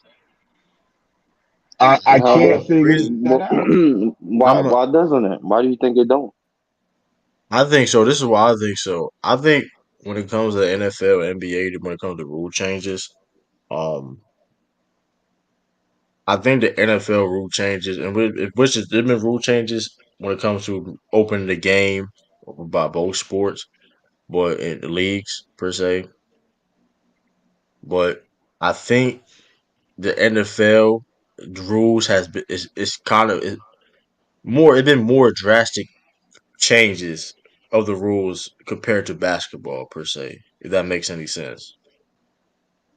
E: I can't
C: How?
E: figure
A: reason
E: that out.
C: Why?
A: I'm a,
C: Why doesn't it? Why do you think it don't?
A: I think so. This is why I think so. I think when it comes to NFL, NBA, when it comes to rule changes, um, I think the NFL rule changes, and which is there been rule changes when it comes to opening the game by both sports, but in the leagues per se. But I think the NFL rules has been is kind of more. It's been more drastic changes of the rules compared to basketball per se. If that makes any sense,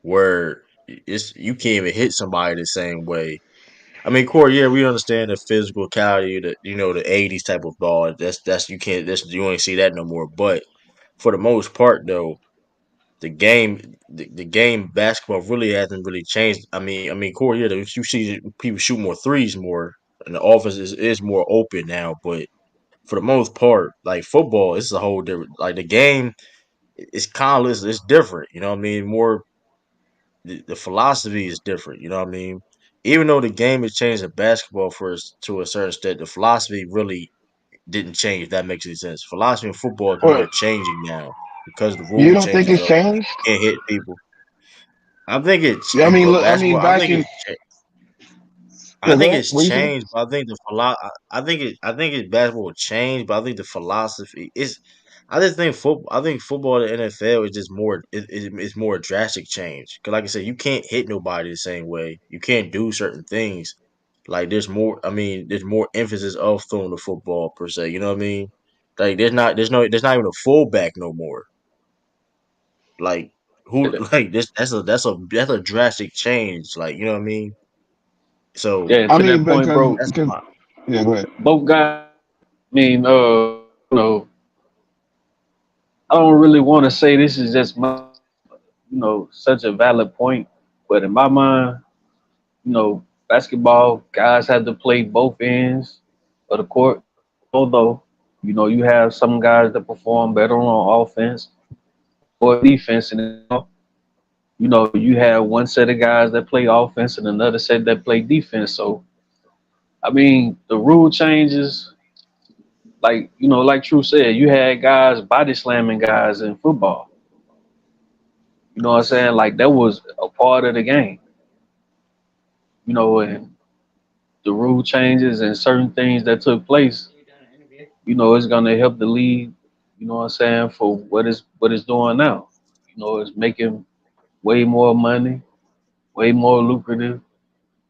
A: where it's you can't even hit somebody the same way. I mean, Corey, yeah, we understand the physicality, the '80s type of ball. That's you can't. You ain't see that no more. But for the most part, though, the game basketball really hasn't really changed. I mean, Corey, yeah, you see people shoot more threes more, and the offense is more open now. But for the most part, like football, it's a whole different. Like the game, it's kind of it's different. You know what I mean? More the philosophy is different. You know what I mean? Even though the game has changed in basketball for us to a certain extent, the philosophy really didn't change. If that makes any sense. Philosophy in football is
E: Well,
A: more changing now because the
E: you
A: rule
E: don't think
A: changes
E: it's
A: up.
E: changed?
A: You can't hit people. I think it's
E: I
A: in
E: mean, look, I mean,
A: basketball.
E: back in
A: I
E: yeah, go
A: think
E: ahead.
A: it's
E: What you saying?
A: changed, but I think I think it basketball will change, but I think the philosophy is. I just think football. I think football in the NFL is just more. It's more a drastic change. Cause like I said, you can't hit nobody the same way. You can't do certain things. Like there's more. I mean, there's more emphasis of throwing the football per se. You know what I mean? Like there's not even a fullback no more. Like who like this? That's a drastic change. Like you know what I mean? So
F: Yeah,
E: I
F: to
E: mean,
F: that point,
E: because
F: bro.
A: that's
E: because
A: my
E: yeah, go ahead.
F: Both guys. I mean, I don't really want to say this is just my, such a valid point, but in my mind, basketball guys have to play both ends of the court. although, you have some guys that perform better on offense or defense, and you have one set of guys that play offense and another set that play defense. So, I mean, the rule changes, like True said, you had guys body slamming guys in football. You know what I'm saying? Like that was a part of the game. And the rule changes and certain things that took place, it's gonna help the league, what I'm saying, for what it's doing now. It's making way more money, way more lucrative.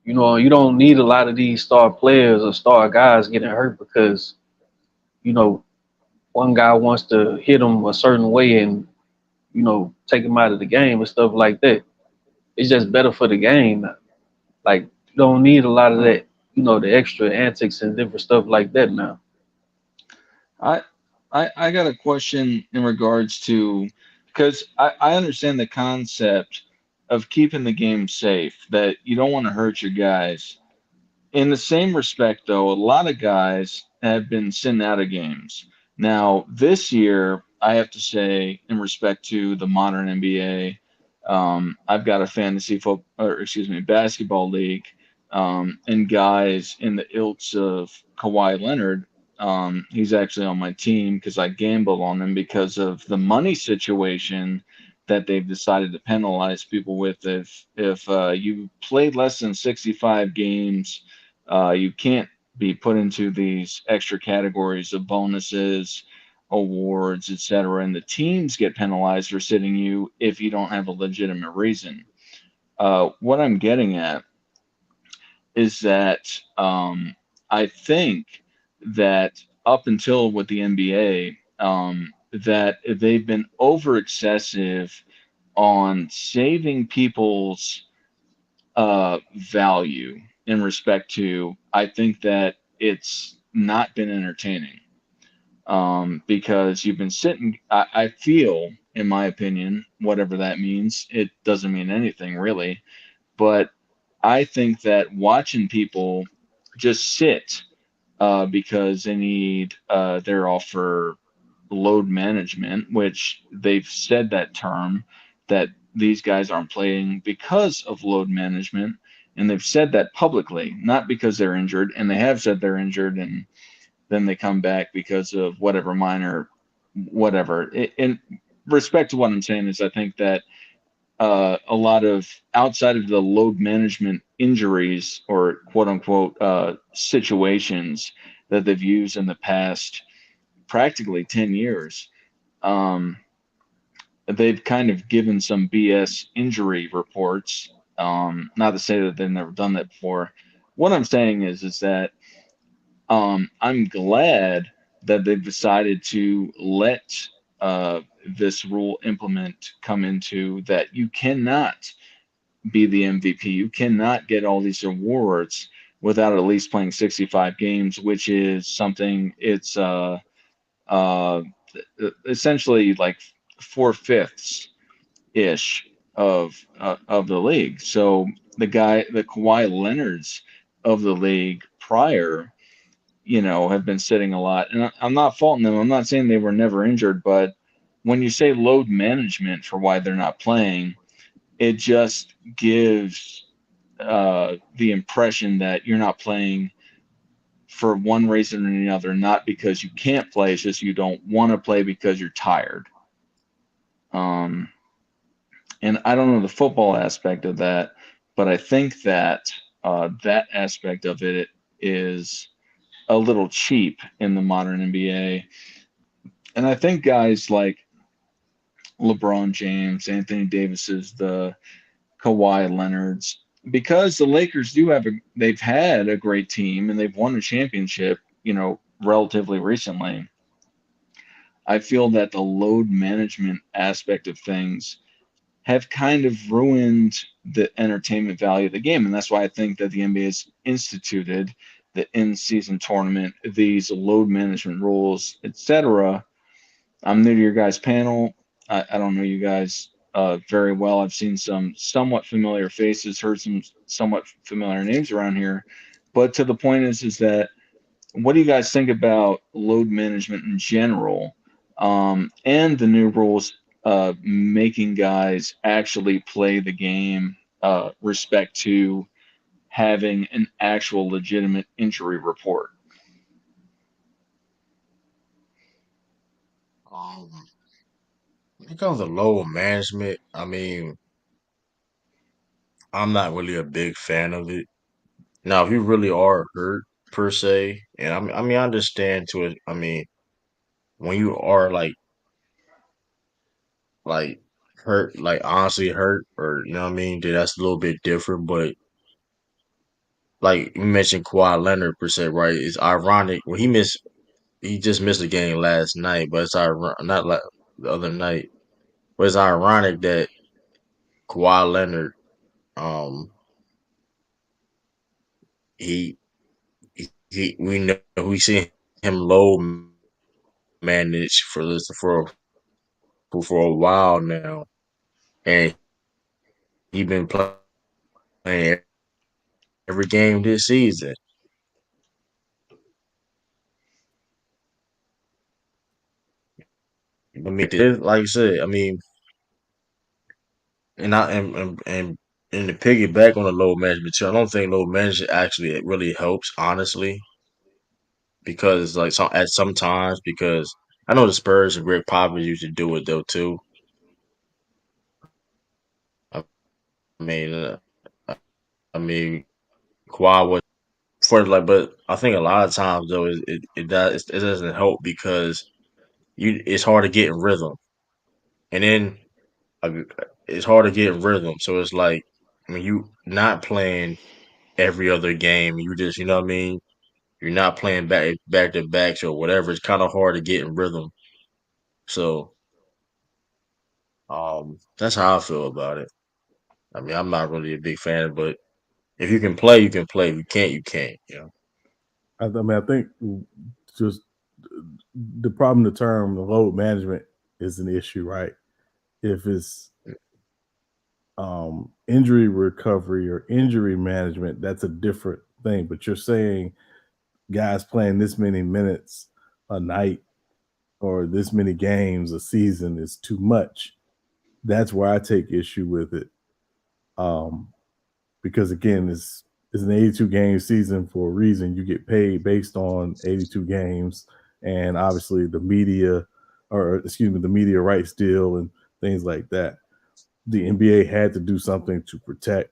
F: You don't need a lot of these star players or star guys getting hurt because, you know, one guy wants to hit them a certain way and, take them out of the game and stuff like that. It's just better for the game. Like, you don't need a lot of that, the extra antics and different stuff like that now.
H: I I got a question in regards to because I understand the concept of keeping the game safe, that you don't want to hurt your guys. In the same respect, though, a lot of guys have been sent out of games. Now, this year, I have to say, in respect to the modern NBA, I've got a fantasy football, or excuse me, basketball league, and guys in the ilks of Kawhi Leonard. He's actually on my team because I gambled on him because of the money situation that they've decided to penalize people with. If you played less than 65 games, you can't be put into these extra categories of bonuses, awards, etc. And the teams get penalized for sitting you if you don't have a legitimate reason. What I'm getting at is that I think that up until with the NBA, that they've been over excessive on saving people's value in respect to, I think that it's not been entertaining, because you've been sitting, I feel, in my opinion, whatever that means, it doesn't mean anything really, but I think that watching people just sit because they need, they're all for load management, which they've said that term, that these guys aren't playing because of load management. And they've said that publicly, not because they're injured. And they have said they're injured and then they come back because of whatever minor, whatever. In respect to what I'm saying is, I think that a lot of outside of the load management injuries or quote unquote situations that they've used in the past practically 10 years, um, they've kind of given some BS injury reports. Not to say that they've never done that before. What I'm saying is that I'm glad that they've decided to let this rule implement come into that you cannot be the MVP. You cannot get all these awards without at least playing 65 games, which is something, it's uh, essentially like 4/5 ish of the league. So the Kawhi Leonards of the league prior, have been sitting a lot. And I'm not faulting them. I'm not saying they were never injured, but when you say load management for why they're not playing, it just gives the impression that you're not playing for one reason or another, not because you can't play, it's just you don't want to play because you're tired. Um, and I don't know the football aspect of that, but I think that that aspect of it is a little cheap in the modern NBA. And I think guys like LeBron James, Anthony Davis's, the Kawhi Leonard's, because the Lakers they've had a great team and they've won a championship, relatively recently. I feel that the load management aspect of things have kind of ruined the entertainment value of the game. And that's why I think that the NBA has instituted the in-season tournament, these load management rules, etc. I'm new to your guys' panel. I don't know you guys very well. I've seen some somewhat familiar faces, heard some somewhat familiar names around here. But to the point is that what do you guys think about load management in general, and the new rules making guys actually play the game, respect to having an actual legitimate injury report?
A: Um, when it comes to load management, I mean, I'm not really a big fan of it. Now, if you really are hurt per se, and I mean, I understand to it. I mean, when you are like hurt, like honestly hurt, or you know what I mean, then that's a little bit different. But like you mentioned, Kawhi Leonard per se, right? It's ironic when he just missed a game last night, but it's not like the other night. But it's ironic that Kawhi Leonard, um, he we know we seen him low manage for a while now, and he been playing every game this season. I mean, like I said, I mean, and I and to piggyback on the load management too, I don't think load management actually it really helps, honestly, because like some times because I know the Spurs and Greg Popovich used to do it though too. I mean, I mean, Kawhi was for like, but I think a lot of times though it doesn't help because it's hard to get in rhythm, and then uh, it's hard to get in rhythm. So it's like I mean, you not playing every other game, you just you know what I mean. You're not playing back to backs or whatever. It's kind of hard to get in rhythm. So that's how I feel about it. I mean, I'm not really a big fan, but if you can play, you can play. If you can't, you can't. You know.
D: I mean, I think just the problem, the term, the load management is an issue, right? If it's injury recovery or injury management, that's a different thing. But you're saying guys playing this many minutes a night or this many games a season is too much. That's where I take issue with it. Um, because again, it's an 82 game season for a reason. You get paid based on 82 games, and obviously the media, or excuse me, the media rights deal and things like that. The NBA had to do something to protect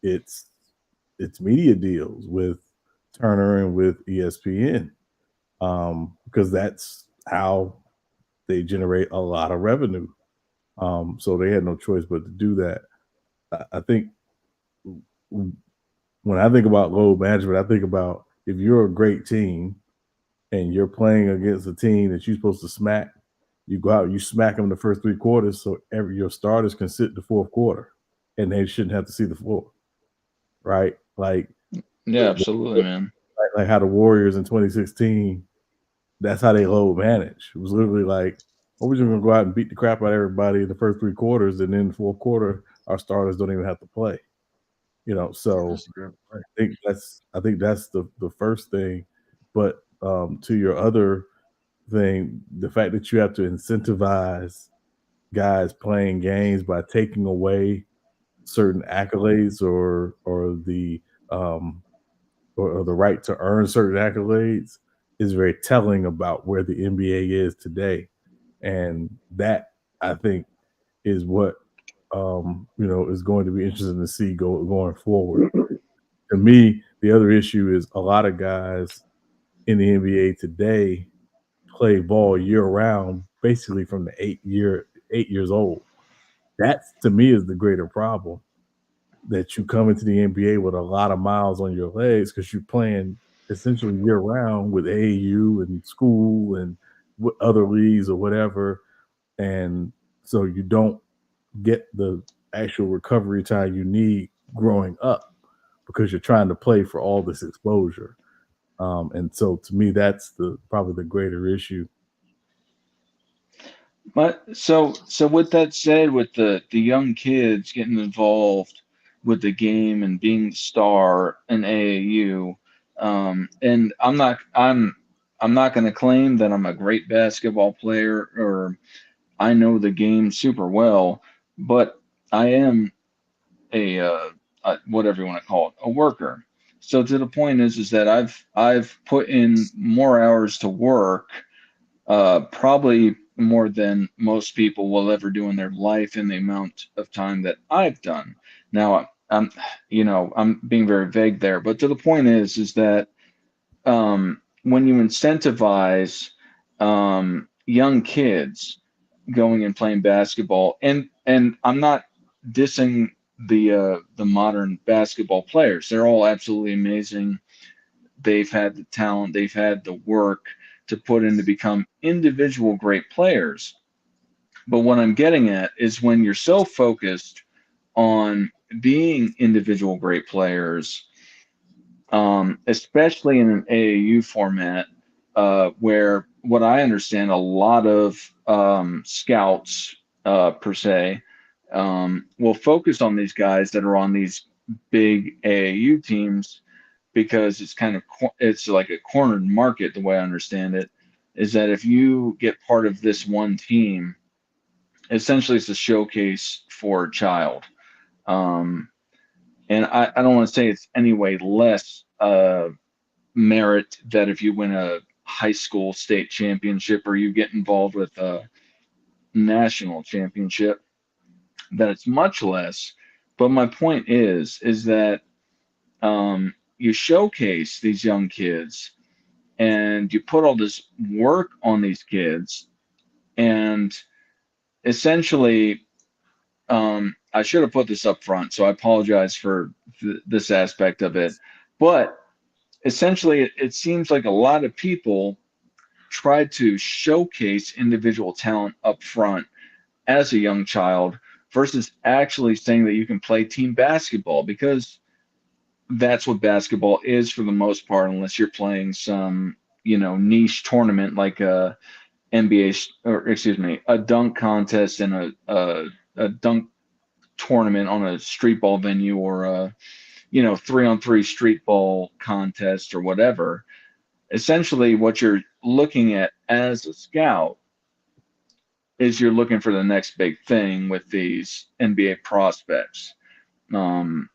D: its its media deals with Turner and with ESPN, because that's how they generate a lot of revenue. So they had no choice but to do that. I think when I think about load management, I think about if you're a great team and you're playing against a team that you're supposed to smack, you go out, you smack them the first 3 quarters, so your starters can sit the fourth quarter, and they shouldn't have to see the floor, right? Like,
H: Yeah, absolutely, man.
D: like how the Warriors in 2016, that's how they load manage. It was literally like, oh, we're just gonna go out and beat the crap out of everybody in the first 3 quarters, and then the fourth quarter, our starters don't even have to play. So
A: That's a good point.
D: I think that's the first thing. But to your other thing, the fact that you have to incentivize guys playing games by taking away certain accolades um, or the right to earn certain accolades is very telling about where the NBA is today, and that I think is what is going to be interesting to see going forward. To me, the other issue is a lot of guys in the NBA today play ball year round, basically from the 8 years old. That to me is the greater problem. That you come into the NBA with a lot of miles on your legs because you're playing essentially year round with AAU and school and other leagues or whatever, and so you don't get the actual recovery time you need growing up because you're trying to play for all this exposure. And so to me, that's probably the greater issue.
H: But so with that said, with the young kids getting involved with the game and being the star in AAU, And I'm not going to claim that I'm a great basketball player or I know the game super well, but I am a whatever you want to call it, a worker. So to the point is that I've put in more hours to work, probably more than most people will ever do in their life in the amount of time that I've done. Now I'm being very vague there, but to the point is that when you incentivize young kids going and playing basketball, and I'm not dissing the modern basketball players. They're all absolutely amazing. They've had the talent, they've had the work to put in to become individual great players. But what I'm getting at is when you're so focused on being individual great players, especially in an AAU format, where what I understand a lot of scouts, per se, will focus on these guys that are on these big AAU teams because it's like a cornered market. The way I understand it is that if you get part of this one team, essentially it's a showcase for a child. Um, and I don't want to say it's any way less merit that if you win a high school state championship or you get involved with a national championship, that it's much less. But my point is that you showcase these young kids and you put all this work on these kids, and essentially, I should have put this up front, so I apologize for this aspect of it. But essentially, it seems like a lot of people try to showcase individual talent up front as a young child versus actually saying that you can play team basketball, because that's what basketball is for the most part, unless you're playing some, niche tournament like a NBA, or excuse me, a dunk contest and a dunk tournament on a street ball venue, or a 3-on-3 street ball contest or whatever. Essentially, what you're looking at as a scout is you're looking for the next big thing with these NBA prospects. Um,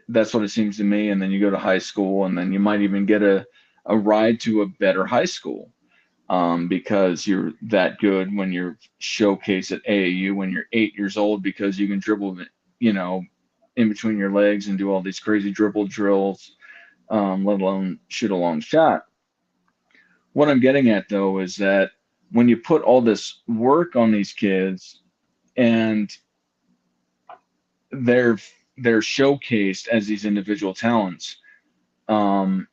H: that's what it seems to me. And then you go to high school, and then you might even get a ride to a better high school, because you're that good when you're showcased at AAU when you're 8 years old, because you can dribble, in between your legs and do all these crazy dribble drills, let alone shoot a long shot. What I'm getting at, though, is that when you put all this work on these kids and they're they're showcased as these individual talents, um,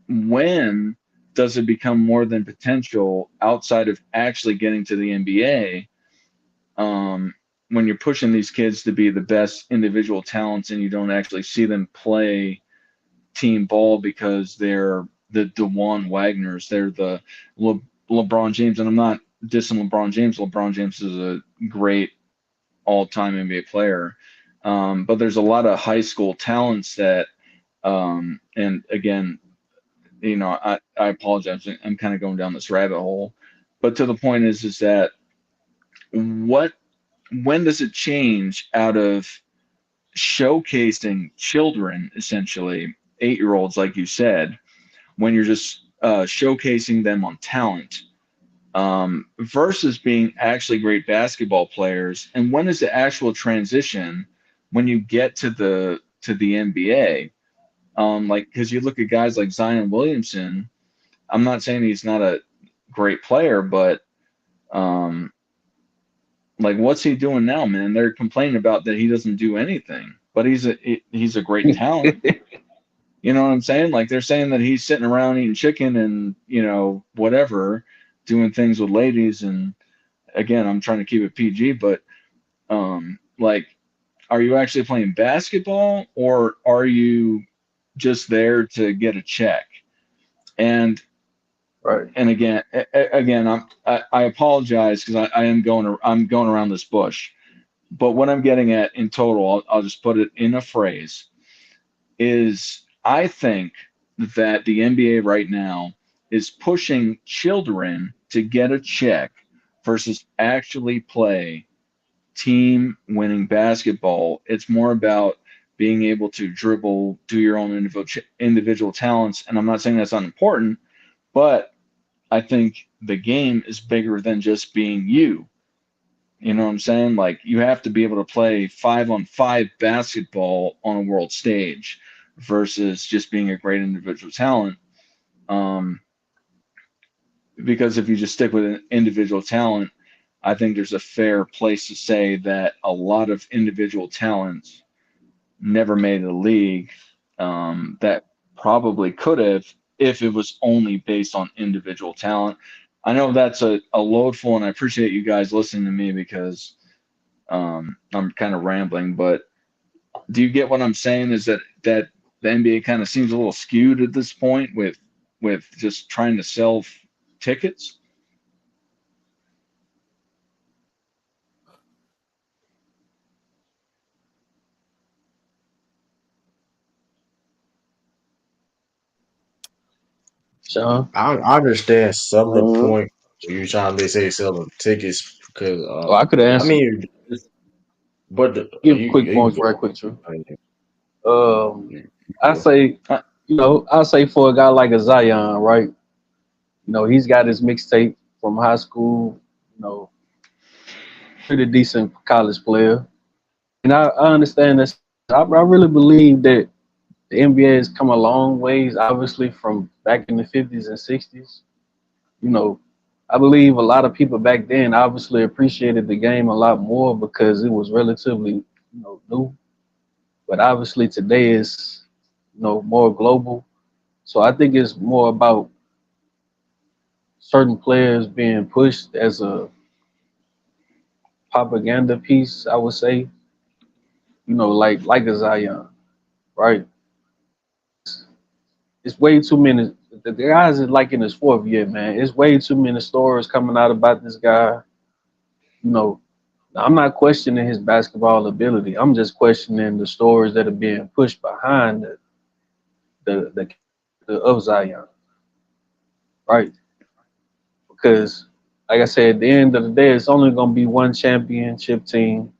H: when does it become more than potential outside of actually getting to the NBA? Um, when you're pushing these kids to be the best individual talents and you don't actually see them play team ball because they're the DeJuan Wagners, they're the LeBron James, and I'm not dissing LeBron James. LeBron James is a great all-time NBA player, but there's a lot of high school talents that, and again, I apologize. I'm kind of going down this rabbit hole, but to the point is that what when does it change out of showcasing children, essentially 8-year-olds, like you said, when you're just showcasing them on talent, versus being actually great basketball players, and when is the actual transition when you get to the NBA? Like, because you look at guys like Zion Williamson. I'm not saying he's not a great player, but um, like, what's he doing now, man? They're complaining about that he doesn't do anything, but he's a great talent. You know what I'm saying? Like, they're saying that he's sitting around eating chicken and whatever, doing things with ladies. And again, I'm trying to keep it PG, but like, are you actually playing basketball, or are you just there to get a check? And
F: Right.
H: and again, I apologize because I'm going around this bush. But what I'm getting at in total, I'll just put it in a phrase, is I think that the NBA right now is pushing children to get a check versus actually play team winning basketball. It's more about being able to dribble, do your own individual talents. And I'm not saying that's unimportant, but I think the game is bigger than just being you. You know what I'm saying? Like you have to be able to play 5-on-5 basketball on a world stage versus just being a great individual talent. Um, because if you just stick with an individual talent, I think there's a fair place to say that a lot of individual talents never made the league that probably could have if it was only based on individual talent. I know that's a loadful, and I appreciate you guys listening to me because I'm kind of rambling. But do you get what I'm saying? Is that the NBA kind of seems a little skewed at this point with just trying to sell tickets?
F: Sean.
A: I understand some of the
C: Mhm.
A: point you're trying to say selling tickets because
F: Oh, I could
A: I
F: answer.
A: mean, but
F: Give quick
A: you can
F: points right
A: go.
F: quick, True.
A: I mean,
F: Um,
A: you
F: I
A: go.
F: say,
H: Uh,
F: I say for a guy like a Zion, right? He's got his mixtape from high school. You know, pretty decent college player, and I understand this. I really believe that the NBA has come a long ways, obviously, from back in the 50s and 60s. You know, I believe a lot of people back then obviously appreciated the game a lot more because it was relatively, new. But obviously today is, more global. So I think it's more about certain players being pushed as a propaganda piece, I would say, like a Zion, right? It's way too many. The guys is like in his fourth year, man. It's way too many stories coming out about this guy. You know, I'm not questioning his basketball ability. I'm just questioning the stories that are being pushed behind the of Zion, right? Because, like I said, at the end of the day, it's only going to be one championship team.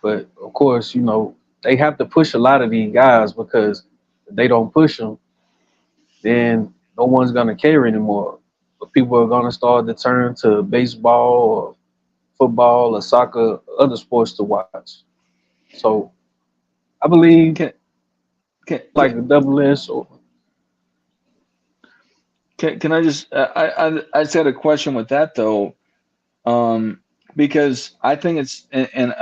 F: But of course, they have to push a lot of these guys because if they don't push them, then no one's going to care anymore. But people are going to start to turn to baseball or football or soccer, other sports to watch. So I believe
H: can, can,
F: like a double S or
H: can I just I just had a question with that though, um, because I think it's and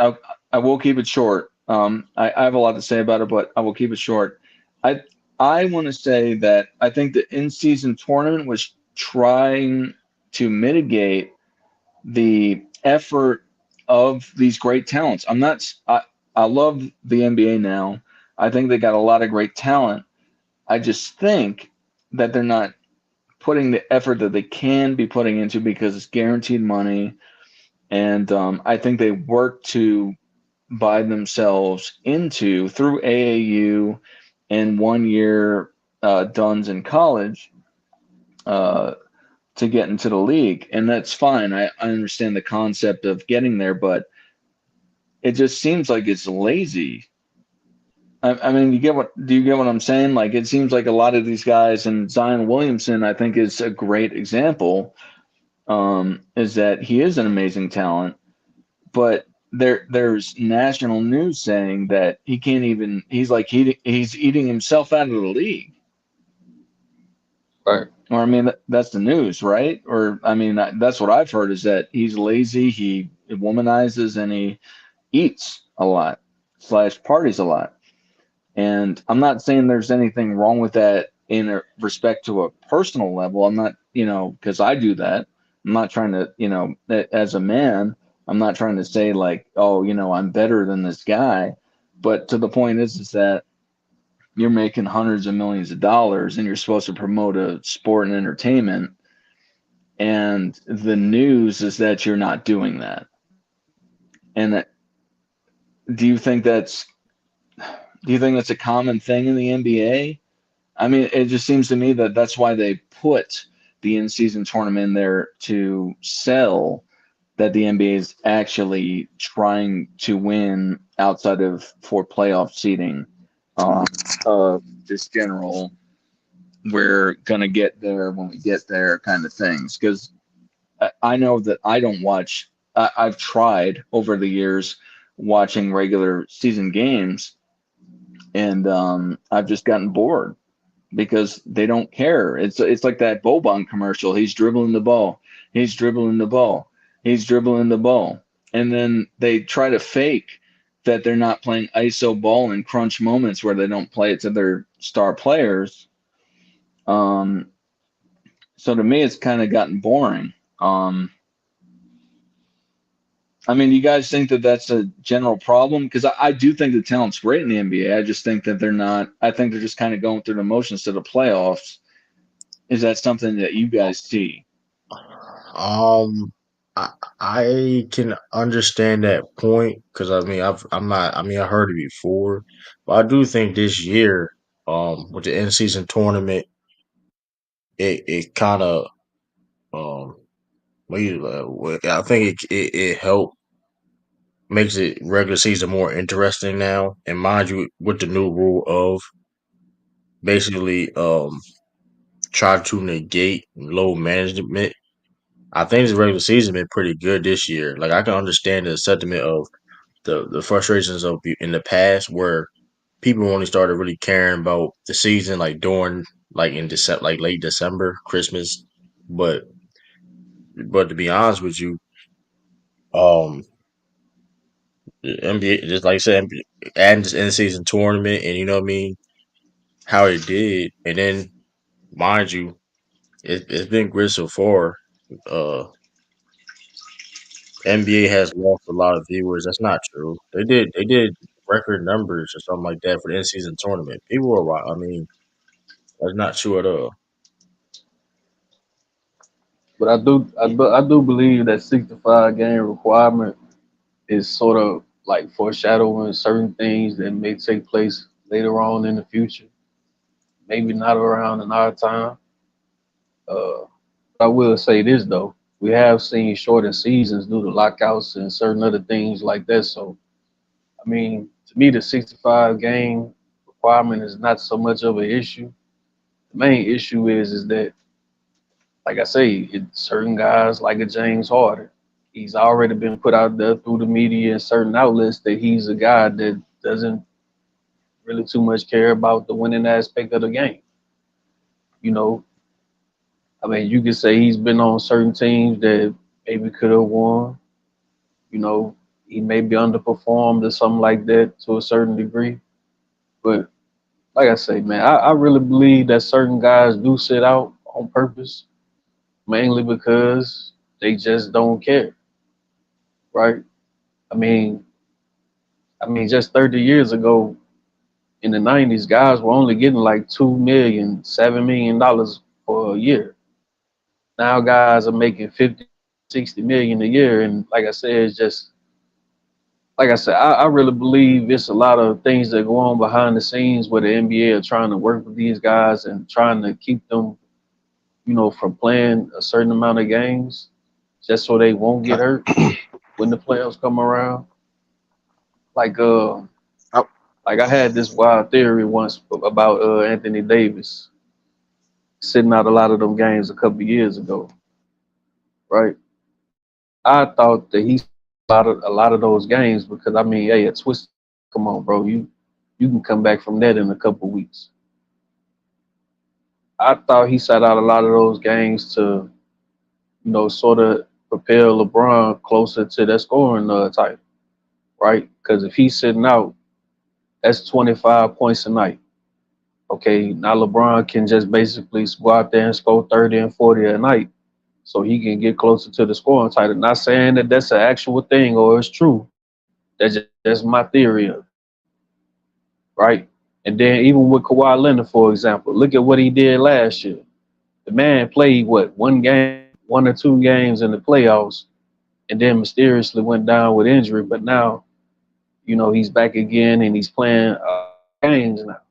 H: I will keep it short. I have a lot to say about it, but I will keep it short. I I want to say that I think the in-season tournament was trying to mitigate the effort of these great talents. I love the NBA now. I think they got a lot of great talent. I just think that they're not putting the effort that they can be putting into because it's guaranteed money. And I think they work to buy themselves into through AAU and 1 year duns in college uh, to get into the league. And that's fine. I understand the concept of getting there, but it just seems like it's lazy. I mean, do you get what I'm saying? Like, it seems like a lot of these guys, and Zion Williamson, I think, is a great example. Is that he is an amazing talent, but there's national news saying that he can't even. He's like he's eating himself out of the league.
F: right.
H: Or I mean, that's the news, right? Or I mean, that's what I've heard is that he's lazy, he womanizes, and he eats a lot slash parties a lot. And I'm not saying there's anything wrong with that in respect to a personal level. I'm not, because I do that. I'm not trying to, as a man, I'm not trying to say like, oh, I'm better than this guy. But to the point is that you're making hundreds of millions of dollars and you're supposed to promote a sport and entertainment. And the news is that you're not doing that. And do you think that's Do you think that's a common thing in the NBA? I mean, it just seems to me that that's why they put the in-season tournament in there to sell that the NBA is actually trying to win outside of for playoff seeding. Um, just general, we're gonna get there when we get there kind of things. Because I know that I don't watch. I've tried over the years watching regular season games, and I've just gotten bored because they don't care. It's like that Boban commercial. He's dribbling the ball. He's dribbling the ball. He's dribbling the ball. And then they try to fake that they're not playing ISO ball in crunch moments where they don't play it to their star players. Um, so to me, it's kind of gotten boring. Um, I mean, you guys think that that's a general problem? Because I do think the talent's great in the NBA. I just think that they're not. I think they're just kind of going through the motions to the playoffs. Is that something that you guys see?
A: Um, I I can understand that point because I mean I'm not I mean I heard it before, but I do think this year, with the in season tournament, it kind of um, I think it helped makes it regular season more interesting now. And mind you, with the new rule of basically try to negate low management, I think this regular season been pretty good this year. Like I can understand the sentiment of the frustrations of in the past where people only started really caring about the season like during like in December, like late December, Christmas. But to be honest with you, um, the NBA just like I said, adding this in season tournament and you know what I mean how it did, and then mind you, it's been great so far. Uh, NBA has lost a lot of viewers. That's not true. They did record numbers or something like that for the in season tournament. People are I mean, that's not true at all.
F: But I do believe that 65 game requirement is sort of like foreshadowing certain things that may take place later on in the future. Maybe not around in our time. Uh, I will say this though, we have seen shortened seasons due to lockouts and certain other things like that. So I mean, to me, the 65 game requirement is not so much of an issue. The main issue is that, like I say, certain guys like a James Harden, he's already been put out there through the media and certain outlets that he's a guy that doesn't really too much care about the winning aspect of the game. You know, I mean, you could say he's been on certain teams that maybe could have won. You know, he may be underperformed or something like that to a certain degree. But like I say, man, I really believe that certain guys do sit out on purpose, mainly because they just don't care, right? I mean, just 30 years ago in the 90s, guys were only getting like 2 million, $7 million for a year. Now guys are making 50, 60 million a year, and like I said, it's just like I said, I really believe it's a lot of things that go on behind the scenes where the NBA are trying to work with these guys and trying to keep them, from playing a certain amount of games just so they won't get
E: I,
F: hurt when the playoffs come around. Like
E: I,
F: like I had this wild theory once about Anthony Davis sitting out a lot of them games a couple of years ago, right? I thought that he a lot of those games because I mean, hey, a twist, come on, bro, you can come back from that in a couple of weeks. I thought he sat out a lot of those games to, sort of propel LeBron closer to that scoring type, right? Because if he's sitting out, that's 25 points a night. Okay, now LeBron can just basically go out there and score 30 and 40 a night so he can get closer to the scoring title. Not saying that that's an actual thing or it's true. That's my theory of it, right? And then even with Kawhi Leonard, for example, look at what he did last year. The man played what, one game, 1 or 2 games in the playoffs, and then mysteriously went down with injury. But now, he's back again and he's playing games now.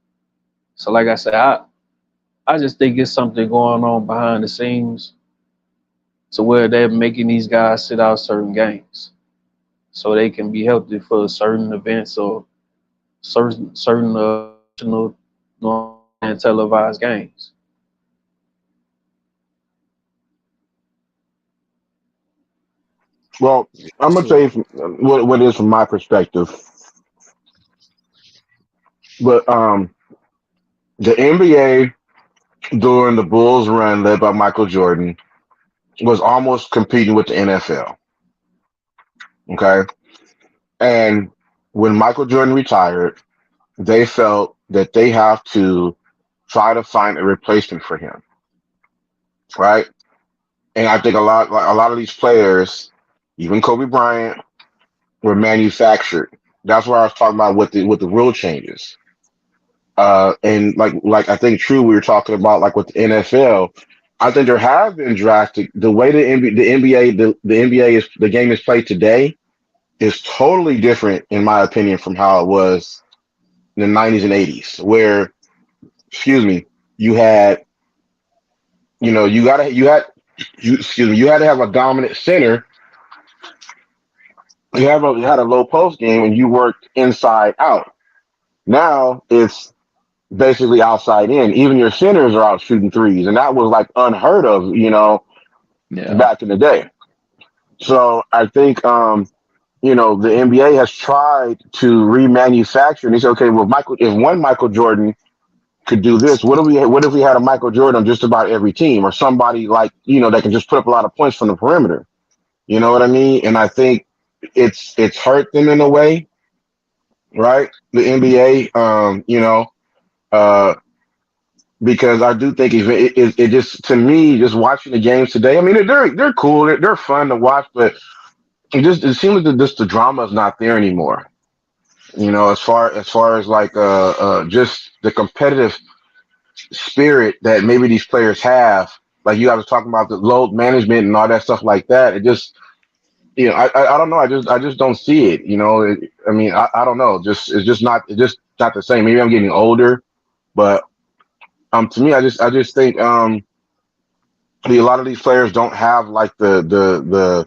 F: So like I said, I just think it's something going on behind the scenes to where they're making these guys sit out certain games so they can be healthy for certain events or certain national, and televised games.
E: Well, I'm gonna tell
B: So
E: you what it is from my perspective. But the NBA during the Bulls run led by Michael Jordan was almost competing with the NFL. Okay, and when Michael Jordan retired, they felt that they have to try to find a replacement for him, right? And I think a lot of these players, even Kobe Bryant, were manufactured. That's where I was talking about with the rule changes. And like I think true we were talking about like with the NFL. I think there have been drastic the way the NBA is the game is played today is totally different in my opinion from how it was in the 90s and 80s where excuse me you had you had to have a dominant center. You had a low post game and you worked inside out. Now it's basically outside in. Even your centers are out shooting threes, and that was like unheard of,
H: Yeah.
E: back in the day. So I think the NBA has tried to remanufacture, and they said, okay, well, if one Michael Jordan could do this, what if we had a Michael Jordan on just about every team, or somebody like that can just put up a lot of points from the perimeter? You know what I mean? And I think it's hurt them in a way, right? The NBA, uh, because I do think it just to me just watching the games today. I mean they're cool, they're fun to watch, but it seems like the drama is not there anymore. As far as like just the competitive spirit that maybe these players have. Like you guys were talking about the load management and all that stuff like that. It just I don't know. I just don't see it. I mean I don't know. It's just not the same. Maybe I'm getting older, but to me I just think a lot of these players don't have like the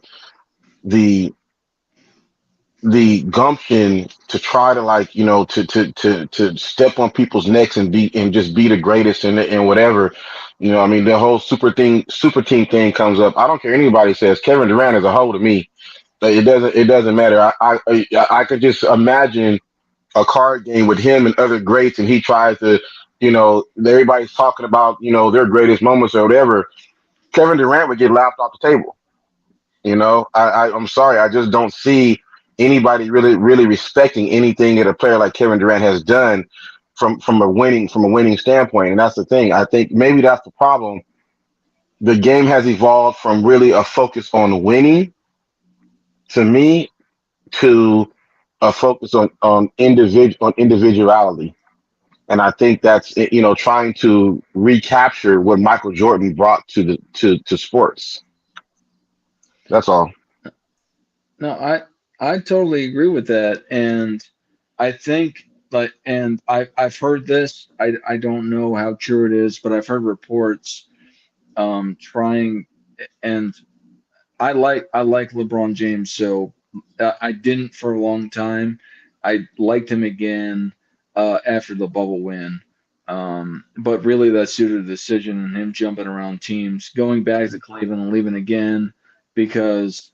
E: the gumption to try to like to step on people's necks and just be the greatest and whatever. I mean the whole super team thing comes up. I don't care anybody says Kevin Durant is a hoe to me. It doesn't matter. I could just imagine a card game with him and other greats, and he tries to everybody's talking about their greatest moments or whatever. Kevin Durant would get laughed off the table. I'm sorry, I just don't see anybody really really respecting anything that a player like Kevin Durant has done from a winning standpoint, and that's the thing. I think maybe that's the problem. The game has evolved from really a focus on winning to me to a focus on individuality, and I think that's trying to recapture what Michael Jordan brought to sports. That's all.
H: No, I totally agree with that, and I think and I've heard this. I don't know how true it is, but I've heard reports trying, and I like LeBron James, so I didn't for a long time. I liked him again after the bubble win. But really, that's due to the decision and him jumping around teams, going back to Cleveland and leaving again because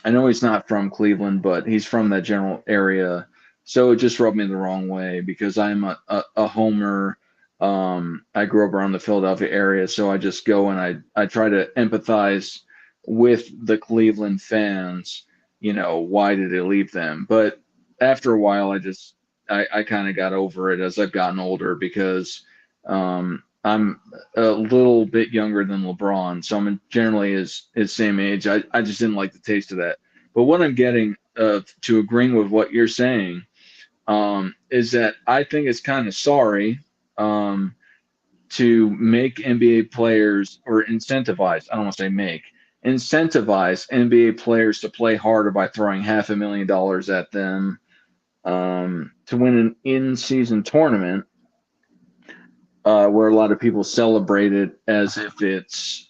H: I know he's not from Cleveland, but he's from that general area. So it just rubbed me the wrong way because I'm a homer. I grew up around the Philadelphia area, so I just go and I try to empathize with the Cleveland fans. Why did they leave them? But after a while, I kind of got over it as I've gotten older because I'm a little bit younger than LeBron, so I'm generally his same age. I just didn't like the taste of that. But what I'm getting to agreeing with what you're saying is that I think it's kind of sorry um, to make NBA players or incentivize. I don't want to say make incentivize NBA players to play harder by throwing $500,000 at them to win an in-season tournament, where a lot of people celebrate it as if it's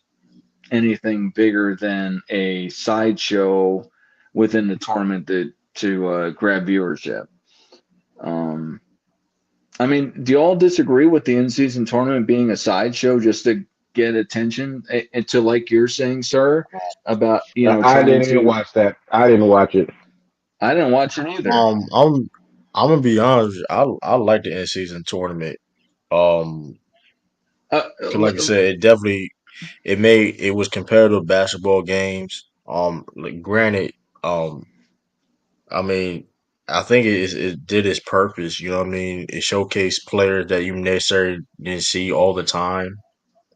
H: anything bigger than a sideshow within the tournament to grab viewership. Um, I mean, do you all disagree with the in-season tournament being a sideshow just to get attention? And to, like you're saying, sir, about
E: I
H: trying
E: didn't even
H: to.
E: watch that. I didn't watch it.
H: I didn't watch it either.
A: I'm gonna be honest. I like the in season tournament. Um,
H: Uh,
A: 'Cause like I said, it definitely it was competitive basketball games. Like granted, um, I mean, I think it did its purpose. You know what I mean? It showcased players that you necessarily didn't see all the time,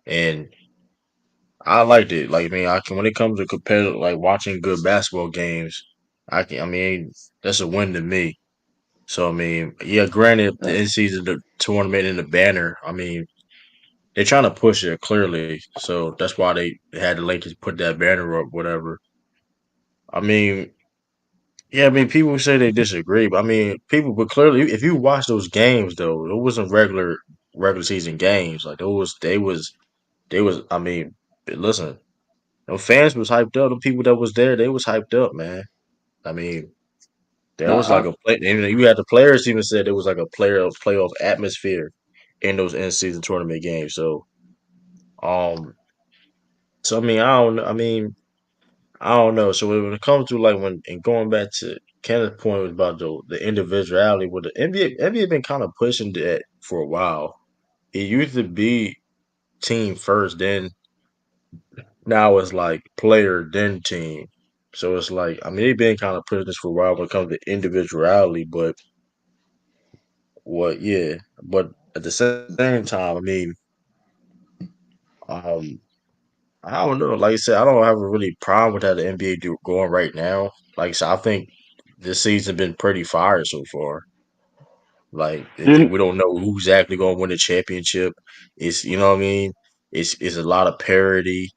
A: and I liked it. Like, I mean, I can when it comes to competitive, like watching good basketball games, I can. I mean, that's a win to me. So I mean, yeah, granted, the
H: uh,
A: in season the tournament and the banner. I mean, they're trying to push it clearly, so that's why they had the Lakers put that banner up, whatever. I mean, yeah, I mean, people say they disagree, but I mean, but clearly, if you watch those games, though, it wasn't regular season games. Like they was. I mean, listen, the fans was hyped up. The people that was there, they was hyped up, man. I mean, there
H: no,
A: was like a play. And you had the players even said there was like a playoff atmosphere in those in season tournament games. Um, so I mean, I don't. I mean, I don't know. So when it comes to like when and going back to Kenneth's point was about the individuality with the NBA been kind of pushing that for a while. It used to be team first, then now it's like player then team. So it's like I mean they've been kind of pushing this for a while when it comes to individuality, but yeah. But at the same time, I mean, um I don't know. Like I said, I don't have a really problem with how the NBA do going right now. Like I said, I think this season been pretty fire so far. Like we don't know who's exactly going to win the championship. It's you know what I mean. It's a lot of parity.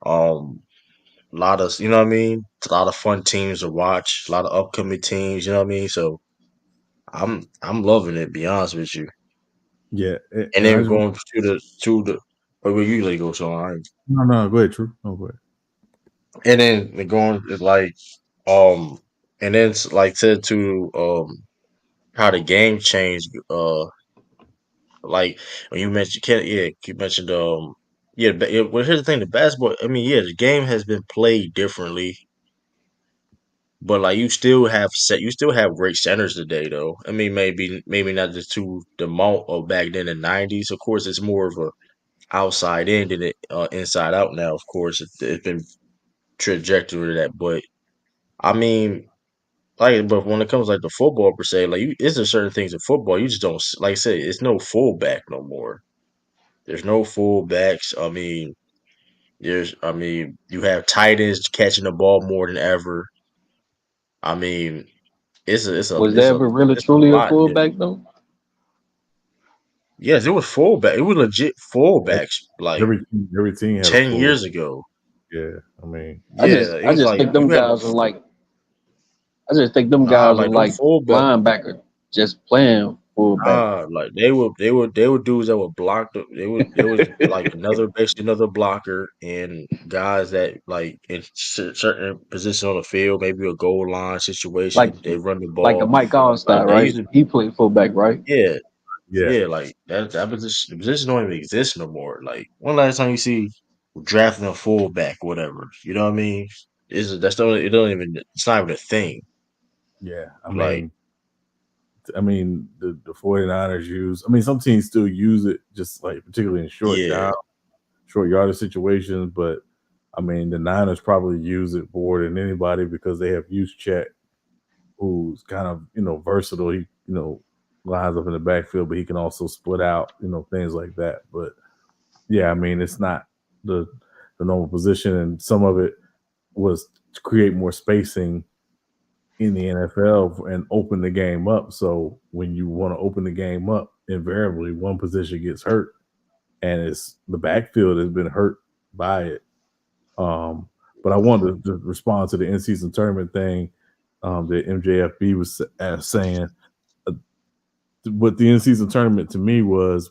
A: A lot of you know what I mean. It's a lot of fun teams to watch. A lot of upcoming teams. You know what I mean. So I'm loving it. Be honest with you.
D: Yeah,
A: And
D: and I
A: then
D: just
A: going to the where we usually go. So I
D: no, go ahead, True. No, go ahead.
A: and then going like um and then it's like to how the game changed like when you mentioned yeah you mentioned yeah but well here's the thing the basketball I mean yeah the game has been played differently but like you still have great centers today though I mean maybe not just to the amount of back then in the 90s of course it's more of a outside in than it inside out now of course it's been trajectory to that but I mean like, but when it comes like the football per se, like is there certain things in football you just don't like. I said, it's no fullback no more. There's no fullbacks. I mean, you have tight ends catching the ball more than ever. I mean,
F: Was there ever really
A: it's a
F: truly a
A: lot
F: fullback
A: different.
F: though?
A: Yes, it was fullback. It was legit
D: Every
A: fullbacks like
D: every team had a
A: 10 years
D: full.
A: ago.
D: Yeah, I mean,
A: Yeah, it
F: I
A: was
F: just
A: like
F: think them
A: you had
F: guys are like I just think them
A: nah
F: guys are
A: like them
F: like
A: fullback.
F: linebacker just playing fullback.
A: Like they were dudes that would block there was like another basically another blocker and guys that like in certain position on the field, maybe a goal line
F: Like
A: situation, they run the
F: like a
A: ball.
F: Mike
A: Like
F: Allstott,
A: that
F: right?
A: used to
F: He played fullback, right?
A: yeah,
D: yeah,
A: yeah, like that position the position don't even exist no more. Like when last time you see drafting a fullback, whatever, you know what I mean? It don't even it's not even a thing.
D: yeah.
A: Like
D: I mean, the 49ers use. I mean, some teams still use it, just like particularly in
A: yeah,
D: short yardage situations. But I mean, the Niners probably use it more than anybody because they have used Chet, who's kind of versatile. He lines up in the backfield, but he can also split out, things like that. But yeah, I mean, it's not the the normal position, and some of it was to create more spacing in the NFL and open the game up. So when you want to open the game up, invariably one position gets hurt, and it's the backfield has been hurt by it. Um, but I wanted to respond to the in-season tournament thing that MJFB was saying. what the in-season tournament to me was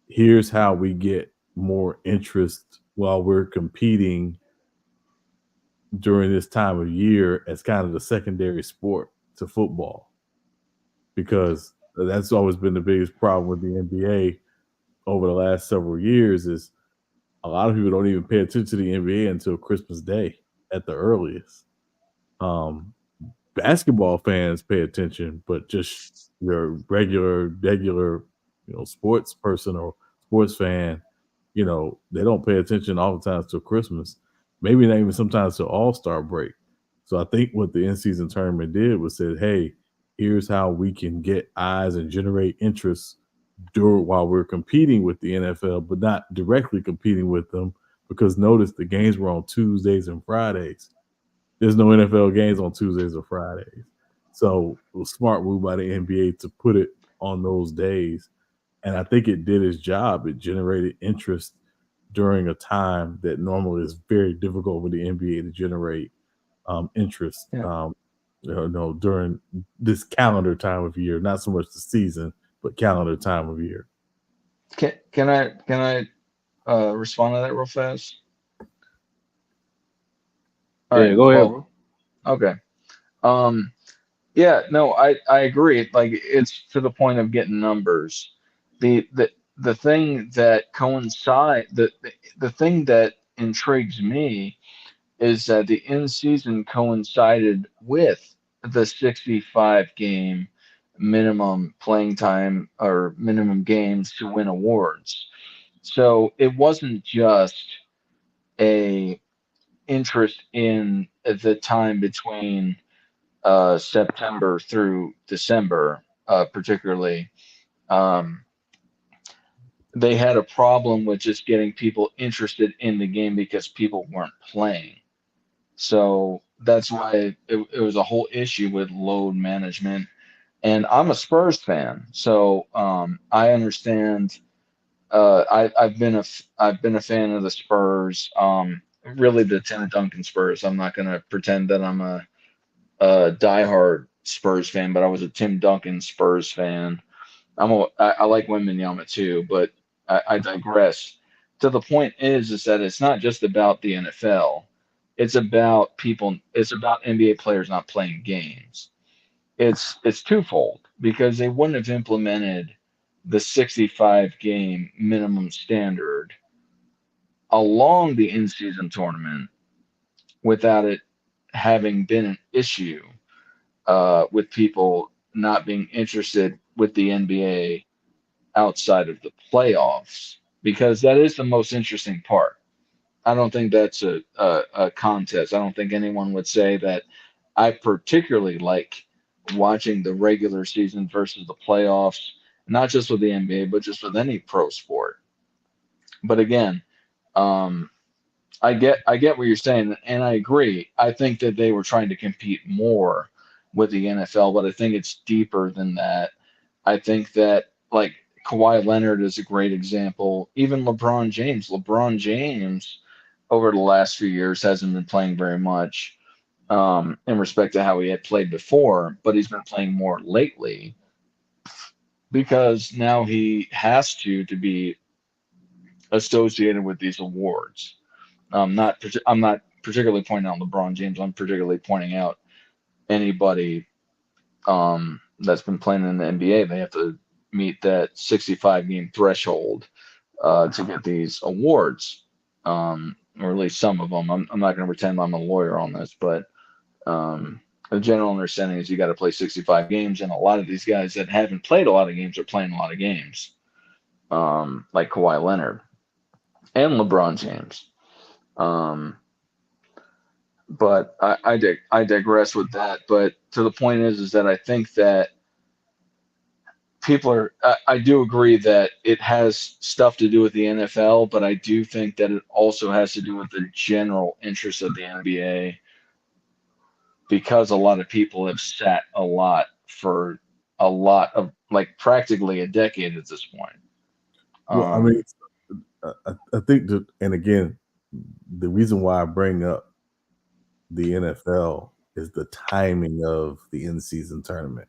D: here's how we get more interest while we're competing during this time of year as kind of the secondary sport to football, because that's always been the biggest problem with the NBA over the last several years is a lot of people don't even pay attention to the NBA until Christmas Day at the earliest. Basketball fans pay attention, but just your regular, sports person or sports fan, they don't pay attention all the time till Christmas. Maybe not even sometimes till All-Star break. So I think what the in-season tournament did was said, hey, here's how we can get eyes and generate interest while we're competing with the NFL, but not directly competing with them, because notice the games were on Tuesdays and Fridays. There's no NFL games on Tuesdays or Fridays. So it was a smart move by the NBA to put it on those days. And I think it did its job. It generated interest during a time that normally is very difficult for the NBA to generate interest.
H: Yeah.
D: During this calendar time of year, not so much the season, but calendar time of year.
H: Can I respond to that real fast? All
F: Yeah,
H: right.
F: go ahead,
H: Well,
F: bro.
H: okay. Um, yeah, no, I agree. Like it's to the point of getting numbers. The thing that the thing that intrigues me is that the in season coincided with the 65 game minimum playing time or minimum games to win awards. So it wasn't just a interest in the time between September through December, particularly. Um, they had a problem with just getting people interested in the game because people weren't playing. So that's why it was a whole issue with load management. And I'm a Spurs fan, so I understand. I've been a fan of the Spurs. Really, the Tim Duncan Spurs. I'm not going to pretend that I'm a diehard Spurs fan, but I was a Tim Duncan Spurs fan. I like Wembanyama too, but I digress. To the point is that it's not just about the NFL. It's about people. It's about NBA players not playing games. It's twofold because they wouldn't have implemented the 65 game minimum standard along the in-season tournament without it having been an issue with people not being interested with the NBA outside of the playoffs, because that is the most interesting part. I don't think that's a contest. I don't think anyone would say that I particularly like watching the regular season versus the playoffs, not just with the NBA, but just with any pro sport. But again, um, I get what you're saying, and I agree. I think that they were trying to compete more with the NFL, but I think it's deeper than that. I think that like Kawhi Leonard is a great example. Even LeBron James. LeBron James over the last few years hasn't been playing very much in respect to how he had played before, but he's been playing more lately because now he has to be associated with these awards. I'm not particularly pointing out LeBron James. I'm particularly pointing out anybody that's been playing in the NBA. They have to meet that 65 game threshold to get these awards, or at least some of them. I'm not going to pretend I'm a lawyer on this, but the general understanding is you got to play 65 games, and a lot of these guys that haven't played a lot of games are playing a lot of games, like Kawhi Leonard and LeBron James. But I digress with that. But to the point is that I think that people are. I do agree that it has stuff to do with the NFL, but I do think that it also has to do with the general interest of the NBA because a lot of people have sat a lot for a lot of like practically a decade at this point.
D: Well, I mean, I think that, and again, the reason why I bring up the NFL is the timing of the in-season tournament,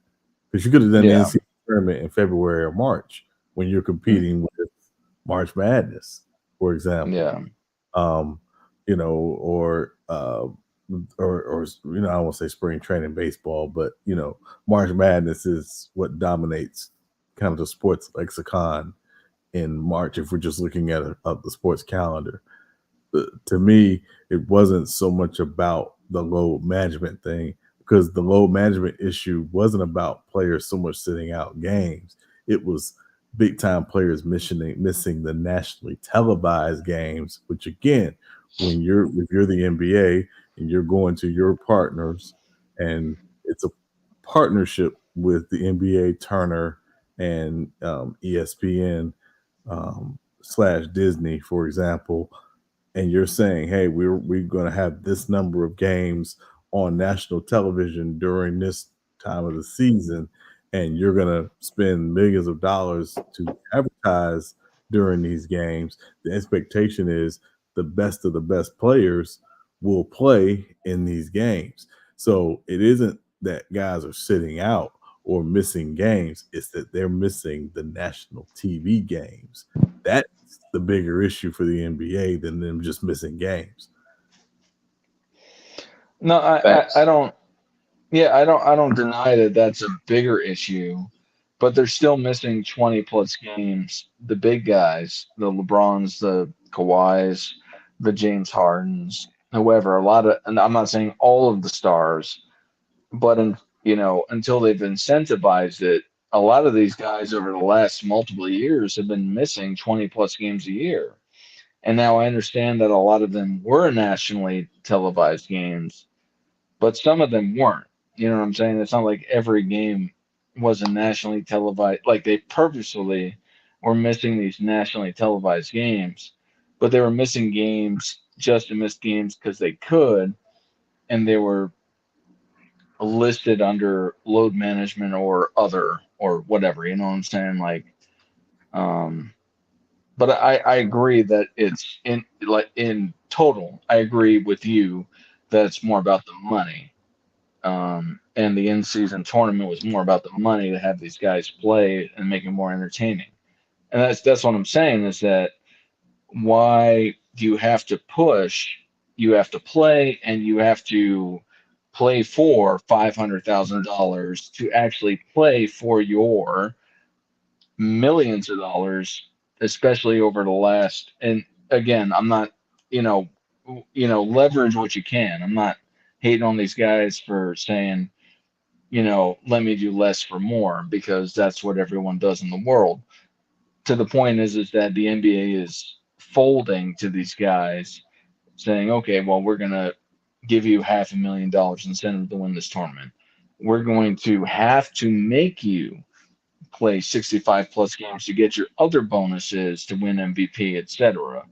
D: because you could have done the
H: Yeah.
D: in-season tournament in February or March when you're competing with March Madness, for example.
H: Yeah.
D: Um, or I won't say spring training baseball, but March Madness is what dominates kind of the sports lexicon in March if we're just looking at the sports calendar. To me, it wasn't so much about the load management thing, because the load management issue wasn't about players so much sitting out games. It was big time players missing the nationally televised games, which again, if you're the NBA and you're going to your partners and it's a partnership with the NBA, Turner, and ESPN / Disney, for example, and you're saying, hey, we're going to have this number of games on national television during this time of the season, and you're going to spend millions of dollars to advertise during these games, the expectation is the best of the best players will play in these games. So it isn't that guys are sitting out or missing games, it's that they're missing the national TV games. That's the bigger issue for the NBA than them just missing games.
H: No, I
C: Facts.
H: don't. Yeah, I don't deny that that's a bigger issue, but they're still missing 20 plus games. The big guys, the LeBrons, the Kawhis, the James Hardens, whoever, a lot of, and I'm not saying all of the stars, but until they've incentivized it, a lot of these guys over the last multiple years have been missing 20 plus games a year. And now I understand that a lot of them were nationally televised games, but some of them weren't. You know what I'm saying? It's not like every game was a nationally televised. Like they purposefully were missing these nationally televised games, but they were missing games just to miss games because they could, and they were listed under load management or other or whatever. You know what I'm saying? Um, but I agree that it's in total. I agree with you that it's more about the money. And the in-season tournament was more about the money to have these guys play and make it more entertaining. And that's what I'm saying is that why do you have to push? You have to play, and you have to play for $500,000 to actually play for your millions of dollars, especially over the last. And again, I'm not, leverage what you can. I'm not hating on these guys for saying, let me do less for more because that's what everyone does in the world. To the point is that the NBA is folding to these guys, saying, okay, well, we're gonna give you $500,000 incentive to win this tournament. We're going to have to make you play 65 plus games to get your other bonuses to win MVP, etc.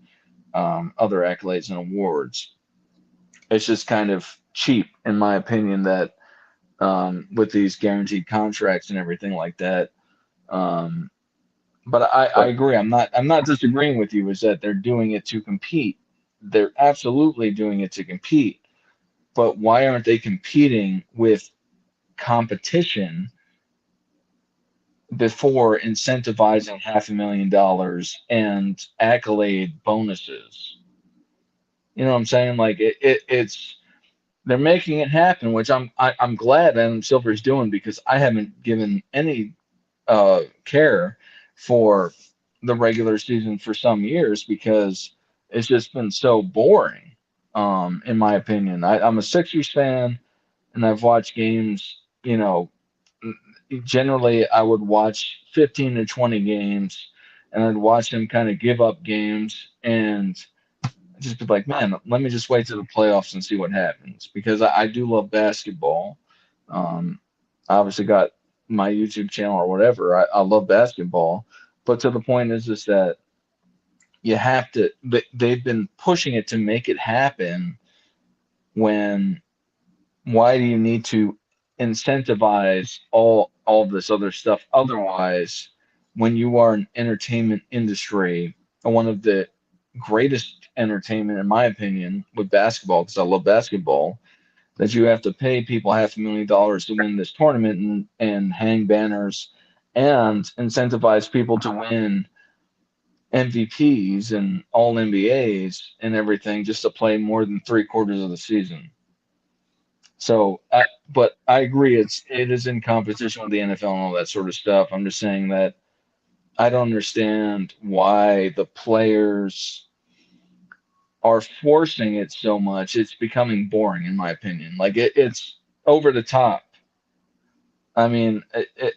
H: Other accolades and awards. It's just kind of cheap, in my opinion, that with these guaranteed contracts and everything like that. Um, but I
C: But
H: agree. I'm not disagreeing with you. Is that they're doing it to compete? They're absolutely doing it to compete. But why aren't they competing with competition before incentivizing $500,000 and accolade bonuses? You know what I'm saying? Like it's they're making it happen, which I'm glad Adam Silver's doing because I haven't given any care for the regular season for some years because it's just been so boring. In my opinion, I'm a Sixers fan, and I've watched games. Generally, I would watch 15 to 20 games, and I'd watch them kind of give up games and just be like, man, let me just wait to the playoffs and see what happens because I do love basketball. I obviously got my YouTube channel or whatever. I love basketball, but to the point is that you have to. They've been pushing it to make it happen. When why do you need to incentivize all this other stuff otherwise when you are an entertainment industry and one of the greatest entertainment in my opinion with basketball because I love basketball that you have to pay people $500,000 to win this tournament and hang banners and incentivize people to win MVPs and all NBAs and everything just to play more than 3/4 of the season. But I agree, it is in competition with the NFL and all that sort of stuff. I'm just saying that I don't understand why the players are forcing it so much. It's becoming boring, in my opinion. Like it's over the top. I mean,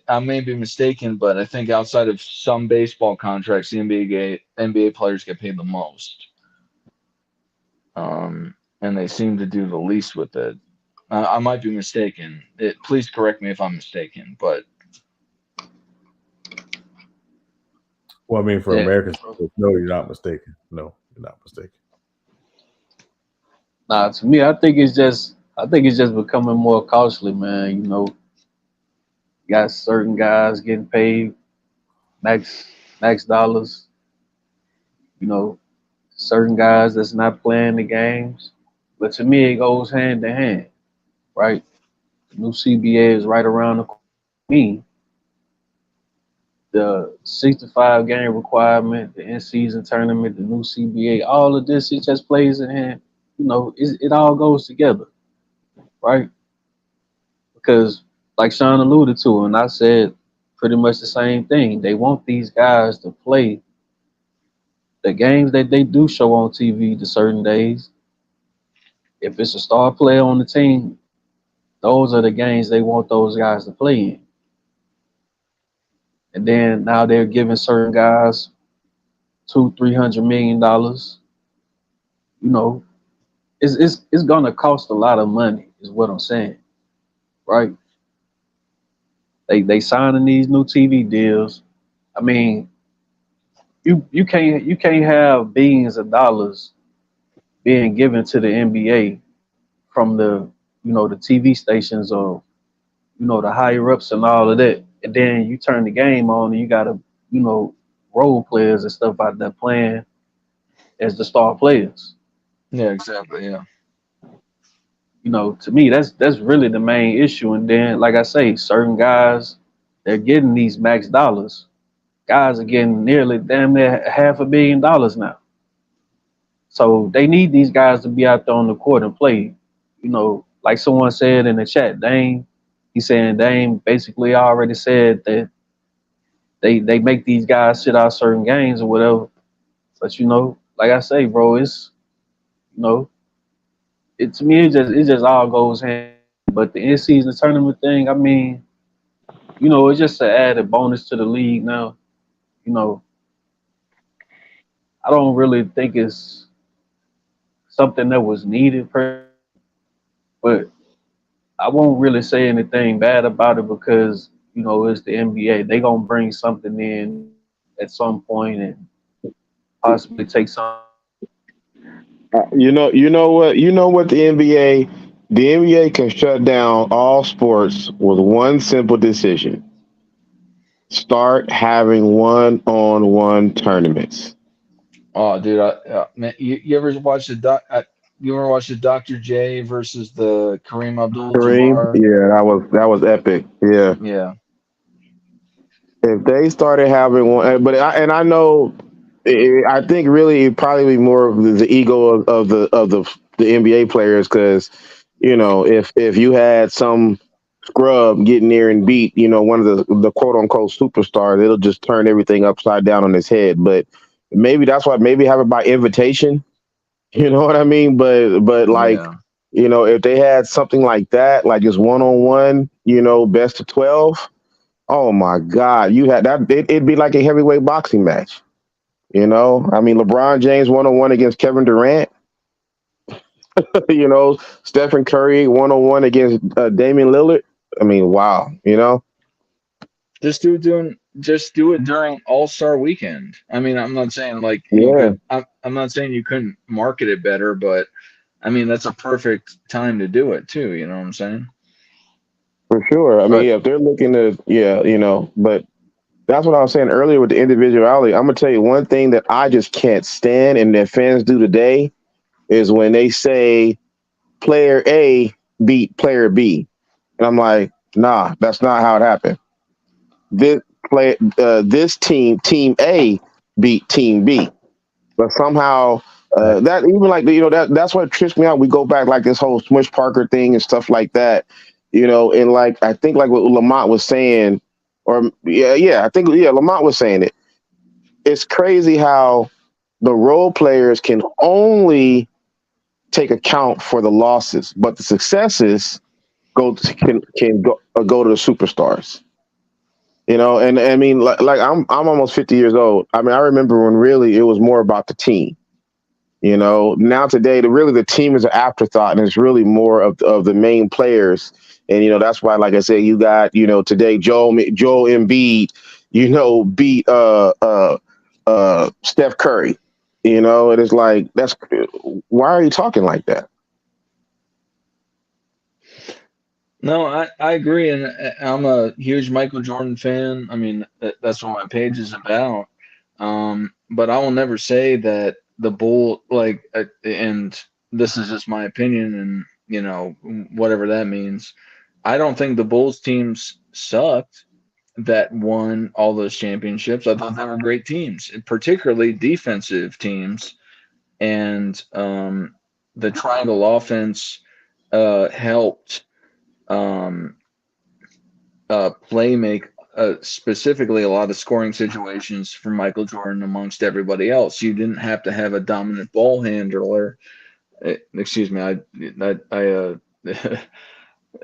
H: I may be mistaken, but I think outside of some baseball contracts, the NBA players get paid the most, and they seem to do the least with it. I might be mistaken. Please correct me if I'm mistaken, but
D: Well, I mean, for
F: Yeah.
D: American sports, no, you're not mistaken. No, you're not mistaken.
F: Nah, to me, I think it's just becoming more costly, man. You know, you got certain guys getting paid max max dollars. You know, certain guys that's not playing the games. But to me, it goes hand in hand, right? The new CBA is right around the corner. Me, the 65 game requirement, the in season tournament, the new CBA, all of this, it just plays in hand. You know, it all goes together, right? Because, like Sean alluded to, and I said pretty much the same thing. They want these guys to play the games that they do show on TV the certain days. If it's a star player on the team, those are the games they want those guys to play in. And then now they're giving certain guys $200-300 million. You know, it's gonna cost a lot of money, is what I'm saying, right? They signing these new TV deals. I mean, you can't have billions of dollars being given to the NBA from the the TV stations or the higher ups and all of that, and then you turn the game on and you got to you know role players and stuff out there playing as the star players.
H: yeah, exactly, yeah.
F: To me, that's really the main issue. And then, like I say, certain guys they're getting these max dollars. Guys are getting nearly damn near $500 million now. So they need these guys to be out there on the court and play. Like someone said in the chat, Dame, he's saying Dame basically already said that they make these guys sit out certain games or whatever. But like I say, bro, it's you know, it to me it just all goes hand. But the in season tournament thing, I mean, it's just an added bonus to the league now. You know, I don't really think it's something that was needed but I won't really say anything bad about it because it's the NBA. They gonna bring something in at some point and possibly take some.
E: You know what the NBA can shut down all sports with one simple decision: start having one-on-one tournaments.
H: Oh, dude, man, you ever watch you ever watch the Dr. J versus the Kareem
E: Kareem,
H: Abdul-Jabbar?
E: yeah, that was epic. Yeah,
H: Yeah,
E: if they started having one, but I know, I think really it'd probably be more of the ego of the NBA players because if you had some scrub getting there and beat one of the quote unquote superstars, it'll just turn everything upside down on his head. But maybe that's why maybe have it by invitation. You know what I mean? But like
H: yeah,
E: if they had something like that, like it's one on one, best of 12. Oh my God, you had that. It'd be like a heavyweight boxing match. I mean, LeBron James one on one against Kevin Durant. Stephen Curry one on one against Damian Lillard. I mean, wow.
H: just do it during All-Star weekend. I mean, I'm not saying like you
E: Yeah,
H: could. I'm not saying you couldn't market it better, but I mean that's a perfect time to do it too. You know what I'm saying?
E: for sure. I mean,
F: Right.
E: yeah, if they're looking to, yeah, but that's what I was saying earlier with the individuality. I'm gonna tell you one thing that I just can't stand, and that fans do today is when they say player A beat player B, and I'm like, nah, that's not how it happened. This play this team A beat team B, but somehow
D: Right.
E: that even like that's what trips me out. We go back like this whole Smush Parker thing and stuff like that, and like I think like what Lamont was saying, or I think Lamont was saying it. It's crazy how the role players can only take account for the losses, but the successes can go to the superstars. And I mean, like I'm almost 50 years old. I mean, I remember when really it was more about the team. Now today, the team is an afterthought, and it's really more of the main players. And that's why, like I said, you got today Joel Embiid, beat Steph Curry. And it's like that's why are you talking like that?
H: No, I agree, and I'm a huge Michael Jordan fan. I mean, that's what my page is about. But I will never say that the Bull and this is just my opinion, and whatever that means. I don't think the Bulls teams sucked that won all those championships. I thought they were great teams, and particularly defensive teams, and the triangle offense helped. Um, Play make specifically a lot of scoring situations for Michael Jordan amongst everybody else. You didn't have to have a dominant ball handler. Excuse me, I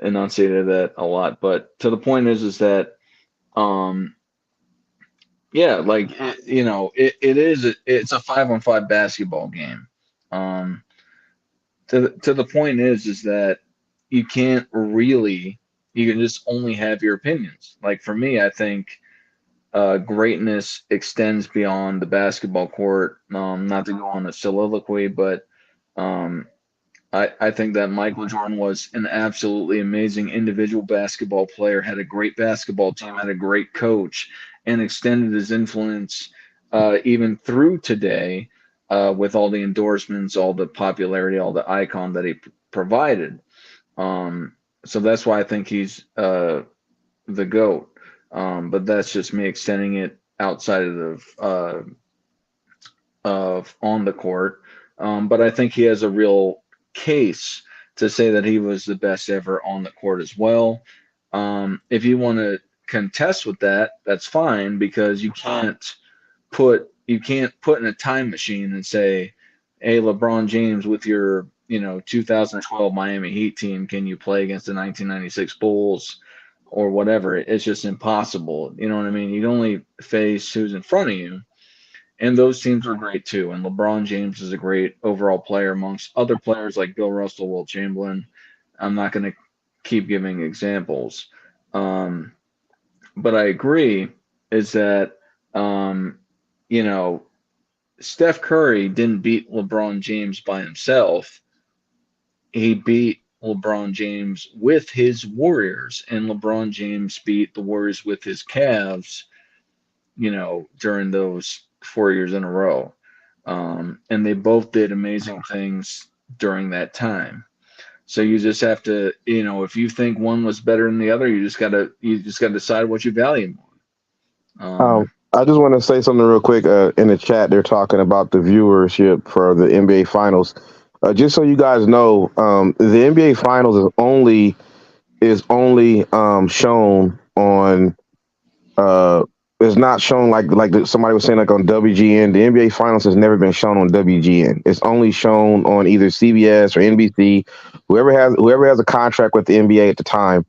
H: enunciated that a lot, but to the point is that um yeah, like it's a 5-on-5 basketball game. Um, to the point is that you can't really you can just only have your opinions. Like for me, I think greatness extends beyond the basketball court. Not to go on a soliloquy, but um, I think that Michael Jordan was an absolutely amazing individual basketball player, had a great basketball team, had a great coach, and extended his influence even through today with all the endorsements, all the popularity, all the icon that he provided. Um, so that's why I think he's the GOAT. But that's just me extending it outside of on the court. But I think he has a real case to say that he was the best ever on the court as well. If you want to contest with that, that's fine because you can't put in a time machine and say, "Hey, LeBron James, with your 2012 Miami Heat team, can you play against the 1996 Bulls or whatever?" It's just impossible. You know what I mean? You can only face who's in front of you, and those teams are great too. And LeBron James is a great overall player amongst other players like Bill Russell, Wilt Chamberlain. I'm not going to keep giving examples, um, but I agree is that um, you know Steph Curry didn't beat LeBron James by himself. He beat LeBron James with his Warriors, and LeBron James beat the Warriors with his Cavs, during those 4 years in a row. And they both did amazing things during that time. So you just have to, if you think one was better than the other, you just gotta decide what you value more.
E: I just want to say something real quick. In the chat, they're talking about the viewership for the NBA Finals. Just so you guys know, the NBA Finals is only shown on is not shown like somebody was saying like on WGN. The NBA Finals has never been shown on WGN. It's only shown on either CBS or NBC. Whoever has a contract with the NBA at the time,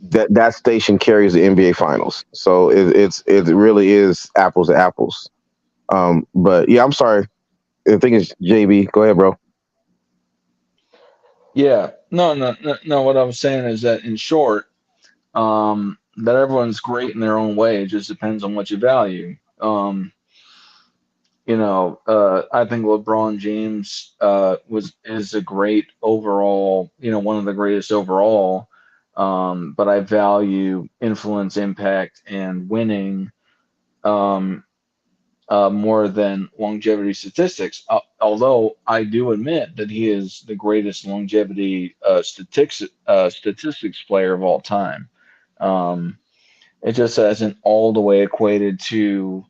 E: that station carries the NBA Finals. So it really is apples to apples. But yeah, I'm sorry. I think it's JB. Go ahead, bro.
H: Yeah, no, no, no, no. What I was saying is that, in short, that everyone's great in their own way. It just depends on what you value. I think LeBron James is a great overall, one of the greatest overall. But I value influence, impact, and winning um, more than longevity statistics. Although I do admit that he is the greatest longevity statistics player of all time. Um, It just hasn't all the way equated to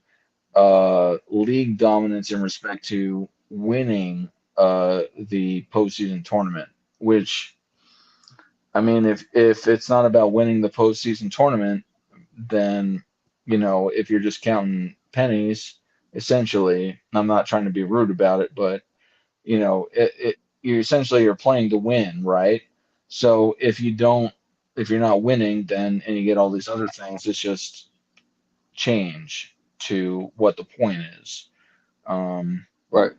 H: league dominance in respect to winning the postseason tournament. Which, I mean, if it's not about winning the postseason tournament, then if you're just counting pennies, essentially, I'm not trying to be rude about it, but you essentially you're playing to win, right? So if you're not winning, then and you get all these other things, it's just change to what the point is. Um,
F: Right.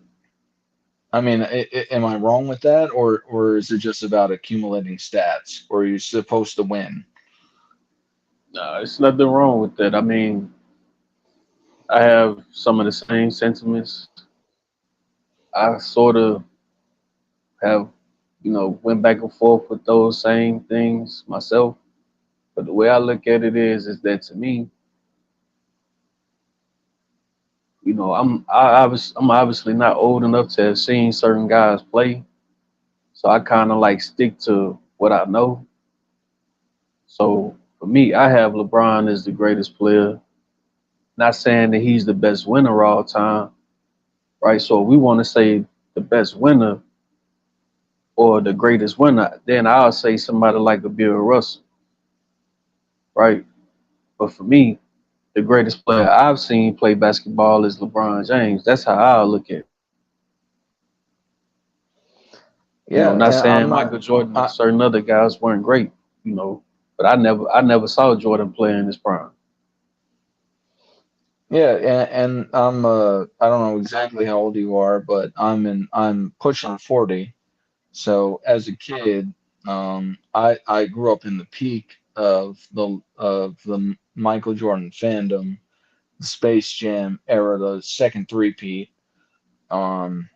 H: I mean, am I wrong with that, or is it just about accumulating stats, or are you supposed to win?
F: Nah, it's nothing wrong with that. I mean, I have some of the same sentiments. I sort of have, went back and forth with those same things myself. But the way I look at it is that to me, I'm obviously not old enough to have seen certain guys play, so I kind of like stick to what I know. So for me, I have LeBron as the greatest player. Not saying that he's the best winner all time, right? So if we want to say the best winner or the greatest winner, then I'll say somebody like a Bill Russell, right? But for me, the greatest player I've seen play basketball is LeBron James. That's how I look at it.
H: Yeah,
F: Not
H: and I'm
F: saying
H: not.
F: Michael Jordan or
H: I,
F: certain other guys weren't great, but I never saw Jordan play in his prime.
H: yeah, and I don't know exactly how old you are, but I'm pushing 40. So as a kid, I grew up in the peak of the Michael Jordan fandom, the Space Jam era, the second three-peat. Um,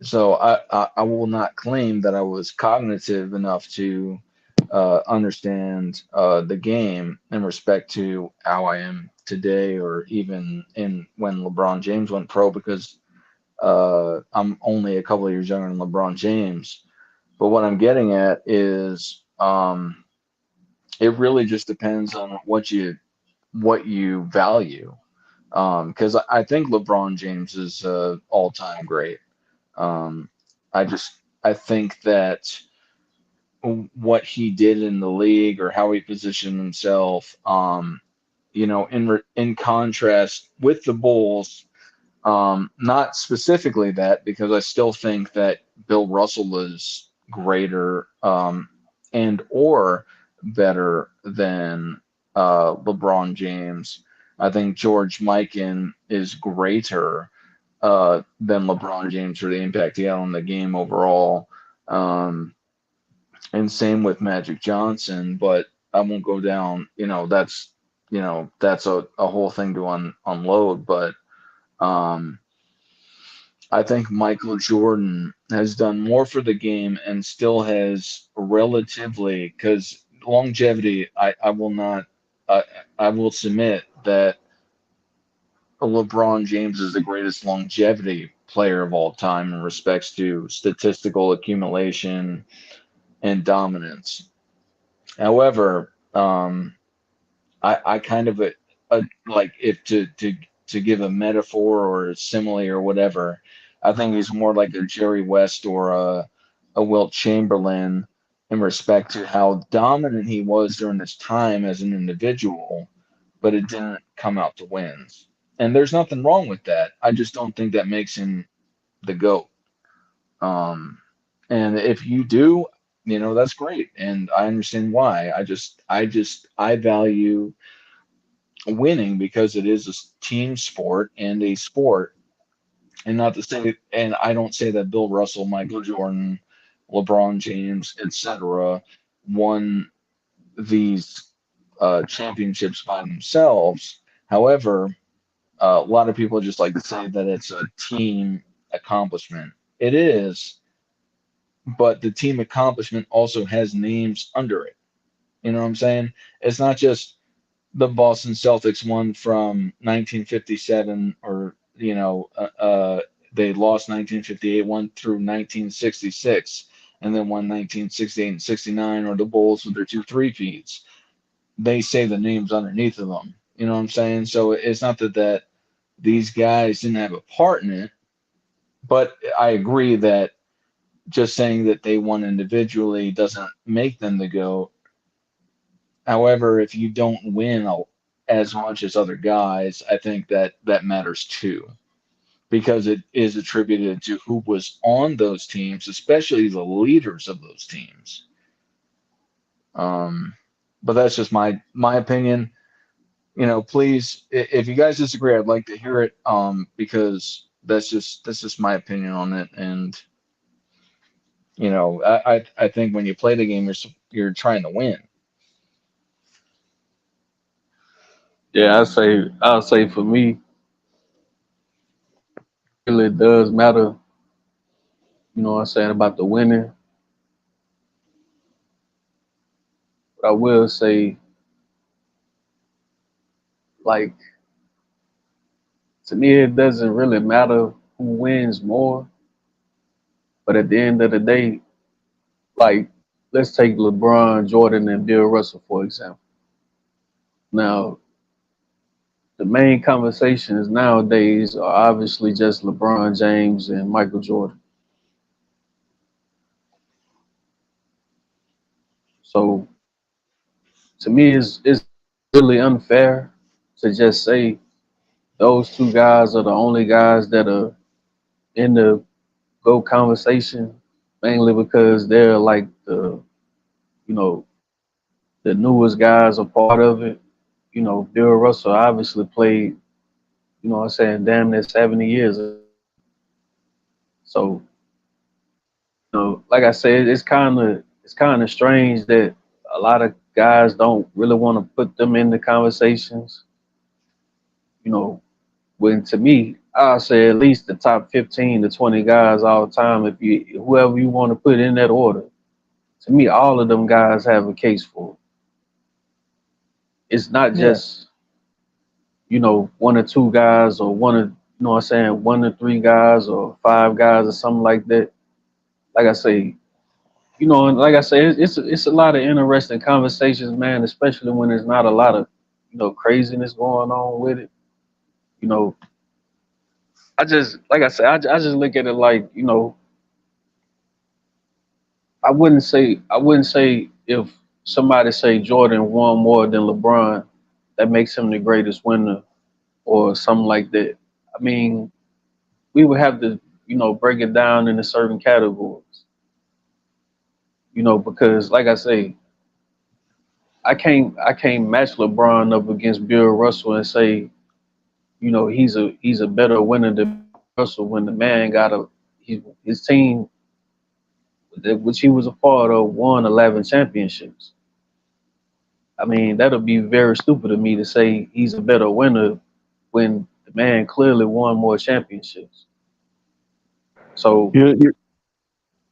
H: so I will not claim that I was cognitive enough to understand the game in respect to how I am today, or even in when LeBron James went pro, because I'm only a couple of years younger than LeBron James. But what I'm getting at is it really just depends on what you value. Because I think LeBron James is all time great. Um, I think that what he did in the league, or how he positioned himself, in contrast with the Bulls, not specifically that, because I still think that Bill Russell is greater, and or better than LeBron James. I think George Mikan is greater than LeBron James for the impact he had on the game overall. Um, and same with Magic Johnson, but I won't go down. That's a whole thing to unload. But um, I think Michael Jordan has done more for the game and still has relatively, because longevity, I will not, I, I will submit that LeBron James is the greatest longevity player of all time in respects to statistical accumulation and dominance. However, I kind of like, if to give a metaphor or a simile or whatever, I think he's more like a Jerry West or a Wilt Chamberlain in respect to how dominant he was during his time as an individual, but it didn't come out to wins. And there's nothing wrong with that. I just don't think that makes him the GOAT. Um, and if you do, that's great, and I understand why. I value winning because it is a team sport and a sport, and not to say, and I don't say that Bill Russell, Michael Jordan, LeBron James, etc., won these championships by themselves. However, a lot of people just like to say that it's a team accomplishment. It is, but the team accomplishment also has names under it. You know what I'm saying? It's not just the Boston Celtics won from 1957, or they lost 1958, won through 1966, and then won 1968 and 69, or the Bulls with their two three-peats. they say the names underneath of them. You know what I'm saying? So it's not that these guys didn't have a part in it, but I agree that just saying that they won individually doesn't make them the GOAT. However, if you don't win as much as other guys, I think that matters too, because it is attributed to who was on those teams, especially the leaders of those teams. Um, but that's just my opinion. Please, if you guys disagree, I'd like to hear it. Because that's just my opinion on it. And I think when you play the game, you're trying to win.
F: Yeah, I'll say for me, really does matter. You know what I'm saying about the winning. But I will say, like, to me, it doesn't really matter who wins more. But at the end of the day, like, let's take LeBron, Jordan, and Bill Russell for example. Now, the main conversations nowadays are obviously just LeBron James and Michael Jordan. So to me, it's really unfair to just say those two guys are the only guys that are in the GOAT conversation, mainly because they're like you know, the newest guys are part of it. Bill Russell obviously played, what I'm saying, damn near 70 years. So, like I said, it's kind of strange that a lot of guys don't really want to put them in the conversations. You know, when to me, I'll say at least the top 15 to 20 guys all the time. If you whoever you want to put in that order, to me, all of them guys have a case for it. It's not
H: Yeah.
F: just one or two guys or what I'm saying, one or three guys or five guys or something like that. Like I say, and like I say, it's a lot of interesting conversations, man. Especially when there's not a lot of craziness going on with it. You know, I just like I said, I just look at it like I wouldn't say if somebody say Jordan won more than LeBron, that makes him the greatest winner or something like that. I mean, we would have to break it down into certain categories. Because like I say, I can't match LeBron up against Bill Russell and say, he's a better winner than Russell when the man got his team, which he was a part of, won 11 championships. I mean, that'll be very stupid of me to say he's a better winner when the man clearly won more championships. So
E: You,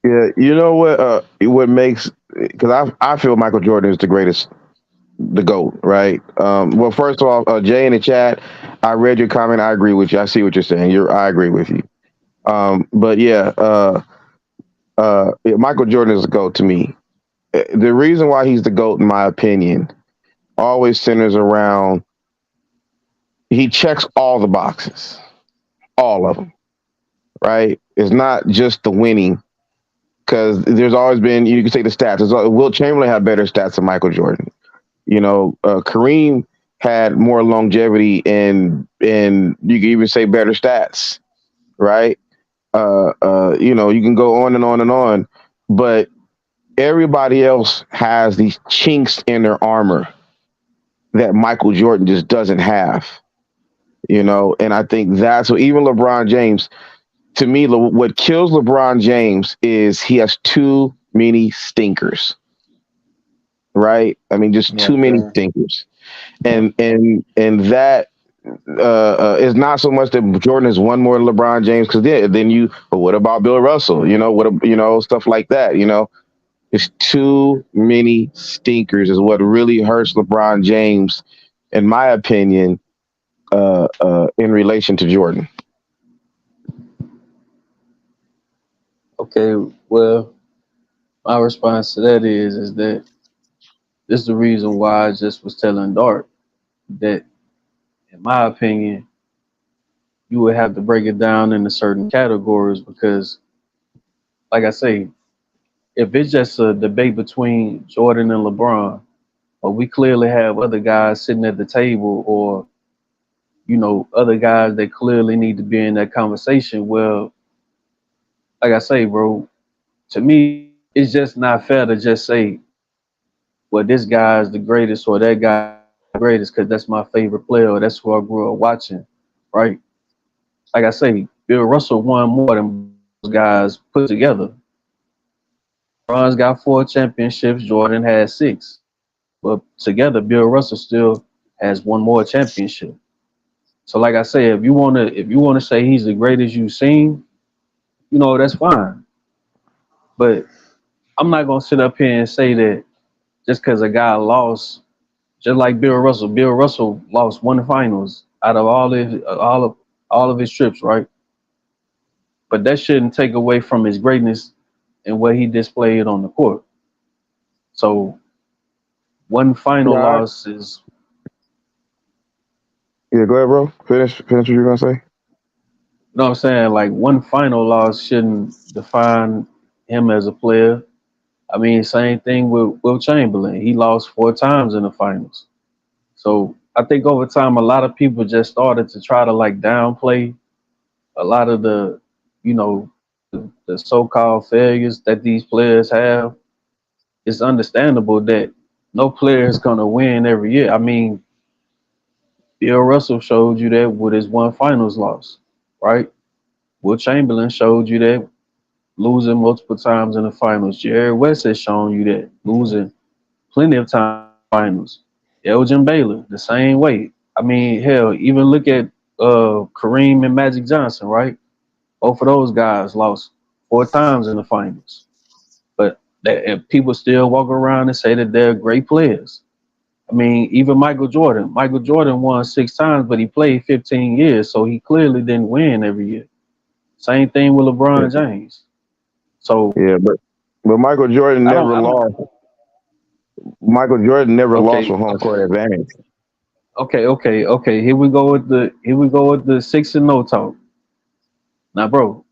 E: yeah, you know what makes, because I feel Michael Jordan is the greatest, the GOAT, right? Well, first of all, Jay in the chat, I read your comment. I agree with you. I see what you're saying. I agree with you. But yeah, yeah, Michael Jordan is the GOAT to me. The reason why he's the GOAT, in my opinion, always centers around he checks all the boxes, all of them, right? It's not just the winning, because there's always been, you can say the stats. Will Chamberlain had better stats than Michael Jordan. Kareem had more longevity and you can even say better stats, right? You can go on and on and on, but everybody else has these chinks in their armor that Michael Jordan just doesn't have. And I think that's what, even LeBron James, to me, what kills LeBron James is he has too many stinkers, right? I mean, just
H: Yes,
E: too many
H: sir.
E: stinkers, and that is not so much that Jordan has won more than LeBron James, because then but what about Bill Russell? Stuff like that. It's too many stinkers is what really hurts LeBron James, in my opinion, in relation to Jordan.
F: okay, well, my response to that is that This is the reason why I just was telling Dart that, in my opinion, you would have to break it down into certain categories because, like I say, if it's just a debate between Jordan and LeBron, or we clearly have other guys sitting at the table, or other guys that clearly need to be in that conversation. Well, like I say, bro, to me, it's just not fair to just say, well, this guy is the greatest or that guy is the greatest because that's my favorite player or that's who I grew up watching, right? Like I say, Bill Russell won more than those guys put together. Bron's got 4 championships, Jordan has 6. But together, Bill Russell still has one more championship. So, like I say, if you wanna say he's the greatest you've seen, that's fine. But I'm not gonna sit up here and say that just because a guy lost, just like Bill Russell. Bill Russell lost one finals out of all of his trips, right? But that shouldn't take away from his greatness and what he displayed on the court. So one final
E: Yeah,
F: loss is,
E: yeah. Go ahead, bro. Finish what you're gonna say.
F: what I'm saying? Like one final loss shouldn't define him as a player. I mean, same thing with Will Chamberlain. He lost 4 times in the finals. So I think over time, a lot of people just started to try to like downplay a lot of you know, the so-called failures that these players have. It's understandable that no player is gonna win every year. I mean, Bill Russell showed you that with his one finals loss, right? Will Chamberlain showed you that losing multiple times in the finals. Jerry West has shown you that losing plenty of times in the finals. Elgin Baylor, the same way. I mean, hell, even look at Kareem and Magic Johnson, right? Both of those guys lost 4 times in the finals. But and people still walk around and say that they're great players. I mean, even Michael Jordan. Michael Jordan won 6 times, but he played 15 years, so he clearly didn't win every year. Same thing with
E: Yeah,
F: LeBron James. So
E: yeah, but Michael Jordan
F: I don't.
E: never
F: I'm
E: lost. Michael Jordan never lost
F: okay.
E: with home court advantage.
F: Okay. Here we go with the 6-0 talk. Now, bro,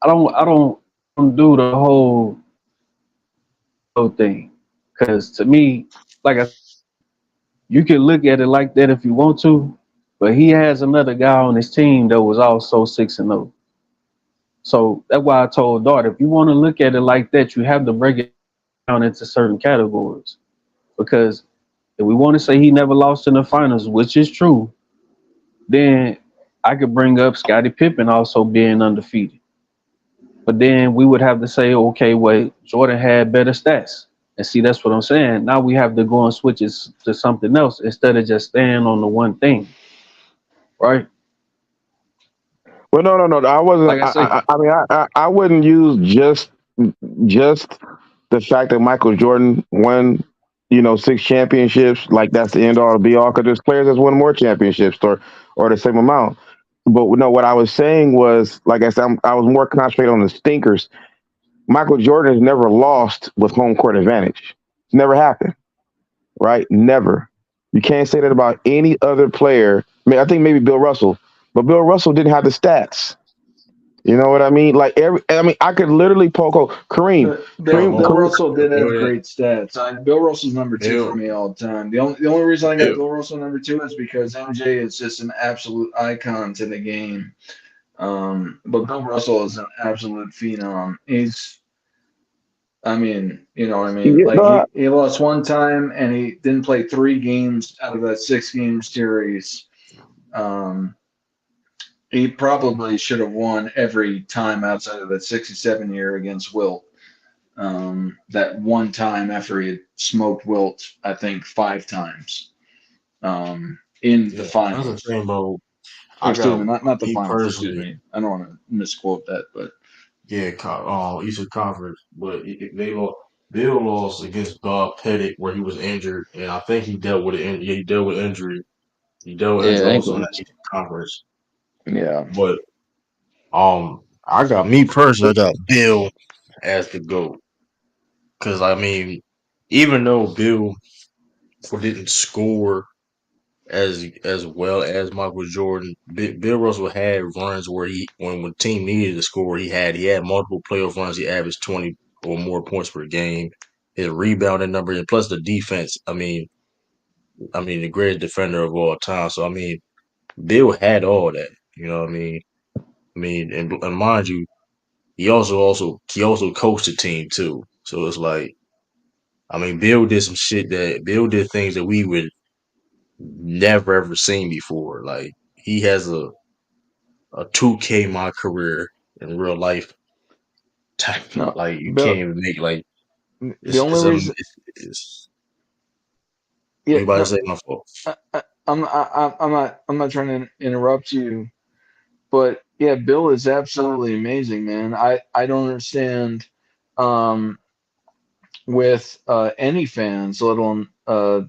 F: I don't do the whole thing because to me, like I said, you can look at it like that if you want to, but he has another guy on his team that was also 6-0. So that's why I told Dart, if you want to look at it like that, you have to break it down into certain categories. Because if we want to say he never lost in the finals, which is true, then I could bring up Scottie Pippen also being undefeated. But then we would have to say, okay, wait, Jordan had better stats. And see, that's what I'm saying. Now we have to go and switch it to something else instead of just staying on the one thing, right?
E: Well, no. I wasn't.
F: Like I say,
E: I mean, I wouldn't use just the fact that Michael Jordan won, 6 championships, like that's the end all to be all. Because there's players that's won more championships or the same amount. But no, what I was saying was, like I said, I was more concentrated on the stinkers. Michael Jordan has never lost with home court advantage. It's never happened, right? Never. You can't say that about any other player. I mean, I think maybe Bill Russell, but Bill Russell didn't have the stats. You know what I mean? I could literally poke Kareem.
H: Bill,
E: Kareem,
H: Bill
E: Kareem.
H: Russell did have
B: Jordan,
H: great stats. Bill Russell's number 2 for
B: Bill,
H: me all the time. The only reason I got
B: Bill,
H: Bill Russell number 2 is because MJ is just an absolute icon to the game. But Bill Russell is an absolute phenom. I mean, you know what I mean?
E: Yeah,
H: Like
E: no,
H: he lost one time and he didn't play 3 games out of that 6 game series. Um, he probably should have won every time outside of that 67 year against Wilt. That one time after he had smoked Wilt, I think 5 times in the
A: Yeah, that's the
H: finals.
A: thing, bro.
H: Or
A: I
H: excuse
A: got
H: me, not the
A: me
H: finals. Excuse
A: personally.
H: me. I don't want to misquote that, but
A: Yeah, Eastern Conference, but they lost. Bill lost against Bob Pettit where he was injured, and I think he dealt with it. Yeah, he dealt with injury. He dealt with
F: yeah,
A: injury also in
F: ankle.
A: that Eastern Conference.
H: yeah.
A: But I got me personally. I got Bill as the GOAT because I mean even though Bill didn't score as well as Michael Jordan, Bill Russell had runs where when team needed to score, he had multiple playoff runs. He averaged 20 or more points per game. His rebounding numbers and plus the defense. I mean the greatest defender of all time. So I mean, Bill had all that. You know what I mean? And mind you, he also coached the team too. So it's like, Bill did things that we would never ever seen before. Like he has a 2K my career in real life type.
H: No,
A: Like you can't
H: Bill.
A: even make like
H: The only reason,
A: it's what
H: yeah,
A: you about to
H: no,
A: say, my fault.
H: I'm not trying to interrupt you, but yeah, Bill is absolutely amazing, man. I don't understand, um, with any fans, let alone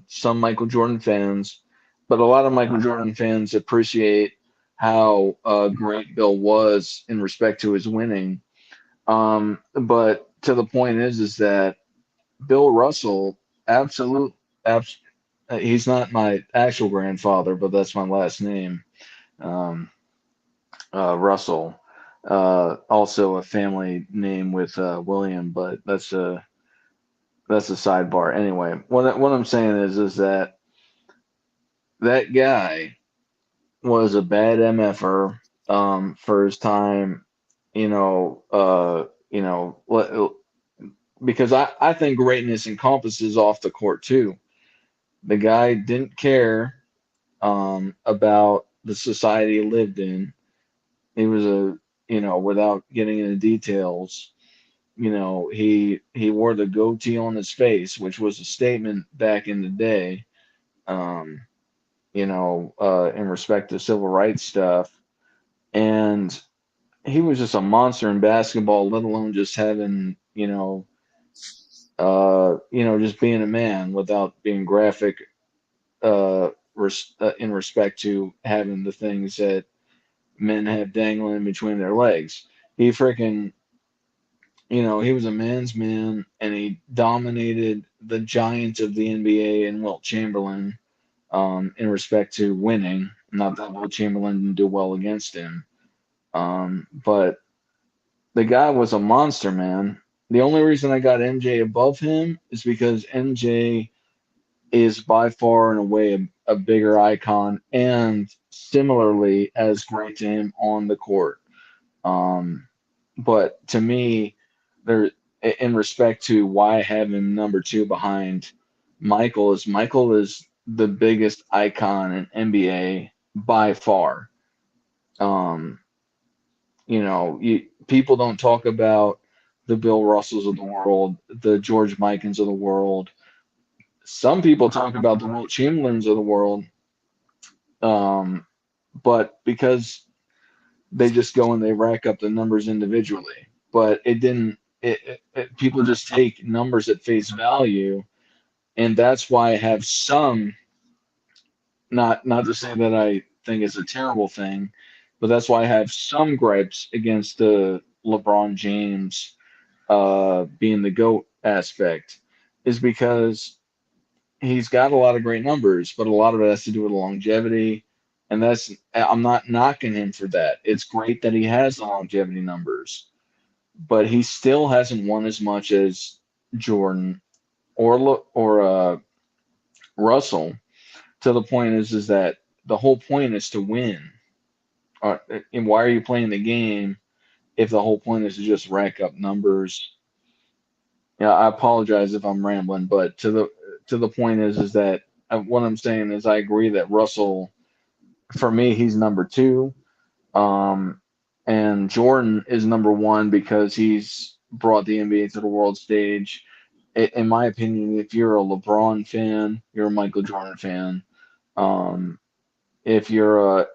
H: some Michael Jordan fans, but a lot of Michael Jordan fans appreciate how great Bill was in respect to his winning. But to the point is that Bill Russell, absolute, abs- he's not my actual grandfather, but that's my last name, um, Russell. Also a family name with William, but that's a sidebar. Anyway, what I'm saying is that that guy was a bad MFer for his time, you know, because I think greatness encompasses off the court too. The guy didn't care about the society he lived in. He was without getting into details, he wore the goatee on his face, which was a statement back in the day. Um, in respect to civil rights stuff. And he was just a monster in basketball, let alone just having, just being a man without being graphic, in respect to having the things that men have dangling in between their legs. He freaking, he was a man's man and he dominated the giant of the NBA and Wilt Chamberlain, in respect to winning. Not that Will Chamberlain didn't do well against him, but the guy was a monster, man. The only reason I got MJ above him is because MJ is by far and away a bigger icon and similarly as great to him on the court. Um, but to me, there, in respect to why I have him number two behind Michael is the biggest icon in NBA by far. Um, people don't talk about the Bill Russells of the world, the George Mikens of the world. Some people talk about the Wilt Chamberlains of the world, um, but because they just go and they rack up the numbers individually. But it didn't. People just take numbers at face value, and that's why I have some. Not to say that I think it's a terrible thing, but that's why I have some gripes against the LeBron James being the GOAT aspect, is because he's got a lot of great numbers, but a lot of it has to do with longevity. And I'm not knocking him for that. It's great that he has the longevity numbers, but he still hasn't won as much as Jordan or Russell. To the point is that the whole point is to win. And why are you playing the game if the whole point is to just rack up numbers? Yeah, I apologize if I'm rambling, but to the point is that what I'm saying is I agree that Russell, for me, he's number two, um, and Jordan is number one because he's brought the NBA to the world stage. In my opinion, if you're a LeBron fan, you're a Michael Jordan fan. Um, if you're a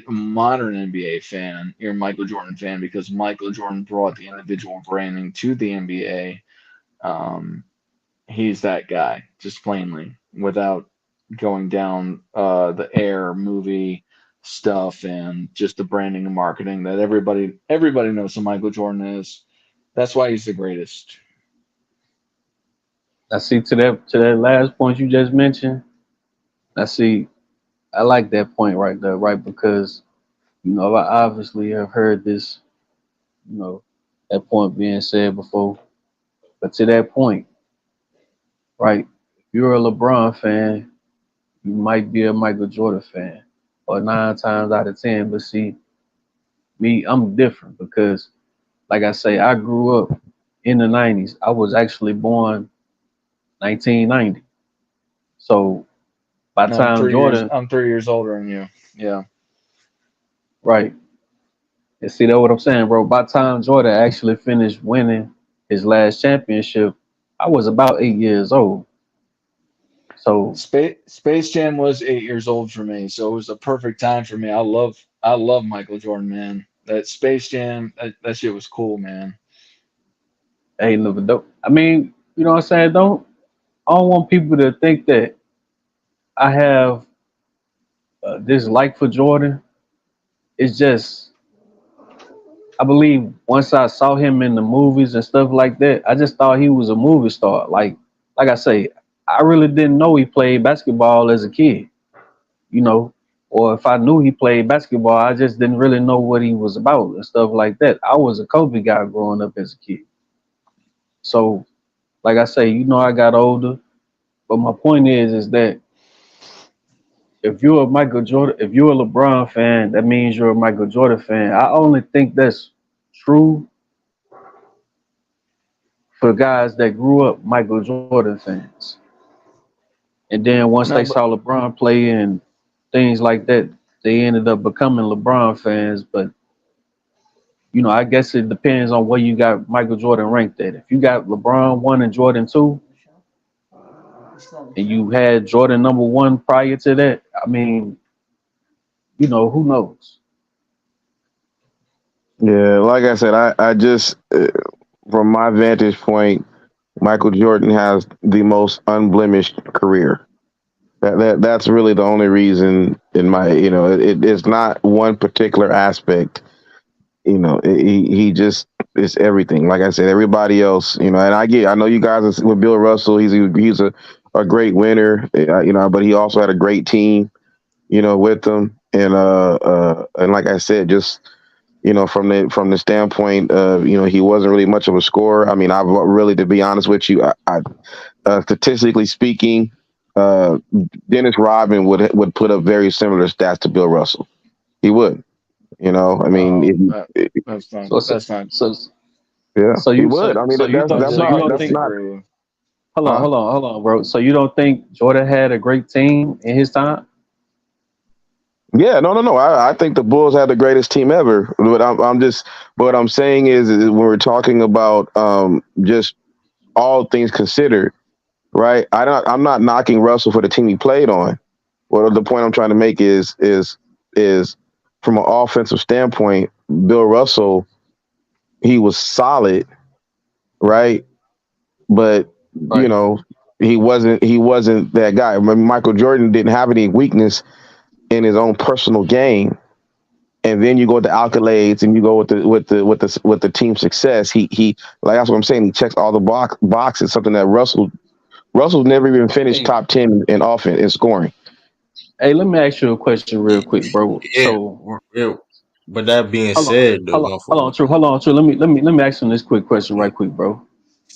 H: modern NBA fan, you're a Michael Jordan fan because Michael Jordan brought the individual branding to the NBA. Um, he's that guy, just plainly, without going down the air movie stuff and just the branding and marketing that everybody knows who Michael Jordan is. That's why he's the greatest.
F: I see to that last point you just mentioned. I see. I like that point right there, right? Because I obviously have heard this, you know, that point being said before. But to that point, right? If you're a LeBron fan, you might be a Michael Jordan fan, or 9 times out of 10. But see, me, I'm different because, like I say, I grew up in the '90s. I was actually born 1990. So by the
H: I'm
F: time
H: 3 years.
F: Jordan,
H: I'm 3 years older than you. Yeah.
F: right? And see that what I'm saying, bro. By the time Jordan actually finished winning his last championship, I was about 8 years old. So
H: Space Jam was 8 years old for me, so it was a perfect time for me. I love Michael Jordan, man. That Space Jam, that shit was cool, man.
F: hey, look, I mean, you know what I'm saying? I don't want people to think that I have this like for Jordan. It's just I believe once I saw him in the movies and stuff like that, I just thought he was a movie star. Like I say, I really didn't know he played basketball as a kid, you know. Or if I knew he played basketball, I just didn't really know what he was about and stuff like that. I was a Kobe guy growing up as a kid. So, like I say, I got older. But my point is that if you're a Michael Jordan, if you're a LeBron fan, that means you're a Michael Jordan fan. I only think that's true for guys that grew up Michael Jordan fans. And then once they
H: No, but
F: saw LeBron play and things like that, they ended up becoming LeBron fans. But I guess it depends on where you got Michael Jordan ranked at. If you got LeBron 1 and Jordan 2, and you had Jordan number 1 prior to that, I mean, who knows?
E: Yeah, like I said, I just from my vantage point, Michael Jordan has the most unblemished career. That's really the only reason in my it's not one particular aspect. He just is everything. Like I said, everybody else, and I know you guys with Bill Russell. He's a great winner, but he also had a great team, with him, and like I said, just from the standpoint of he wasn't really much of a scorer. I mean, I really, to be honest with you, statistically speaking, uh, Dennis Rodman would put up very similar stats to Bill Russell. He would. I mean,
H: oh, that's not
F: So so
H: that's not
F: so
E: yeah,
F: so
E: he
F: you
E: would.
F: so
E: I mean,
F: so you
H: I
F: don't
E: that's
F: so
H: really
F: you
E: not
F: don't
E: that's
F: think
E: not,
H: disagree.
E: huh?
F: hold on, bro. So you don't think Jordan had a great team in his time?
E: Yeah, no, no, no. I think the Bulls had the greatest team ever. What I'm saying is when we're talking about just all things considered, right? I'm not knocking Russell for the team he played on. Well, the point I'm trying to make is from an offensive standpoint, Bill Russell, he was solid, right? But you
F: Right.
E: know, he wasn't that guy. I mean, Michael Jordan didn't have any weakness in his own personal game. And then you go with the accolades, and you go with the team success. He like that's what I'm saying. He checks all the boxes. Something that Russell's never even finished
F: Hey,
E: top 10 in offense in scoring.
F: hey, let me ask you a question real quick, bro.
A: Yeah,
F: So
A: yeah. But that being
F: hold on,
A: said, though,
F: hold on,
A: my
F: hold on,
A: fault.
F: true, hold on, true. Let me ask you this quick question right quick, bro.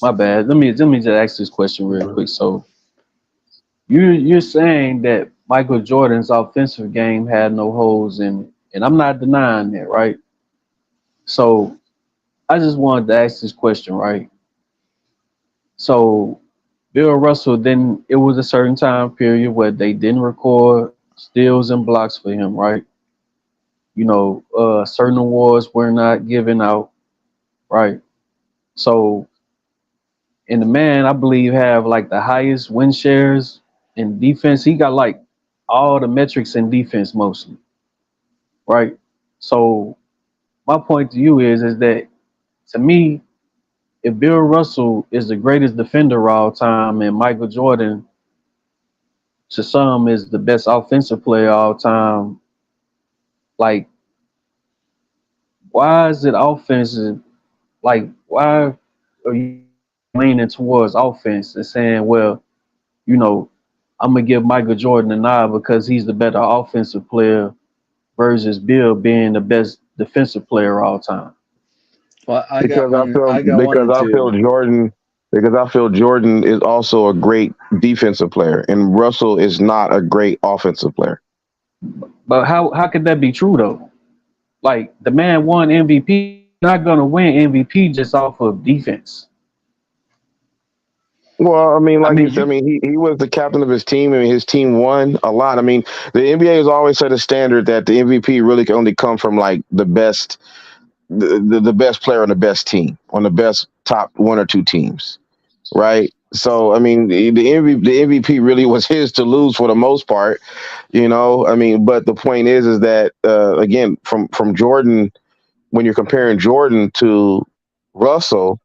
F: My bad. Let me just ask this question real quick. So you're saying that Michael Jordan's offensive game had no holes in it, and I'm not denying that, right? So I just wanted to ask this question, right? So Bill Russell then it was a certain time period where they didn't record steals and blocks for him, right? Certain awards were not given out, right? So and the man I believe have like the highest win shares in defense. He got like all the metrics in defense mostly, right? So my point to you is that to me, if Bill Russell is the greatest defender of all time and Michael Jordan to some is the best offensive player of all time, like why is it offensive? Like why are you leaning towards offense and saying, well, you know, I'm gonna give Michael Jordan a nod because he's the better offensive player versus Bill being the best defensive player of all time.
H: Well,
E: because
H: I got one and
E: I feel
H: two.
E: Jordan because I feel Jordan is also a great defensive player, and Russell is not a great offensive player.
F: But how could that be true though? Like the man won MVP, not gonna win MVP just off of defense.
E: Well, I mean,
F: I
E: like you
F: mean,
E: said, I
F: you
E: mean, he was the captain of his team, and his team won a lot. I mean, the NBA has always set a standard that the MVP really can only come from like the best player on the best team, on the best top one or two teams, right? So, I mean, the MVP really was his to lose for the most part, you know. I mean, but the point is that again, from Jordan, when you're comparing Jordan to Russell,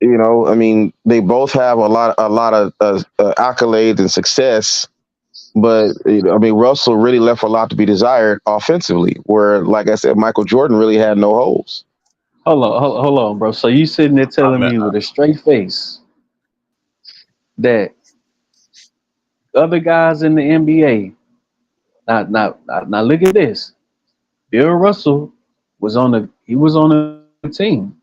E: you know, I mean, they both have a lot of accolades and success, but you know, I mean, Russell really left a lot to be desired offensively. Where, like I said, Michael Jordan really had no holes.
F: hold on, bro. So you sitting there
A: I
F: telling
A: mean,
F: me with a straight face that other guys in the NBA, now look at this. Bill Russell was on a team.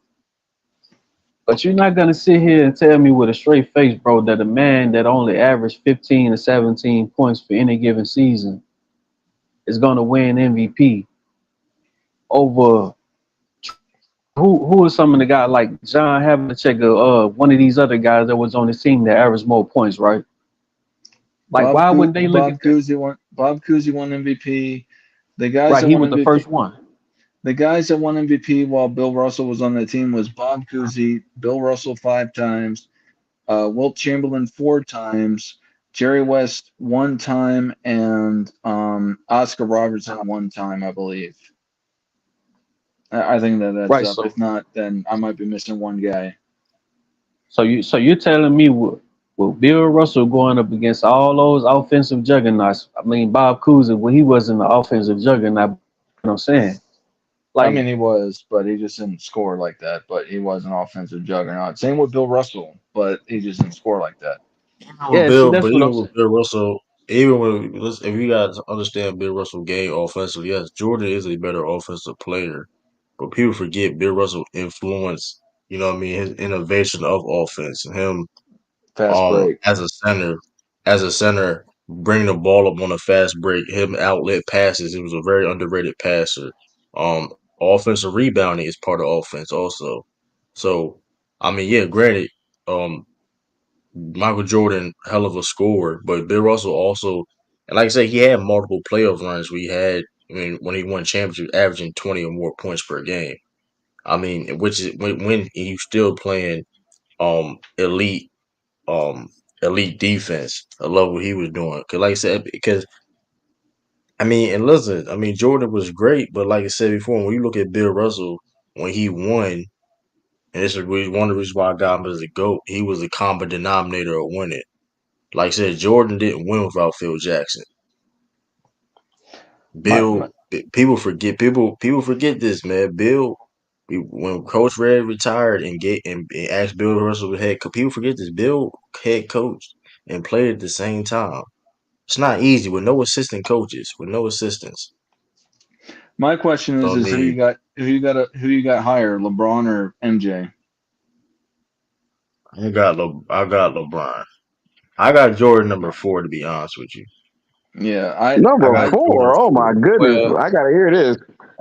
F: But you're not gonna sit here and tell me with a straight face, bro, that a man that only averaged 15 to 17 points for any given season is gonna win MVP over who are some of the guys like John Havlicek or one of these other guys that was on the team that averaged more points, right? Like why wouldn't they look at that?
H: Bob Cousy won MVP. The guys
F: Right,
H: that
F: he
H: won
F: was the
H: MVP.
F: first one.
H: The guys that won MVP while Bill Russell was on the team was Bob Cousy, Bill Russell 5 times, Wilt Chamberlain 4 times, Jerry West 1 time, and Oscar Robertson 1 time, I believe. I think that that's
F: Right.
H: up. If not, then I might be missing one guy.
F: So you're telling me with Bill Russell going up against all those offensive juggernauts. I mean Bob Cousy, when he wasn't the offensive juggernaut, you know what I'm saying?
H: I
F: Like
H: mean, he was, but he just didn't score like that. But he was an offensive juggernaut. Same with Bill Russell, but he just didn't score like that.
F: yeah, see that's what I'm
A: Even with
F: saying.
A: Bill Russell, even when if you guys understand Bill Russell game offensively, yes, Jordan is a better offensive player, but people forget Bill Russell influence. You know what I mean? His innovation of offense, him
H: Fast break.
A: as a center, bring the ball up on a fast break, him outlet passes. He was a very underrated passer. Um, Offensive rebounding is part of offense also. So, I mean, yeah, granted, um, Michael Jordan, hell of a scorer, but Bill Russell also, and like I said, he had multiple playoff runs. We had, I mean, when he won championships, averaging 20 or more points per game. I mean, which is when he's still playing um elite um elite defense. I love what he was doing. Cause like I said, because I mean, and listen, I mean Jordan was great, but like I said before, when you look at Bill Russell when he won, and this is one of the reasons why I got him as a GOAT, he was a common denominator of winning. Like I said, Jordan didn't win without Phil Jackson.
H: My
A: People forget this, man. When Coach Red retired and asked Bill Russell to head, people forget this. Bill head coached and played at the same time. It's not easy with no assistant coaches, with no assistants.
H: my question
A: So I
H: is
A: mean,
H: who you got higher, LeBron or MJ?
A: I got LeBron. I got Jordan number 4 to be honest with you.
H: Yeah,
A: I
E: Number
A: got
H: I
A: Jordan
E: four. Oh my
A: 4.
E: goodness,
F: Well,
E: I gotta hear this.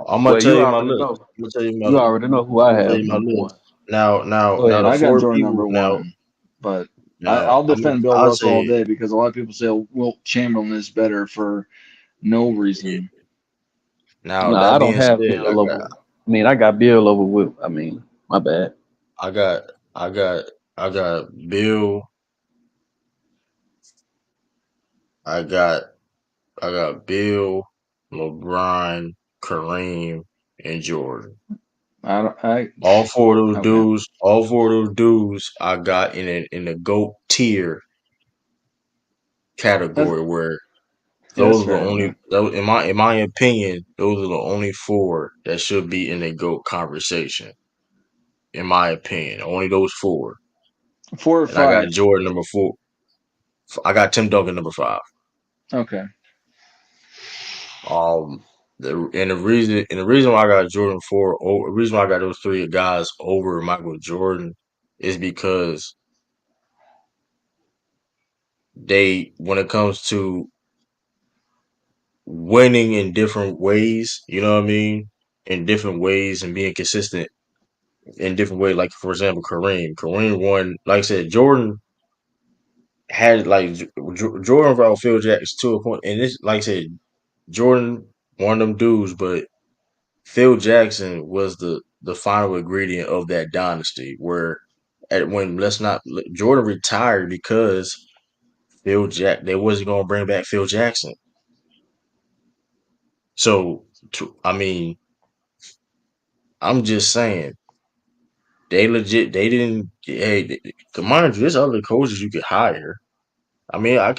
A: I'm gonna
F: well,
A: tell
F: you
A: you my
F: already
A: list.
F: know.
A: I'm gonna tell you my
F: You already know who I
A: I'm gonna tell
F: have
A: you my
F: number
A: list.
F: one. Go
A: Now
F: ahead.
A: the
H: I got
A: four
H: Jordan
A: people
H: number one, but
A: now
H: I'll defend Bill
A: I'll
H: Russell all
A: say
H: day because a lot of people say Wilt Chamberlain is better for no
A: yeah.
H: reason.
A: Now
F: No,
A: that
F: I don't
A: being
F: have
A: said,
F: Bill over. I mean, I got Bill over with. I mean, my bad.
A: I got I got I got Bill, I got I got Bill, LeBron, Kareem, and Jordan.
H: I don't. I okay.
A: All four of those dudes I got in the GOAT tier
H: That's
A: category where
H: yeah, that's fair, man.
A: in my opinion, those are the only four that should be in the GOAT conversation. In my opinion, only those four.
H: 4 or
A: and I got
H: 5.
A: Jordan number 4. I got Tim Duncan number 5.
H: Okay.
A: Um, the reason why I got Jordan 4, the reason why I got those three guys over Michael Jordan is because when it comes to winning in different ways, you know what I mean, in different ways and being consistent in different ways. Like for example, Kareem won. Like I said, Jordan had like Jordan brought Phil Jackson to a point, and this, like I said, Jordan one of them dudes, but Phil Jackson was the final ingredient of that dynasty. Where at when let's not Jordan retired because they wasn't gonna bring back Phil Jackson. So I mean, I'm just saying they didn't. Hey, mind you, there's other coaches you could hire. I mean, I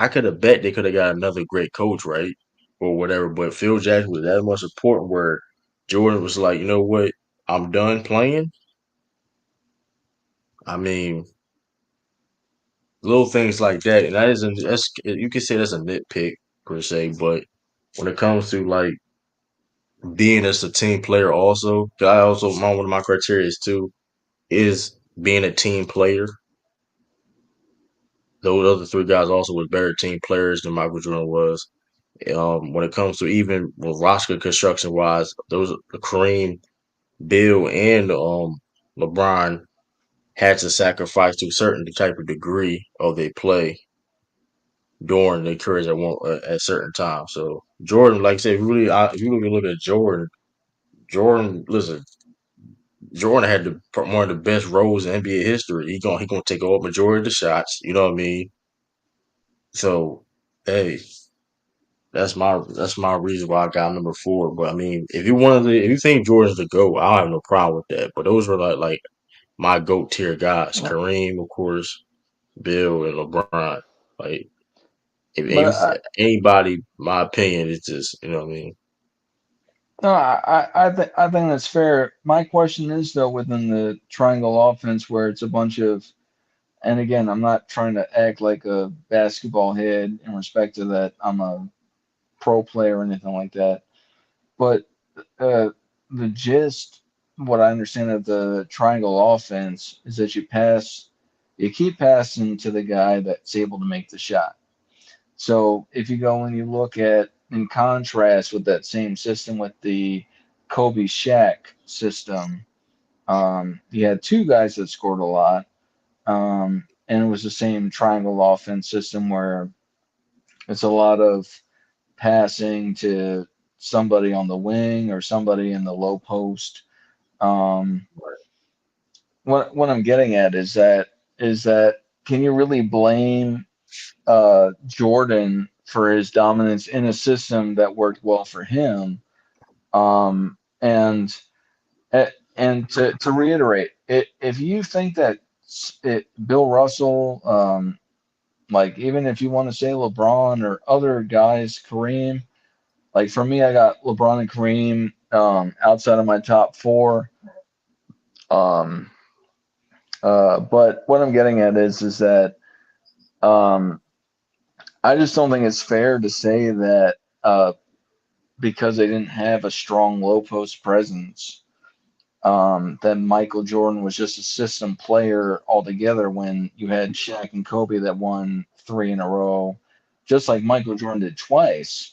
A: could have bet they could have got another great coach, right? Or whatever. But Phil Jackson was that much important where Jordan was like, you know what? I'm done playing. I mean, little things like that. And that's you can say that's a nitpick per se, but when it comes to like being as a team player also, 'cause I also one of my criteria is too is being a team player. Those other three guys also were better team players than Michael Jordan was. When it comes to even roster construction wise, those Kareem, Bill, and LeBron had to sacrifice to a certain type of degree of their play during their careers at certain times. So Jordan, like I said, if you really look at Jordan, listen, Jordan had one of the best roles in NBA history. He gonna take all majority of the shots. You know what I mean? So hey, that's my reason why I got number 4. But I mean, if you think Jordan's the GOAT, I have no problem with that. But those were like my GOAT tier guys. Kareem, of course, Bill and LeBron. Like
H: But
A: if anybody, my opinion is just, you know what I mean?
H: no, I think that's fair. My question is though, within the triangle offense, where it's a bunch of, and again, I'm not trying to act like a basketball head in respect to that. I'm a pro player or anything like that. But uh, the gist, what I understand of the triangle offense is that you keep passing to the guy that's able to make the shot. So if you go and you look at, in contrast with that same system with the Kobe Shaq system, you had two guys that scored a lot, and it was the same triangle offense system where it's a lot of passing to somebody on the wing or somebody in the low post. Um, what I'm getting at is that can you really blame Jordan for his dominance in a system that worked well for him? And to reiterate, if you think that Bill Russell, like even if you want to say LeBron or other guys, Kareem, like for me, I got LeBron and Kareem outside of my top four. Um, but what I'm getting at is that um, I just don't think it's fair to say that because they didn't have a strong low post presence, that Michael Jordan was just a system player altogether when you had Shaq and Kobe that won three in a row, just like Michael Jordan did twice,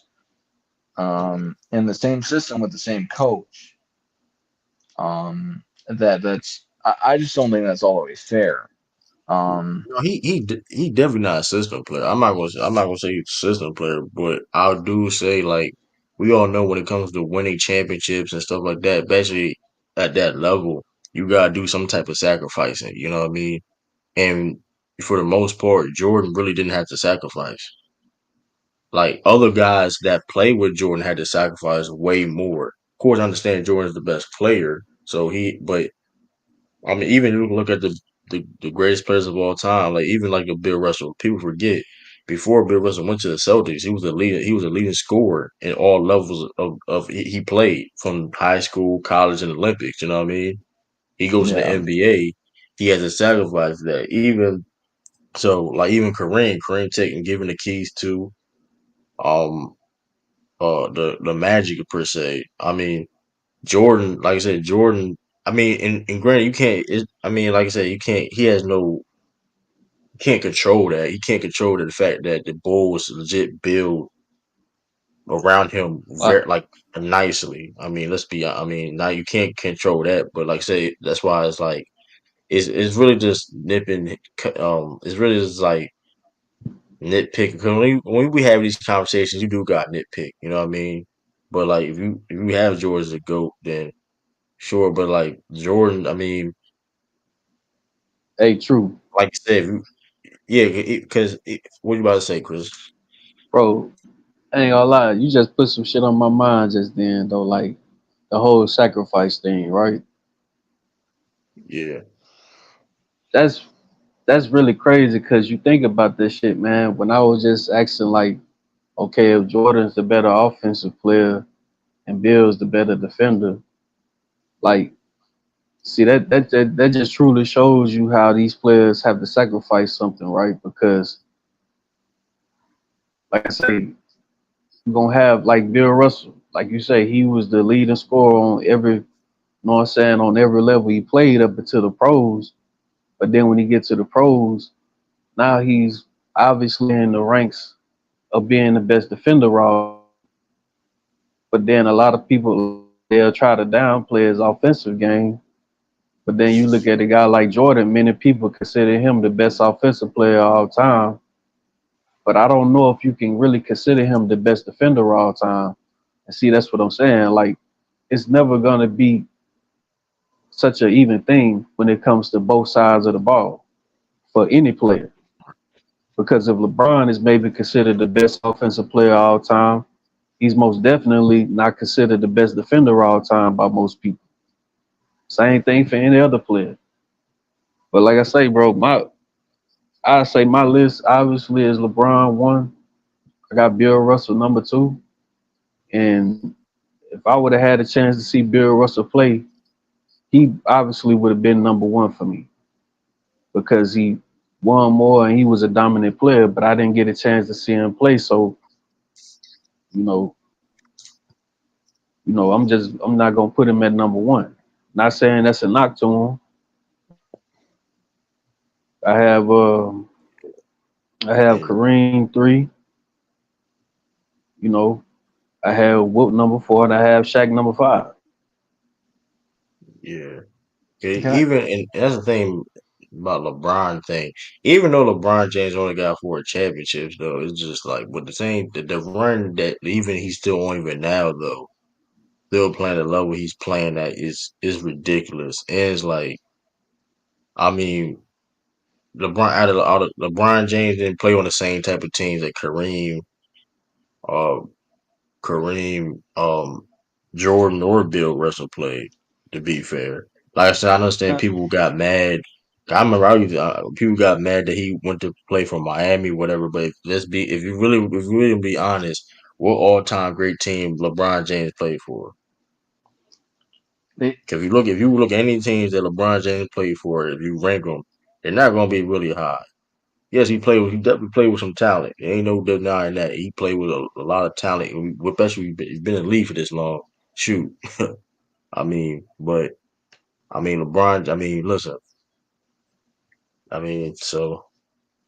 H: in the same system with the same coach. I just don't think that's always fair. Um,
A: No, he definitely not a system player. I'm not gonna say he's a system player, but I do say like we all know when it comes to winning championships and stuff like that, especially at that level, you gotta do some type of sacrificing. You know what I mean? And for the most part, Jordan really didn't have to sacrifice. Like other guys that played with Jordan had to sacrifice way more. Of course, I understand Jordan's the best player, but I mean, even you look at the greatest players of all time, like even like a Bill Russell. People forget before Bill Russell went to the Celtics, he was a leader. He was a leading scorer in all levels of he played from high school, college, and Olympics. You know what I mean? He goes to the
H: Yeah.
A: NBA. He has to sacrifice that. Even so, like even Kareem taking giving the keys to um the Magic per se. I mean Jordan, like I said, Jordan. I mean, and granted, you can't. I mean, like I said, you can't. He has no. He can't control that. He can't control the fact that the Bulls legit build around him
F: Like,
A: very like nicely. I mean, let's be. I mean, now you can't control that, but like I say, that's why it's like it's really just nipping. It's really just like nitpicking. Because when we have these conversations, you do got nitpick. You know what I mean? But like if you have George as a goat, then sure. But like Jordan, I mean,
F: hey, true,
A: like I said, yeah, because what you about to say, Chris?
F: bro. I ain't gonna lie, you just put some shit on my mind just then, though. Like the whole sacrifice thing, right?
A: Yeah,
F: That's that's really crazy because you think about this shit, man. When I was just asking, like, okay, if Jordan's the better offensive player and Bill's the better defender, like, see that just truly shows you how these players have to sacrifice something, right? Because, like I say, you're gonna have like Bill Russell, like you say, he was the leading scorer on every, you know what I'm saying, on every level he played up until the pros. But then when he gets to the pros, now he's obviously in the ranks of being the best defender all time. But then a lot of people they'll try to downplay his offensive game. But then you look at a guy like Jordan, many people consider him the best offensive player of all time. But I don't know if you can really consider him the best defender of all time. And see, that's what I'm saying. Like, it's never gonna be such an even thing when it comes to both sides of the ball for any player. Because if LeBron is maybe considered the best offensive player of all time, he's most definitely not considered the best defender of all time by most people. Same thing for any other player. But like I say, bro, I say my list obviously is LeBron one. I got Bill Russell number two. And if I would have had a chance to see Bill Russell play, he obviously would have been number one for me because he won more and he was a dominant player, but I didn't get a chance to see him play. So, you know, I'm not gonna put him at number one. Not saying that's a knock to him. I have I have
A: yeah,
F: Kareem three, you know, I have Wilt number four, and I have Shaq number five.
A: yeah. Okay,
H: Can I,
A: even and that's the thing about LeBron thing. Even though LeBron James only got 4 championships, though, it's just like with the run that even he's still on even now, though, still playing the level he's playing at is ridiculous. And it's like, I mean, out of LeBron James didn't play on the same type of teams that uh, Kareem, Jordan, or Bill Russell played. To be fair, like I said, I understand
H: can
A: people got mad. I remember people got mad that he went to play for Miami, whatever. But if you really be honest, what all time great team LeBron James played for?
H: I,
A: Because if you look at any teams that LeBron James played for, if you rank them, they're not going to be really high. Yes, he definitely played with some talent. There ain't no denying that. He played with a lot of talent, especially he's been in the league for this long. Shoot, I mean, but I mean LeBron. I mean, listen, I mean, so,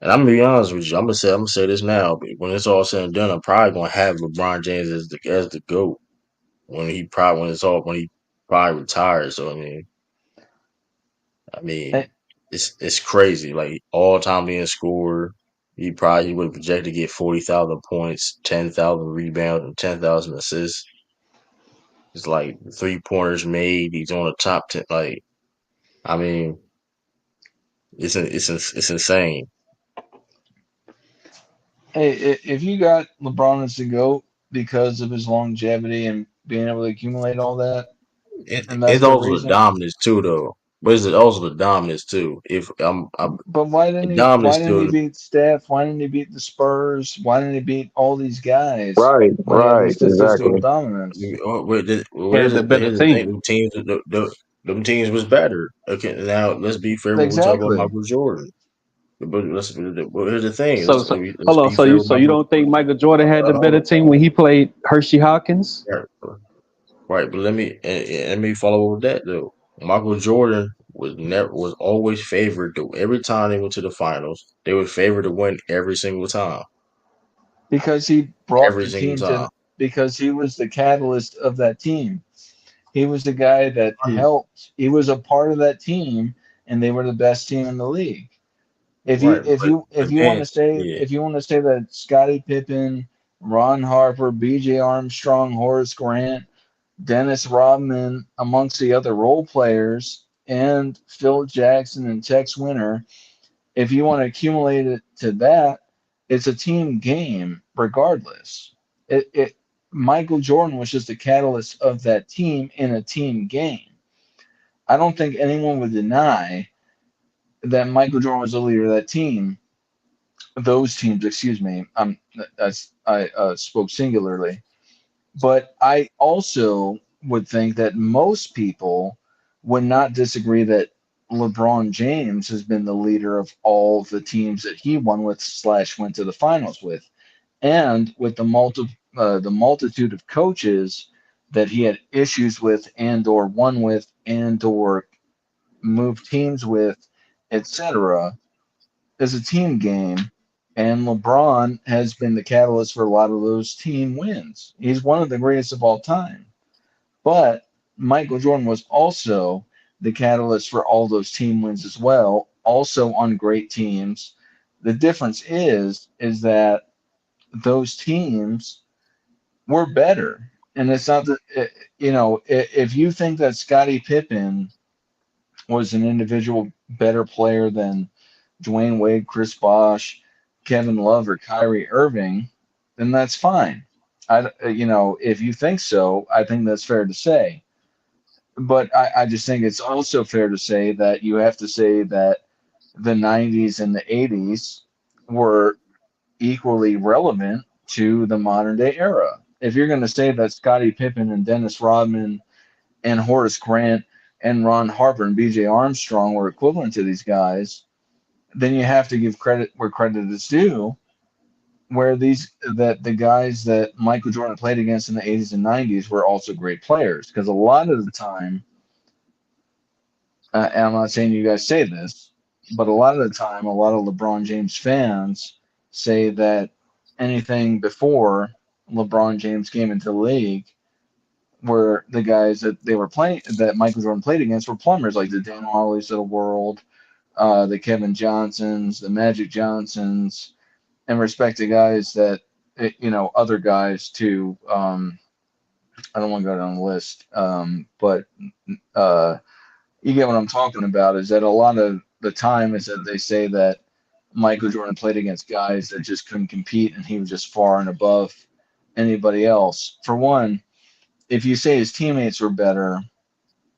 A: and I'm gonna be honest with you. I'm gonna say this now. But when it's all said and done, I'm probably gonna have LeBron James as the goat when he probably retires. So I mean,
H: I,
A: it's crazy. Like all time being scorer, he would project to get 40,000 points, 10,000 rebounds, and 10,000 assists. It's like 3 pointers made. He's on the top 10. Like I mean, it's insane.
H: if you got LeBron as the GOAT because of his longevity and being able to accumulate all that, and that's
A: It's
H: the
A: also the
H: reason.
A: dominance too, though. But it's also the dominance too. If I'm
H: But why
A: the
H: didn't he? Why
A: dominance
H: didn't he
A: still.
H: beat Steph? Why didn't he beat the Spurs? Why didn't he beat all these guys
E: Right,
H: when he had the
E: right,
H: statistical
E: exactly.
H: dominance?
A: Well,
F: He had the
A: but
F: better
A: here's the thing:
F: team.
A: them teams, Them teams was better. Okay, now let's be fair when we talk about
H: Exactly.
A: Michael Jordan. But here's the thing.
F: So,
A: Let's
F: hold on.
A: be fair with
F: So you
A: Michael.
F: don't think Michael Jordan had the
A: Hold
F: better team when he played Hershey Hawkins?
A: on. Right, but let me follow up with that though. Michael Jordan was always favored to every time they went to the finals. They were favored to win every single time.
H: Because he brought
A: Every
H: the
A: single
H: team
A: time.
H: to, because he was the catalyst of that team. He was the guy that helped. He was a part of that team, and they were the best team in the league.
A: Right,
H: If
A: but
H: you want
A: then
H: to say
A: yeah,
H: if you want to say that Scottie Pippen, Ron Harper, B.J. Armstrong, Horace Grant, Dennis Rodman, amongst the other role players, and Phil Jackson and Tex Winter, if you want to accumulate it to that, it's a team game regardless. It Michael Jordan was just a catalyst of that team in a team game. I don't think anyone would deny that Michael Jordan was the leader of that team. Those teams, excuse me. I spoke singularly, but I also would think that most people would not disagree that LeBron James has been the leader of all the teams that he won with slash went to the finals with, and with the multitude of coaches that he had issues with and or won with and or moved teams with, etc. Is a team game, and LeBron has been the catalyst for a lot of those team wins. He's one of the greatest of all time. But Michael Jordan was also the catalyst for all those team wins as well, also on great teams. The difference is that those teams were better. And it's not that, if you think that Scottie Pippen was an individual better player than Dwayne Wade, Chris Bosh, Kevin Love, or Kyrie Irving, then that's fine. If you think so, I think that's fair to say. But I just think it's also fair to say that you have to say that the 90s and the 80s were equally relevant to the modern day era. If you're going to say that Scottie Pippen and Dennis Rodman and Horace Grant and Ron Harper and B.J. Armstrong were equivalent to these guys, then you have to give credit where credit is due. Where the guys that Michael Jordan played against in the 80s and 90s were also great players, because a lot of the time, and I'm not saying you guys say this, but a lot of the time, a lot of LeBron James fans say that anything before LeBron James came into the league, where the guys that they were playing, that Michael Jordan played against, were plumbers, like the Dan Harleys of the world, the Kevin Johnsons, the Magic Johnsons, and respect to guys that, other guys too. I don't want to go down the list, but uh, you get what I'm talking about. Is that a lot of the time is that they say that Michael Jordan played against guys that just couldn't compete, and he was just far and above anybody else. For one, if you say his teammates were better,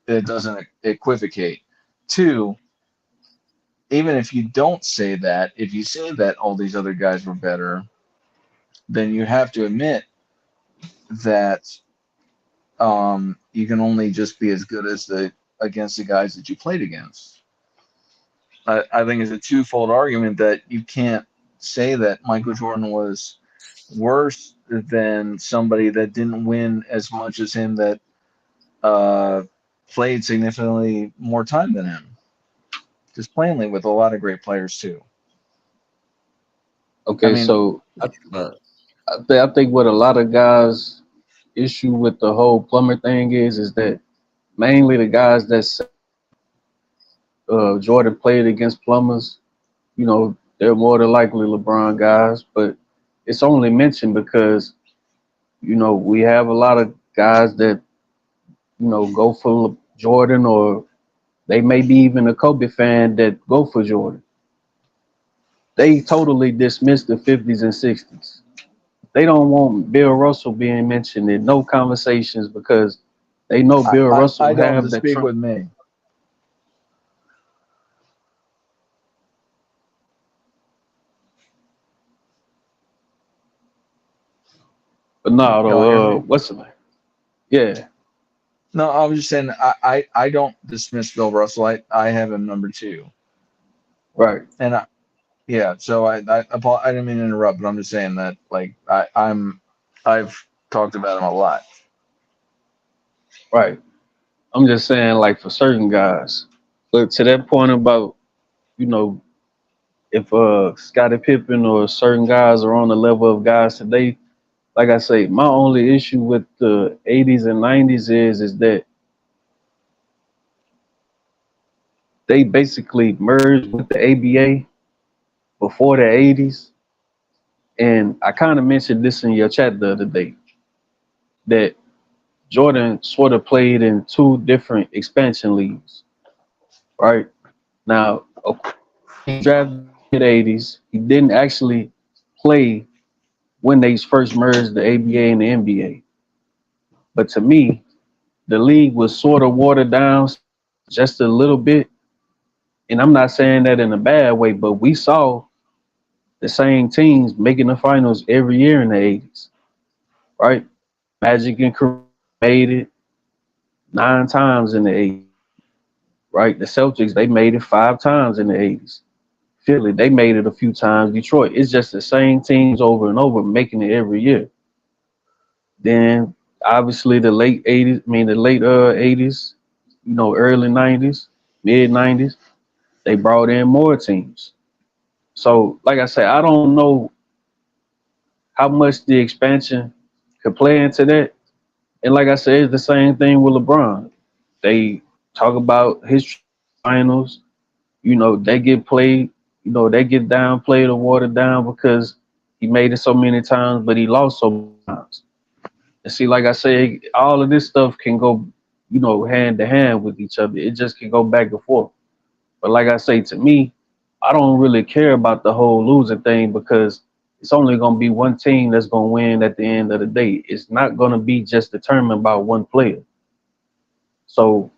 H: it doesn't equivocate. Two, even if you don't say that, if you say that all these other guys were better, then you have to admit that you can only just be as good as the against the guys that you played against. I think it's a twofold argument that you can't say that Michael Jordan was worse than somebody that didn't win as much as him, that uh, played significantly more time than him. Just plainly, with a lot of great players too. I
F: Okay,
H: mean,
F: so
A: but
F: I think what a lot of guys issue with the whole plumber thing is that mainly the guys that say Jordan played against plumbers, they're more than likely LeBron guys, but it's only mentioned because we have a lot of guys that go for Jordan, or they may be even a Kobe fan that go for Jordan. They totally dismiss the 50s and 60s. They don't want Bill Russell being mentioned in no conversations because they know Bill
H: I
F: Russell
H: don't
F: have the
H: dispute
F: Trump.
H: with me.
F: But no,
H: Y'all hear
F: though,
H: me?
F: what's the name? Yeah,
H: No, I was just saying I don't dismiss Bill Russell. I have him number two,
F: Right,
H: and yeah. So I didn't mean to interrupt, but I'm just saying that like I've talked about him a lot.
F: right. I'm just saying, like for certain guys, but to that point about you know if Scottie Pippen or certain guys are on the level of guys today, like I say, my only issue with the '80s and '90s is that they basically merged with the ABA before the '80s, and I kind of mentioned this in your chat the other day that Jordan sort of played in two different expansion leagues, right? Now, of course, he drafted in the '80s. He didn't actually play when they first merged the ABA and the NBA. But to me, the league was sort of watered down just a little bit. And I'm not saying that in a bad way, but we saw the same teams making the finals every year in the '80s, right? Magic and Kareem made it 9 times in the '80s, right? The Celtics, they made it 5 times in the '80s. Philly, they made it a few times. Detroit, it's just the same teams over and over making it every year. Then obviously the late '80s, I mean the late '80s, early '90s, mid '90s, they brought in more teams. So like I say, I don't know how much the expansion could play into that. And like I said, it's the same thing with LeBron. They talk about his finals. They get played. They get downplayed or watered down because he made it so many times, but he lost so many times. And see, like I say, all of this stuff can go, hand to hand with each other. It just can go back and forth. But like I say, to me, I don't really care about the whole losing thing because it's only going to be one team that's going to win at the end of the day. It's not going to be just determined by one player. So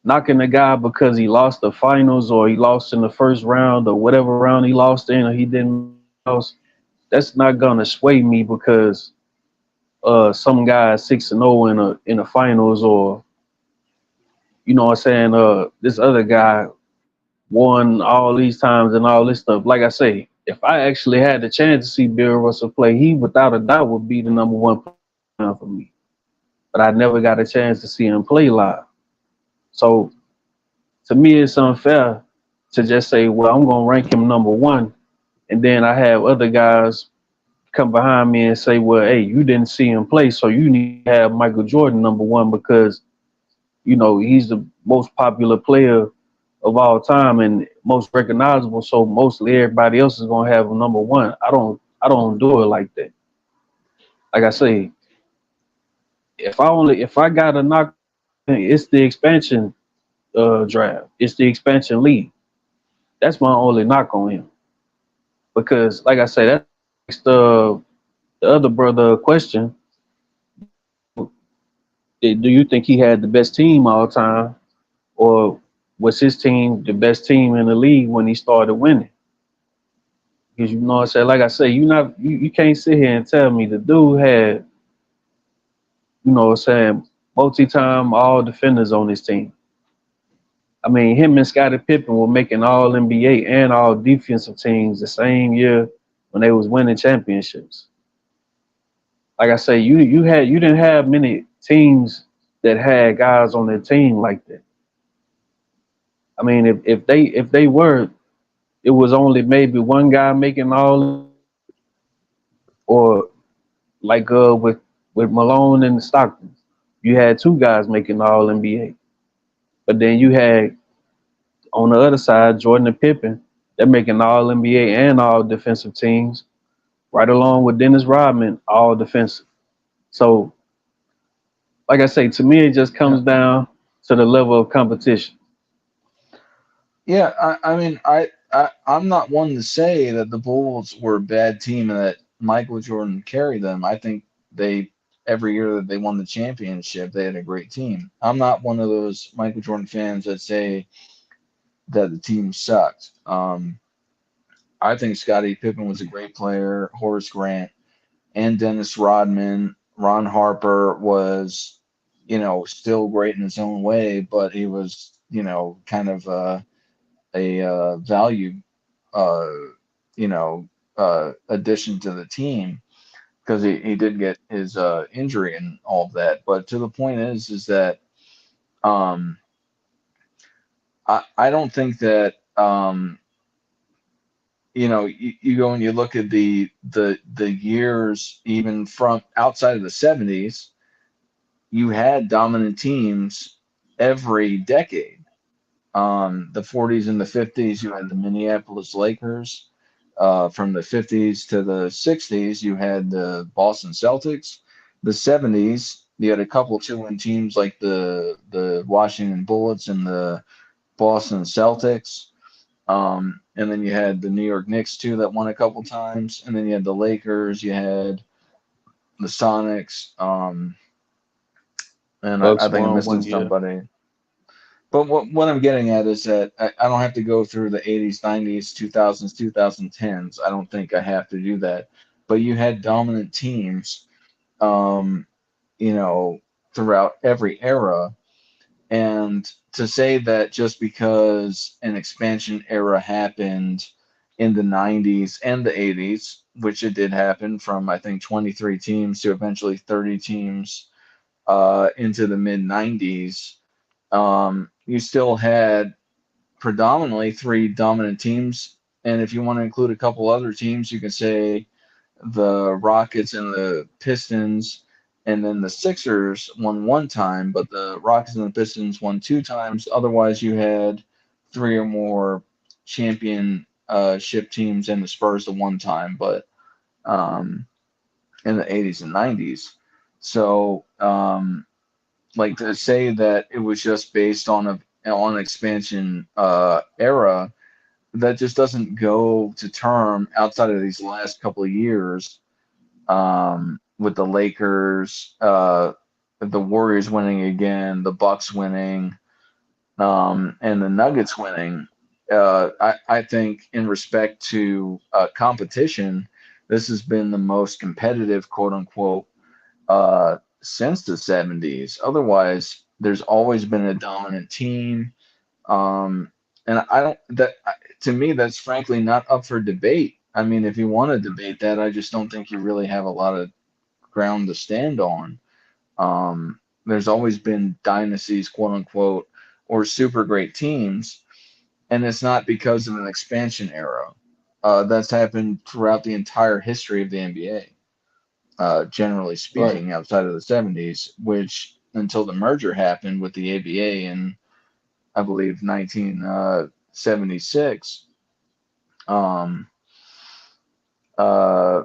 F: knocking the guy because he lost the finals or he lost in the first round or whatever round he lost in or he didn't lose, that's not going to sway me because some guy 6-0 in the finals or what I'm saying, this other guy won all these times and all this stuff. Like I say, if I actually had the chance to see Bill Russell play, he without a doubt would be the number one player for me. But I never got a chance to see him play live. So to me, it's unfair to just say, well, I'm gonna rank him number one, and then I have other guys come behind me and say, well, hey, you didn't see him play, so you need to have Michael Jordan number one because he's the most popular player of all time and most recognizable. So mostly everybody else is gonna have him number one. I don't do it like that. Like I say, if I got a knock, it's the expansion draft. It's the expansion league. That's my only knock on him because, like I say, that's the other brother question. Do you think he had the best team all time, or was his team the best team in the league when he started winning? Because what I'm saying, like I say, you can't sit here and tell me the dude had, what I'm saying, multi-time all defenders on his team. I mean, him and Scottie Pippen were making all NBA and all defensive teams the same year when they was winning championships. Like I say, you didn't have many teams that had guys on their team like that. I mean, if they were, it was only maybe one guy making all, or like with Malone and Stockton, you had two guys making all NBA. But then you had on the other side Jordan and Pippen, they're making all NBA and all defensive teams, right along with Dennis Rodman, all defensive. So, like I say, to me, it just
H: Yeah,
F: comes down to the level of competition.
H: yeah. I mean, I'm not one to say that the Bulls were a bad team and that Michael Jordan carried them. I think they every year that they won the championship, they had a great team. I'm not one of those Michael Jordan fans that say that the team sucked. I think Scottie Pippen was a great player. Horace Grant and Dennis Rodman. Ron Harper was. still great in his own way, but he was, kind of a value, uh, you know, addition to the team because he did get his injury and all of that. But to the point is that um, I don't think that you go and you look at the years even from outside of the 70s, you had dominant teams every decade. The 40s and the 50s, you had the Minneapolis Lakers. From the 50s to the 60s, you had the Boston Celtics. The 70s, you had a couple two-win teams like the Washington Bullets and the Boston Celtics. And then you had the New York Knicks too that won a couple times, and then you had the Lakers, you had the Sonics, and I
F: Bucks
H: think I'm
F: won
H: missing
F: one year.
H: somebody. But what I'm getting at is that I don't have to go through the 80s, 90s, 2000s, 2010s. I don't think I have to do that. But you had dominant teams, um, you know, throughout every era. And to say that just because an expansion era happened in the 90s and the 80s, which it did happen from, I think, 23 teams to eventually 30 teams into the mid 90s, you still had predominantly three dominant teams. And if you want to include a couple other teams, you can say the Rockets and the Pistons, and then the Sixers won one time, but the Rockets and the Pistons won two times. Otherwise, you had three or more championship teams and the Spurs the one time, but um, in the 80s and 90s. So, like to say that it was just based on expansion era, that just doesn't go to term outside of these last couple of years, with the Lakers, the Warriors winning again, the Bucks winning, and the Nuggets winning. I think in respect to competition, this has been the most competitive, quote unquote, since the 70s. Otherwise, there's always been a dominant team. Um, and I don't that to me that's frankly not up for debate. I mean, if you want to debate that, I just don't think you really have a lot of ground to stand on. There's always been dynasties, quote unquote, or super great teams, and it's not because of an expansion era. That's happened throughout the entire history of the NBA, generally
F: Right.
H: speaking, outside of the 70s, which until the merger happened with the ABA in, I believe, 1976, um, uh,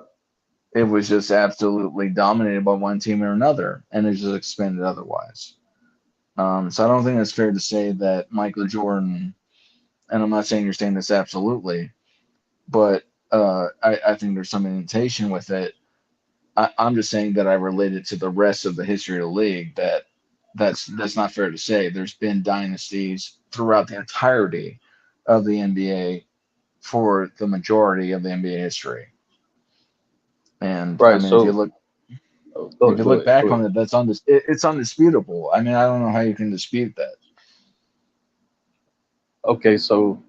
H: it was just absolutely dominated by one team or another, and it just expanded otherwise. So I don't think it's fair to say that Michael Jordan, and I'm not saying you're saying this absolutely, but I think there's some indentation with it. I'm just saying that I relate it to the rest of the history of the league. That's not fair to say. There's been dynasties throughout the entirety of the NBA for the majority of the NBA history. And I
F: Right.
H: mean,
F: So go
H: if you
F: ahead. Go
H: look
F: ahead. Go
H: back
F: ahead.
H: on it, it's undisputable. I mean, I don't know how you can dispute that.
F: Okay. So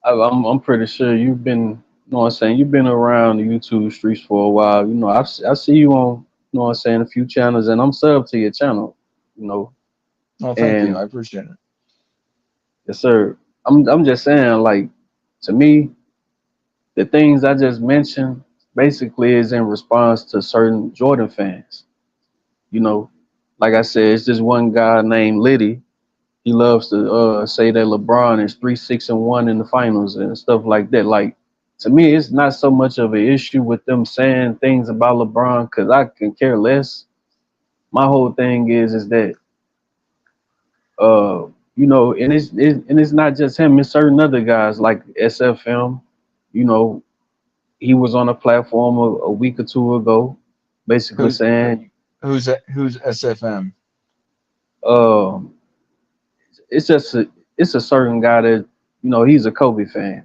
F: I'm pretty sure you've been. You know what I'm saying? You've been around the YouTube streets for a while. You know, I see you on. You know what I'm saying? A few channels, and I'm sub to your channel. You know,
H: Well, thank you. I
F: and
H: appreciate it.
F: yes, sir. I'm just saying, like, to me, the things I just mentioned basically is in response to certain Jordan fans. You know, like I said, it's this one guy named Liddy. He loves to say that LeBron is 3-6-1 in the finals and stuff like that. Like, to me, it's not so much of an issue with them saying things about LeBron because I can care less. My whole thing is that you know, and it's not just him. It's certain other guys like SFM. You know, he was on a platform a week or two ago, basically
H: Who's
F: saying,
H: who's SFM?
F: um, it's just it's a certain guy that he's a Kobe fan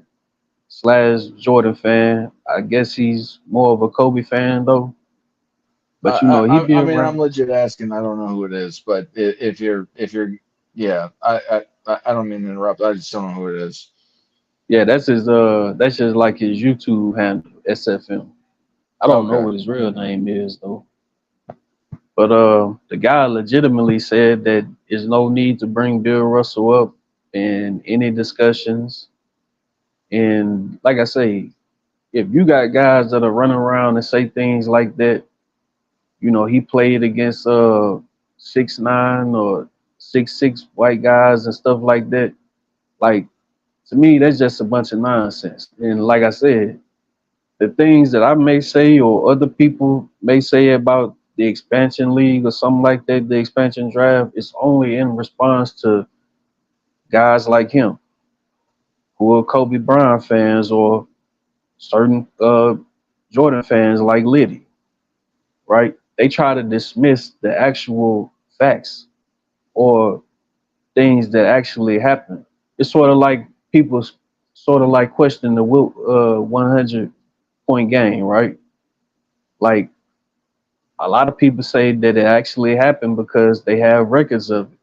F: slash Jordan fan. I guess he's more of a Kobe fan though. But you know, he be
H: I mean, I'm
F: around.
H: legit asking. I don't know who it is, but if you're, yeah, I don't mean to interrupt. I just don't know who it is.
F: Yeah, that's just like his YouTube handle, SFM. I don't know
H: Okay.
F: what his real name is though. But the guy legitimately said that there's no need to bring Bill Russell up in any discussions. And like I say, if you got guys that are running around and say things like that, you know, he played against 6'9" or 6'6" white guys and stuff like that. Like to me, that's just a bunch of nonsense. And like I said, the things that I may say or other people may say about the expansion league or something like that, the expansion draft, is only in response to guys like him who are Kobe Bryant fans or certain Jordan fans like Liddy, right? They try to dismiss the actual facts or things that actually happen. It's sort of like people sort of like question the 100 point game, right? Like a lot of people say that it actually happened because they have records of it.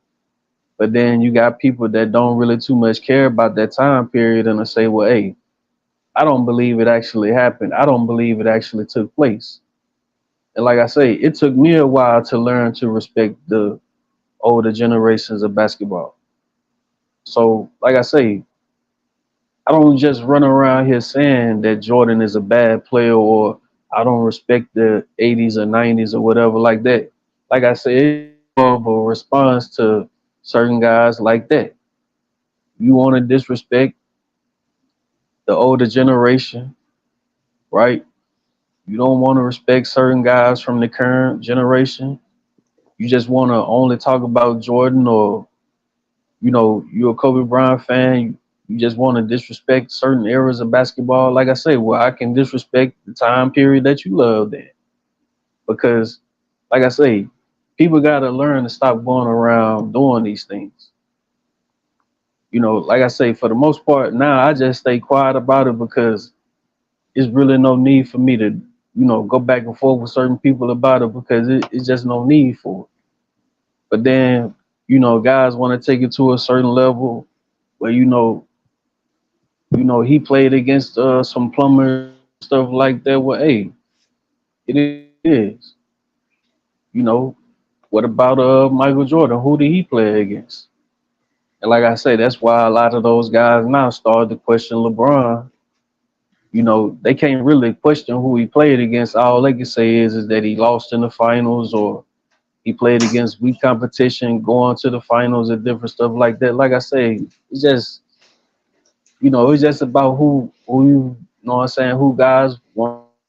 F: But then you got people that don't really too much care about that time period and they say, well, hey, I don't believe it actually happened. I don't believe it actually took place. And like I say, it took me a while to learn to respect the older generations of basketball. So, like I say, I don't just run around here saying that Jordan is a bad player or I don't respect the 80s or 90s or whatever like that. Like I said, it's more of a response to certain guys like that. You want to disrespect the older generation, right? You don't want to respect certain guys from the current generation. You just want to only talk about Jordan or, you know, you're a Kobe Bryant fan. You just want to disrespect certain eras of basketball. Like I say, well, I can disrespect the time period that you loved in because, like I say, people got to learn to stop going around doing these things. You know, like I say, for the most part, now I just stay quiet about it because it's really no need for me to, you know, go back and forth with certain people about it because it's just no need for it. But then, you know, guys want to take it to a certain level where, he played against some plumbers and stuff like that. Well, hey, it is. You know, what about Michael Jordan? Who did he play against? And like I say, that's why a lot of those guys now start to question LeBron. You know, they can't really question who he played against. All they can say is that he lost in the finals or he played against weak competition, going to the finals and different stuff like that. Like I say, it's just, it's just about who you know what I'm saying, who guys want more.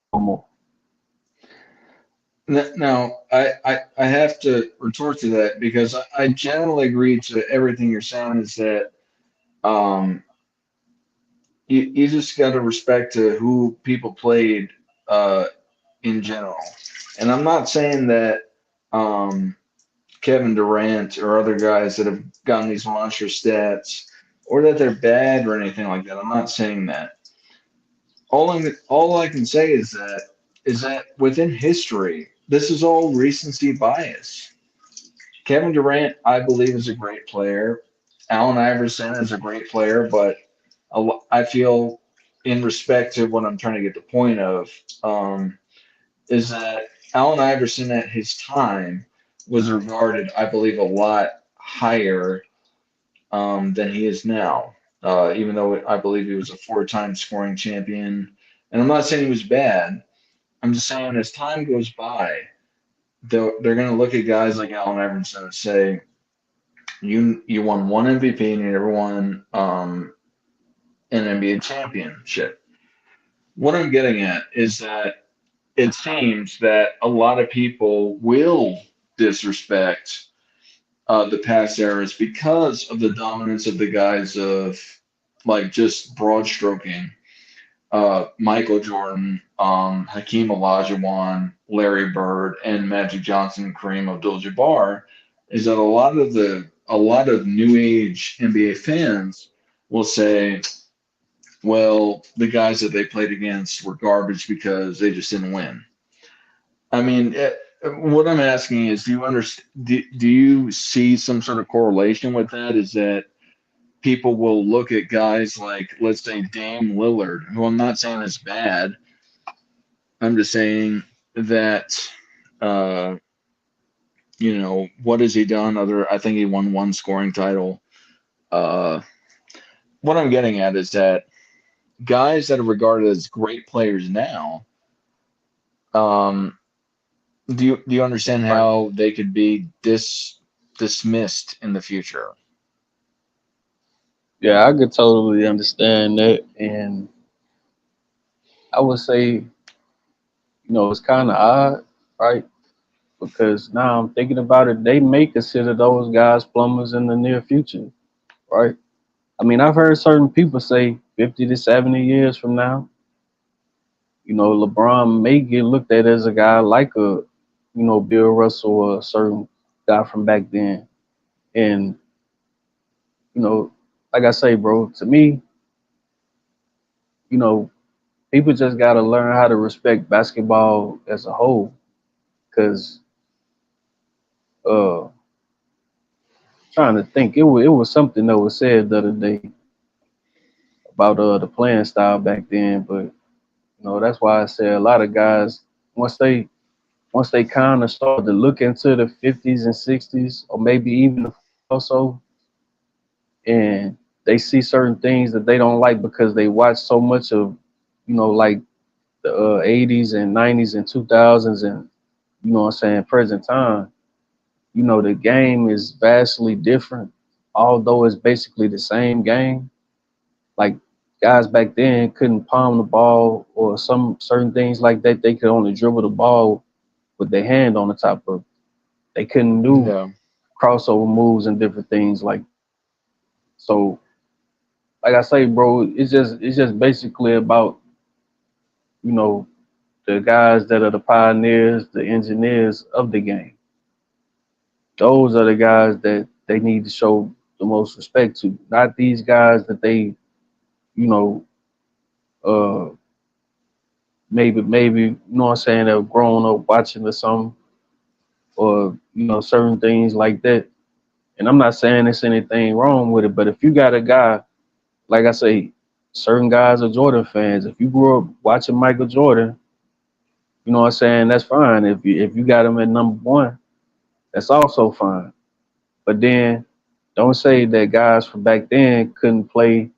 H: Now, I have to retort to that because I generally agree to everything you're saying. Is that um, you just got to respect to who people played uh, in general, and I'm not saying that um, Kevin Durant or other guys that have gotten these monster stats or that they're bad or anything like that. I'm not saying that. All I can say is that within history, this is all recency bias. Kevin Durant, I believe, is a great player. Allen Iverson is a great player, but I feel, in respect to what I'm trying to get the point of, um, is that Allen Iverson at his time was regarded, I believe, a lot higher than he is now. Even though I believe he was a four-time scoring champion, and I'm not saying he was bad. I'm just saying as time goes by, they're going to look at guys like Allen Iverson and say, you won one MVP and you never won an NBA championship. What I'm getting at is that it seems that a lot of people will disrespect the past eras because of the dominance of the guys of like just broad stroking. Michael Jordan, Hakeem Olajuwon, Larry Bird, and Magic Johnson, and Kareem Abdul-Jabbar, is that a lot of new age NBA fans will say, well, the guys that they played against were garbage because they just didn't win. I mean, What I'm asking is, do you understand? Do you see some sort of correlation with that? Is that people will look at guys like, let's say, Dame Lillard, who I'm not saying is bad. I'm just saying that, uh, what has he done? I think he won one scoring title. Uh, what I'm getting at is that guys that are regarded as great players now, um, do you understand
A: Right.
H: how they could be dismissed in the future?
F: Yeah, I could totally understand that, and I would say, it's kind of odd, right? Because now I'm thinking about it, they may consider those guys plumbers in the near future, right? I mean, I've heard certain people say 50 to 70 years from now, LeBron may get looked at as a guy like Bill Russell or a certain guy from back then. And, you know, like I say, bro, to me, you know, people just got to learn how to respect basketball as a whole. Because, uh, trying to think, it was something that was said the other day about the playing style back then. But, that's why I said a lot of guys, once they once they kind of start to look into the 50s and 60s, or maybe even also, and they see certain things that they don't like because they watch so much of, like the 80s and 90s and 2000s and, what I'm saying, present time, the game is vastly different, although it's basically the same game. Like guys back then couldn't palm the ball or some certain things like that. They could only dribble the ball with their hand on the top of it. They couldn't do
H: Yeah.
F: crossover moves and different things like. So, like I say, bro, it's just basically about you know the guys that are the pioneers, the engineers of the game. Those are the guys that they need to show the most respect to, not these guys that they you know uh maybe what I'm saying, they've grown up watching or something, or certain things like that. And I'm not saying there's anything wrong with it, but if you got a guy, like I say, certain guys are Jordan fans. If you grew up watching Michael Jordan, what I'm saying, that's fine. If you got him at number one, that's also fine. But then don't say that guys from back then couldn't play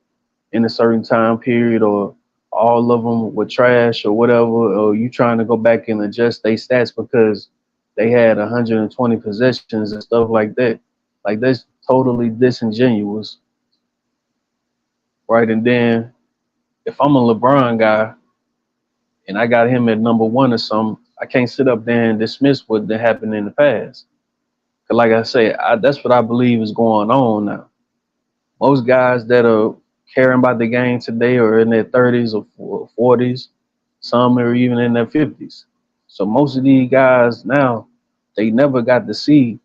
F: in a certain time period, or all of them were trash or whatever, or you trying to go back and adjust their stats because they had 120 possessions and stuff like that. Like that's totally disingenuous, right? And then if I'm a LeBron guy and I got him at number one or something, I can't sit up there and dismiss what happened in the past. 'Cause like I say, that's what I believe is going on now. Most guys that are caring about the game today are in their 30s or 40s. Some are even in their 50s. So most of these guys now, they never got to see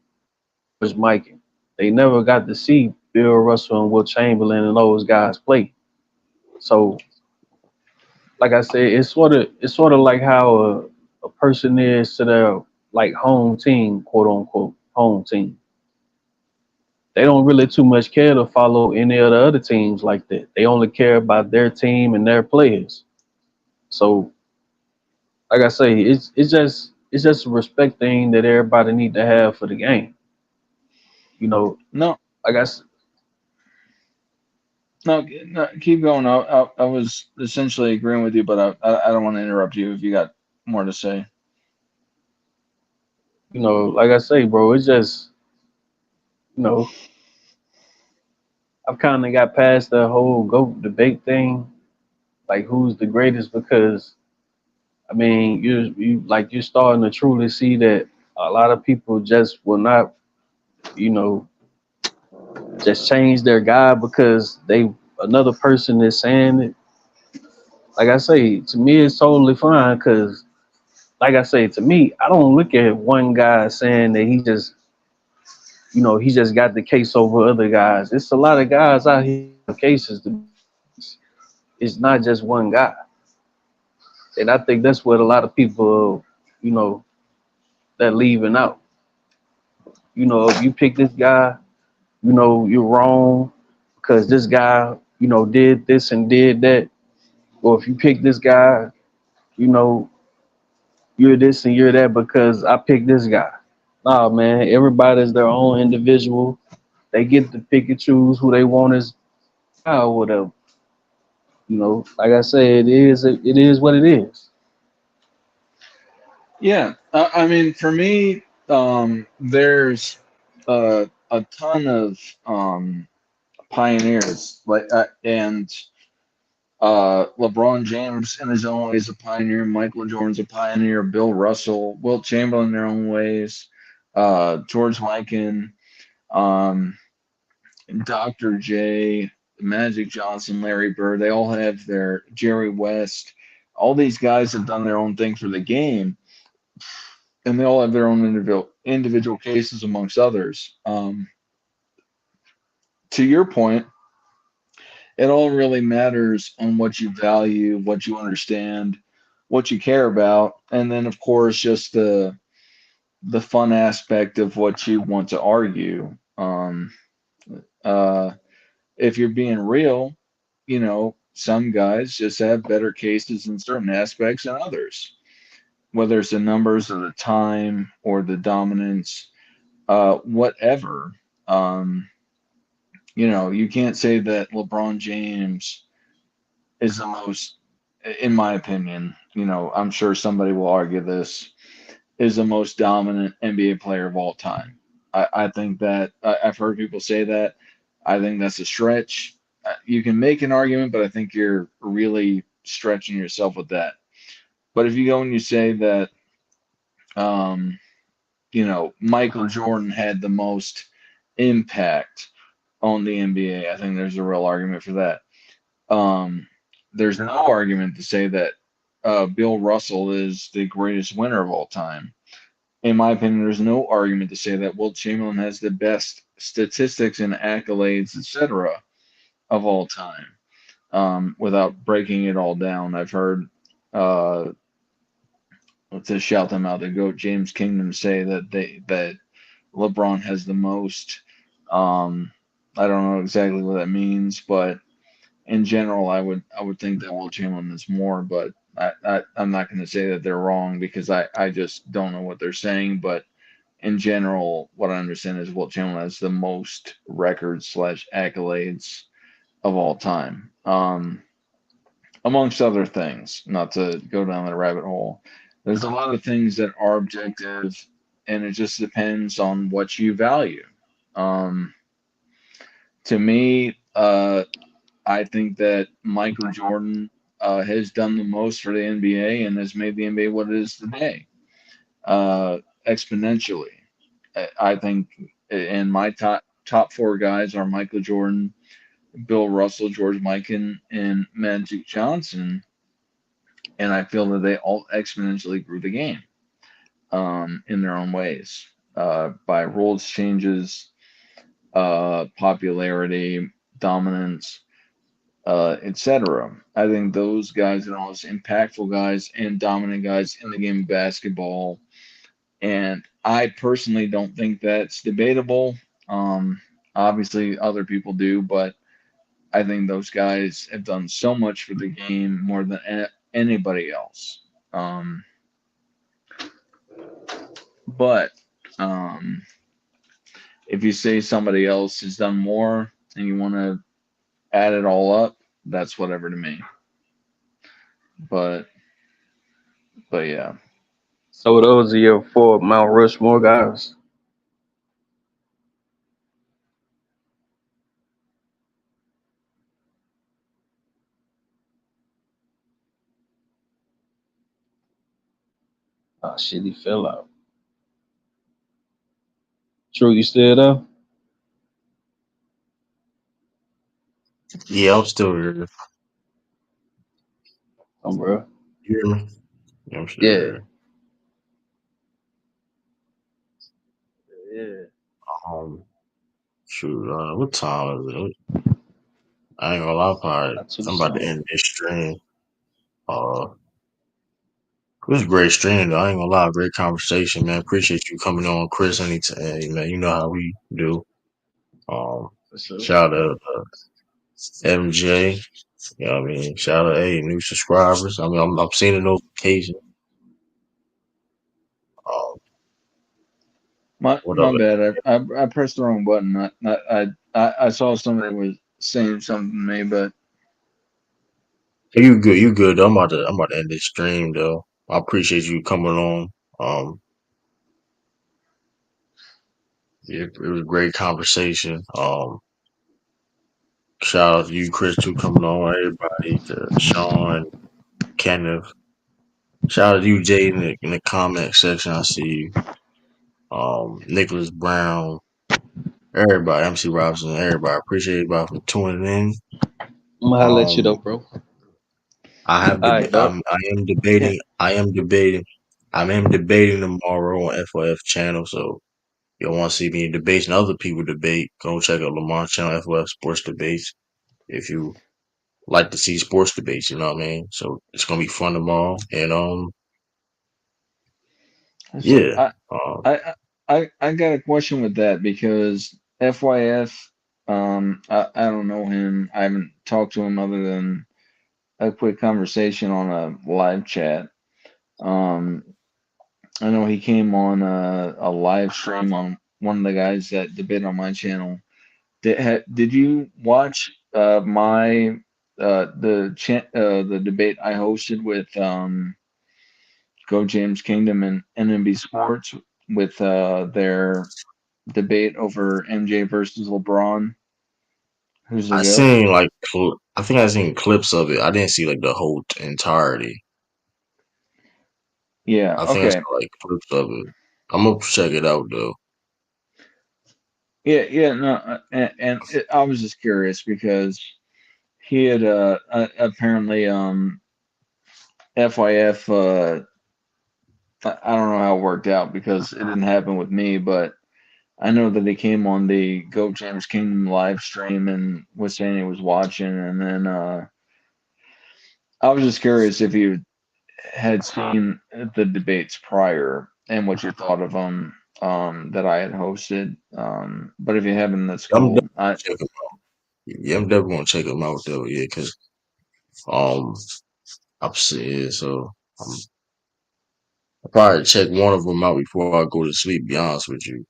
F: George Mikan. They never got to see Bill Russell and Will Chamberlain and those guys play. So like I said, it's sort of like how a person is to their like home team, quote unquote home team. They don't really too much care to follow any of the other teams like that. They only care about their team and their players. So like I say, it's just a respect thing that everybody need to have for the game. You know,
H: No,
F: like I s-
H: no, keep going. I was essentially agreeing with you, but I don't want to interrupt you if you got more to say.
F: like I say, bro, it's just you know I've kind of got past the whole GOAT debate thing, like who's the greatest, because I mean you're starting to truly see that a lot of people just will not, you know, just change their guy because they another person is saying it. Like I say, to me it's totally fine because like I say, to me, I don't look at one guy saying that he just got the case over other guys. It's a lot of guys out here with cases. It's not just one guy. And I think that's what a lot of people, you know, that leaving out. If you pick this guy, you're wrong because this guy, did this and did that. Or if you pick this guy, you know, you're this and you're that because I picked this guy. Nah, man, everybody's their own individual. They get to pick and choose who they want as or whatever. Like I said, it is what it is.
H: Yeah, I mean, for me, there's a ton of pioneers, and LeBron James in his own way is a pioneer. Michael Jordan's a pioneer. Bill Russell, Wilt Chamberlain in their own ways. George Mikan, um, Dr. J, Magic Johnson, Larry Bird. They all have their Jerry West. All these guys have done their own thing for the game, and they all have their own individual cases amongst others. To your point, it all really matters on what you value, what you understand, what you care about, and then of course just the fun aspect of what you want to argue. Uh, if you're being real, some guys just have better cases in certain aspects than others, whether it's the numbers or the time or the dominance, whatever. Um, you can't say that LeBron James is the most, in my opinion, I'm sure somebody will argue this, is the most dominant NBA player of all time. I think that I've heard people say that. I think that's a stretch. You can make an argument, but I think you're really stretching yourself with that. But if you go and you say that, um, Michael Jordan had the most impact on the NBA, I think there's a real argument for that. Um, there's no argument to say that Bill Russell is the greatest winner of all time. In my opinion, there's no argument to say that Wilt Chamberlain has the best statistics and accolades, etc., of all time. Without breaking it all down, I've heard, uh, let's just shout them out, the GOAT James Kingdom say that LeBron has the most. I don't know exactly what that means, but in general, I would think that Will Chamberlain is more, but I'm not going to say that they're wrong because I just don't know what they're saying. But in general, what I understand is Will Chamberlain has the most records slash accolades of all time, amongst other things. Not to go down that rabbit hole. There's a lot of things that are objective, and it just depends on what you value. Um, to me, I think that Michael Jordan has done the most for the NBA and has made the NBA what it is today, exponentially. I think, and my top four guys are Michael Jordan, Bill Russell, George Mikan, and Magic Johnson, and I feel that they all exponentially grew the game in their own ways by rules changes, popularity, dominance, etc. I think those guys are the most impactful guys and dominant guys in the game of basketball. And I personally don't think that's debatable. Obviously, other people do, but I think those guys have done so much for the game more than anybody else. But um, if you say somebody else has done more and you want to add it all up, that's whatever to me. But yeah.
F: So those are your four Mount Rushmore guys. Oh shit, he fell out. True, you still there?
A: Yeah, I'm still here.
F: Bro.
A: You hear me? Yeah, I'm still
F: Yeah.
A: here.
F: Yeah.
A: Um, shoot, what time is it? I ain't gonna lie, probably.
F: Not too
A: I'm about to
F: soon.
A: end this stream. Uh, It was a great stream, though. I ain't gonna lie, great conversation, man. Appreciate you coming on, Chris. Anytime, man. You know how we do. Um,
F: For sure.
A: shout out to MJ. You know what I mean? Shout out, hey, new subscribers. I mean, I'm seeing the notification. Um, what
H: My
A: up?
H: bad. I pressed the wrong button. I saw somebody was saying something to me, but
A: You good? You good? Though. I'm about to end this stream, though. I appreciate you coming on. Um, it was a great conversation. Shout out to you, Chris, too, coming on. Everybody, to Sean, Kenneth. Shout out to you, Jay, in the comment section. I see you. Nicholas Brown, everybody, MC Robinson, everybody. Appreciate everybody for tuning in.
F: I'm gonna holler at you though,
A: Um,
F: bro.
A: I have
F: All right,
A: deb-
F: dog.
A: I am
H: yeah,
A: debating. I am debating tomorrow on FOF channel. So you want to see me in debates and other people debate? Go check out Lamar's channel, FOF Sports Debates. If you like to see sports debates, you know what I mean. So it's gonna be fun tomorrow. And
H: so
A: yeah. Um,
H: I got a question with that because FYF, I don't know him. I haven't talked to him other than a quick conversation on a live chat. Um, I know he came on a live stream on one of the guys that debate on my channel. Did you watch my the debate I hosted with Go James Kingdom and NMB Sports with their debate over MJ versus LeBron? Who's the
A: I
H: GOAT?
A: seen I think I seen clips of it. I didn't see like the whole entirety.
H: Yeah,
A: I think I
H: okay.
A: saw like clips of it. I'm gonna check it out though.
H: Yeah, no, I was just curious because he had apparently FYF I don't know how it worked out because it didn't happen with me, but I know that he came on the Go James Kingdom live stream and was saying he was watching, and then I was just curious if you had seen the debates prior and what you thought of them that I had hosted. But if you haven't, that's
A: I'm
H: cool.
A: definitely check 'em. Yeah, I'm definitely gonna check them out though. Yeah, because um, I'm seeing so I'll probably check one of them out before I go to sleep. Be honest with you.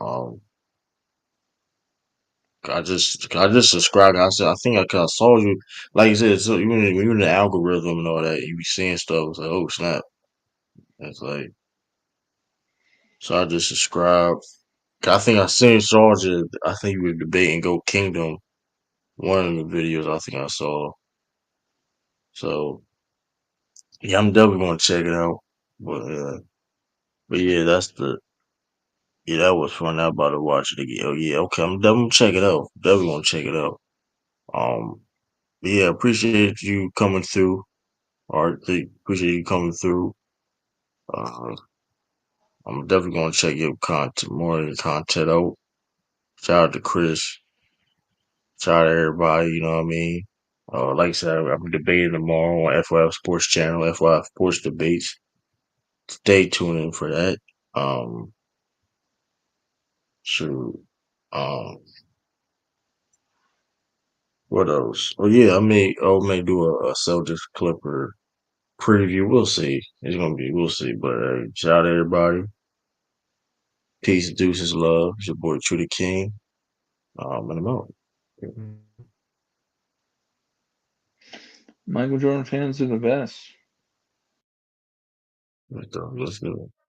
A: Um, I just subscribed. I think I saw you. Like you said, so when you're in the algorithm and all that, you be seeing stuff. It's like, oh snap! It's like, so I just subscribed. I think I seen Sergeant. I think he was debating Go Kingdom. One of the videos I think I saw. So yeah, I'm definitely gonna check it out. But yeah, that was fun. I'm about to watch it again. Oh yeah, okay. I'm definitely gonna check it out. Definitely gonna check it out. Um, but yeah, appreciate you coming through. Appreciate you coming through. Uh, I'm definitely gonna check your content, more of your content out. Shout out to Chris. Shout out to everybody. You know what I mean. Like I said, I'm debating tomorrow on FYF Sports Channel, FYF Sports Debates. Stay tuned in for that. Um, shoot. Um, what else? Oh yeah, I may do a Celtics Clipper preview. We'll see. We'll see. But shout out to everybody. Peace, deuces, love. It's your boy True the King. And I'm out.
H: Michael Jordan fans are the best.
A: Let's do it.